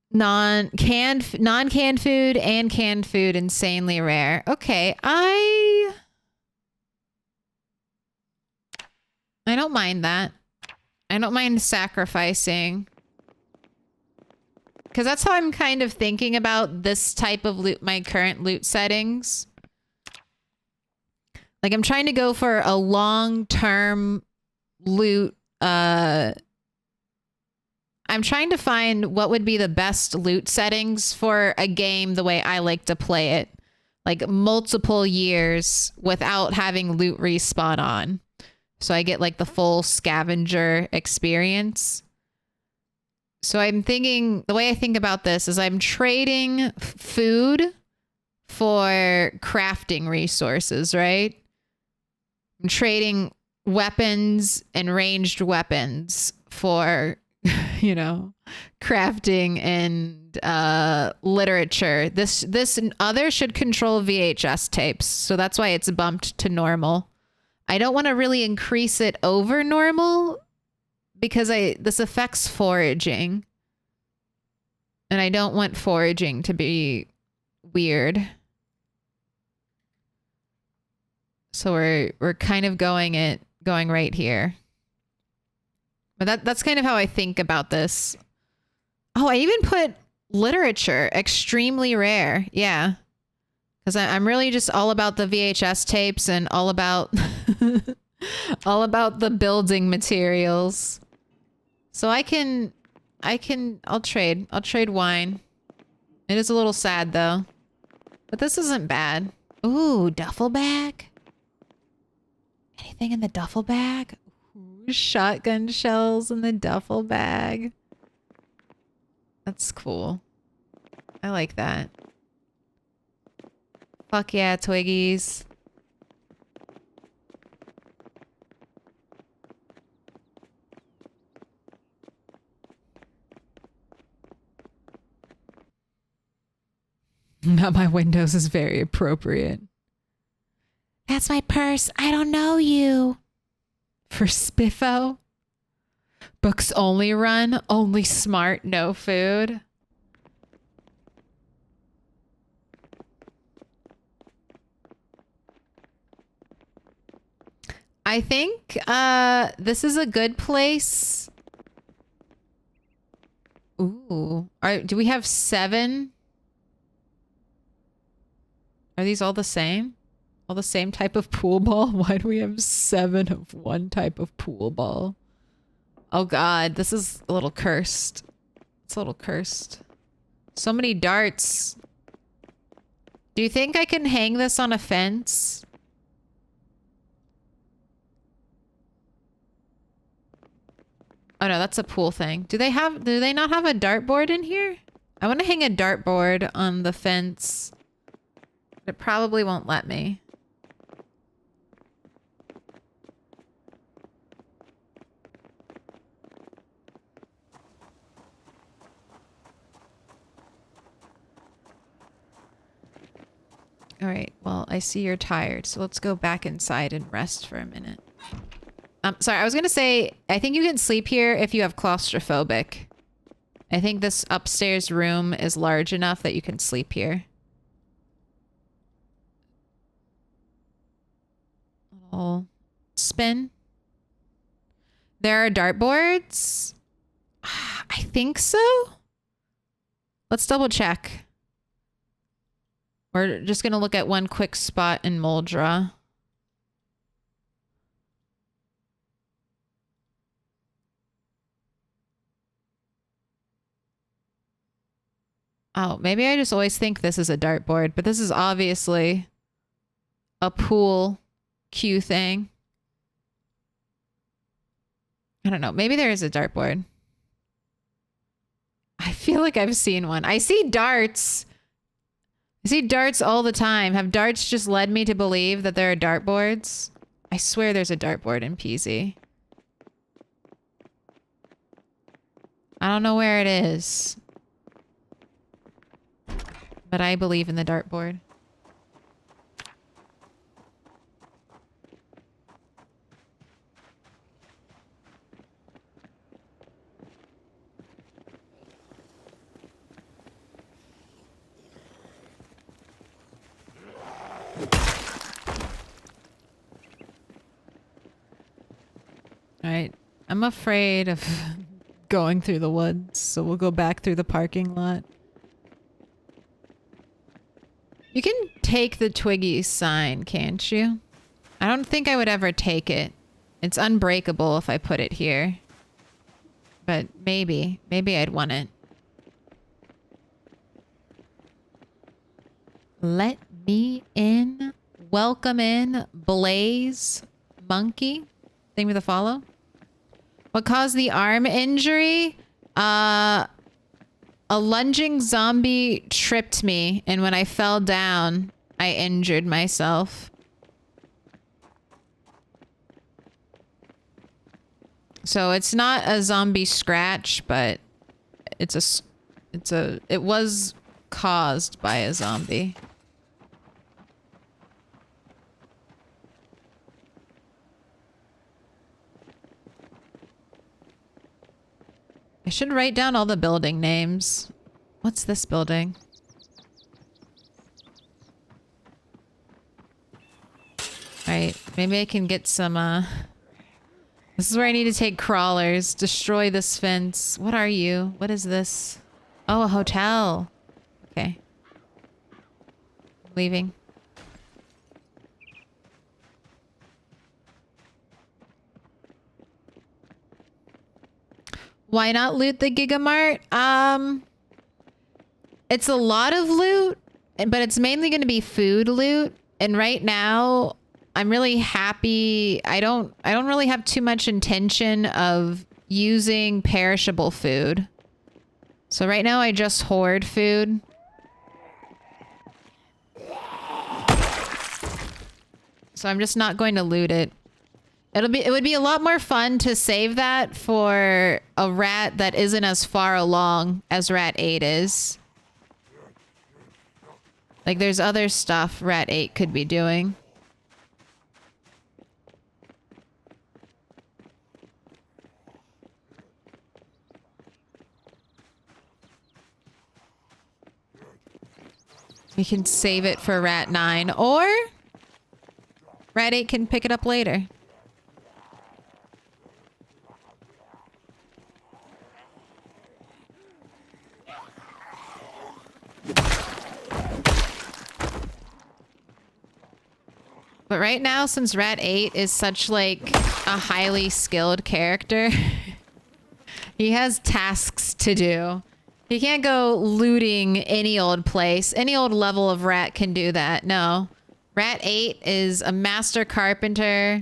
Non-canned food and canned food insanely rare. Okay, I don't mind that. I don't mind sacrificing. Because that's how I'm kind of thinking about this type of loot, my current loot settings. Like, I'm trying to go for a long-term loot. I'm trying to find what would be the best loot settings for a game the way I like to play it. Like, multiple years without having loot respawn on. So I get, like, the full scavenger experience. So I'm thinking, the way I think about this is I'm trading food for crafting resources, right? I'm trading weapons and ranged weapons for, you know, crafting and literature. This other should control VHS tapes, so that's why it's bumped to normal. I don't want to really increase it over normal because this affects foraging. And I don't want foraging to be weird. So we're kind of going right here. But that's kind of how I think about this. Oh, I even put literature, extremely rare. Yeah. Because I'm really just all about the VHS tapes and all about all about the building materials. So I'll trade wine. It is a little sad though, but this isn't bad. Ooh, duffel bag. Anything in the duffel bag? Ooh, shotgun shells in the duffel bag. That's cool. I like that. Fuck yeah, Twiggies. Not my windows is very appropriate. That's my purse. I don't know you. For Spiffo? Books only run, only smart, no food. I think this is a good place. Ooh. Do we have 7? Are these all the same? All the same type of pool ball? Why do we have 7 of one type of pool ball? Oh god, this is a little cursed. It's a little cursed. So many darts. Do you think I can hang this on a fence? Oh no, that's a pool thing. Do they not have a dartboard in here? I want to hang a dartboard on the fence. It probably won't let me. All right, well, I see you're tired, so let's go back inside and rest for a minute. Sorry, I was gonna say, I think you can sleep here if you have claustrophobic. I think this upstairs room is large enough that you can sleep here. Little spin. There are dartboards? I think so. Let's double check. We're just gonna look at one quick spot in Moldra. Oh, maybe I just always think this is a dartboard, but this is obviously a pool cue thing. I don't know. Maybe there is a dartboard. I feel like I've seen one. I see darts. I see darts all the time. Have darts just led me to believe that there are dartboards? I swear there's a dartboard in PZ. I don't know where it is. But I believe in the dartboard. right. I'm afraid of going through the woods, so we'll go back through the parking lot. You can take the Twiggy sign, can't you? I don't think I would ever take it. It's unbreakable if I put it here. But maybe. Maybe I'd want it. Let me in. Welcome in, Blaze Monkey. Thing with a follow. What caused the arm injury? A lunging zombie tripped me, and when I fell down, I injured myself. So it's not a zombie scratch, but it was caused by a zombie. I should write down all the building names. What's this building? Alright, maybe I can get some, This is where I need to take crawlers. Destroy this fence. What are you? What is this? Oh, a hotel. Okay. Leaving. Why not loot the Gigamart? It's a lot of loot, but it's mainly going to be food loot. And right now, I'm really happy. I don't really have too much intention of using perishable food. So right now I just hoard food. So I'm just not going to loot it. It would be a lot more fun to save that for a rat that isn't as far along as rat 8 is. Like there's other stuff rat 8 could be doing. We can save it for rat 9 or rat 8 can pick it up later. But right now, since Rat 8 is such like a highly skilled character, he has tasks to do. He can't go looting any old place. Any old level of rat can do that. No. Rat 8 is a master carpenter,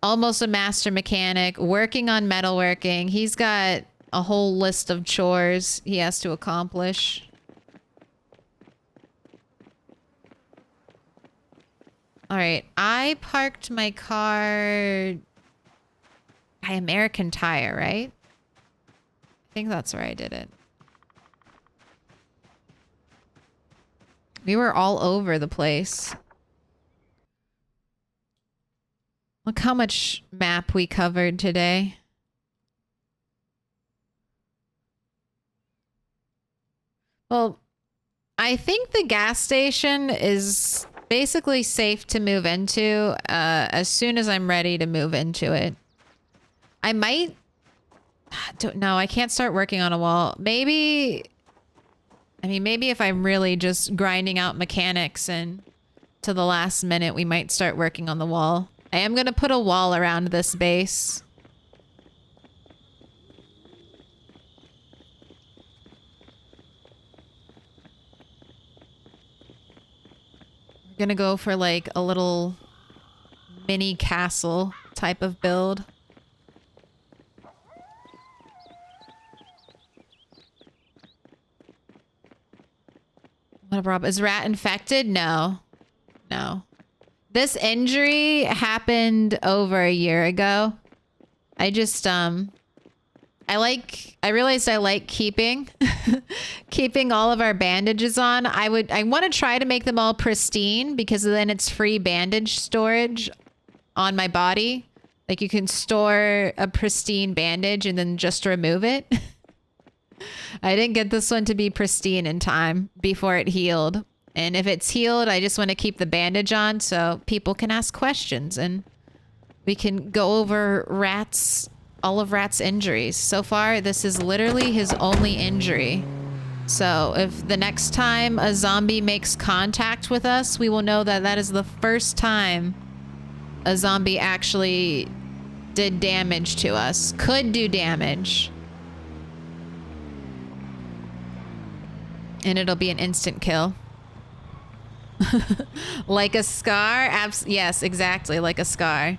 almost a master mechanic, working on metalworking. He's got a whole list of chores he has to accomplish. All right, I parked my car by American Tire, right? I think that's where I did it. We were all over the place. Look how much map we covered today. Well, I think the gas station is basically safe to move into as soon as I'm ready to move into it. I might... Don't know. I can't start working on a wall. Maybe... I mean, maybe if I'm really just grinding out mechanics and to the last minute, we might start working on the wall. I am going to put a wall around this base. Gonna go for like a little mini castle type of build. What a problem. Is rat infected? No. No. This injury happened over a year ago. I just I realized I like keeping all of our bandages on. I want to try to make them all pristine because then it's free bandage storage on my body. Like you can store a pristine bandage and then just remove it. I didn't get this one to be pristine in time before it healed. And if it's healed, I just want to keep the bandage on so people can ask questions and we can go over all of Rat's injuries. So far, this is literally his only injury. So if the next time a zombie makes contact with us, we will know that that is the first time a zombie actually did damage to us. Could do damage. And it'll be an instant kill. Like a scar? Yes, exactly. Like a scar.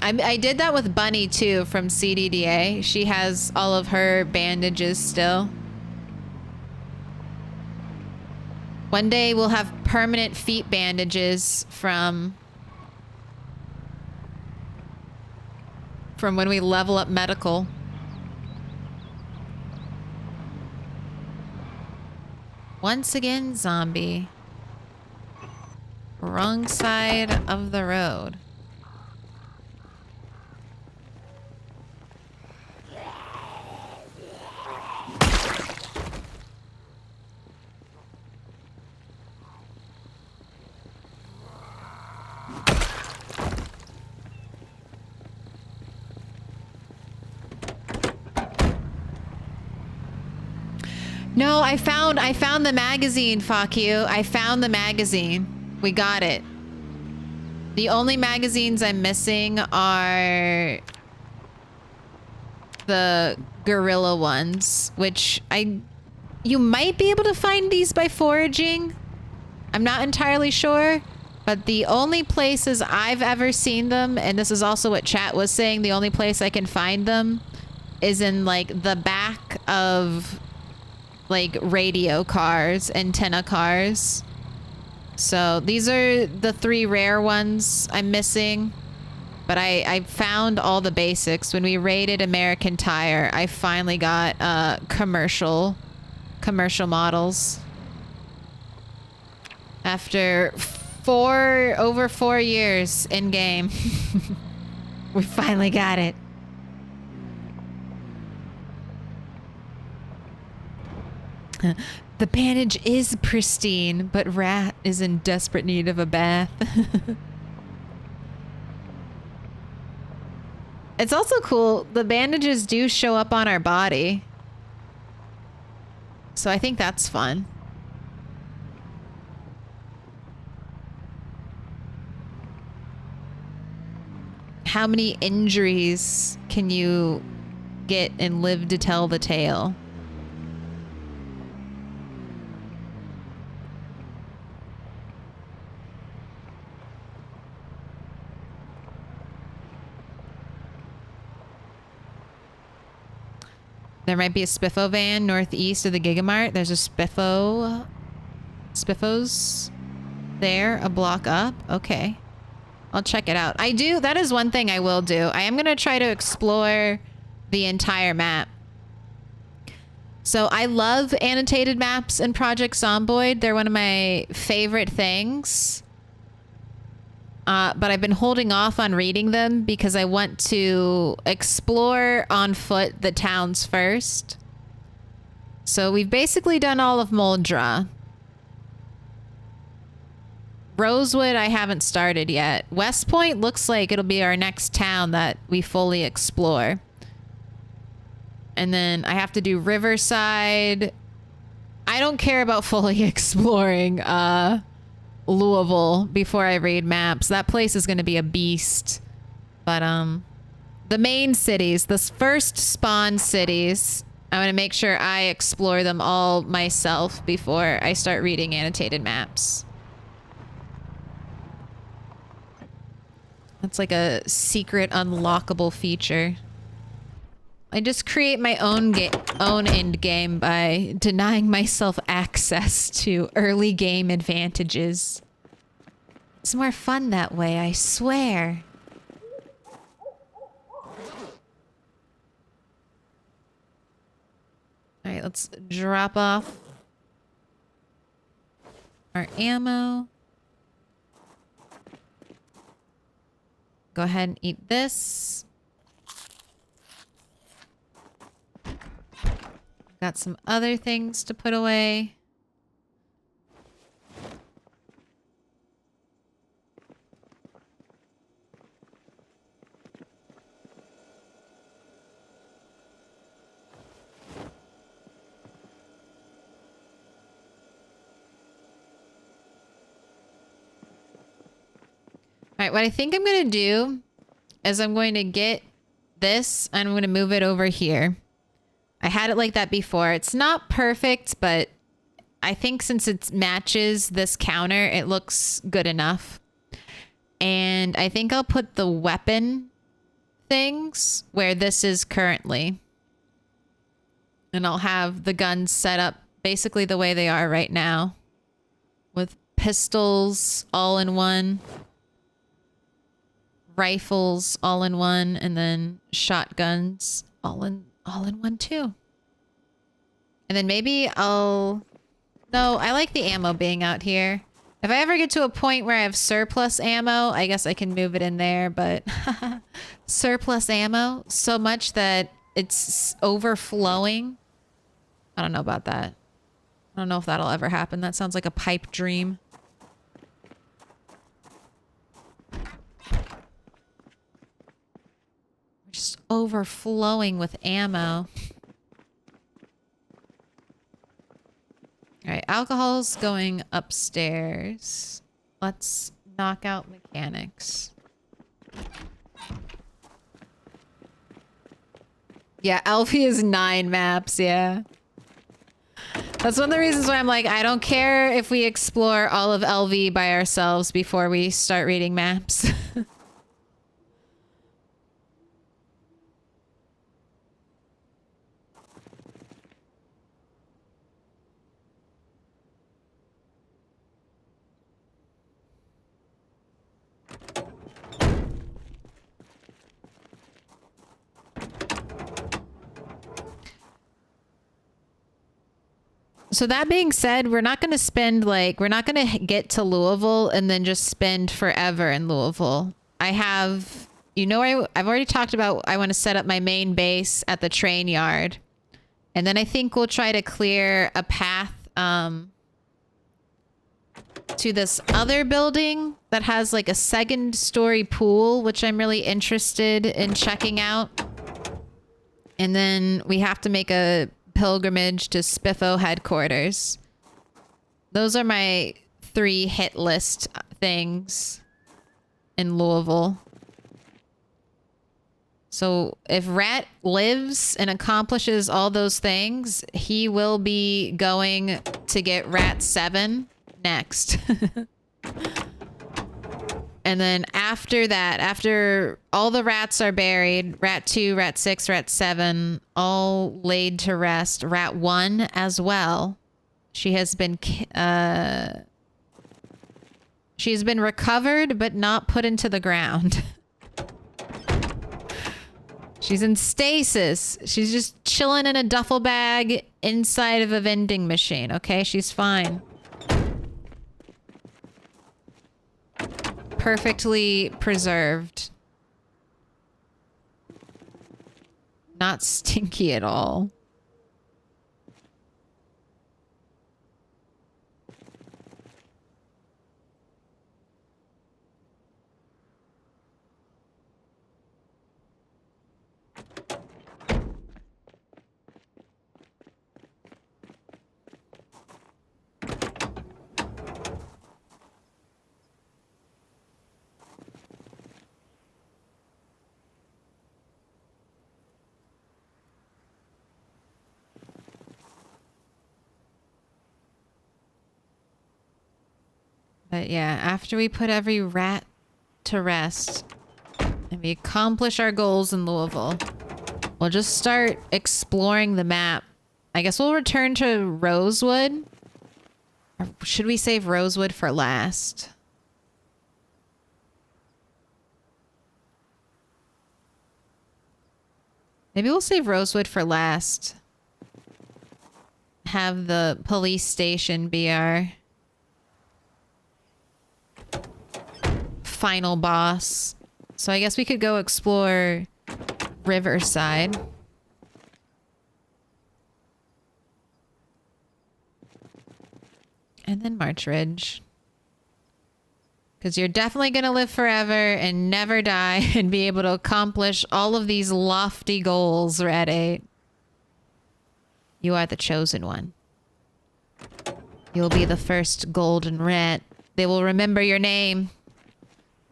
I did that with Bunny too from CDDA. She has all of her bandages still. One day we'll have permanent feet bandages from when we level up medical. Once again, zombie. Wrong side of the road. No, I found the magazine, fuck you. I found the magazine. We got it. The only magazines I'm missing are the gorilla ones, which you might be able to find these by foraging. I'm not entirely sure, but the only places I've ever seen them, and this is also what chat was saying, the only place I can find them is in like the back of like radio cars, antenna cars. So these are the 3 rare ones I'm missing, but I found all the basics. When we raided American Tire, I finally got commercial models. After over 4 years in game, we finally got it. The bandage is pristine, but Rat is in desperate need of a bath. It's also cool. The bandages do show up on our body. So I think that's fun. How many injuries can you get and live to tell the tale? There might be a Spiffo van northeast of the Gigamart. There's a Spiffos there, a block up. Okay. I'll check it out. That is one thing I will do. I am going to try to explore the entire map. So I love annotated maps in Project Zomboid. They're one of my favorite things. But I've been holding off on reading them because I want to explore on foot the towns first. So we've basically done all of Moldra. Rosewood I haven't started yet. West Point looks like it'll be our next town that we fully explore. And then I have to do Riverside. I don't care about fully exploring Louisville before I read maps. That place is going to be a beast. But the main cities, the first spawn cities, I want to make sure I explore them all myself before I start reading annotated maps. That's like a secret unlockable feature. I just create my own end game by denying myself access to early game advantages. It's more fun that way, I swear. All right, let's drop off our ammo. Go ahead and eat this. Got some other things to put away. All right, what I think I'm going to do is I'm going to get this and I'm going to move it over here. I had it like that before. It's not perfect, but I think since it matches this counter, it looks good enough. And I think I'll put the weapon things where this is currently. And I'll have the guns set up basically the way they are right now. With pistols all in one. Rifles all in one. And then shotguns all in one too. And then maybe I'll... No, I like the ammo being out here. If I ever get to a point where I have surplus ammo, I guess I can move it in there, but surplus ammo so much that it's overflowing. I don't know about that. I don't know if that'll ever happen. That sounds like a pipe dream. Just overflowing with ammo. All right, alcohol's going upstairs. Let's knock out mechanics. Yeah, Elfie is 9 maps, yeah. That's one of the reasons why I'm like, I don't care if we explore all of LV by ourselves before we start reading maps. So that being said, we're not going to spend we're not going to get to Louisville and then just spend forever in Louisville. I have, I've already talked about I want to set up my main base at the train yard. And then I think we'll try to clear a path to this other building that has like a 2nd-story pool, which I'm really interested in checking out. And then we have to make a pilgrimage to Spiffo headquarters. Those are my 3 hit list things in Louisville. So if Rat lives and accomplishes all those things, he will be going to get Rat 7 next. And then after that, after all the rats are buried, Rat 2, Rat 6, Rat 7, all laid to rest. Rat 1 as well. She has been she's been recovered, but not put into the ground. She's in stasis. She's just chilling in a duffel bag inside of a vending machine. Okay, she's fine. Perfectly preserved. Not stinky at all. But yeah, after we put every rat to rest and we accomplish our goals in Louisville, we'll just start exploring the map. I guess we'll return to Rosewood. Or should we save Rosewood for last? Maybe we'll save Rosewood for last. Have the police station be our final boss. So I guess we could go explore Riverside. And then March Ridge. Because you're definitely going to live forever and never die and be able to accomplish all of these lofty goals, Red 8. You are the chosen one. You'll be the first golden rat. They will remember your name.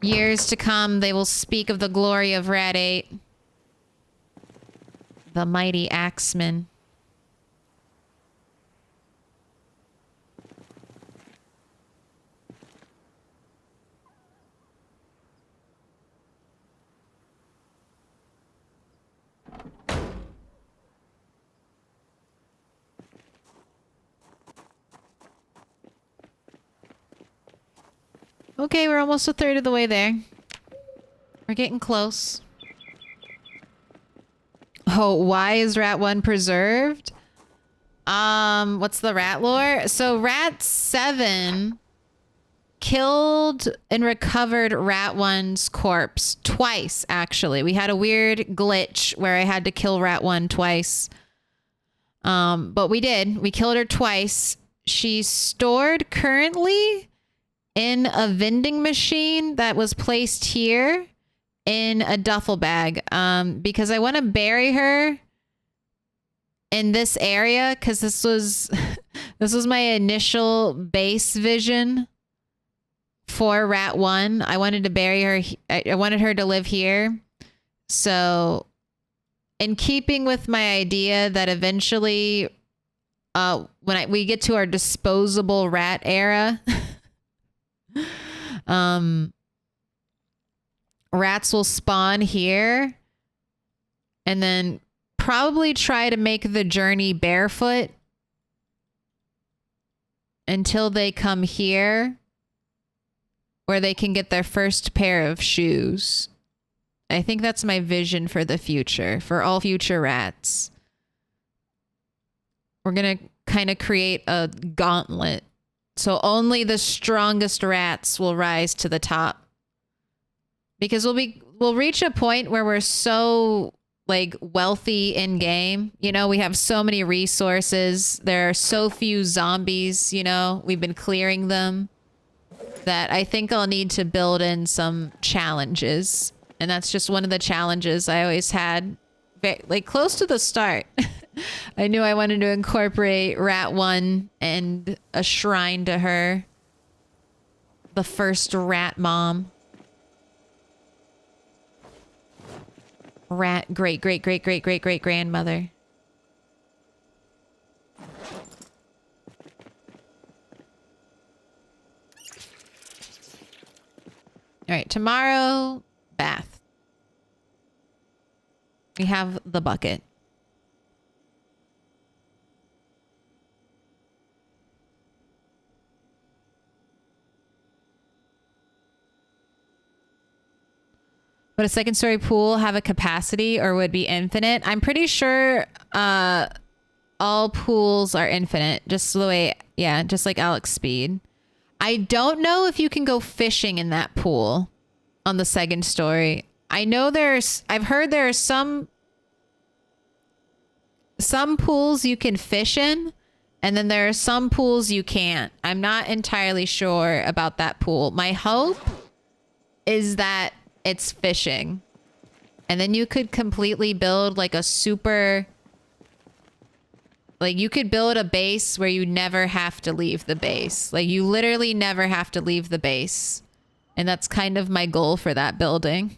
Years to come, they will speak of the glory of Rat 8. The mighty Axeman. Okay, we're almost a third of the way there. We're getting close. Oh, why is Rat 1 preserved? What's the rat lore? So Rat 7 killed and recovered Rat 1's corpse twice, actually. We had a weird glitch where I had to kill Rat 1 twice. But we did. We killed her twice. She's stored currently in a vending machine that was placed here in a duffel bag, because I want to bury her in this area, because this was my initial base vision for Rat 1. I wanted to bury her. I wanted her to live here. So in keeping with my idea that eventually when we get to our disposable rat era, rats will spawn here and then probably try to make the journey barefoot until they come here where they can get their first pair of shoes. I think that's my vision for the future, for all future rats. We're going to kind of create a gauntlet. So only the strongest rats will rise to the top. Because we'll reach a point where we're so like wealthy in game. You know, we have so many resources. There are so few zombies, you know, we've been clearing them, that I think I'll need to build in some challenges. And that's just one of the challenges I always had, like close to the start. I knew I wanted to incorporate Rat 1 and a shrine to her. The first rat mom. Rat great grandmother. All right, tomorrow, bath. We have the bucket. Would a second story pool have a capacity or would be infinite? I'm pretty sure all pools are infinite, just the way, yeah, just like Alex Speed. I don't know if you can go fishing in that pool on the second story. I know I've heard there are some pools you can fish in, and then there are some pools you can't. I'm not entirely sure about that pool. My hope is that it's fishing. And then you could completely build like a super... Like you could build a base where you never have to leave the base. Like you literally never have to leave the base. And that's kind of my goal for that building.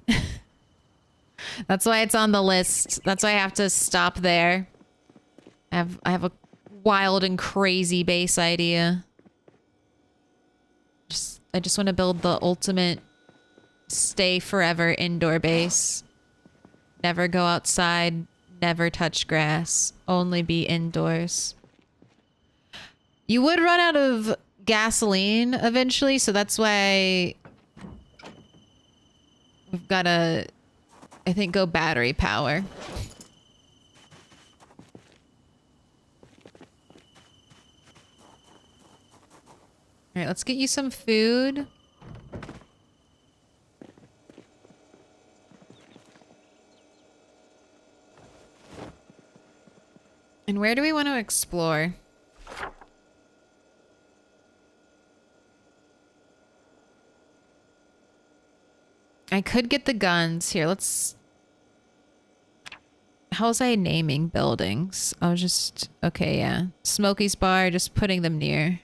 That's why it's on the list. That's why I have to stop there. I have a wild and crazy base idea. I just want to build the ultimate stay forever indoor base. Never go outside. Never touch grass. Only be indoors. You would run out of gasoline eventually, so that's why we've got to, I think, go battery power. All right, let's get you some food. And where do we want to explore? I could get the guns. Here, let's... How's I naming buildings? I'll just... Okay, yeah. Smokey's Bar, just putting them near.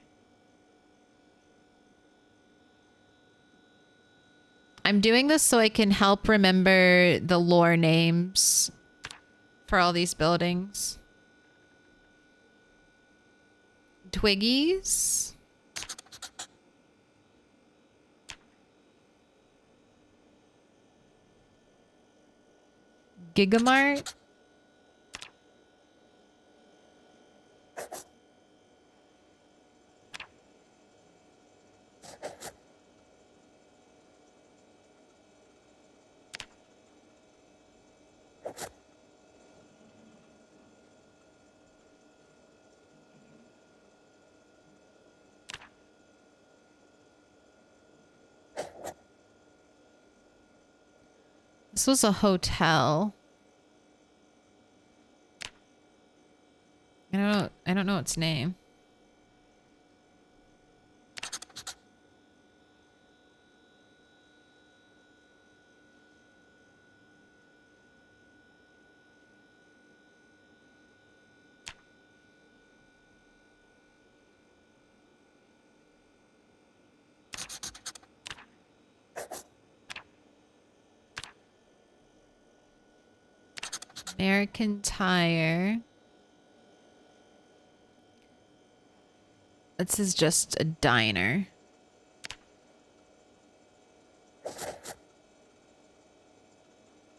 I'm doing this so I can help remember the lore names for all these buildings. Twiggies. Gigamart. This was a hotel. I don't know its name. American Tire. This is just a diner.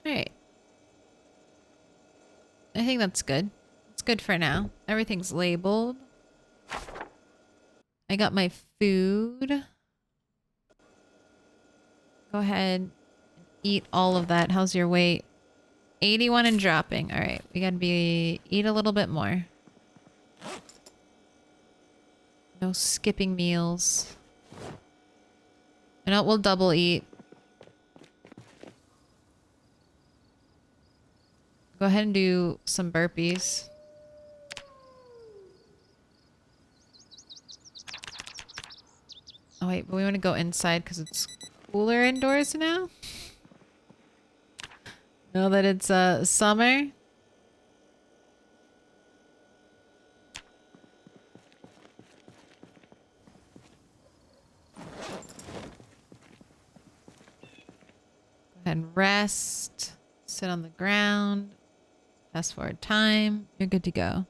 Alright. I think that's good. It's good for now. Everything's labeled. I got my food. Go ahead and eat all of that. How's your weight? 81 and dropping. All right, we gotta eat a little bit more. No skipping meals. You know, we'll double eat. Go ahead and do some burpees. Oh wait, but we want to go inside because it's cooler indoors now. Now that it's summer. Go ahead and rest. Sit on the ground. Fast forward time. You're good to go.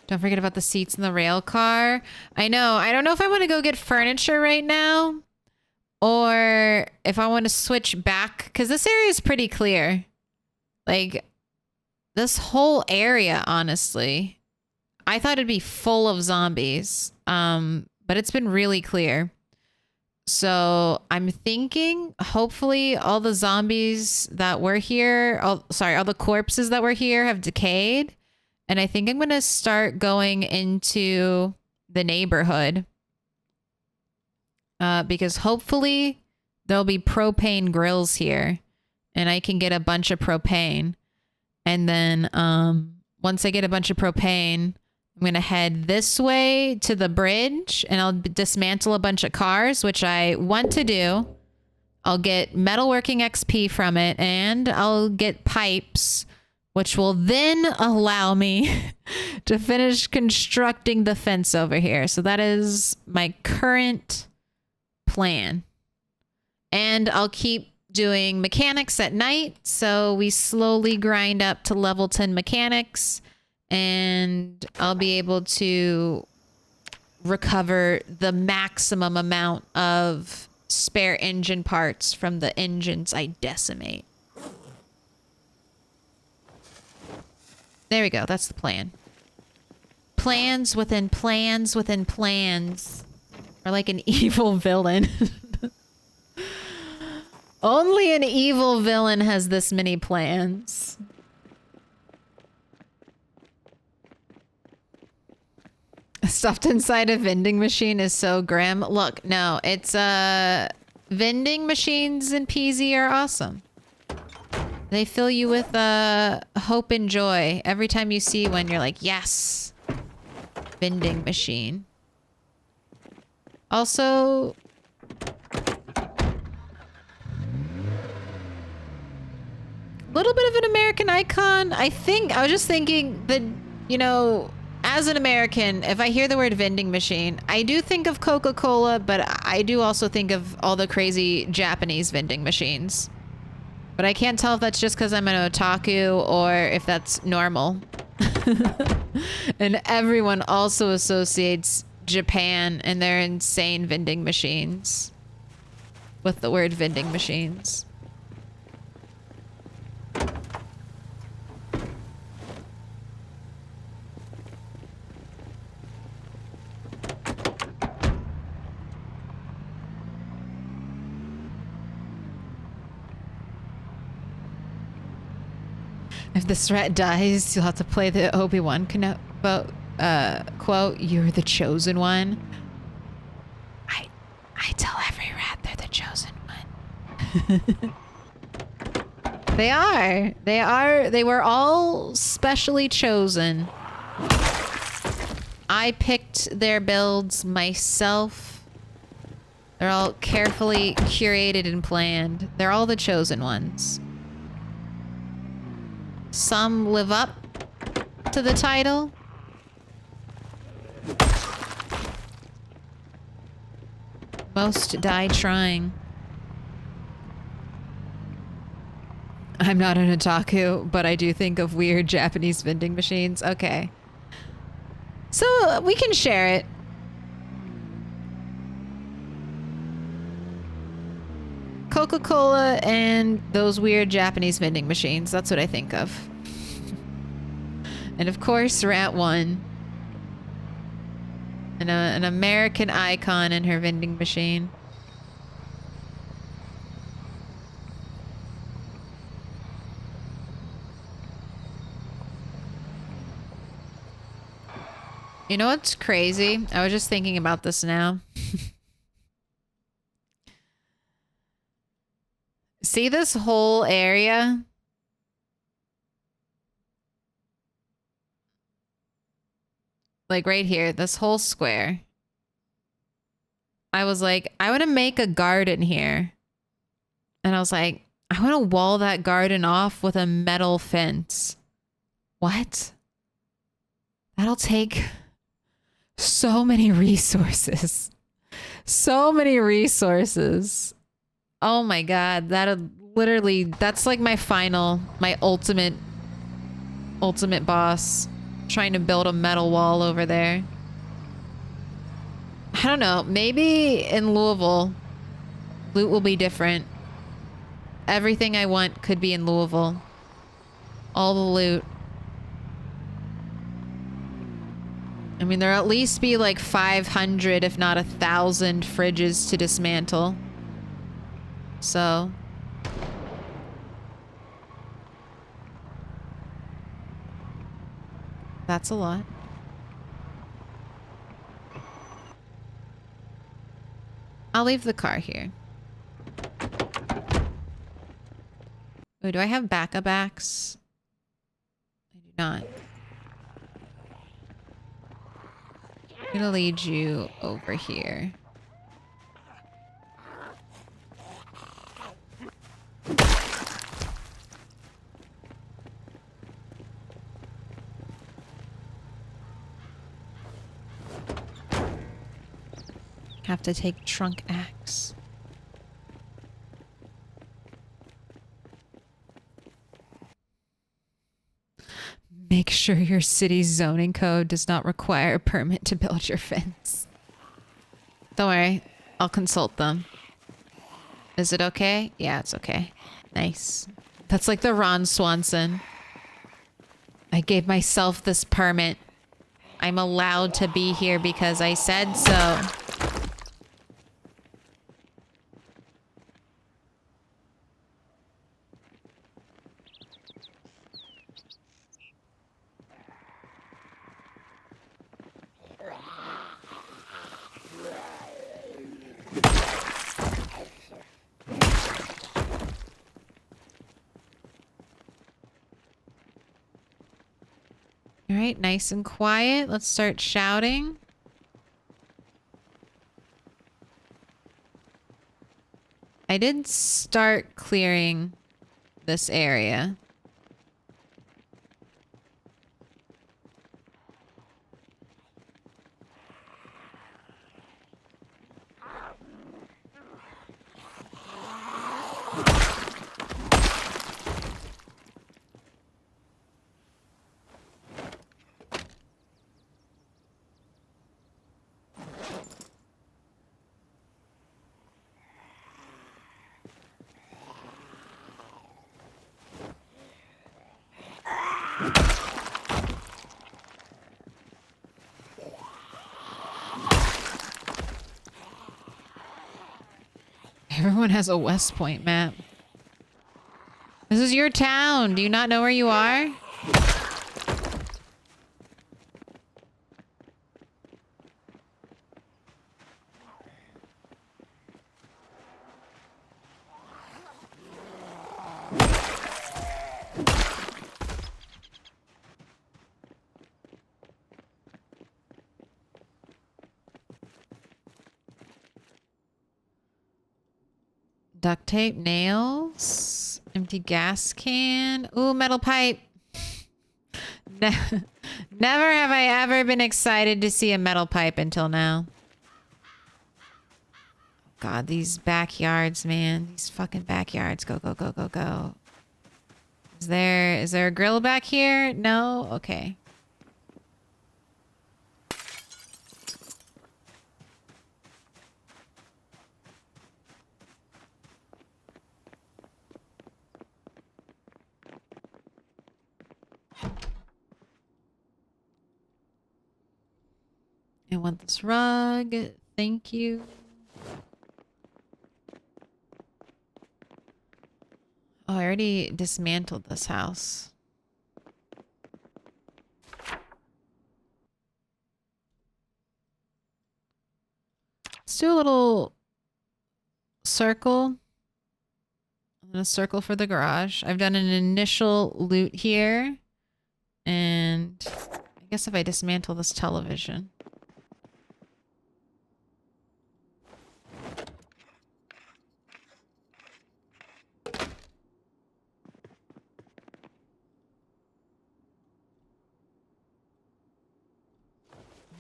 Don't forget about the seats in the rail car. I know. I don't know if I want to go get furniture right now. Or if I want to switch back. Because this area is pretty clear. Like, this whole area, honestly. I thought it'd be full of zombies. But it's been really clear. So I'm thinking, hopefully, all the zombies that were here, all the corpses that were here have decayed. And I think I'm going to start going into the neighborhood. Because hopefully there'll be propane grills here. And I can get a bunch of propane. And then once I get a bunch of propane, I'm going to head this way to the bridge and I'll dismantle a bunch of cars, which I want to do. I'll get metalworking XP from it and I'll get pipes, which will then allow me to finish constructing the fence over here. So that is my current plan. And I'll keep doing mechanics at night. So we slowly grind up to level 10 mechanics. And I'll be able to recover the maximum amount of spare engine parts from the engines I decimate. There we go. That's the plan. Plans within plans within plans. Or like an evil villain. Only an evil villain has this many plans. Stuffed inside a vending machine is so grim. Look, no, it's vending machines in PZ are awesome. They fill you with hope and joy. Every time you see one, you're like, yes, vending machine. Also, little bit of an American icon. I was just thinking that, you know, As an American, if I hear the word vending machine, I do think of Coca-Cola, but I do also think of all the crazy Japanese vending machines. But I can't tell if that's just because I'm an otaku or if that's normal. And everyone also associates Japan and their insane vending machines with the word vending machines. If this rat dies, you'll have to play the Obi-Wan quote, "You're the chosen one." I tell every rat they're the chosen one. They are. They are. They were all specially chosen. I picked their builds myself. They're all carefully curated and planned. They're all the chosen ones. Some live up to the title. Most die trying. I'm not an otaku, but I do think of weird Japanese vending machines. Okay. So we can share it. Coca-Cola and those weird Japanese vending machines. That's what I think of. And of course, Rat 1. And an American icon in her vending machine. You know what's crazy? I was just thinking about this now. See this whole area? Like right here, this whole square. I was like, I want to make a garden here. And I was like, I want to wall that garden off with a metal fence. What? That'll take so many resources. So many resources. Oh my god, that's like my ultimate boss. Trying to build a metal wall over there. I don't know, maybe in Louisville, loot will be different. Everything I want could be in Louisville. All the loot. I mean, there'll at least be like 500, if not 1,000 fridges to dismantle. So... that's a lot. I'll leave the car here. Oh, do I have backup axe? I do not. I'm gonna lead you over here. Have to take trunk axe. Make sure your city's zoning code does not require a permit to build your fence. Don't worry, I'll consult them. Is it okay? Yeah, it's okay. Nice. That's like the Ron Swanson. I gave myself this permit. I'm allowed to be here because I said so. All right, nice and quiet. Let's start shouting. I did start clearing this area. Everyone has a West Point map. This is your town. Do you not know where you are? Duct tape, nails, empty gas can. Ooh, metal pipe. Never have I ever been excited to see a metal pipe until now. God, these backyards, man. These fucking backyards. Go, go, go, go, go. Is there a grill back here? No? Okay. I want this rug. Thank you. Oh, I already dismantled this house. Let's do a little circle. I'm gonna circle for the garage. I've done an initial loot here. And I guess if I dismantle this television.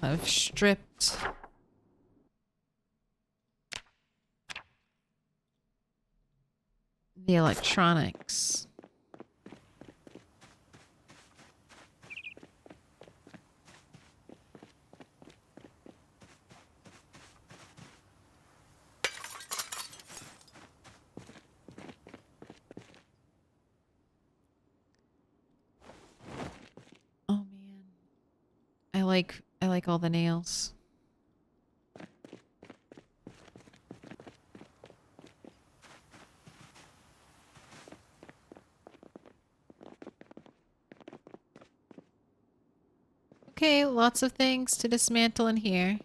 I've stripped the electronics. Oh man. I like all the nails. Okay, lots of things to dismantle in here.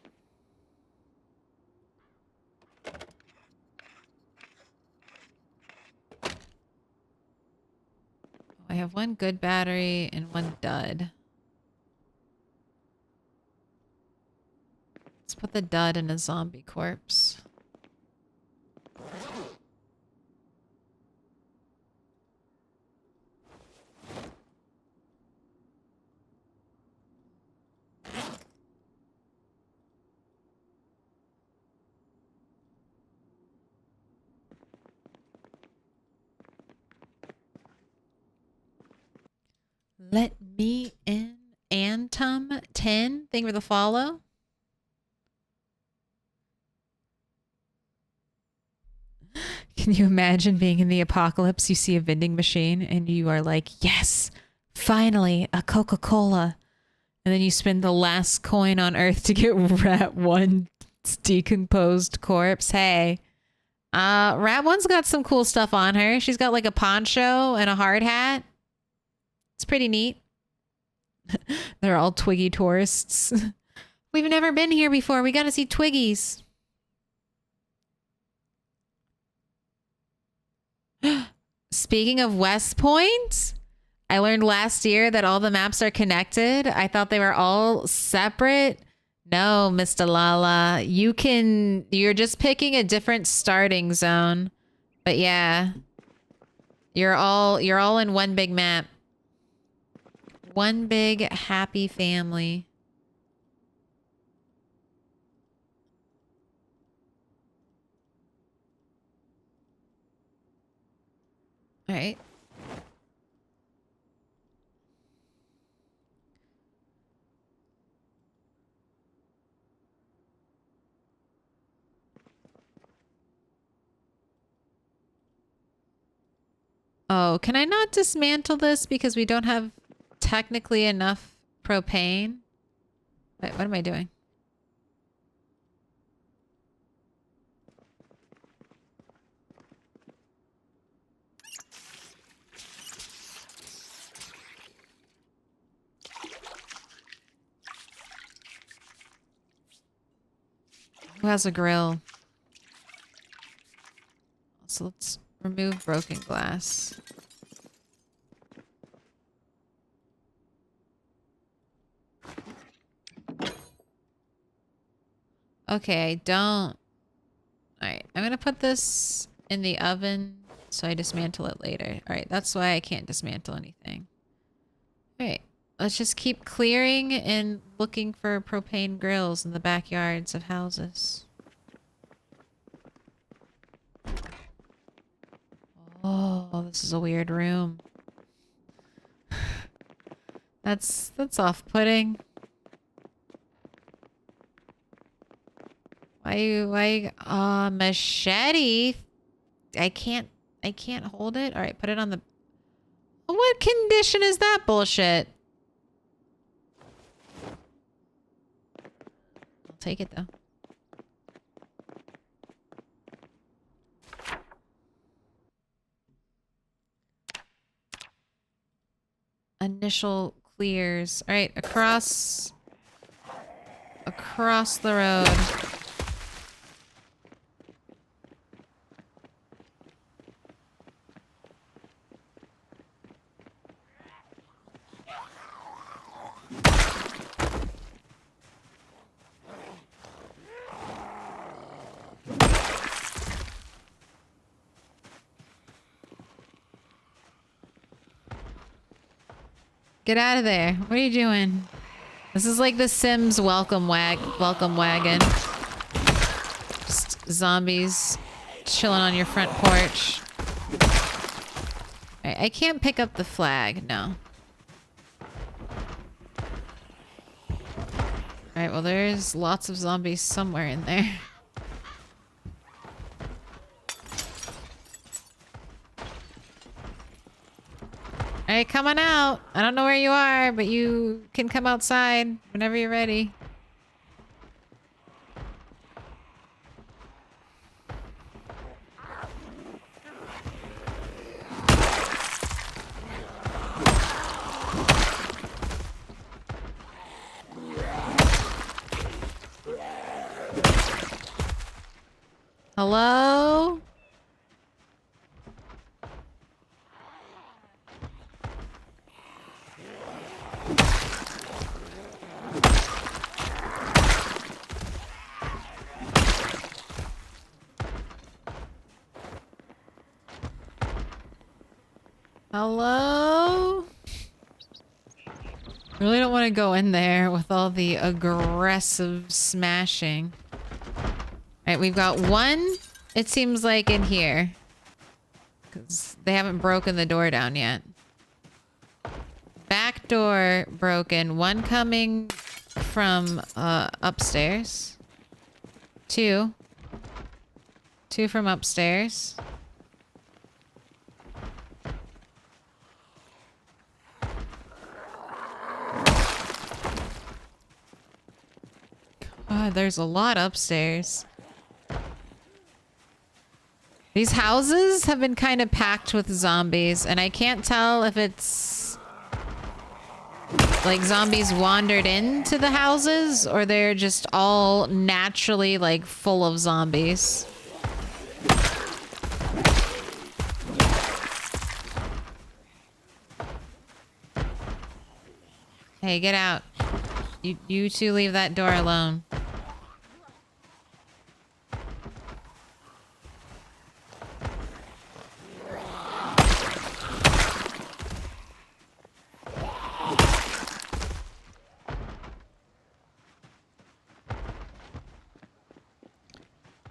I have one good battery and one dud. Let's put the dud in a zombie corpse. Let me in. Antum 10. Thank you for the follow. Can you imagine being in the apocalypse? You see a vending machine and you are like, yes, finally, a Coca-Cola. And then you spend the last coin on Earth to get Rat 1's decomposed corpse. Hey, Rat 1's got some cool stuff on her. She's got like a poncho and a hard hat. It's pretty neat. They're all Twiggy tourists. We've never been here before. We got to see Twiggies. Speaking of West Point, I learned last year that all the maps are connected. I thought they were all separate. No, Mr. Lala, you're just picking a different starting zone. But yeah, you're all in one big map. One big happy family. All right. Oh, can I not dismantle this because we don't have technically enough propane. Wait, what am I doing? Who has a grill? So let's remove broken glass. Okay, I don't... Alright, I'm gonna put this in the oven so I dismantle it later. Alright, that's why I can't dismantle anything. Alright, let's just keep clearing and looking for propane grills in the backyards of houses. Oh, this is a weird room. That's off-putting. Machete? I can't hold it. All right, put it on the... What condition is that bullshit? I'll take it though. Initial clears. All right, across the road. Get out of there. What are you doing? This is like the Sims welcome wagon. Just zombies chilling on your front porch. Alright, I can't pick up the flag. No. Alright, well there's lots of zombies somewhere in there. Alright, come on out. I don't know where you are, but you can come outside whenever you're ready. Hello? Hello? Really don't want to go in there with all the aggressive smashing. Alright, we've got one, it seems like, in here. Because they haven't broken the door down yet. Back door broken. One coming from upstairs. Two. Two from upstairs. God, there's a lot upstairs. These houses have been kind of packed with zombies, and I can't tell if it's like zombies wandered into the houses or they're just all naturally like full of zombies. Hey, get out. You two leave that door alone.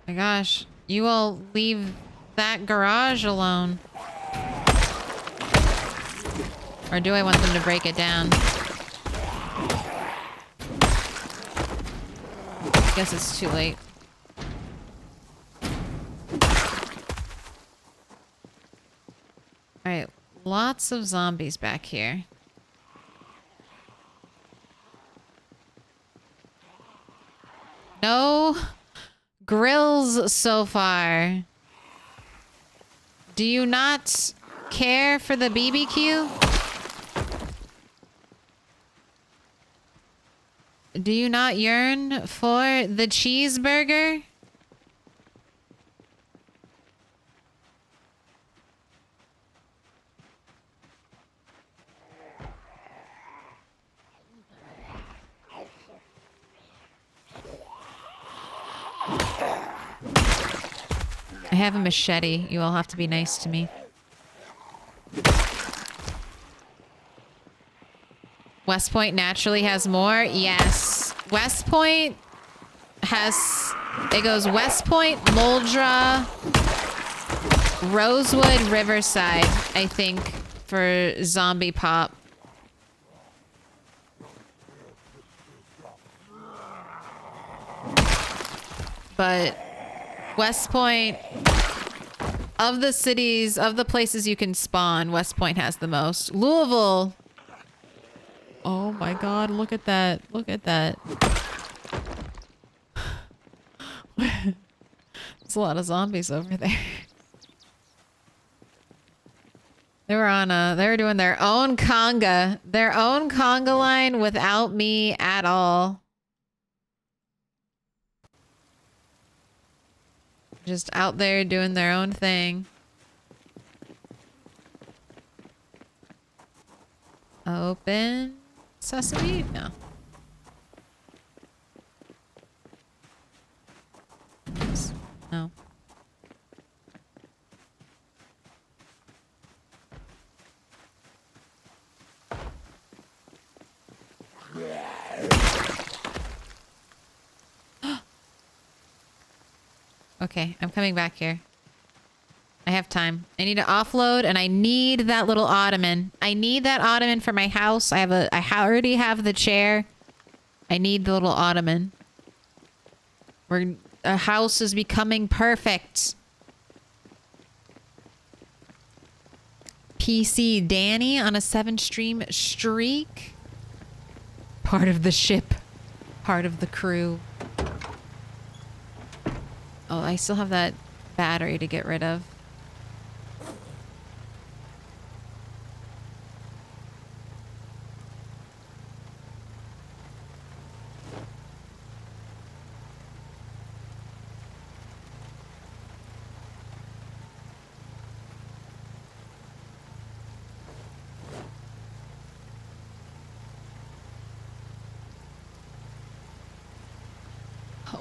My gosh, you all leave that garage alone. Or do I want them to break it down? I guess it's too late. Alright, lots of zombies back here. No grills so far. Do you not care for the BBQ? Do you not yearn for the cheeseburger? I have a machete. You all have to be nice to me. West Point naturally has more? Yes. West Point has... It goes West Point, Muldra, Rosewood, Riverside, I think, for zombie pop. But West Point, of the cities, of the places you can spawn, West Point has the most. Louisville. Oh my god, look at that. Look at that. There's a lot of zombies over there. They were doing their own conga line without me at all. Just out there doing their own thing. Open sesame? No. No. Okay, I'm coming back here. I have time. I need to offload, and I need that little ottoman. I need that ottoman for my house. I already have the chair. I need the little ottoman. A house is becoming perfect. PC Danny on a 7-stream streak. Part of the ship. Part of the crew. Oh, I still have that battery to get rid of.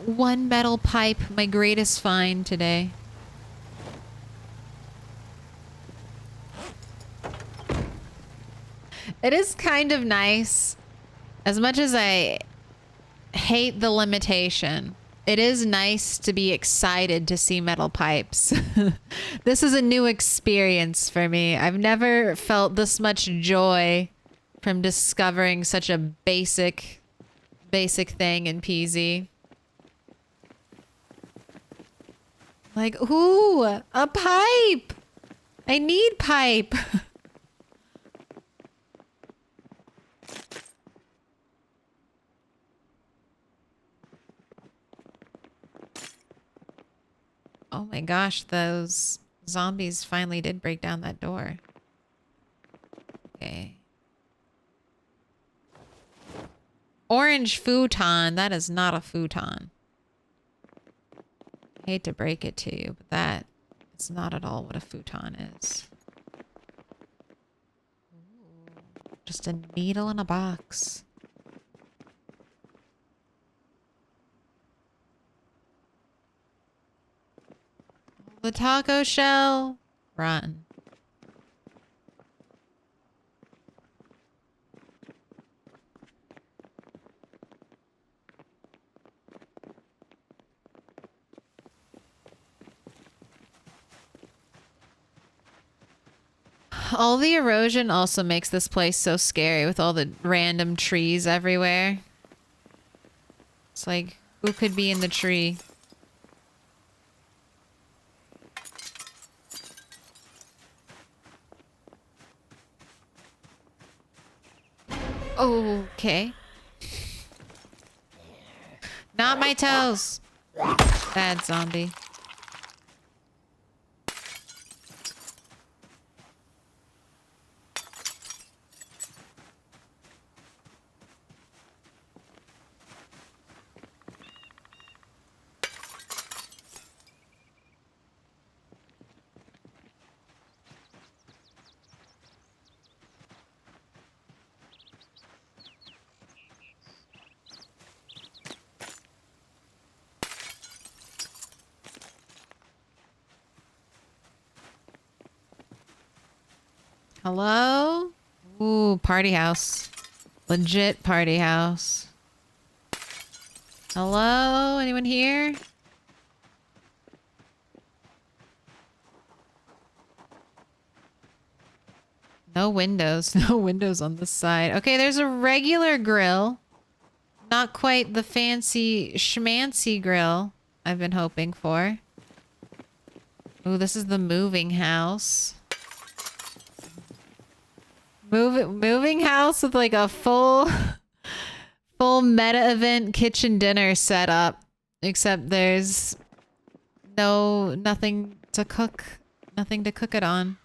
One metal pipe, my greatest find today. It is kind of nice. As much as I hate the limitation, it is nice to be excited to see metal pipes. This is a new experience for me. I've never felt this much joy from discovering such a basic thing in PZ. Like, ooh, a pipe. I need pipe. Oh my gosh, those zombies finally did break down that door. Okay. Orange futon. That is not a futon. I hate to break it to you, but that is not at all what a futon is. Ooh, just a needle in a box. The taco shell. Run. All the erosion also makes this place so scary with all the random trees everywhere. It's like, who could be in the tree? Okay. Not my toes. Bad zombie. Hello? Ooh, party house. Legit party house. Hello? Anyone here? No windows. No windows on this side. Okay, there's a regular grill. Not quite the fancy schmancy grill I've been hoping for. Ooh, this is the moving house. Moving house with like a full meta event kitchen dinner set up, except there's nothing to cook it on.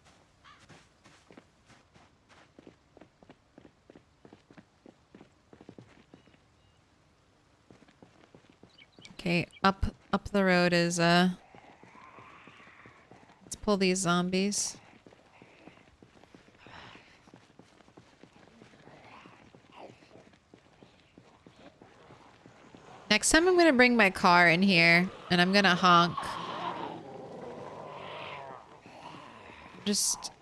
Okay, up the road is let's pull these zombies. Next time I'm gonna bring my car in here and I'm gonna honk. Just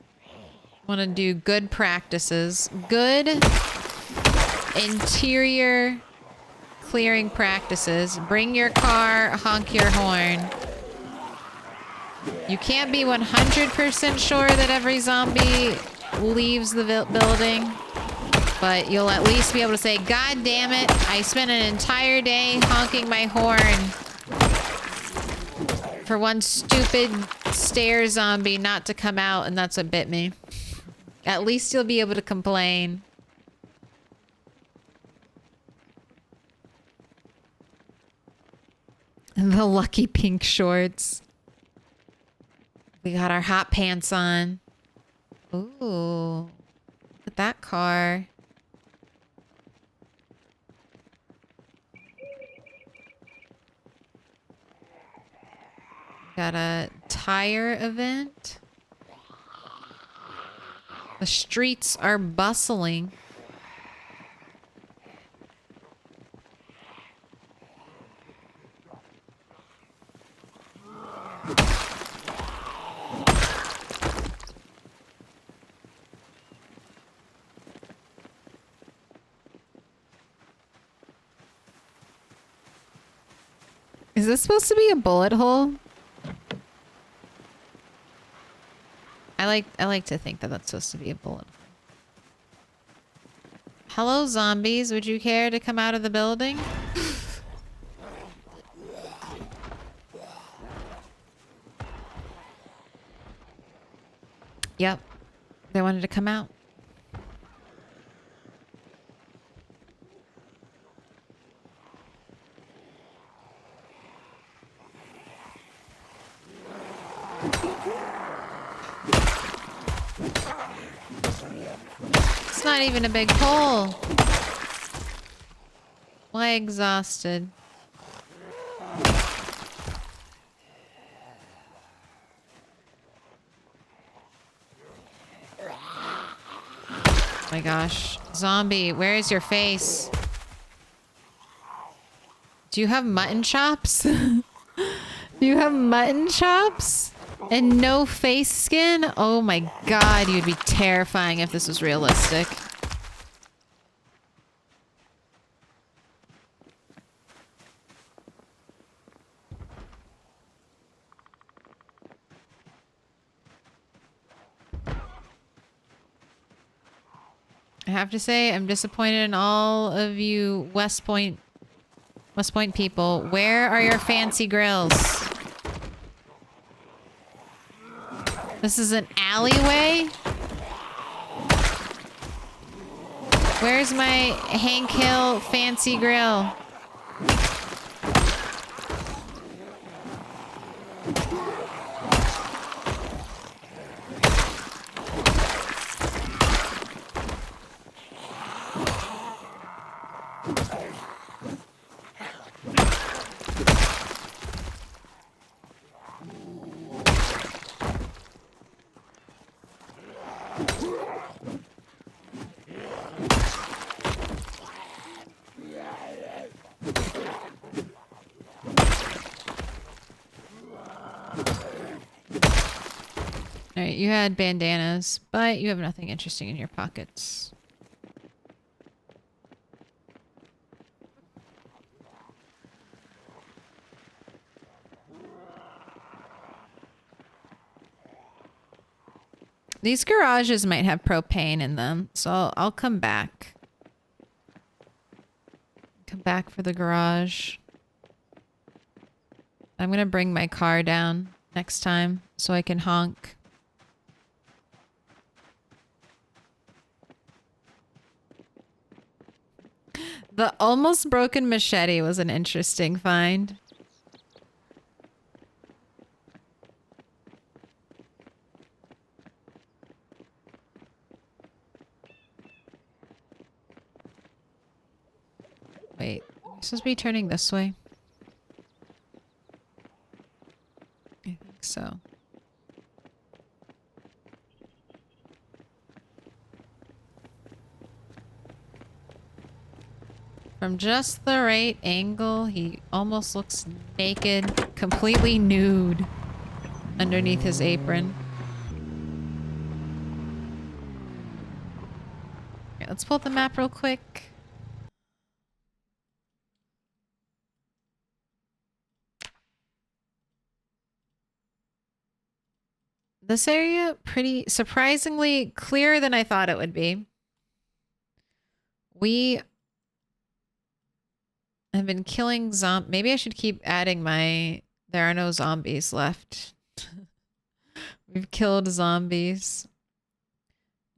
want to do good practices. Good interior clearing practices. Bring your car, honk your horn. You can't be 100% sure that every zombie leaves the building. But you'll at least be able to say, God damn it, I spent an entire day honking my horn for one stupid stair zombie not to come out, and that's what bit me. At least you'll be able to complain. And the lucky pink shorts. We got our hot pants on. Ooh, look at that car. Got a tire event. The streets are bustling. Is this supposed to be a bullet hole? I like to think that that's supposed to be a bullet. Hello, zombies. Would you care to come out of the building? Yep. They wanted to come out. It's not even a big hole. Why exhausted? Oh my gosh. Zombie, where is your face? Do you have mutton chops? Do you have mutton chops? And no face skin? Oh my god, you'd be terrifying if this was realistic. I have to say, I'm disappointed in all of you West Point people. Where are your fancy grills? This is an alleyway? Where's my Hank Hill fancy grill? Alright, you had bandanas, but you have nothing interesting in your pockets. These garages might have propane in them, so I'll come back. Come back for the garage. I'm gonna bring my car down next time so I can honk. The almost broken machete was an interesting find. Wait, am I supposed to be turning this way? I think so. From just the right angle, he almost looks naked, completely nude underneath his apron. Okay, let's pull up the map real quick. This area, pretty surprisingly clearer than I thought it would be. We have been killing maybe I should keep adding my... There are no zombies left. We've killed zombies.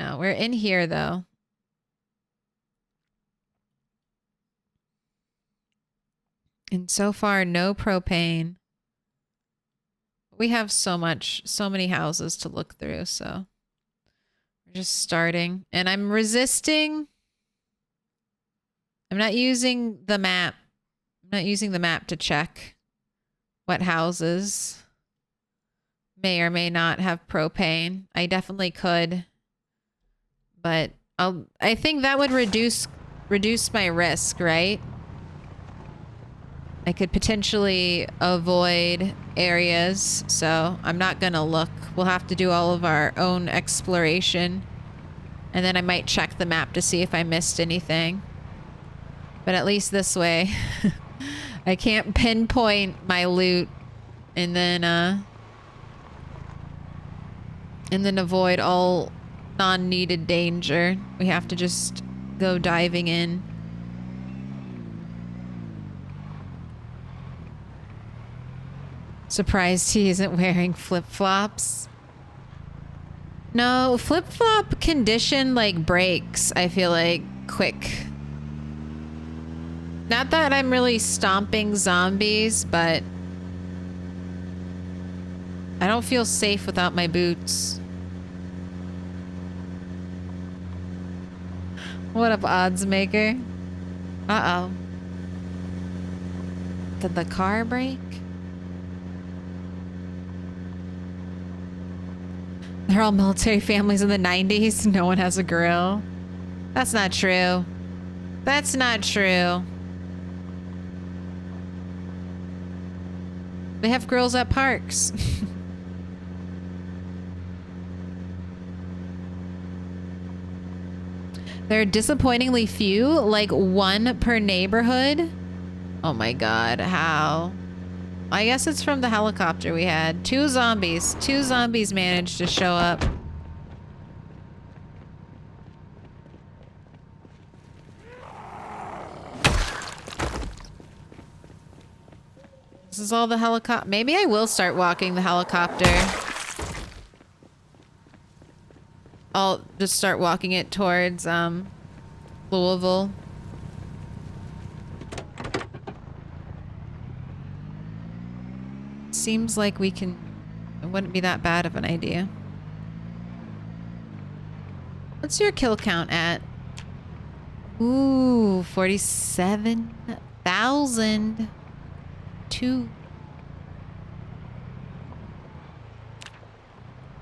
No, we're in here though. And so far, no propane. We have so many houses to look through, so we're just starting. And I'm resisting. I'm not using the map. I'm not using the map to check what houses may or may not have propane. I definitely could, but I think that would reduce my risk, right? I could potentially avoid areas, so I'm not gonna look. We'll have to do all of our own exploration, and then I might check the map to see if I missed anything. But at least this way, I can't pinpoint my loot and then avoid all non-needed danger. We have to just go diving in. Surprised he isn't wearing flip-flops. No, flip-flop condition like breaks, I feel like, quick. Not that I'm really stomping zombies, but I don't feel safe without my boots. What up, odds maker? Uh-oh. Did the car break? They're all military families in the 90s. No one has a grill. That's not true. That's not true. They have grills at parks. There are disappointingly few, like one per neighborhood. Oh my god, how? I guess it's from the helicopter we had. Two zombies managed to show up. This is all the helicopter. Maybe I will start walking the helicopter. I'll just start walking it towards Louisville. Seems like we can... It wouldn't be that bad of an idea. What's your kill count at? Ooh, 47,000. Two.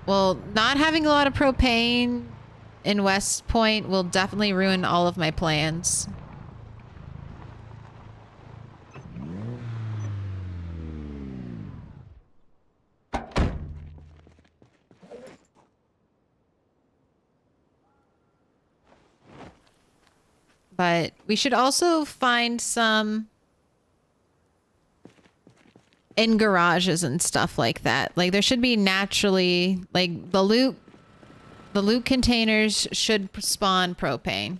Well, not having a lot of propane in West Point will definitely ruin all of my plans. But we should also find some in garages and stuff like that. Like there should be naturally, like the loot containers should spawn propane.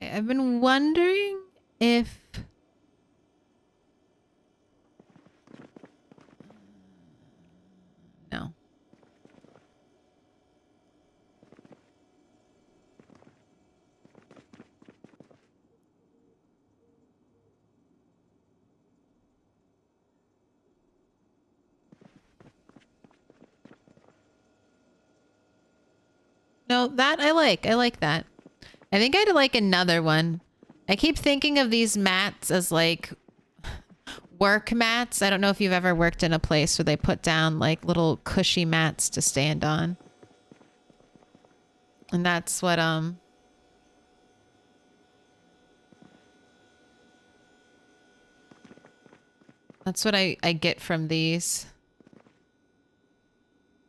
Okay, I've been wondering if no. No, that I like. I like that. I think I'd like another one. I keep thinking of these mats as like work mats. I don't know if you've ever worked in a place where they put down like little cushy mats to stand on. And that's what I get from these.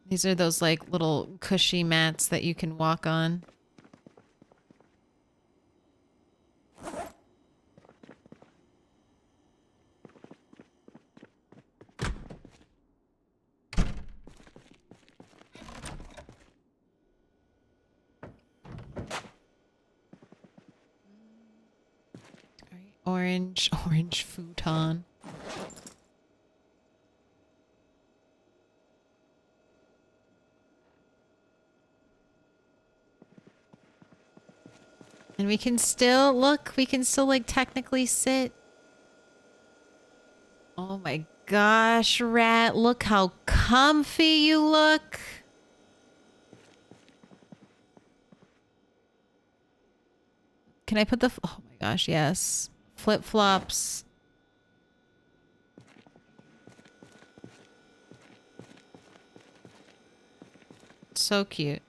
These are those like little cushy mats that you can walk on. Orange futon. And we can still, look, we can still like technically sit. Oh my gosh, Rat, look how comfy you look. Can I put the, oh my gosh, yes. Flip-flops. So cute.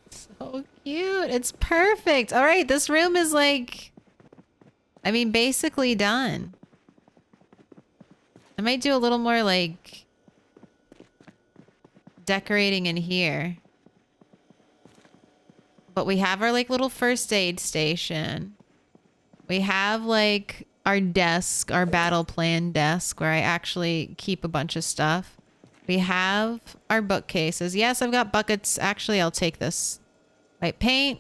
So cute. It's perfect. All right, this room is like, I mean, basically done. I might do a little more like decorating in here. But we have our like little first aid station. We have like our desk, our battle plan desk where I actually keep a bunch of stuff. We have our bookcases. Yes, I've got buckets. Actually, I'll take this. White paint.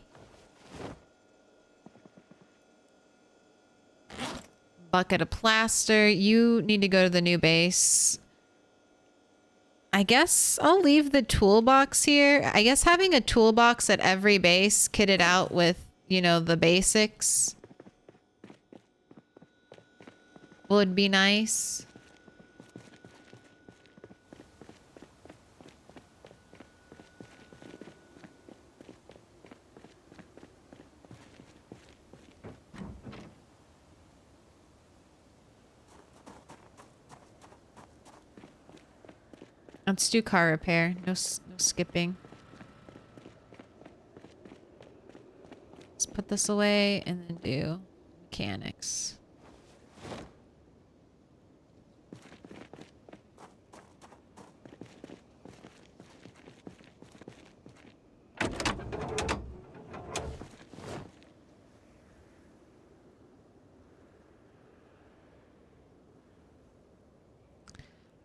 Bucket of plaster. You need to go to the new base. I guess I'll leave the toolbox here. I guess having a toolbox at every base kitted out with, you know, the basics would be nice. Let's do car repair. No skipping. Let's put this away and then do mechanics.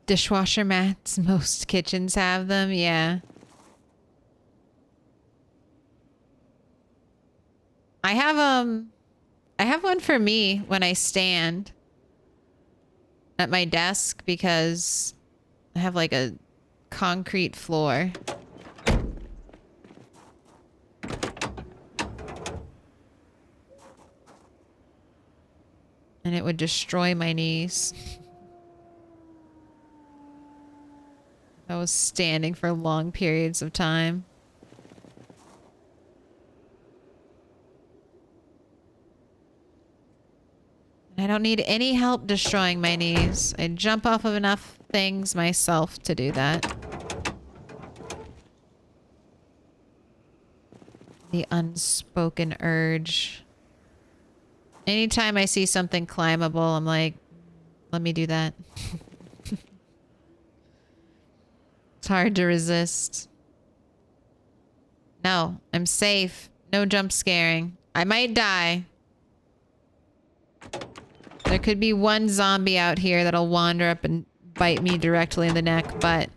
Dishwasher mats. Most kitchens have them. Yeah. I have one for me when I stand at my desk because I have like a concrete floor. And it would destroy my knees. I was standing for long periods of time. I don't need any help destroying my knees. I jump off of enough things myself to do that. The unspoken urge. Anytime I see something climbable, I'm like, let me do that. It's hard to resist. No, I'm safe. No jump scaring. I might die. There could be one zombie out here that'll wander up and bite me directly in the neck, but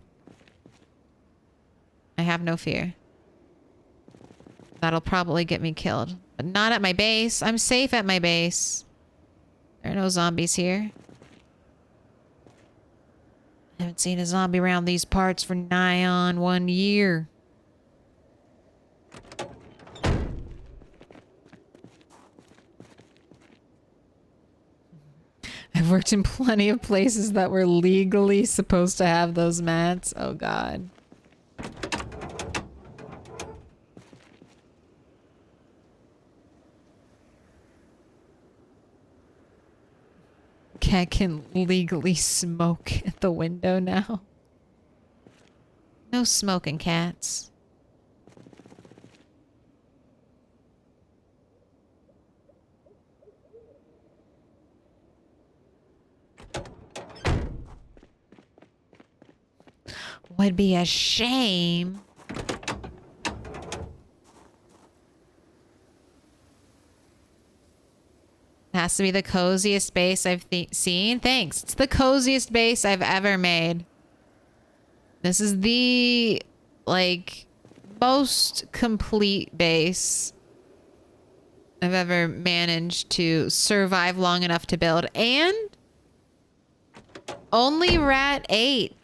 I have no fear. That'll probably get me killed. But not at my base. I'm safe at my base. There are no zombies here. I haven't seen a zombie around these parts for nigh on 1 year. I've worked in plenty of places that were legally supposed to have those mats. Oh, God. Cat can legally smoke at the window now. No smoking cats. Would be a shame. Has to be the coziest base I've seen. Thanks. It's the coziest base I've ever made. This is the, like, most complete base I've ever managed to survive long enough to build. And only Rat 8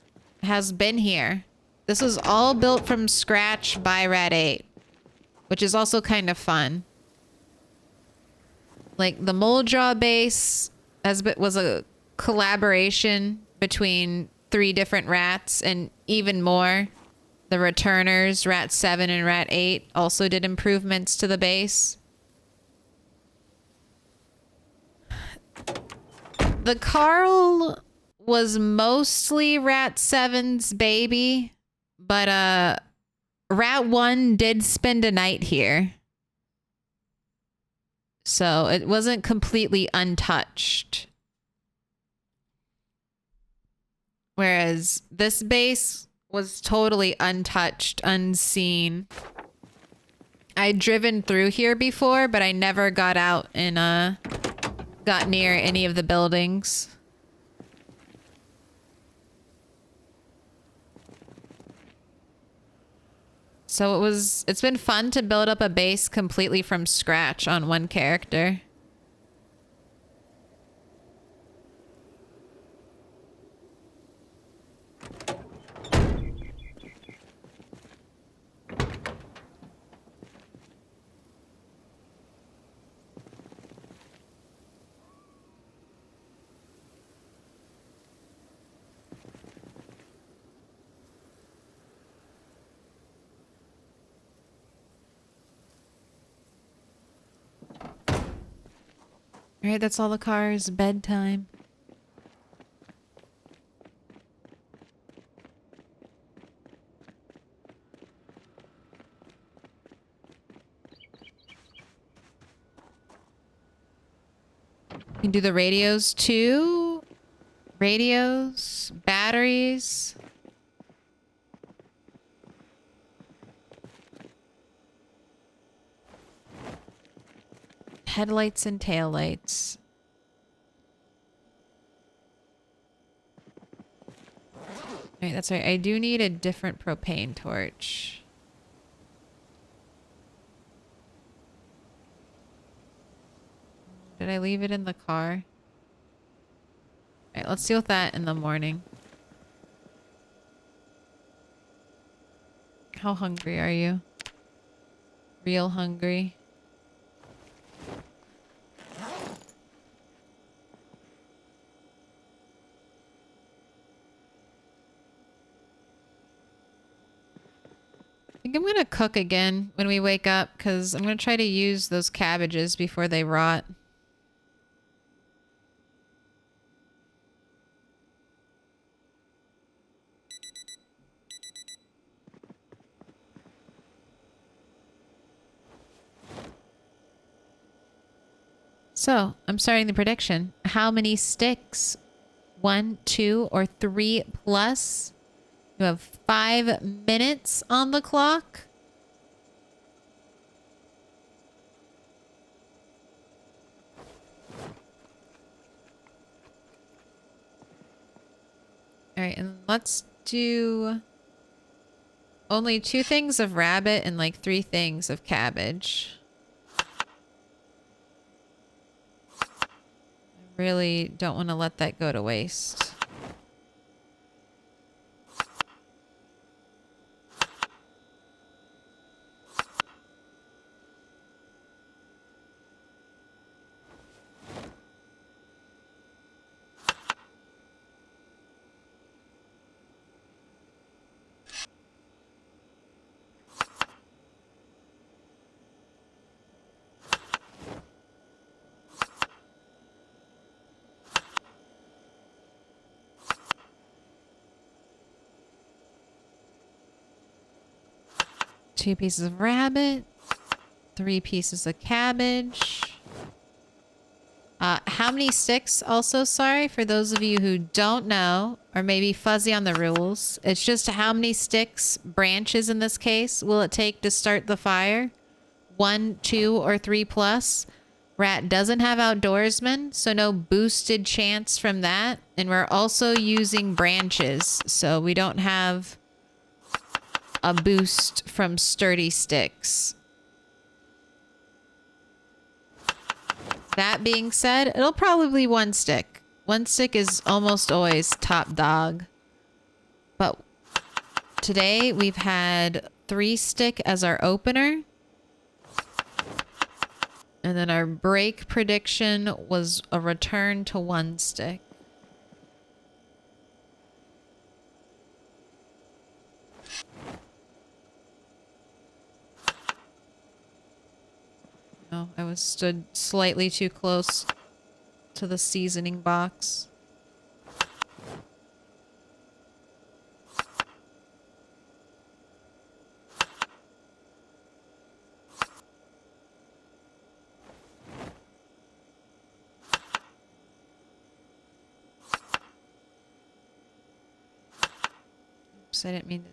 has been here. This was all built from scratch by Rat 8, which is also kind of fun. Like, the Moldjaw base was a collaboration between 3 different rats, and even more. The returners, Rat 7 and Rat 8, also did improvements to the base. The Carl was mostly Rat 7's baby, but Rat 1 did spend a night here. So it wasn't completely untouched. Whereas this base was totally untouched, unseen. I'd driven through here before, but I never got out and got near any of the buildings. So it's been fun to build up a base completely from scratch on one character. All right, that's all the cars. Bedtime. You can do the radios too. Radios, batteries. Headlights and taillights. Alright, that's right. I do need a different propane torch. Did I leave it in the car? Alright, let's deal with that in the morning. How hungry are you? Real hungry? think I'm going to cook again when we wake up because I'm going to try to use those cabbages before they rot. So, I'm starting the prediction. How many sticks? 1, 2, or 3 plus? You have 5 minutes on the clock. All right, and let's do only 2 things of rabbit and like 3 things of cabbage. I really don't want to let that go to waste. Two pieces of rabbit, 3 pieces of cabbage. How many sticks also, sorry, for those of you who don't know, or maybe fuzzy on the rules. It's just how many sticks, branches in this case, will it take to start the fire? 1, 2, or 3 plus. Rat doesn't have outdoorsman, so no boosted chance from that. And we're also using branches, so we don't have a boost from sturdy sticks. That being said, it'll probably be 1 stick. 1 stick is almost always top dog. But today we've had 3 stick as our opener. And then our break prediction was a return to 1 stick. No, I was stood slightly too close to the seasoning box. Oops, I didn't mean to.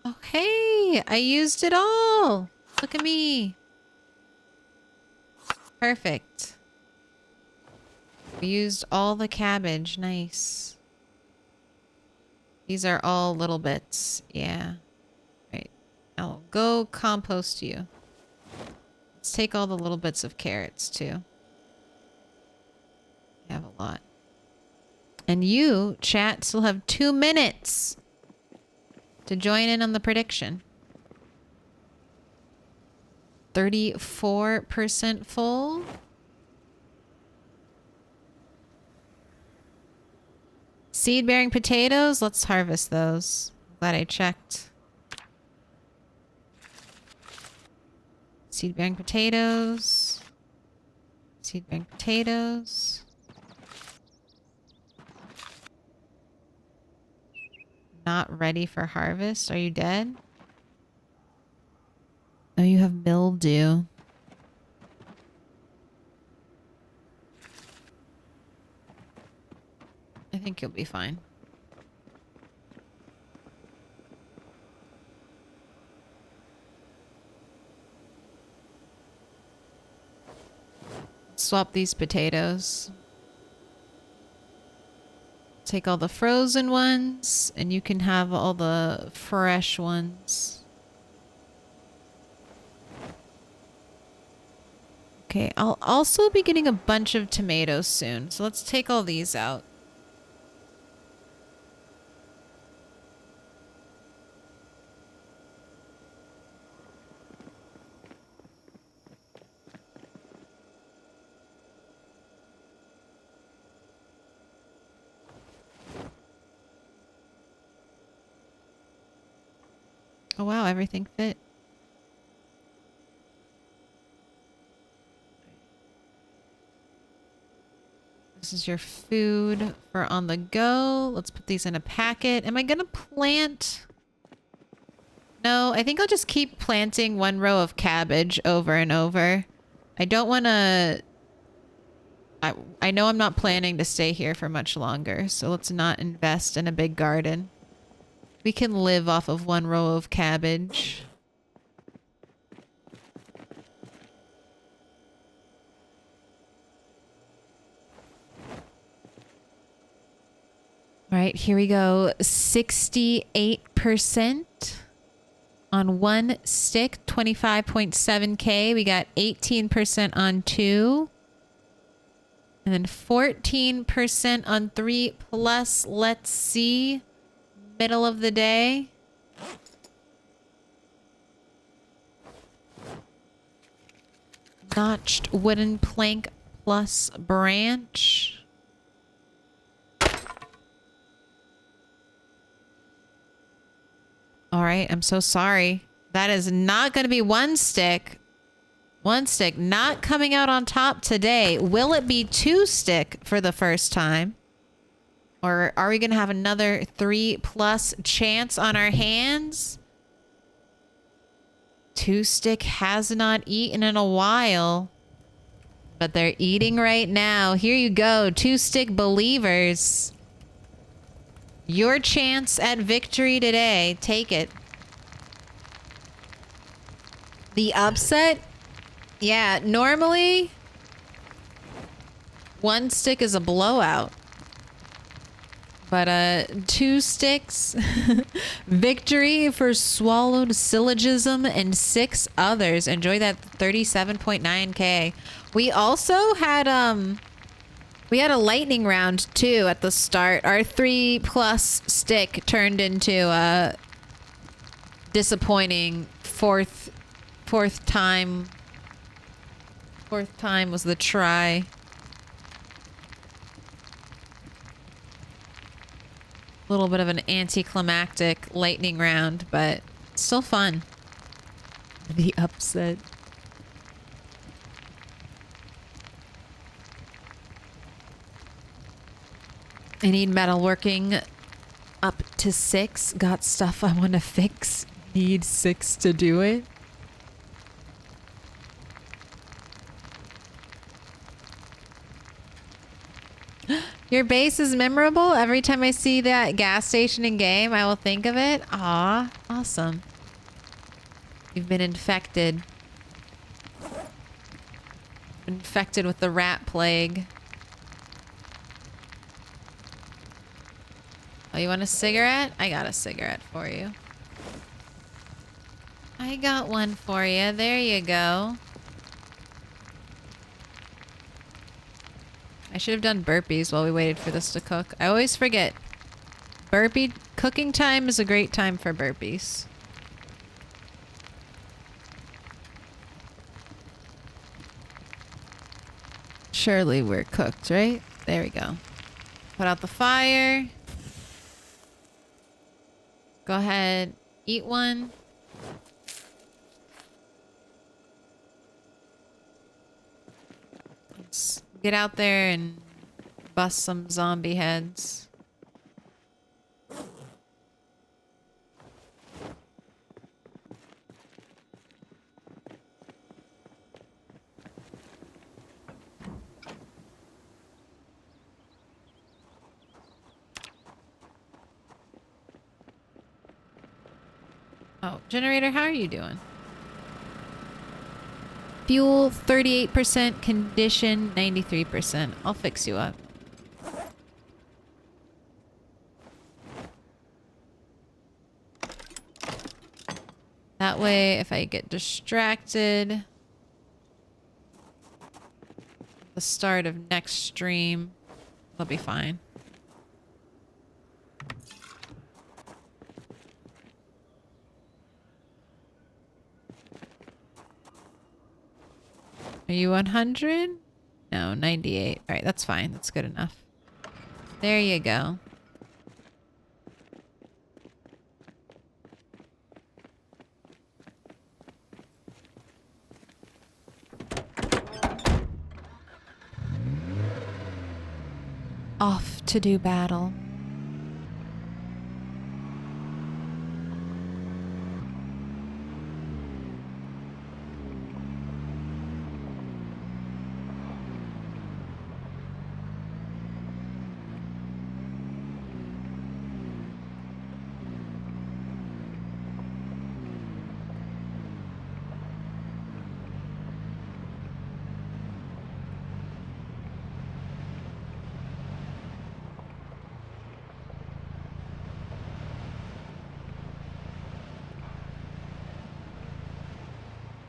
Oh, hey, I used it all. Look at me. Perfect. We used all the cabbage. Nice. These are all little bits. Yeah. Right. I'll go compost you. Let's take all the little bits of carrots too. I have a lot. And you, chat, still have 2 minutes to join in on the prediction. 34% full. Seed-bearing potatoes. Let's harvest those. Glad I checked. Seed-bearing potatoes. Seed-bearing potatoes. Not ready for harvest. Are you dead? Oh, you have mildew. I think you'll be fine. Swap these potatoes. Take all the frozen ones, and you can have all the fresh ones. Okay, I'll also be getting a bunch of tomatoes soon, so let's take all these out. Oh wow, everything fit. This is your food for on the go. Let's put these in a packet. Am I gonna plant? No, I think I'll just keep planting one row of cabbage over and over. I don't want to... I know I'm not planning to stay here for much longer, so let's not invest in a big garden. We can live off of one row of cabbage. All right, here we go. 68% on one stick, 25.7K. We got 18% on two. And then 14% on 3 plus. Let's see. Middle of the day. Notched wooden plank plus branch. All right, I'm so sorry. That is not going to be one stick. One stick not coming out on top today. Will it be 2 stick for the first time? Or are we going to have another 3 plus chance on our hands? 2 stick has not eaten in a while. But they're eating right now. Here you go, 2 stick believers. Your chance at victory today. Take it. The upset? Yeah, normally 1 stick is a blowout. But 2 sticks. Victory for swallowed syllogism and 6 others. Enjoy that 37.9K. We also had we had a lightning round too at the start. Our 3 plus stick turned into a disappointing fourth time. Fourth time was the try. A little bit of an anticlimactic lightning round, but still fun. The upset. I need metalworking up to 6. Got stuff I want to fix. Need 6 to do it. Your base is memorable. Every time I see that gas station in game, I will think of it. Aw, awesome. You've been infected. Infected with the rat plague. Oh, you want a cigarette? I got a cigarette for you. I got one for you. There you go. I should have done burpees while we waited for this to cook. I always forget. Burpee cooking time is a great time for burpees. Surely we're cooked, right? There we go. Put out the fire. Go ahead, eat one. Let's get out there and bust some zombie heads. Oh, generator, how are you doing? Fuel 38%, condition 93%. I'll fix you up. That way, if I get distracted, the start of next stream, I'll be fine. Are you 100? No, 98. All right, that's fine. That's good enough. There you go. off to do battle.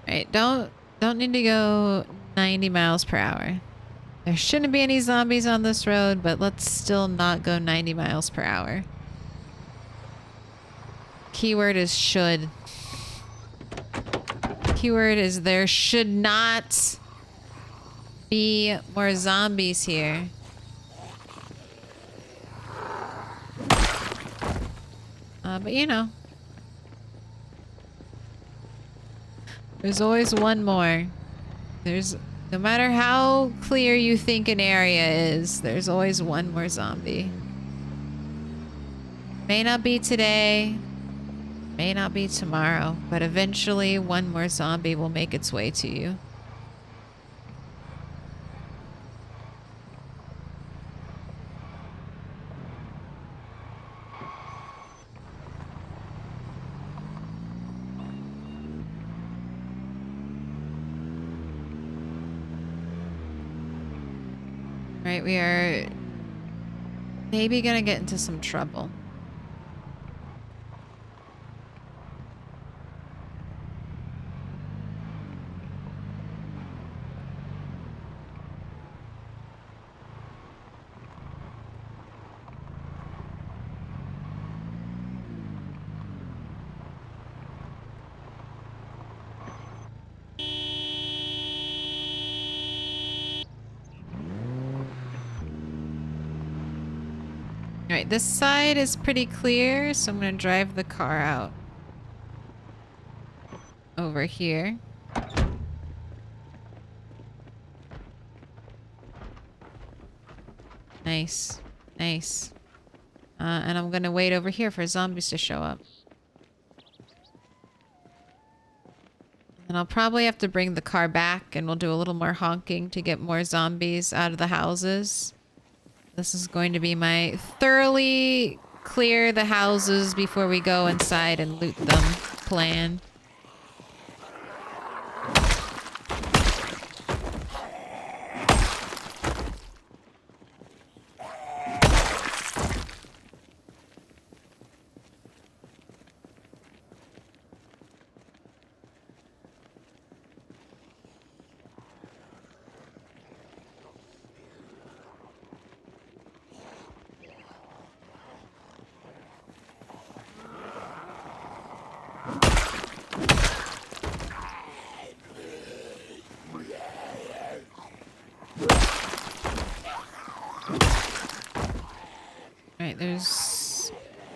Right, don't need to go 90 miles per hour. There shouldn't be any zombies on this road, but let's still not go 90 miles per hour. Keyword is should. Keyword is there should not be more zombies here. But you know. There's always one more. No matter how clear you think an area is, there's always one more zombie. May not be today, may not be tomorrow, but eventually one more zombie will make its way to you. Right, we are maybe gonna get into some trouble. Alright, this side is pretty clear, so I'm gonna drive the car out. Over here. Nice. Nice. And I'm gonna wait over here for zombies to show up. And I'll probably have to bring the car back and we'll do a little more honking to get more zombies out of the houses. This is going to be my thoroughly clear the houses before we go inside and loot them plan. Alright, there's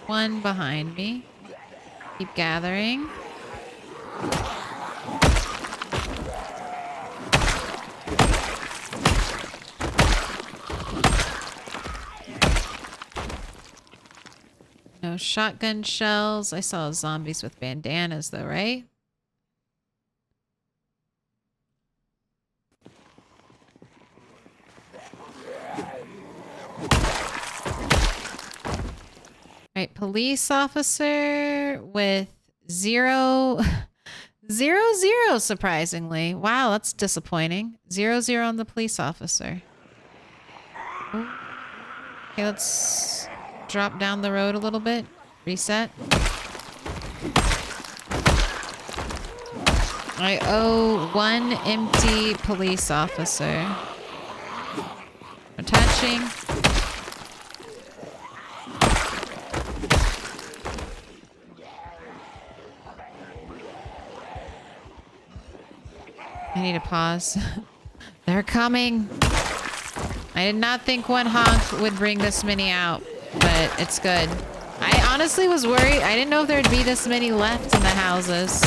one behind me. Keep gathering. No shotgun shells. I saw zombies with bandanas though, right? Right, police officer with 0, 0, surprisingly. Wow, that's disappointing. 0, on the police officer. Ooh. Okay, let's drop down the road a little bit. Reset. I owe 1 empty police officer. Attaching. I need to pause. They're coming. I did not think one honk would bring this many out, but it's good. I honestly was worried. I didn't know if there'd be this many left in the houses.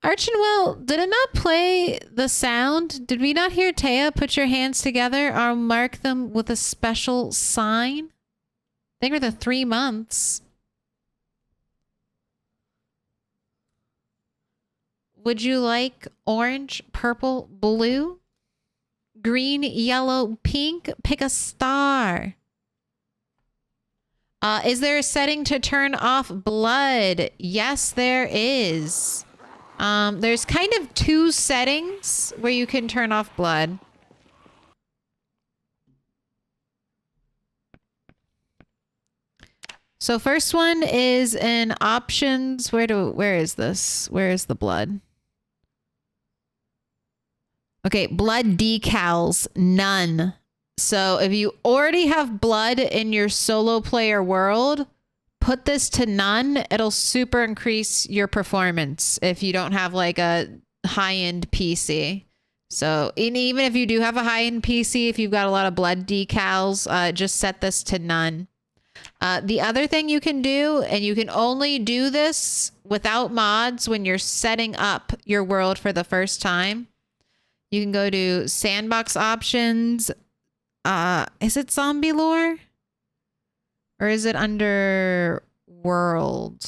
Our Archinwell, did it not play the sound? Did we not hear Taya put your hands together or mark them with a special sign? I think for the 3 months. Would you like orange, purple, blue, green, yellow, pink? Pick a star. Is there a setting to turn off blood? Yes, there is. There's kind of 2 settings where you can turn off blood. So first one is in options. Where is this? Where is the blood? Okay, blood decals, none. So if you already have blood in your solo player world, put this to none. It'll super increase your performance if you don't have like a high-end PC. So even if you do have a high-end PC, if you've got a lot of blood decals, just set this to none. The other thing you can do, and you can only do this without mods when you're setting up your world for the first time, you can go to sandbox options. Is it zombie lore? Or is it under world?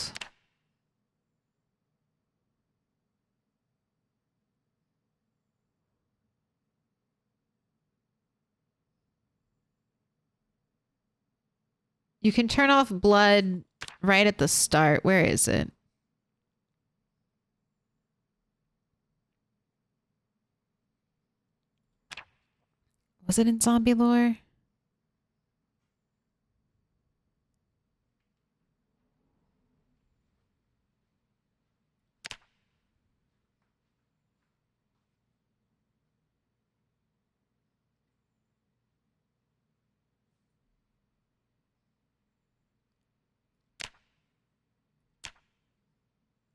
You can turn off blood right at the start. Where is it? Was it in zombie lore?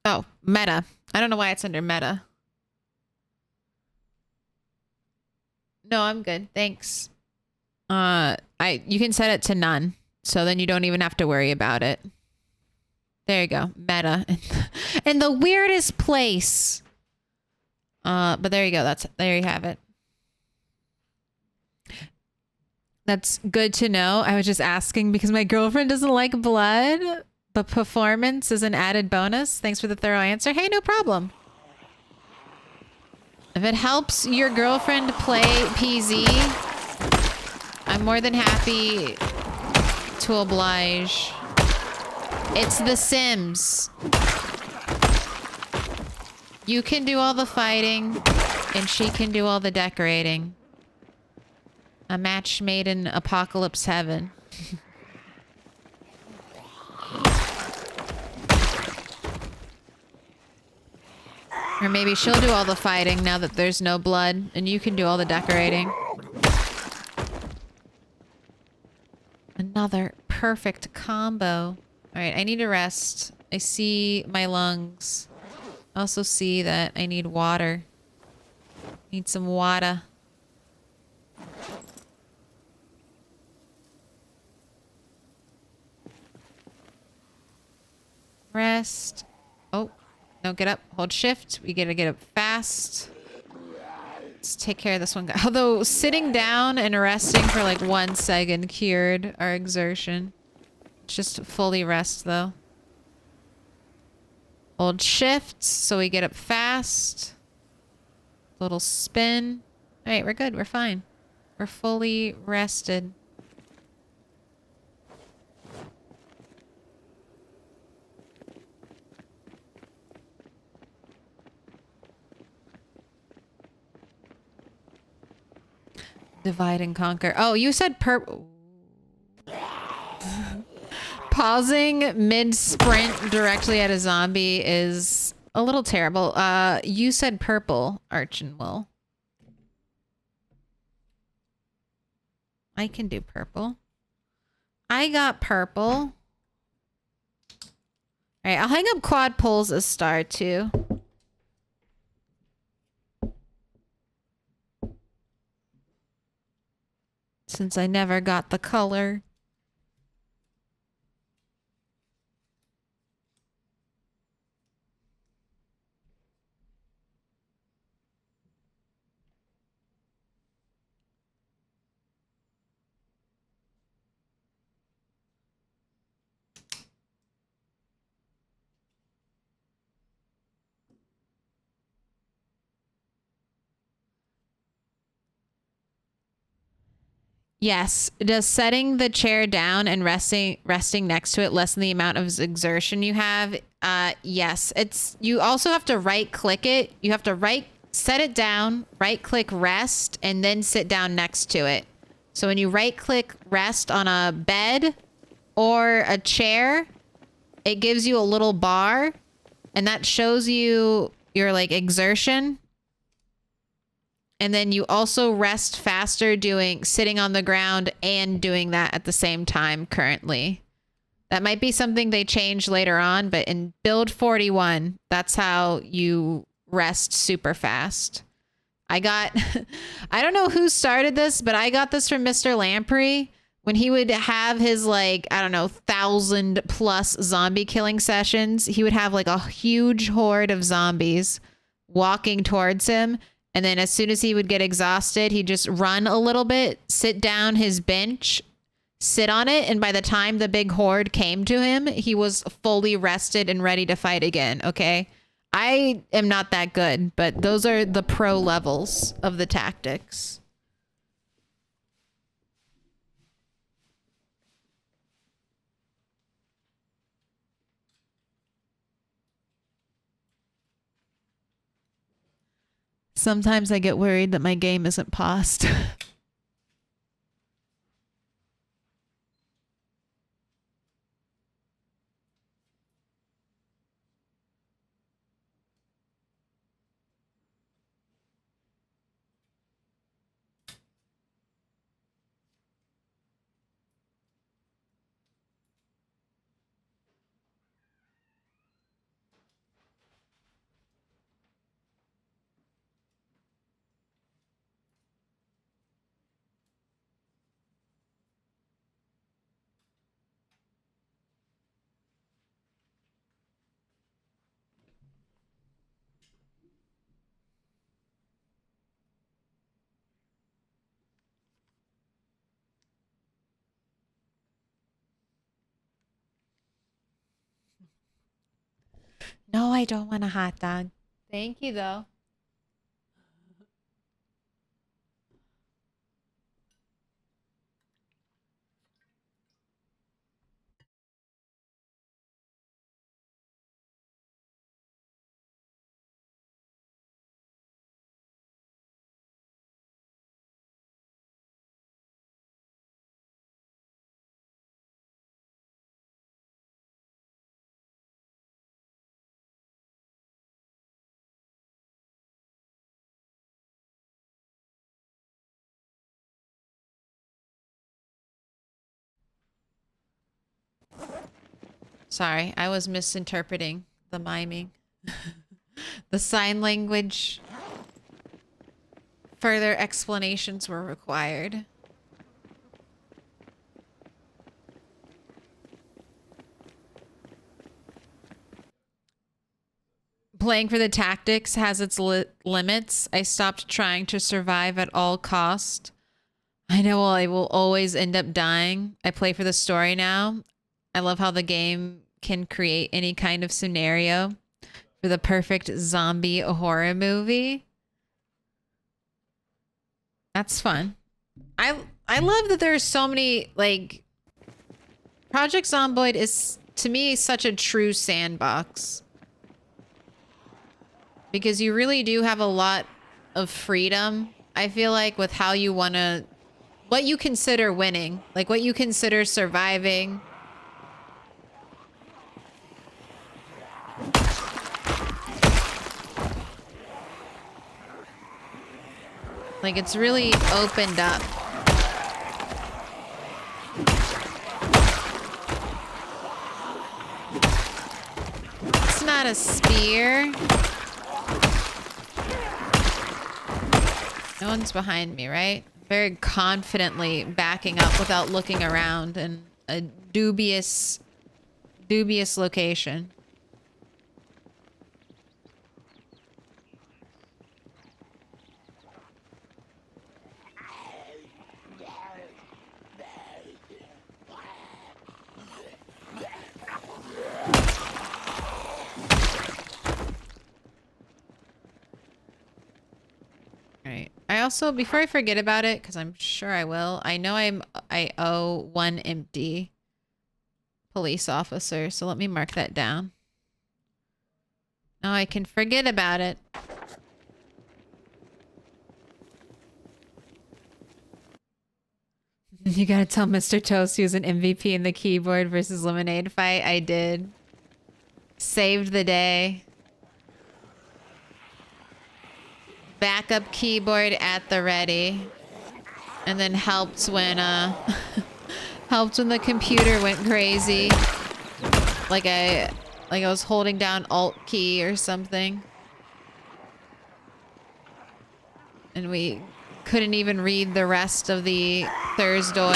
Oh, meta. I don't know why it's under meta. No, I'm good. Thanks. You can set it to none. So then you don't even have to worry about it. There you go. Meta. In the weirdest place. But there you go. There you have it. That's good to know. I was just asking because my girlfriend doesn't like blood. The performance is an added bonus. Thanks for the thorough answer. Hey, no problem. If it helps your girlfriend play PZ, I'm more than happy to oblige. It's The Sims. You can do all the fighting, and she can do all the decorating. A match made in Apocalypse Heaven. Or maybe she'll do all the fighting now that there's no blood, and you can do all the decorating. Another perfect combo. Alright, I need to rest. I see my lungs. I also see that I need water. Need some water. Rest. Oh. No, get up. Hold shift. We gotta get up fast. Let's take care of this one guy. Although sitting down and resting for like 1 second cured our exertion. Just fully rest though. Hold shift so we get up fast. Little spin. Alright, we're good. We're fine. We're fully rested. Divide and conquer. Oh, you said pausing mid-sprint directly at a zombie is a little terrible. You said purple, Archinwell. I can do purple. I got purple. All right, I'll hang up quad poles as star too. Since I never got the color. Yes. Does setting the chair down and resting next to it lessen the amount of exertion you have? Yes. You also have to right click it. You have to set it down, right click rest, and then sit down next to it. So when you right click rest on a bed or a chair, it gives you a little bar, and that shows you your like exertion. And then you also rest faster sitting on the ground and doing that at the same time currently. That might be something they change later on, but in build 41, that's how you rest super fast. I don't know who started this, but I got this from Mr. Lamprey when he would have his 1,000+ zombie killing sessions. He would have like a huge horde of zombies walking towards him. And then as soon as he would get exhausted, he'd just run a little bit, sit down his bench, sit on it. And by the time the big horde came to him, he was fully rested and ready to fight again. Okay. I am not that good, but those are the pro levels of the tactics. Sometimes I get worried that my game isn't paused. No, I don't want a hot dog. Thank you, though. Sorry, I was misinterpreting the miming. The sign language. Further explanations were required. Playing for the tactics has its limits. I stopped trying to survive at all cost. I know I will always end up dying. I play for the story now. I love how the game can create any kind of scenario for the perfect zombie horror movie. That's fun. I love that there's so many, like, Project Zomboid is, to me, such a true sandbox. Because you really do have a lot of freedom, I feel like, with how you want to, what you consider winning, like what you consider surviving. Like, it's really opened up. It's not a spear. No one's behind me, right? Very confidently backing up without looking around in a dubious location. I also, before I forget about it, because I'm sure I will, I know I owe one empty police officer, so let me mark that down. Now I can forget about it. You gotta tell Mr. Toast he was an MVP in the keyboard versus lemonade fight. I did. Saved the day. Backup keyboard at the ready. And then helped when helped when the computer went crazy. Like I was holding down Alt key or something. And we couldn't even read the rest of the Thursdoid.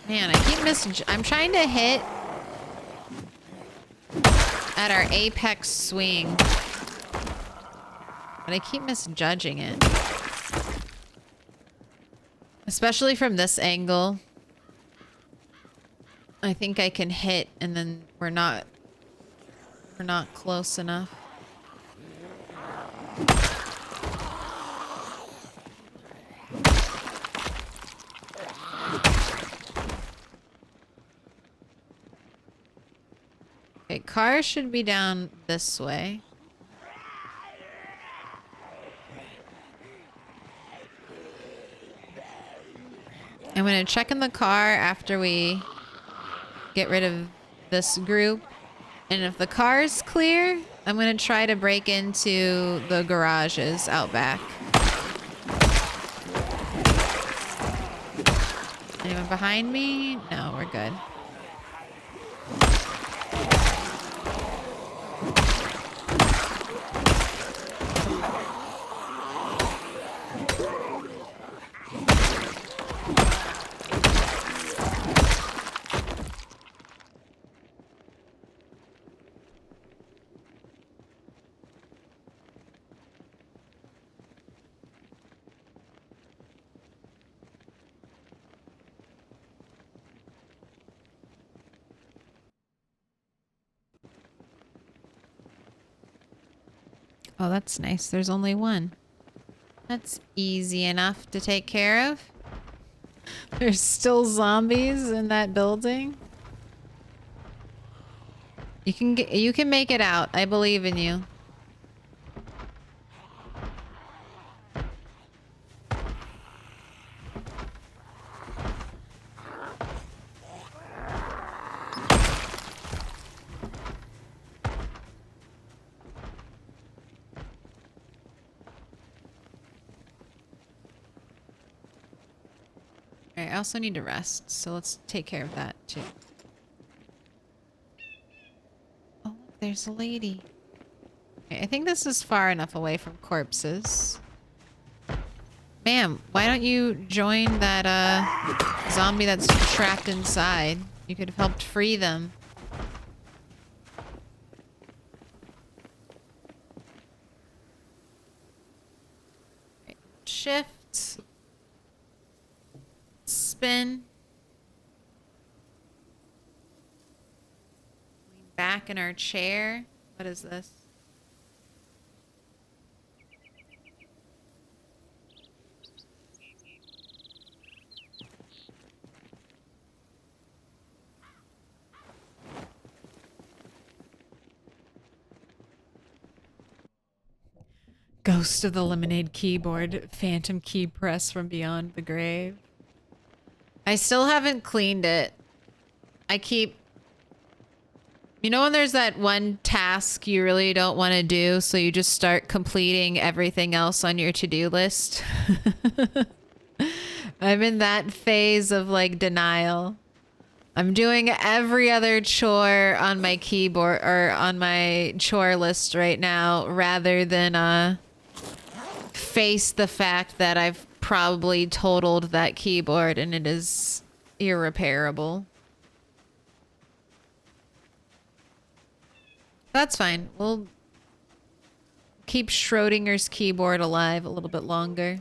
Man, I keep missing. I'm trying to hit at our apex swing, but I keep misjudging it. Especially from this angle. I think I can hit and then we're not close enough. Okay, car should be down this way. I'm gonna check in the car after we get rid of this group. And if the car's clear, I'm gonna try to break into the garages out back. Anyone behind me? No, we're good. Oh, that's nice. There's only one. That's easy enough to take care of. There's still zombies in that building. You can make it out. I believe in you. I also need to rest, so let's take care of that too. Oh, look, there's a lady. Okay, I think this is far enough away from corpses. Ma'am, why don't you join that zombie that's trapped inside? You could have helped free them. Right. Shift. Spin. Lean back in our chair. What is this? Ghost of the Lemonade keyboard. Phantom key press from beyond the grave. I still haven't cleaned it. I keep... You know when there's that one task you really don't want to do, so you just start completing everything else on your to-do list? I'm in that phase of, like, denial. I'm doing every other chore on my keyboard, or on my chore list right now, rather than, face the fact that I've probably totaled that keyboard and it is irreparable. That's fine. We'll keep Schrodinger's keyboard alive a little bit longer.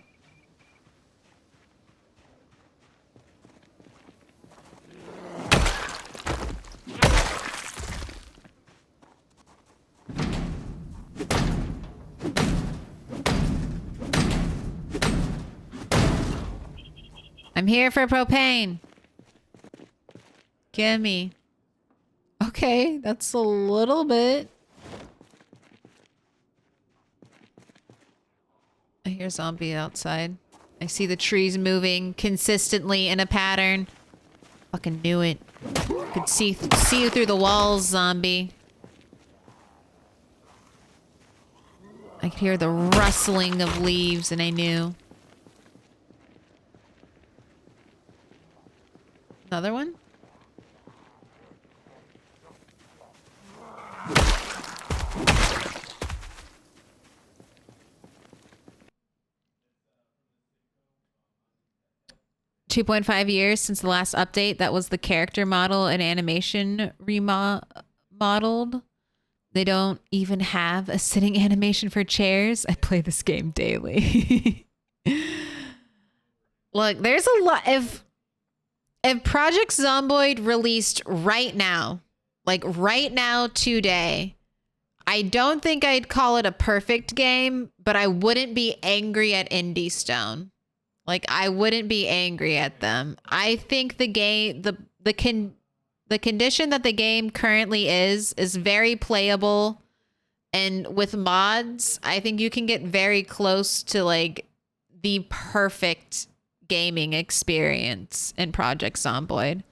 here for propane. Gimme. Okay, that's a little bit. I hear zombie outside. I see the trees moving consistently in a pattern. Fucking knew it. Could see you through the walls, zombie. I could hear the rustling of leaves, and I knew. Another one? 2.5 years since the last update. That was the character model and animation remodeled. They don't even have a sitting animation for chairs. I play this game daily. Look, there's a lot. If Project Zomboid released right now, like right now today, I don't think I'd call it a perfect game, but I wouldn't be angry at Indie Stone. Like, I wouldn't be angry at them. I think the game, the condition that the game currently is very playable. And with mods, I think you can get very close to like the perfect gaming experience in Project Zomboid.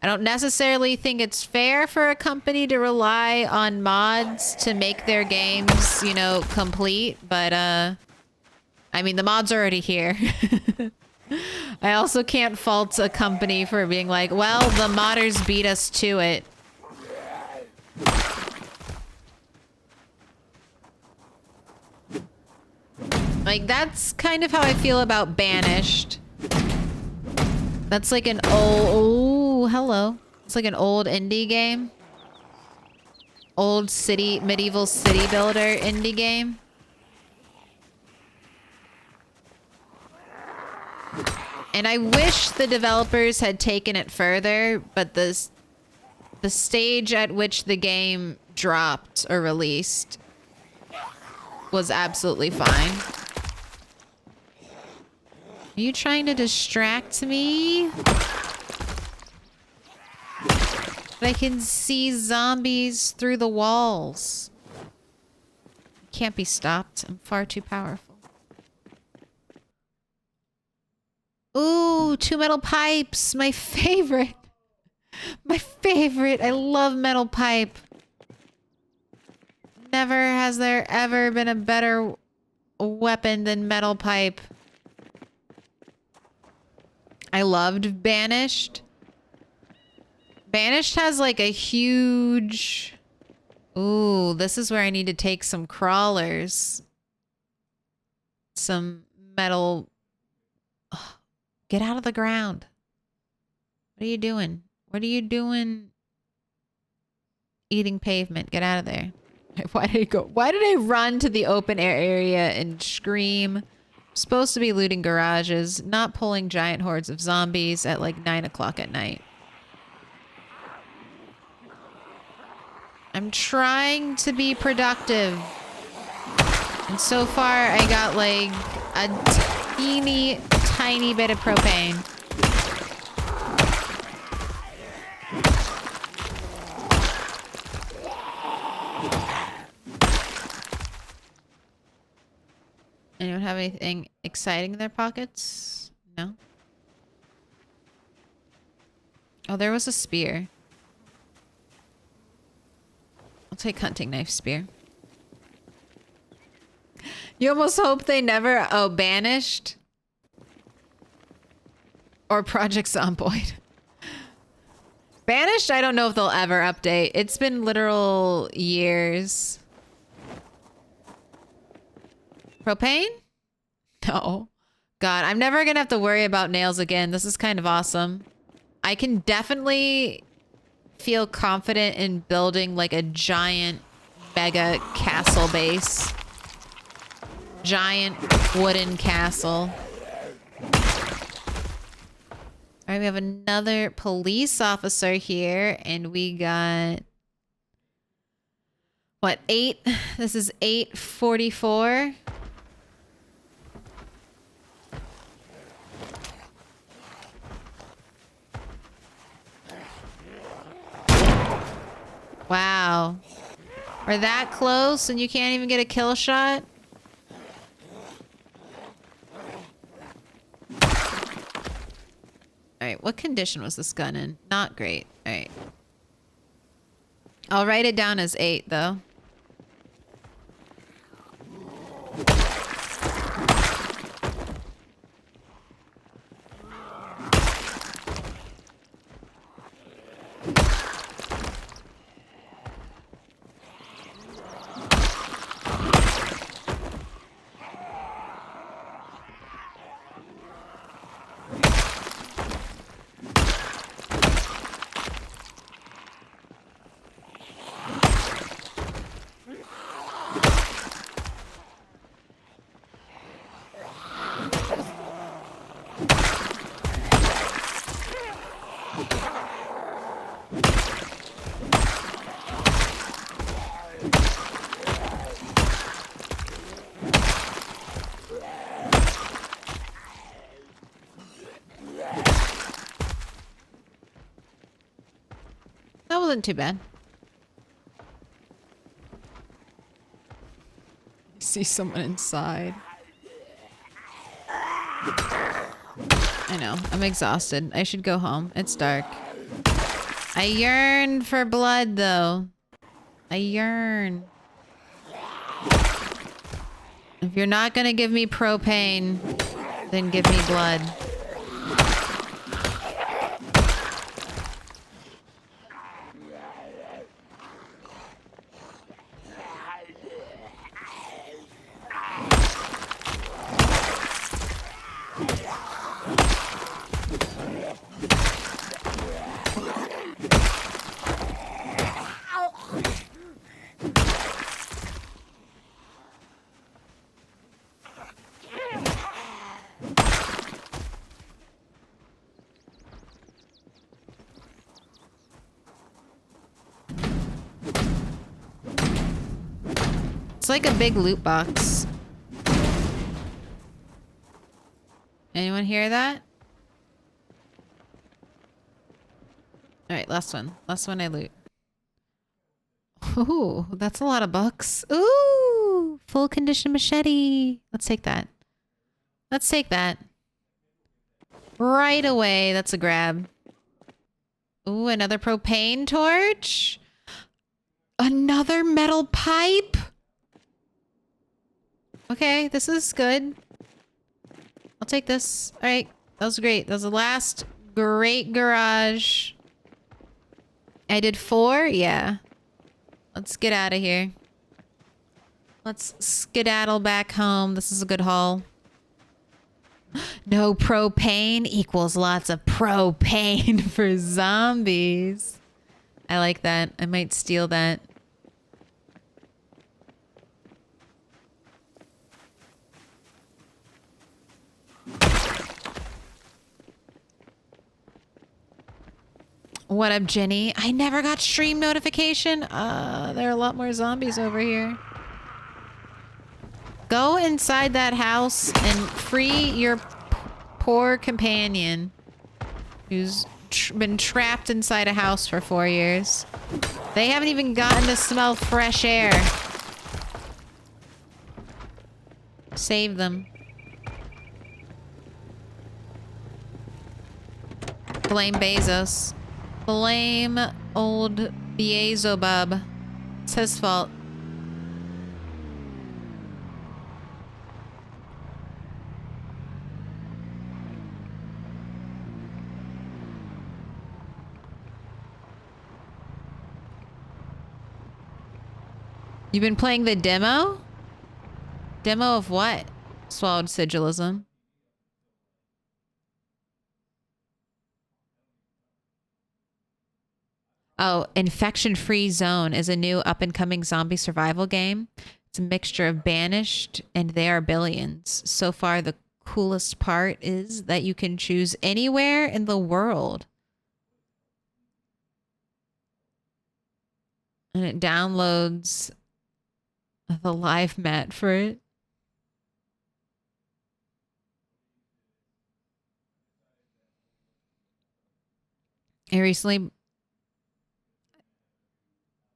I don't necessarily think it's fair for a company to rely on mods to make their games, you know, complete, but I mean, the mod's already here. I also can't fault a company for being like, well, the modders beat us to it. Like, that's kind of how I feel about Banished. That's like an old... Oh, hello. It's like an old indie game. Old city, medieval city builder indie game. And I wish the developers had taken it further, but the stage at which the game dropped or released was absolutely fine. Are you trying to distract me? But I can see zombies through the walls. Can't be stopped. I'm far too powerful. Ooh, 2 metal pipes. My favorite. My favorite. I love metal pipe. Never has there ever been a better weapon than metal pipe. I loved Banished. Banished has like a huge... Ooh, this is where I need to take some crawlers. Some metal... Ugh. Get out of the ground. What are you doing? What are you doing? Eating pavement. Get out of there. Why did I go? Why did I run to the open air area and scream? I'm supposed to be looting garages, not pulling giant hordes of zombies at like 9 o'clock at night. I'm trying to be productive. And so far I got like a teeny tiny bit of propane. Anyone have anything exciting in their pockets? No? Oh, there was a spear. I'll take hunting knife spear. You almost hope they never... Oh, Banished? Or Project Zomboid. Banished, I don't know if they'll ever update. It's been literal years. Propane? No. God, I'm never gonna have to worry about nails again. This is kind of awesome. I can definitely feel confident in building like a giant mega castle base. Giant wooden castle. All right, we have another police officer here, and we got what, 8? This is 8:44. Wow. We're that close and you can't even get a kill shot? Alright, what condition was this gun in? Not great. Alright. I'll write it down as 8, though. That wasn't too bad. I see someone inside. I know. I'm exhausted. I should go home. It's dark. I yearn for blood, though. I yearn. If you're not gonna give me propane, then give me blood. It's like a big loot box. Anyone hear that? Alright, last one. Last one I loot. Ooh, that's a lot of bucks. Ooh, full condition machete. Let's take that. Let's take that. Right away, that's a grab. Ooh, another propane torch. Another metal pipe. Okay, this is good. I'll take this. All right, that was great. That was the last great garage. I did 4? Yeah. Let's get out of here. Let's skedaddle back home. This is a good haul. No propane equals lots of propane for zombies. I like that. I might steal that. What up, Jenny? I never got stream notification. There are a lot more zombies over here. Go inside that house and free your poor companion who's been trapped inside a house for 4 years. They haven't even gotten to smell fresh air. Save them. Blame Bezos. Blame old Beelzebub. It's his fault. You've been playing the demo? Demo of what? Swallowed Sigilism. Oh, Infection Free Zone is a new up-and-coming zombie survival game. It's a mixture of Banished and They Are Billions. So far, the coolest part is that you can choose anywhere in the world. And it downloads the live mat for it. I recently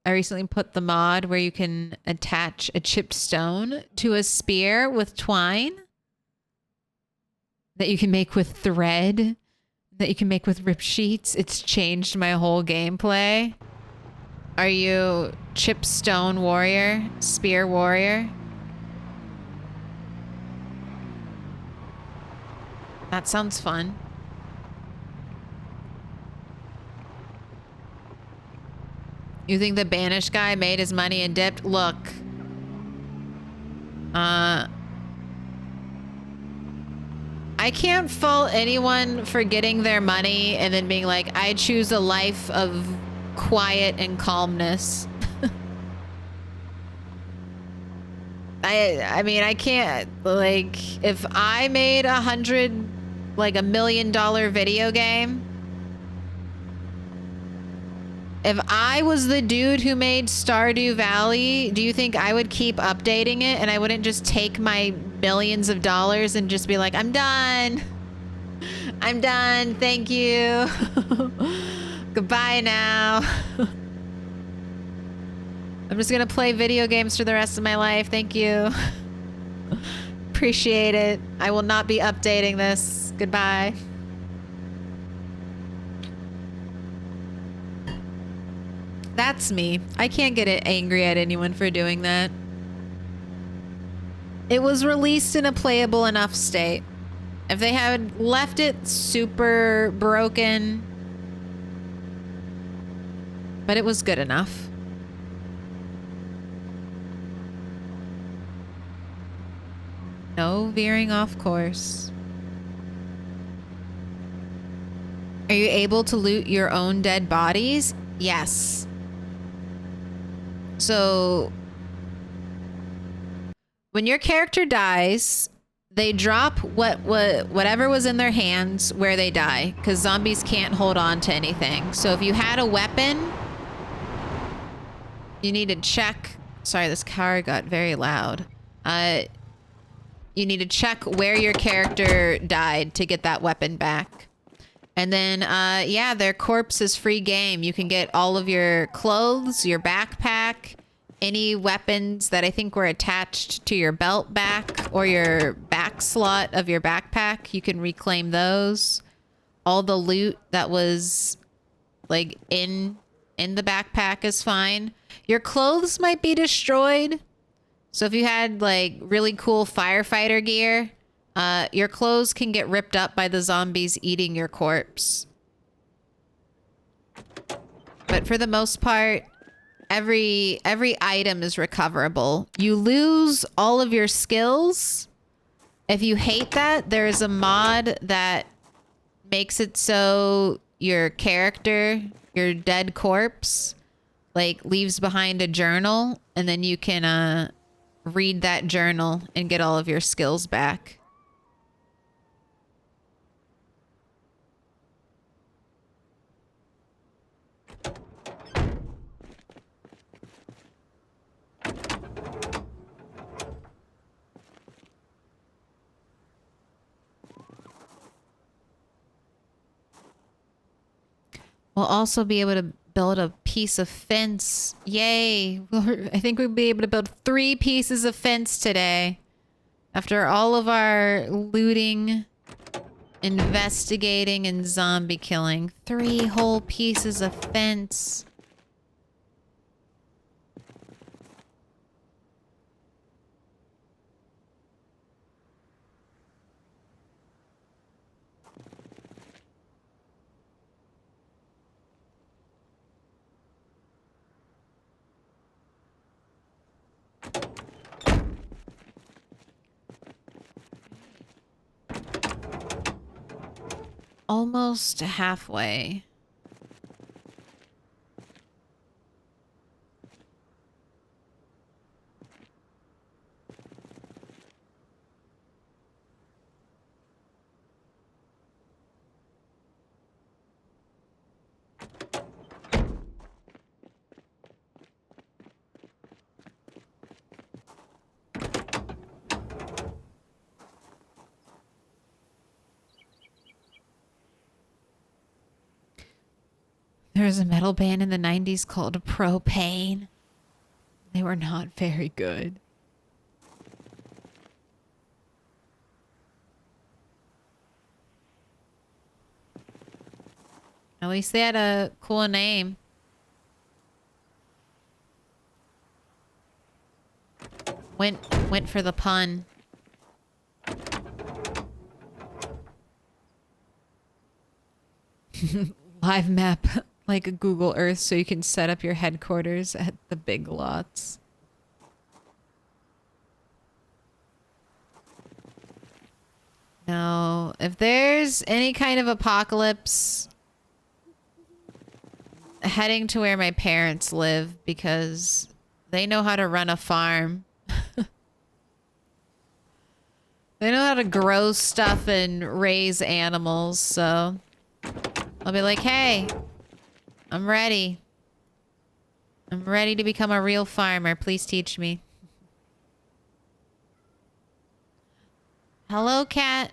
I recently put the mod where you can attach a chipped stone to a spear with twine that you can make with thread, that you can make with rip sheets. It's changed my whole gameplay. Are you chip stone warrior? Spear warrior? That sounds fun. You think the banished guy made his money and dipped? Look. I can't fault anyone for getting their money and then being like, I choose a life of quiet and calmness. I mean, I can't, like, if I made $1 million video game, if I was the dude who made Stardew Valley, do you think I would keep updating it and I wouldn't just take my millions of dollars and just be like, I'm done. I'm done. Thank you. Goodbye now. I'm just going to play video games for the rest of my life. Thank you. Appreciate it. I will not be updating this. Goodbye. That's me. I can't get angry at anyone for doing that. It was released in a playable enough state. If they had left it super broken, but it was good enough. No veering off course. Are you able to loot your own dead bodies? Yes. So when your character dies, they drop whatever was in their hands where they die, because zombies can't hold on to anything. So if you had a weapon, you need to check. Sorry, this car got very loud. You need to check where your character died to get that weapon back. And then, yeah, their corpse is free game. You can get all of your clothes, your backpack, any weapons that I think were attached to your belt back or your back slot of your backpack. You can reclaim those. All the loot that was like in the backpack is fine. Your clothes might be destroyed. So if you had like really cool firefighter gear, your clothes can get ripped up by the zombies eating your corpse. But for the most part, every item is recoverable. You lose all of your skills. If you hate that, there is a mod that makes it so your character, your dead corpse, like leaves behind a journal, and then you can read that journal and get all of your skills back. We'll also be able to build a piece of fence. Yay. I think we'll be able to build 3 pieces of fence today. After all of our looting, investigating, and zombie killing. 3 whole pieces of fence. Almost halfway. There was a metal band in the 90s called Propane. They were not very good. At least they had a cool name. Went for the pun. Live map like a Google Earth so you can set up your headquarters at the big lots. No, if there's any kind of apocalypse, heading to where my parents live because they know how to run a farm. They know how to grow stuff and raise animals, so I'll be like, hey, I'm ready. I'm ready to become a real farmer. Please teach me. Hello, cat.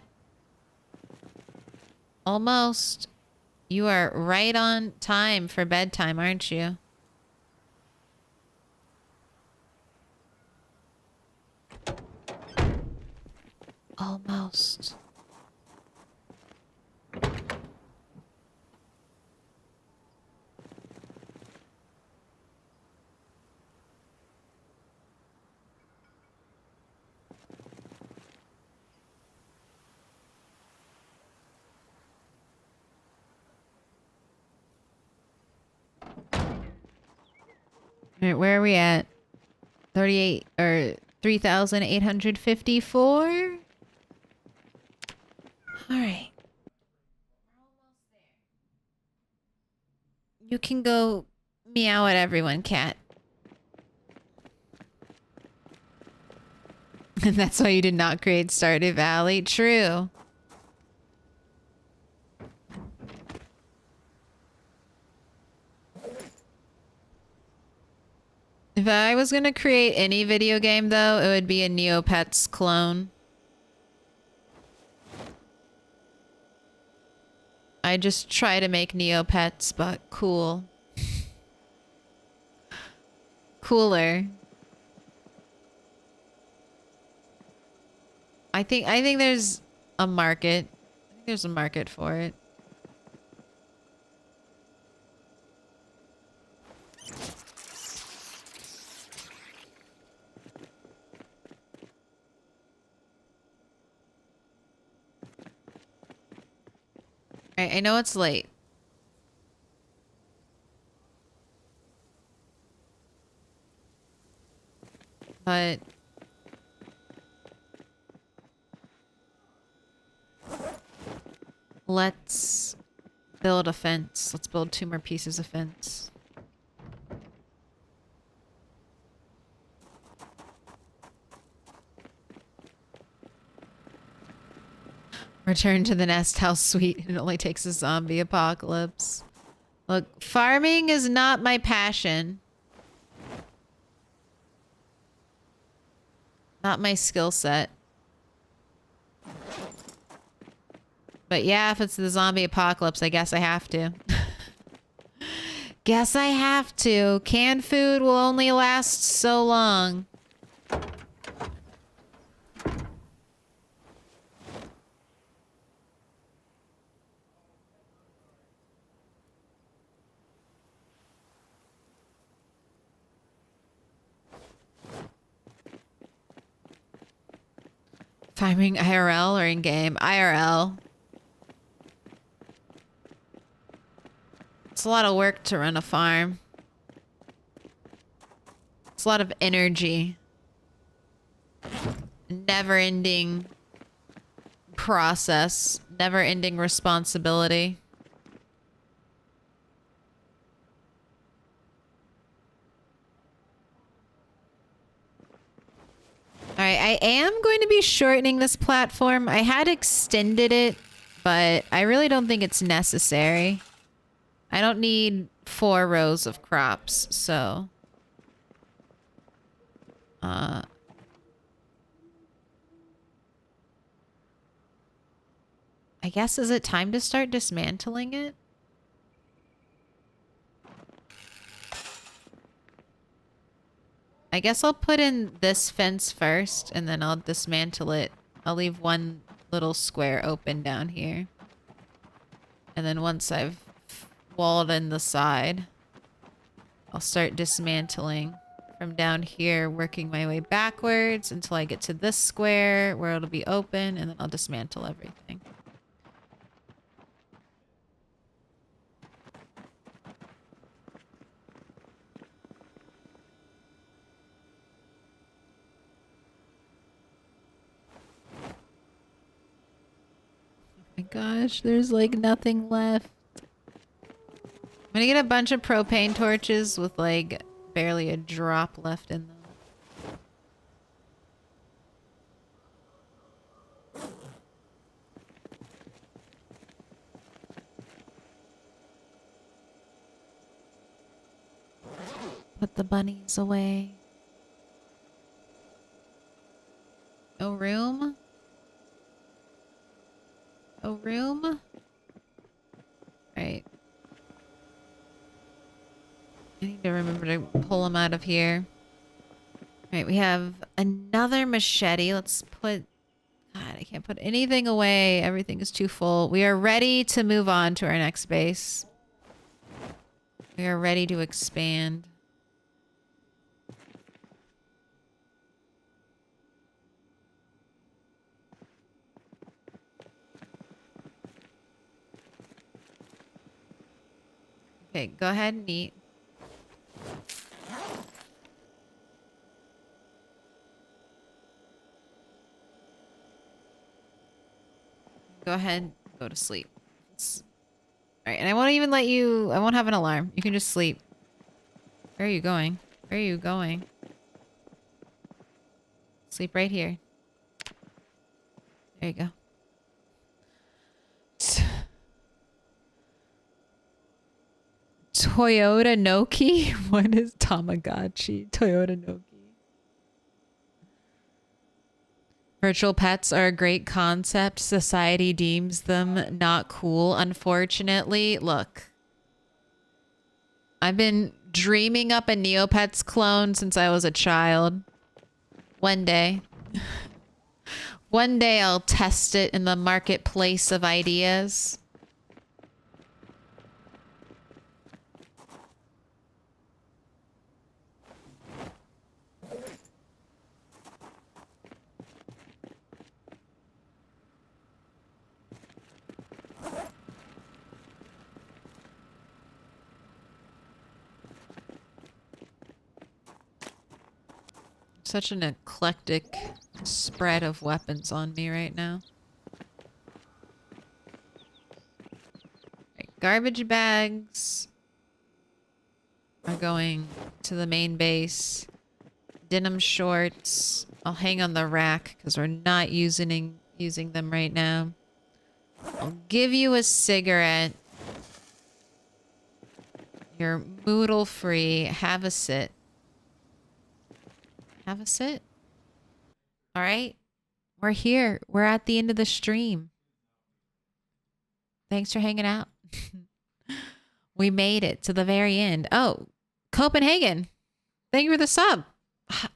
Almost. You are right on time for bedtime, aren't you? Almost. Alright, where are we at? 38 or 3,854? Alright. You can go meow at everyone, cat. And that's why you did not create Stardew Valley? True. If I was gonna create any video game, though, it would be a Neopets clone. I just try to make Neopets, but cool. Cooler. I think there's a market. I think there's a market for it. I know it's late. But let's build a fence. Let's build 2 more pieces of fence. Return to the nest. How sweet. It only takes a zombie apocalypse. Look, farming is not my passion. Not my skill set. But yeah, if it's the zombie apocalypse, I guess I have to. Guess I have to. Canned food will only last so long. Farming IRL or in-game? IRL. It's a lot of work to run a farm. It's a lot of energy. Never-ending process. Never-ending responsibility. Alright, I am going to be shortening this platform. I had extended it, but I really don't think it's necessary. I don't need 4 rows of crops, so... I guess, is it time to start dismantling it? I guess I'll put in this fence first and then I'll dismantle it. I'll leave one little square open down here. And then once I've walled in the side, I'll start dismantling from down here, working my way backwards until I get to this square where it'll be open, and then I'll dismantle everything. Oh my gosh, there's like nothing left. I'm gonna get a bunch of propane torches with like barely a drop left in them. Put the bunnies away. No room? No room? Right. I need to remember to pull them out of here. Alright, we have another machete. Let's put... God, I can't put anything away. Everything is too full. We are ready to move on to our next base. We are ready to expand. Okay, go ahead and eat. Go ahead, go to sleep. Alright, and I won't even let you... I won't have an alarm. You can just sleep. Where are you going? Where are you going? Sleep right here. There you go. Toyota Noki? What is Tamagotchi? Toyota Noki. Virtual pets are a great concept. Society deems them not cool, unfortunately. Look. I've been dreaming up a Neopets clone since I was a child. One day. One day I'll test it in the marketplace of ideas. Such an eclectic spread of weapons on me right now. Right, garbage bags are going to the main base. Denim shorts, I'll hang on the rack because we're not using them right now. I'll give you a cigarette. You're moodle free. Have a sit. Have a sit. All right. We're here. We're at the end of the stream. Thanks for hanging out. We made it to the very end. Oh, Copenhagen. Thank you for the sub.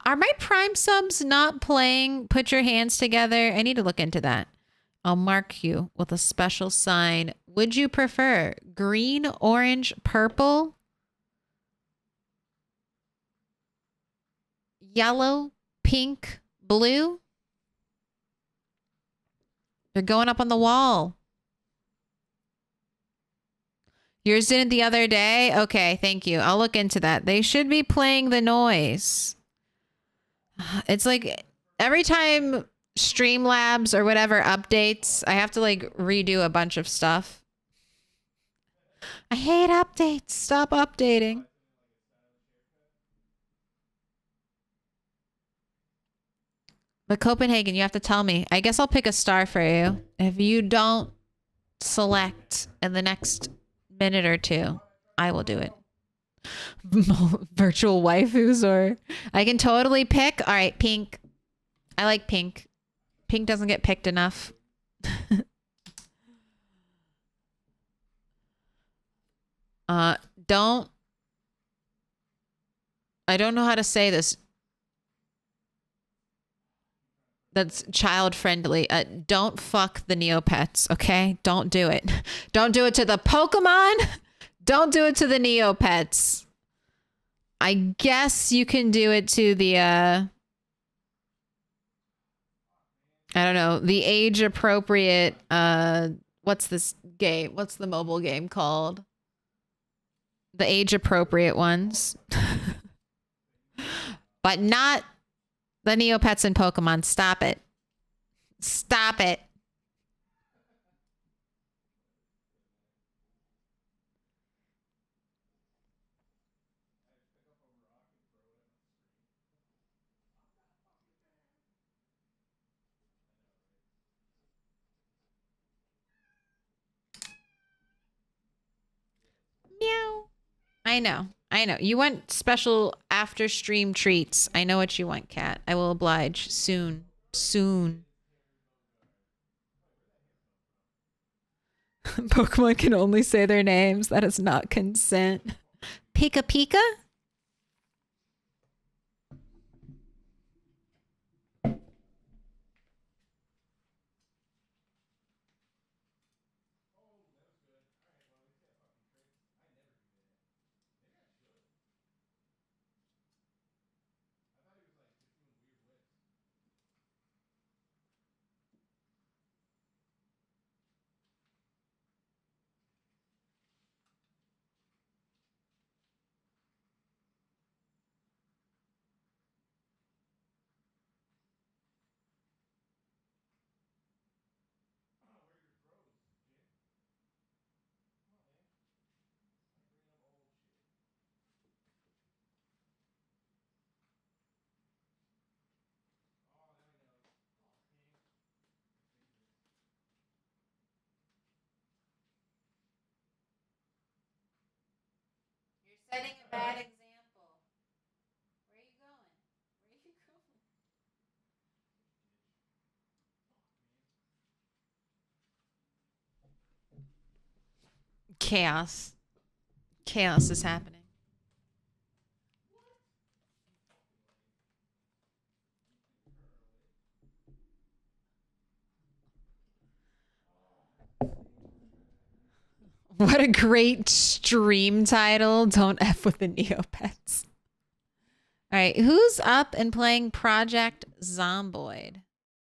Are my Prime subs not playing Put Your Hands Together? I need to look into that. I'll mark you with a special sign. Would you prefer green, orange, purple, yellow, pink, blue? They're going up on the wall. Yours didn't the other day? Okay, thank you. I'll look into that. They should be playing the noise. It's like every time Streamlabs or whatever updates, I have to like redo a bunch of stuff. I hate updates. Stop updating. But Copenhagen, you have to tell me. I guess I'll pick a star for you. If you don't select in the next minute or two, I will do it. Virtual waifus, or I can totally pick. All right, pink. I like pink. Pink doesn't get picked enough. I don't know how to say this. that's child friendly. Don't fuck the Neopets, okay? Don't do it. Don't do it to the Pokemon. Don't do it to the Neopets. I guess you can do it to the I don't know, the age appropriate what's this game? What's the mobile game called? The age appropriate ones. But not the Neopets and Pokemon. Stop it. Stop it. Meow. I know. I know. You want special after stream treats. I know what you want, Cat. I will oblige soon. Soon. Pokemon can only say their names. That is not consent. Pika Pika? Setting a bad example. Where are you going? Where are you going? Chaos. Chaos is happening. What a great stream title. Don't F with the Neopets. All right, who's up and playing Project Zomboid?